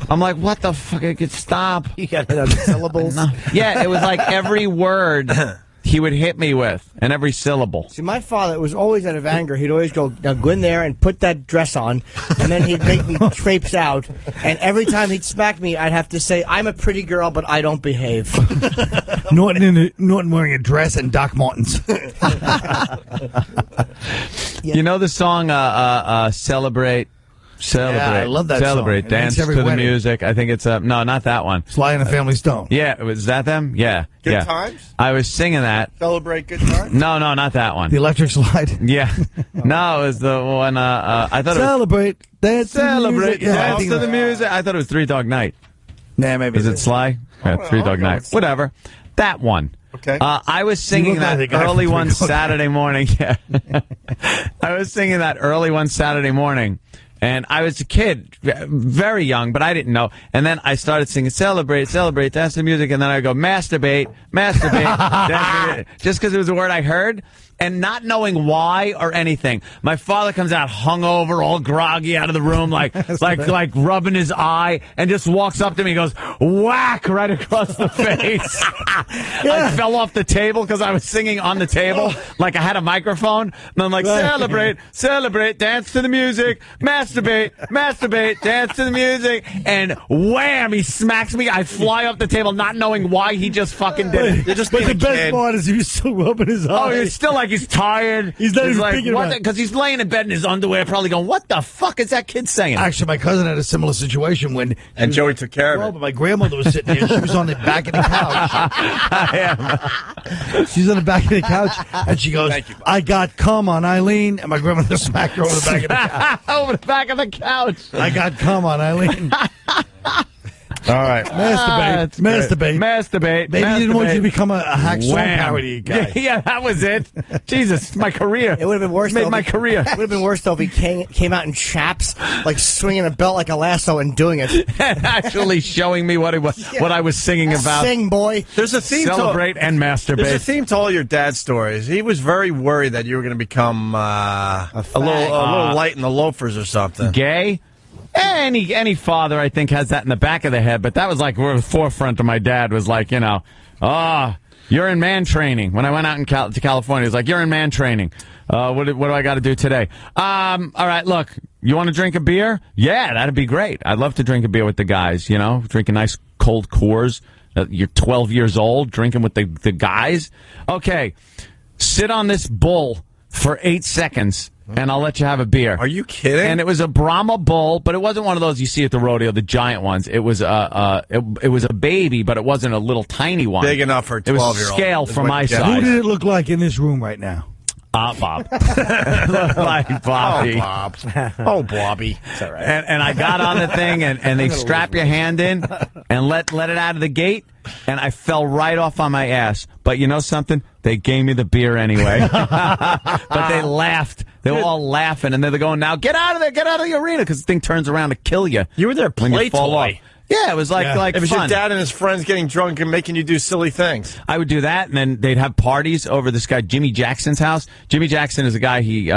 I'm like, what the fuck? I could stop. You got the syllables? Yeah, it was like every word he would hit me with, and every syllable. See, my father was always out of anger. He'd always go, now go in there and put that dress on, and then he'd make me traipse out. And every time he'd smack me, I'd have to say, I'm a pretty girl, but I don't behave. Not wearing a dress and Doc Martens. You know the song Celebrate? Yeah, I love that Celebrate, song. dance to the music. I think it's no, not that one. Sly and the Family Stone. Yeah, was that them? Yeah. Good Times? I was singing that. Celebrate Good Times? No, not that one. The Electric Slide? Yeah. No, it was the one, I thought Celebrate, it was... dance Celebrate, to the music. dance to the music. I thought it was Three Dog Night. Nah, maybe. Is it Sly? Yeah, Three Dog Night. Whatever. That one. Okay. I was singing look like that the guy early from one Three Dog Saturday morning. Yeah. I was singing that early one Saturday morning. And I was a kid, very young, but I didn't know. And then I started singing, celebrate, celebrate, dance to music. And then I go, masturbate, masturbate, dance to just because it was a word I heard. And not knowing why or anything. My father comes out hungover, all groggy out of the room, like rubbing his eye, and just walks up to me and goes, whack, right across the face. I fell off the table because I was singing on the table, like I had a microphone. And I'm like, celebrate, celebrate, dance to the music, masturbate, masturbate, dance to the music. And wham, he smacks me. I fly off the table, not knowing why he just fucking did it. But the best part is he was still rubbing his eye. Oh, he was still like he's tired. He's not even thinking about it. Because he's laying in bed in his underwear, probably going, what the fuck is that kid saying? Actually, my cousin had a similar situation when... And Joey took care of it. But my grandmother was sitting there. She was on the back of the couch. She's on the back of the couch, and she goes, I got cum on Eileen. And my grandmother smacked her over the back of the couch. Over the back of the couch. I got cum on Eileen. All right. Masturbate. Maybe he didn't want you to become a hack song parody guy. Yeah, that was it. Jesus, my career. It would have been worse. Made my career. It would have been worse though if he came out in chaps, like swinging a belt like a lasso and doing it. Actually showing me what I was singing about. Sing, boy. There's a theme. Celebrate and masturbate. There's a theme to all your dad's stories. He was very worried that you were going to become a little light in the loafers or something. Gay. Any father, I think, has that in the back of the head, but that was like where the forefront of my dad was like, you're in man training. When I went out to California, he was like, you're in man training. What do I got to do today? All right, look, you want to drink a beer? Yeah, that'd be great. I'd love to drink a beer with the guys, drink a nice cold Coors. You're 12 years old, drinking with the guys. Okay, sit on this bull for 8 seconds. And I'll let you have a beer. Are you kidding? And it was a Brahma bull, but it wasn't one of those you see at the rodeo, the giant ones. It was it was a baby, but it wasn't a little tiny one. Big enough for a 12-year-old. It was scale from my size. Who did it look like in this room right now? Bob. Like Bobby. Oh, Bob. Oh, Bobby. It's all right. And I got on the thing, and they strap your hand in and let it out of the gate, and I fell right off on my ass. But you know something? They gave me the beer anyway. But they laughed. They were all laughing, and they're going, now get out of there, get out of the arena, because the thing turns around to kill you. You were their play toy. Yeah, it was like It was fun. your dad and his friends getting drunk and making you do silly things. I would do that, and then they'd have parties over this guy Jimmy Jackson's house. Jimmy Jackson is a guy, he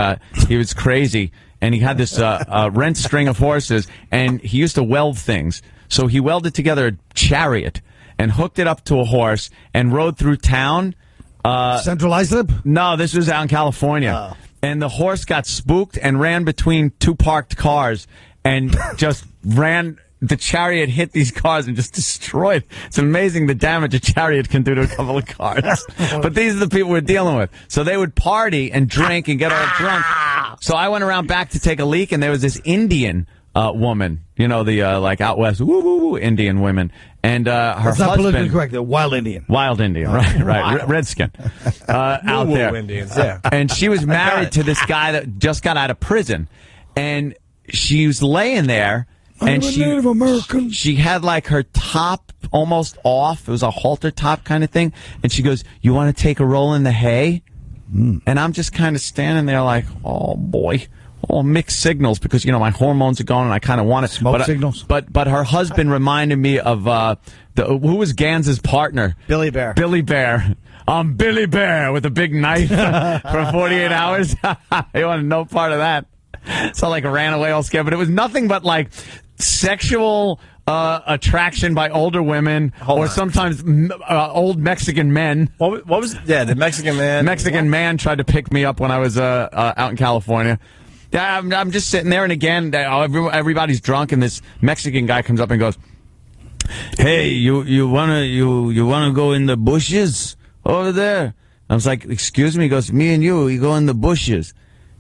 was crazy, and he had this rent string of horses, and he used to weld things. So he welded together a chariot and hooked it up to a horse and rode through town. Central Islip? No, this was out in California. And the horse got spooked and ran between two parked cars and just ran. The chariot hit these cars and just destroyed. It's amazing the damage a chariot can do to a couple of cars. But these are the people we're dealing with. So they would party and drink and get all drunk. So I went around back to take a leak, and there was this Indian woman, the like out west, woo woo woo Indian women, and her That's not husband. politically correct. They're wild Indian. Wild Indian, right, redskin, out there. Indians, yeah. And she was married to this guy that just got out of prison, and she was laying there. And I'm a Native American. She had like her top almost off. It was a halter top kind of thing. And she goes, "You want to take a roll in the hay?" And I'm just kind of standing there like, oh boy, all mixed signals, because my hormones are going and I kind of want it. Smoke signals. But her husband reminded me of who was Gans's partner? Billy Bear. Billy Bear. I'm Billy Bear with a big knife for 48 hours. He wanted no part of that. So like ran away all scared, but it was nothing but like sexual attraction by older women, or sometimes old Mexican men. What was the Mexican man? Mexican man tried to pick me up when I was out in California. Yeah, I'm just sitting there, and again, everybody's drunk, and this Mexican guy comes up and goes, "Hey, you wanna go in the bushes over there?" I was like, "Excuse me." He goes, "Me and you, we go in the bushes."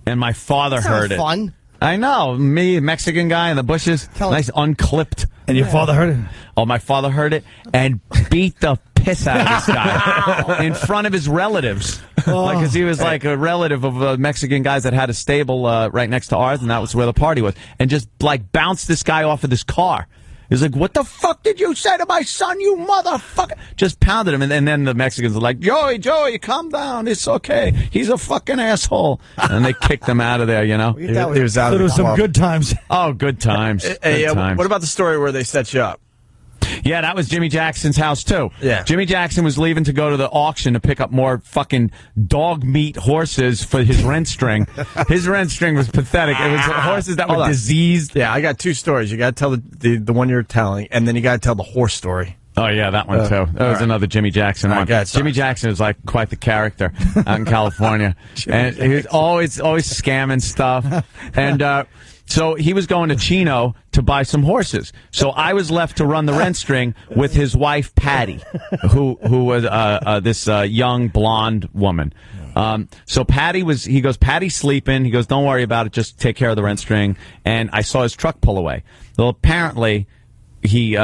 And my father heard it. Fun. I know. Me, Mexican guy in the bushes, nice unclipped. And your father heard it? Oh, my father heard it and beat the piss out of this guy in front of his relatives. Because he was like a relative of Mexican guys that had a stable right next to ours, and that was where the party was. And just like bounced this guy off of this car. He's like, what the fuck did you say to my son, you motherfucker? Just pounded him. And then the Mexicans are like, Joey, calm down. It's okay. He's a fucking asshole. And they kicked him out of there, you know? He was out of There was some good times. Oh, good times. Good times. What about the story where they set you up? Yeah, that was Jimmy Jackson's house, too. Yeah. Jimmy Jackson was leaving to go to the auction to pick up more fucking dog meat horses for his rent string. His rent string was pathetic. It was horses that were diseased. Yeah, I got two stories. You got to tell the one you're telling, and then you got to tell the horse story. Oh, yeah, that one, too. That was another Jimmy Jackson one. Jimmy Jackson is like quite the character out in California. And he was always scamming stuff. And, so he was going to Chino to buy some horses. So I was left to run the rent string with his wife, Patty, who was this young blonde woman. So he goes, Patty's sleeping. He goes, don't worry about it. Just take care of the rent string. And I saw his truck pull away. Well, apparently he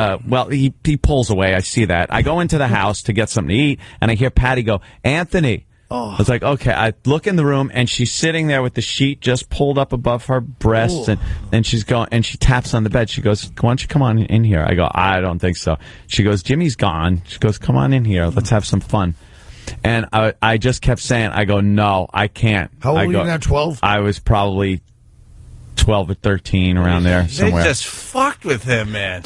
pulls away. I see that. I go into the house to get something to eat, and I hear Patty go, Anthony. Oh. I was like, okay. I look in the room, and she's sitting there with the sheet just pulled up above her breasts, and she's going, and she taps on the bed. She goes, why don't you come on in here? I go, I don't think so. She goes, Jimmy's gone. She goes, come on in here. Let's have some fun. And I just kept saying, I go, no, I can't. How old were you now, 12? I was probably 12 or 13, around there somewhere. They just fucked with him, man.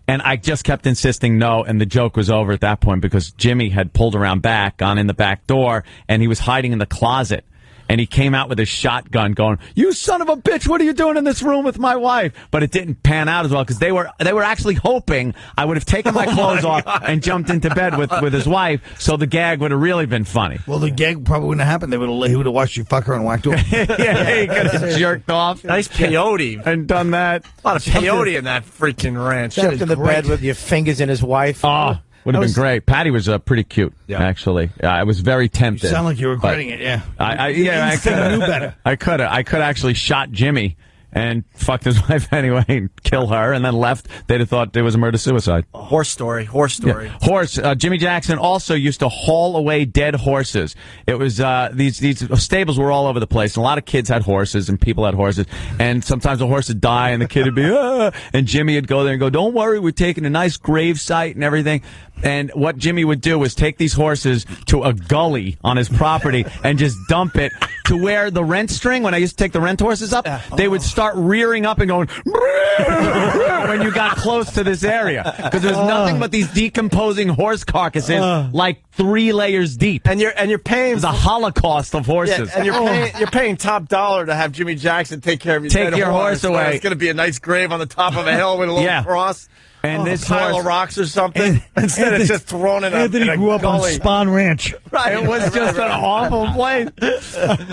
And I just kept insisting no, and the joke was over at that point because Jimmy had pulled around back, gone in the back door, and he was hiding in the closet. And he came out with his shotgun going, you son of a bitch, what are you doing in this room with my wife? But it didn't pan out as well because they were actually hoping I would have taken my clothes off and jumped into bed with his wife, so the gag would have really been funny. Well, the gag probably wouldn't have happened. He would have watched you fuck her and whacked off. Yeah, he could have jerked off. Nice peyote. And done that. A lot of peyote in that freaking ranch. Jumped in the bed with your fingers in his wife. Oh. Would have been great. Patty was pretty cute, actually. I was very tempted. You sound like you were regretting it, yeah. I could have knew better. I could actually shot Jimmy and fucked his wife anyway and kill her and then left. They'd have thought it was a murder-suicide. Horse story. Yeah. Horse. Jimmy Jackson also used to haul away dead horses. It was these stables were all over the place. And a lot of kids had horses and people had horses. And sometimes the horse would die and the kid would be, and Jimmy would go there and go, don't worry, we're taking a nice grave site and everything. And what Jimmy would do was take these horses to a gully on his property and just dump it to where the rent string, when I used to take the rent horses up, they would start rearing up and going when you got close to this area. Because there's nothing but these decomposing horse carcasses like 3 layers deep. And you're paying the Holocaust of horses. Yeah, and you're paying top dollar to have Jimmy Jackson take care of your dead horse away. It's going to be a nice grave on the top of a hill with a little cross. And this pile of rocks or something. Instead, it's just thrown in a Anthony grew up on Spawn Ranch. Right. It was just an awful place.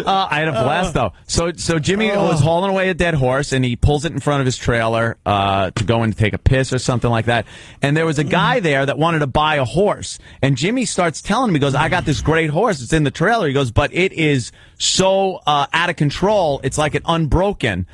I had a blast, though. So Jimmy was hauling away a dead horse, and he pulls it in front of his trailer to go in to take a piss or something like that. And there was a guy there that wanted to buy a horse. And Jimmy starts telling him, he goes, I got this great horse. It's in the trailer. He goes, but it is so out of control. It's like an unbroken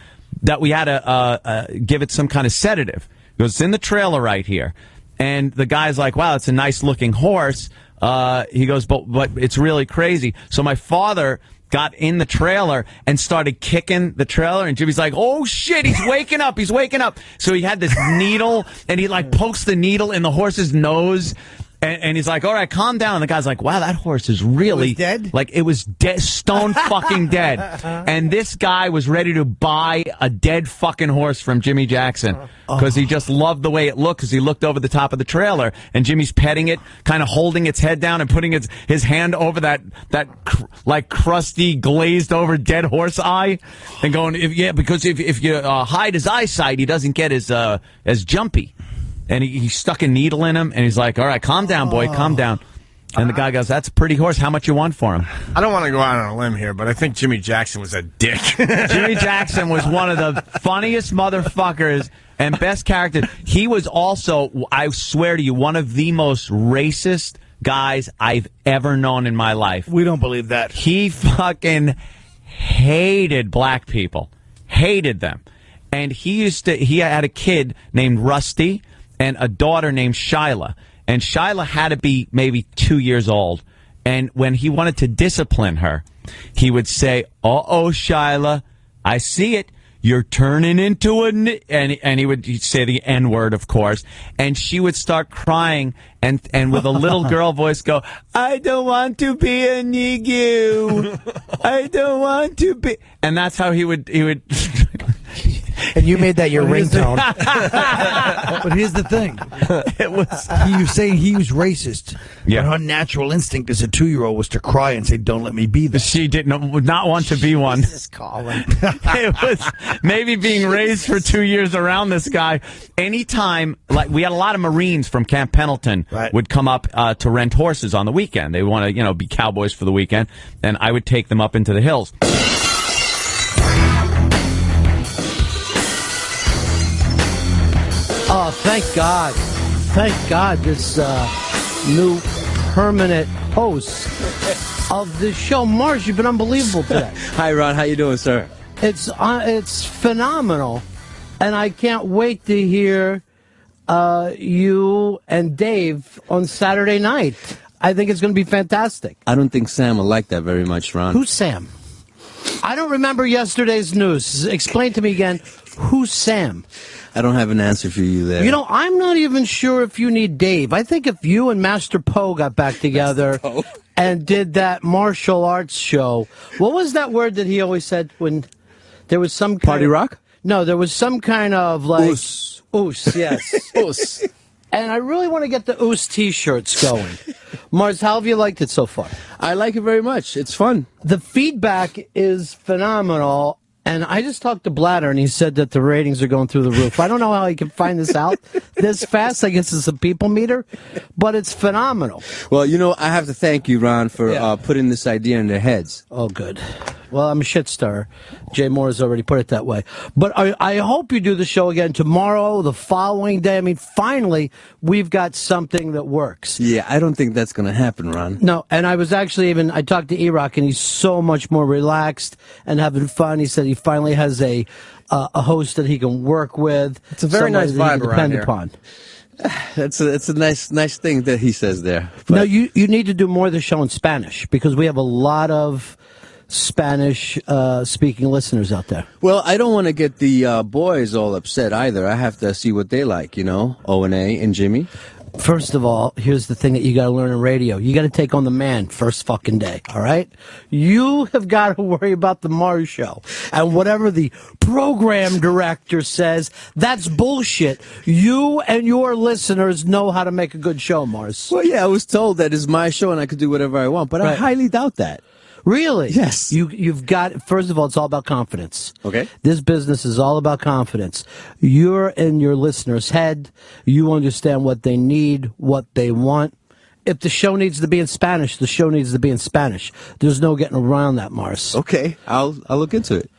that we had to give it some kind of sedative. He goes, it's in the trailer right here. And the guy's like, wow, it's a nice-looking horse. He goes, but it's really crazy. So my father got in the trailer and started kicking the trailer, and Jimmy's like, oh, shit, he's waking up. He's waking up. So he had this needle, and he, like, pokes the needle in the horse's nose. And he's like, all right, calm down. And the guy's like, wow, that horse is really dead. Like, it was dead, stone fucking dead. And this guy was ready to buy a dead fucking horse from Jimmy Jackson because he just loved the way it looked because he looked over the top of the trailer. And Jimmy's petting it, kind of holding its head down and putting his hand over that like crusty, glazed over dead horse eye and going, because if you hide his eyesight, he doesn't get as jumpy. And he stuck a needle in him, and he's like, all right, calm down, boy, calm down. And the guy goes, that's a pretty horse. How much you want for him? I don't want to go out on a limb here, but I think Jimmy Jackson was a dick. Jimmy Jackson was one of the funniest motherfuckers and best characters. He was also, I swear to you, one of the most racist guys I've ever known in my life. We don't believe that. He fucking hated black people. Hated them. And he had a kid named Rusty and a daughter named Shyla. And Shyla had to be maybe 2 years old. And when he wanted to discipline her, he would say, uh-oh, Shyla, I see it. you're turning into and he would say the N-word, of course, and she would start crying and with a little girl voice go, I don't want to be a nigga. I don't want to be. And that's how he would. And you made that your ringtone. But here's the thing. It was. He was saying he was racist. Yeah. But her natural instinct as a 2-year-old was to cry and say, don't let me be this. She would not want to be one. Jesus, Colin. It was maybe being raised for 2 years around this guy. Anytime, like we had a lot of Marines from Camp Pendleton would come up to rent horses on the weekend. They want to, be cowboys for the weekend, and I would take them up into the hills. Oh, thank God. Thank God this new permanent host of the show. Mars, you've been unbelievable today. Hi, Ron. How you doing, sir? It's phenomenal, and I can't wait to hear you and Dave on Saturday night. I think it's going to be fantastic. I don't think Sam will like that very much, Ron. Who's Sam? I don't remember yesterday's news. Explain to me again, who's Sam? I don't have an answer for you there. I'm not even sure if you need Dave. I think if you and Master Poe got back together and did that martial arts show, what was that word that he always said when there was some kind Party rock? No, there was some kind of like... Oos. Oos, yes. Oos. And I really want to get the Oos T-shirts going. Mars, how have you liked it so far? I like it very much. It's fun. The feedback is phenomenal. And I just talked to Bladder, and he said that the ratings are going through the roof. I don't know how he can find this out this fast. I guess it's a people meter, but it's phenomenal. Well, I have to thank you, Ron, for putting this idea in their heads. Oh, good. Well, I'm a shit star. Jay Moore has already put it that way. But I hope you do the show again tomorrow, the following day. I mean, finally, we've got something that works. Yeah, I don't think that's going to happen, Ron. No, and I was actually I talked to E-Rock, and he's so much more relaxed and having fun. He said he finally has a host that he can work with. It's a very nice vibe around here. Upon. That's a nice thing that he says there. But no, you need to do more of the show in Spanish, because we have a lot of Spanish speaking listeners out there. Well, I don't want to get the boys all upset either. I have to see what they like, O&A and Jimmy. First of all, here's the thing that you got to learn in radio. You got to take on the man first fucking day, all right? You have got to worry about the Mars show. And whatever the program director says, that's bullshit. You and your listeners know how to make a good show, Mars. Well, yeah, I was told that it's my show and I could do whatever I want, but I highly doubt that. Really? Yes. You've got, first of all, it's all about confidence. Okay. This business is all about confidence. You're in your listener's head. You understand what they need, what they want. If the show needs to be in Spanish, the show needs to be in Spanish. There's no getting around that, Mars. Okay. I'll look into it.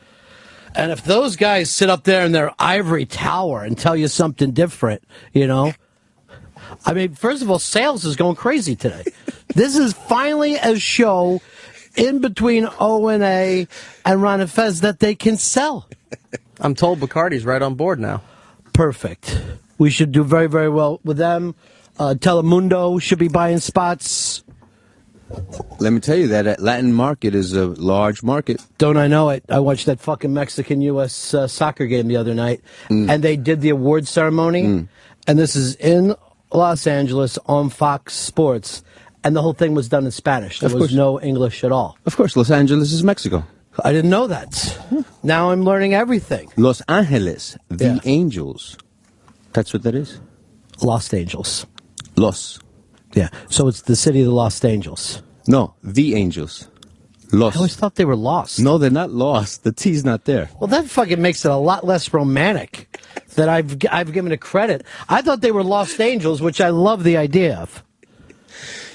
And if those guys sit up there in their ivory tower and tell you something different, I mean, first of all, sales is going crazy today. This is finally a show in between O&A and Ron and Fez that they can sell. I'm told Bacardi's right on board now. Perfect. We should do very, very well with them. Telemundo should be buying spots. Let me tell you that Latin market is a large market. Don't I know it? I watched that fucking Mexican-U.S. Soccer game the other night, and they did the award ceremony, and this is in Los Angeles on Fox Sports. And the whole thing was done in Spanish. There was no English at all. Of course, Los Angeles is Mexico. I didn't know that. Now I'm learning everything. Los Angeles, the Angels. That's what that is? Lost Angels. Los. Yeah, so it's the city of the Lost Angels. No, the Angels. Los. I always thought they were lost. No, they're not lost. The T's not there. Well, that fucking makes it a lot less romantic than I've given it credit. I thought they were Lost Angels, which I love the idea of.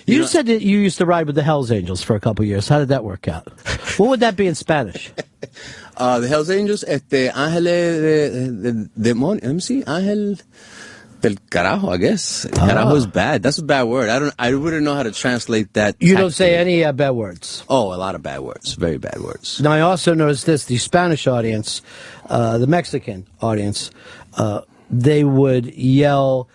You said that you used to ride with the Hells Angels for a couple of years. How did that work out? What would that be in Spanish? The Hells Angels, Ángeles de Demonio. Let me see. Ángel del Carajo, I guess. Carajo is bad. That's a bad word. I wouldn't know how to translate that. You don't say any bad words? Oh, a lot of bad words. Very bad words. Now, I also noticed this. The Spanish audience, the Mexican audience, they would yell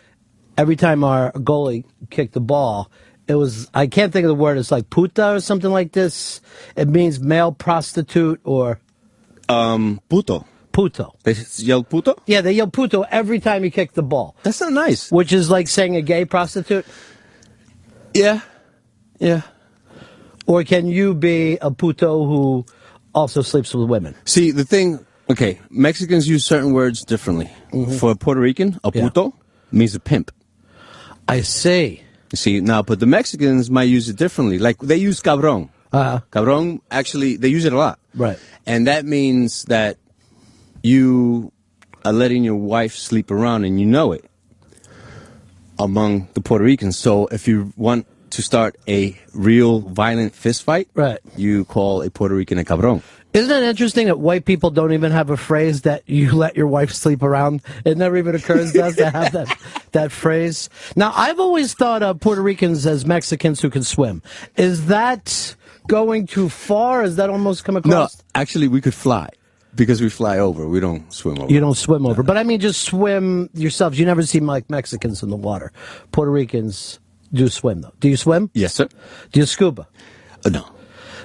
every time our goalie kicked the ball. It was, I can't think of the word, it's like puta or something like this. It means male prostitute or... Puto. puto. They yell puto? Yeah, they yell puto every time you kick the ball. That's not nice. Which is like saying a gay prostitute? Yeah. Yeah. Or can you be a puto who also sleeps with women? See, the thing, okay, Mexicans use certain words differently. For a Puerto Rican, a puto means a pimp. I see. You see, now, but the Mexicans might use it differently. Like, they use cabrón. Cabrón, actually, they use it a lot. Right. And that means that you are letting your wife sleep around and you know it among the Puerto Ricans. So if you want to start a real violent fist fight, right, you call a Puerto Rican a cabrón. Isn't it interesting that white people don't even have a phrase that you let your wife sleep around? It never even occurs to us to have that phrase. Now, I've always thought of Puerto Ricans as Mexicans who can swim. Is that going too far? Is that almost come across? No, actually, we could fly because we fly over. We don't swim over. You don't swim over. But I mean, just swim yourselves. You never see like Mexicans in the water. Puerto Ricans do swim, though. Do you swim? Yes, sir. Do you scuba? No.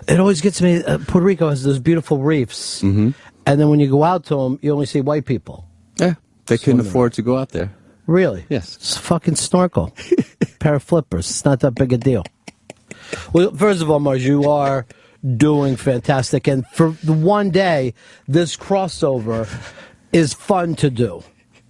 It always gets me. Puerto Rico has those beautiful reefs, and then when you go out to them, you only see white people. Yeah, they couldn't afford to go out there. Really? Yes. It's a fucking snorkel, pair of flippers. It's not that big a deal. Well, first of all, Mars, you are doing fantastic, and for the one day, this crossover is fun to do.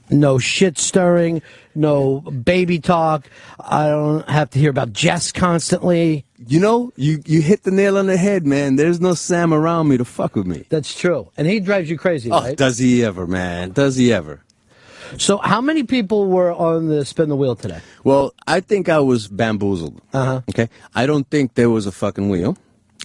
No shit stirring, no baby talk. I don't have to hear about Jess constantly. You know, you hit the nail on the head, man. There's no Sam around me to fuck with me. That's true. And he drives you crazy, right? Does he ever, man? Does he ever? So how many people were on the spin the wheel today? Well, I think I was bamboozled. Okay? I don't think there was a fucking wheel.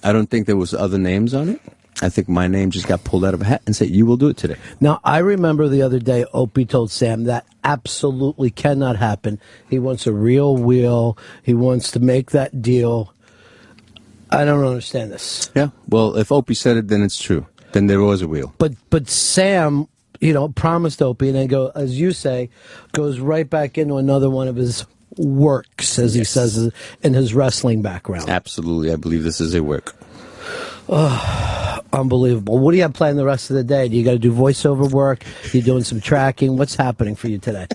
I don't think there was other names on it. I think my name just got pulled out of a hat and said, you will do it today. Now, I remember the other day, Opie told Sam that absolutely cannot happen. He wants a real wheel. He wants to make that deal. I don't understand this. Yeah, well, if Opie said it, then it's true. Then there was a wheel. But Sam, you know, promised Opie, and then as you say, goes right back into another one of his works, as he says in his wrestling background. Absolutely, I believe this is a work. Oh, unbelievable. What do you have planned the rest of the day? Do you got to do voiceover work? You doing some tracking? What's happening for you today?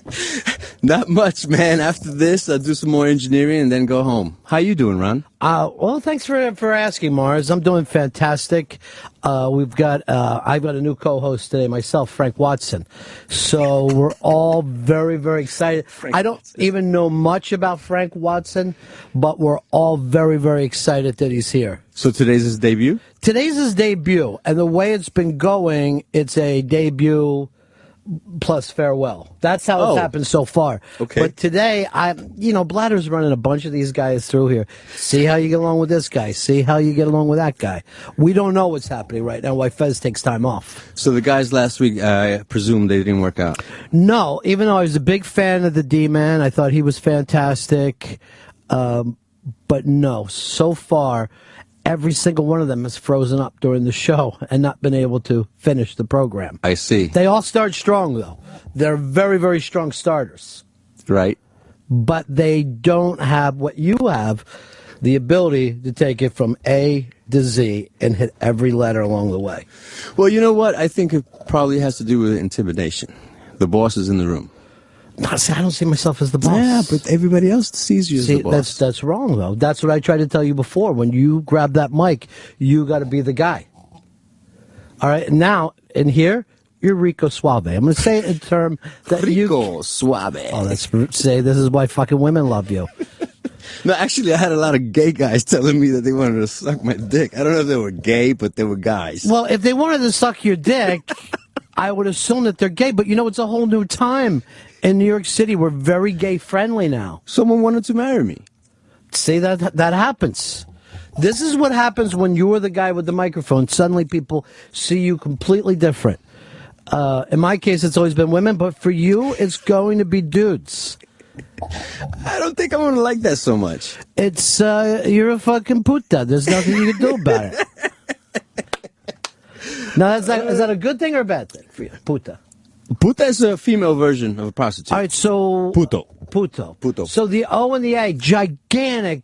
Not much, man. After this, I'll do some more engineering and then go home. How you doing, Ron? Well, thanks for asking, Mars. I'm doing fantastic. I've got a new co-host today, myself, Frank Watson. So we're all very, very excited. I don't even know much about Frank Watson, but we're all very, very excited that he's here. So today's his debut? Today's his debut, and the way it's been going, it's a debut plus farewell. That's how it's happened so far. Okay. But today, Bladder's running a bunch of these guys through here. See how you get along with this guy. See how you get along with that guy. We don't know what's happening right now, why Fez takes time off. So the guys last week, I presume they didn't work out? No, even though I was a big fan of the D-Man, I thought he was fantastic. But no, so far, every single one of them has frozen up during the show and not been able to finish the program. I see. They all start strong, though. They're very, very strong starters. Right. But they don't have what you have, the ability to take it from A to Z and hit every letter along the way. Well, you know what? I think it probably has to do with intimidation. The boss is in the room. I don't see myself as the boss. Yeah, but everybody else sees you as the boss. That's wrong, though. That's what I tried to tell you before. When you grab that mic, you got to be the guy. All right? Now, in here, you're Rico Suave. I'm going to say it in term that Rico Suave. Oh, let's say this is why fucking women love you. No, actually, I had a lot of gay guys telling me that they wanted to suck my dick. I don't know if they were gay, but they were guys. Well, if they wanted to suck your dick, I would assume that they're gay. But, it's a whole new time. In New York City, we're very gay-friendly now. Someone wanted to marry me. See, that happens. This is what happens when you're the guy with the microphone. Suddenly people see you completely different. In my case, it's always been women, but for you, it's going to be dudes. I don't think I'm going to like that so much. It's, you're a fucking puta. There's nothing you can do about it. Now, is that a good thing or a bad thing for you, puta? Puta is a female version of a prostitute. All right, so... Puto. Puto. So the O and the A, gigantic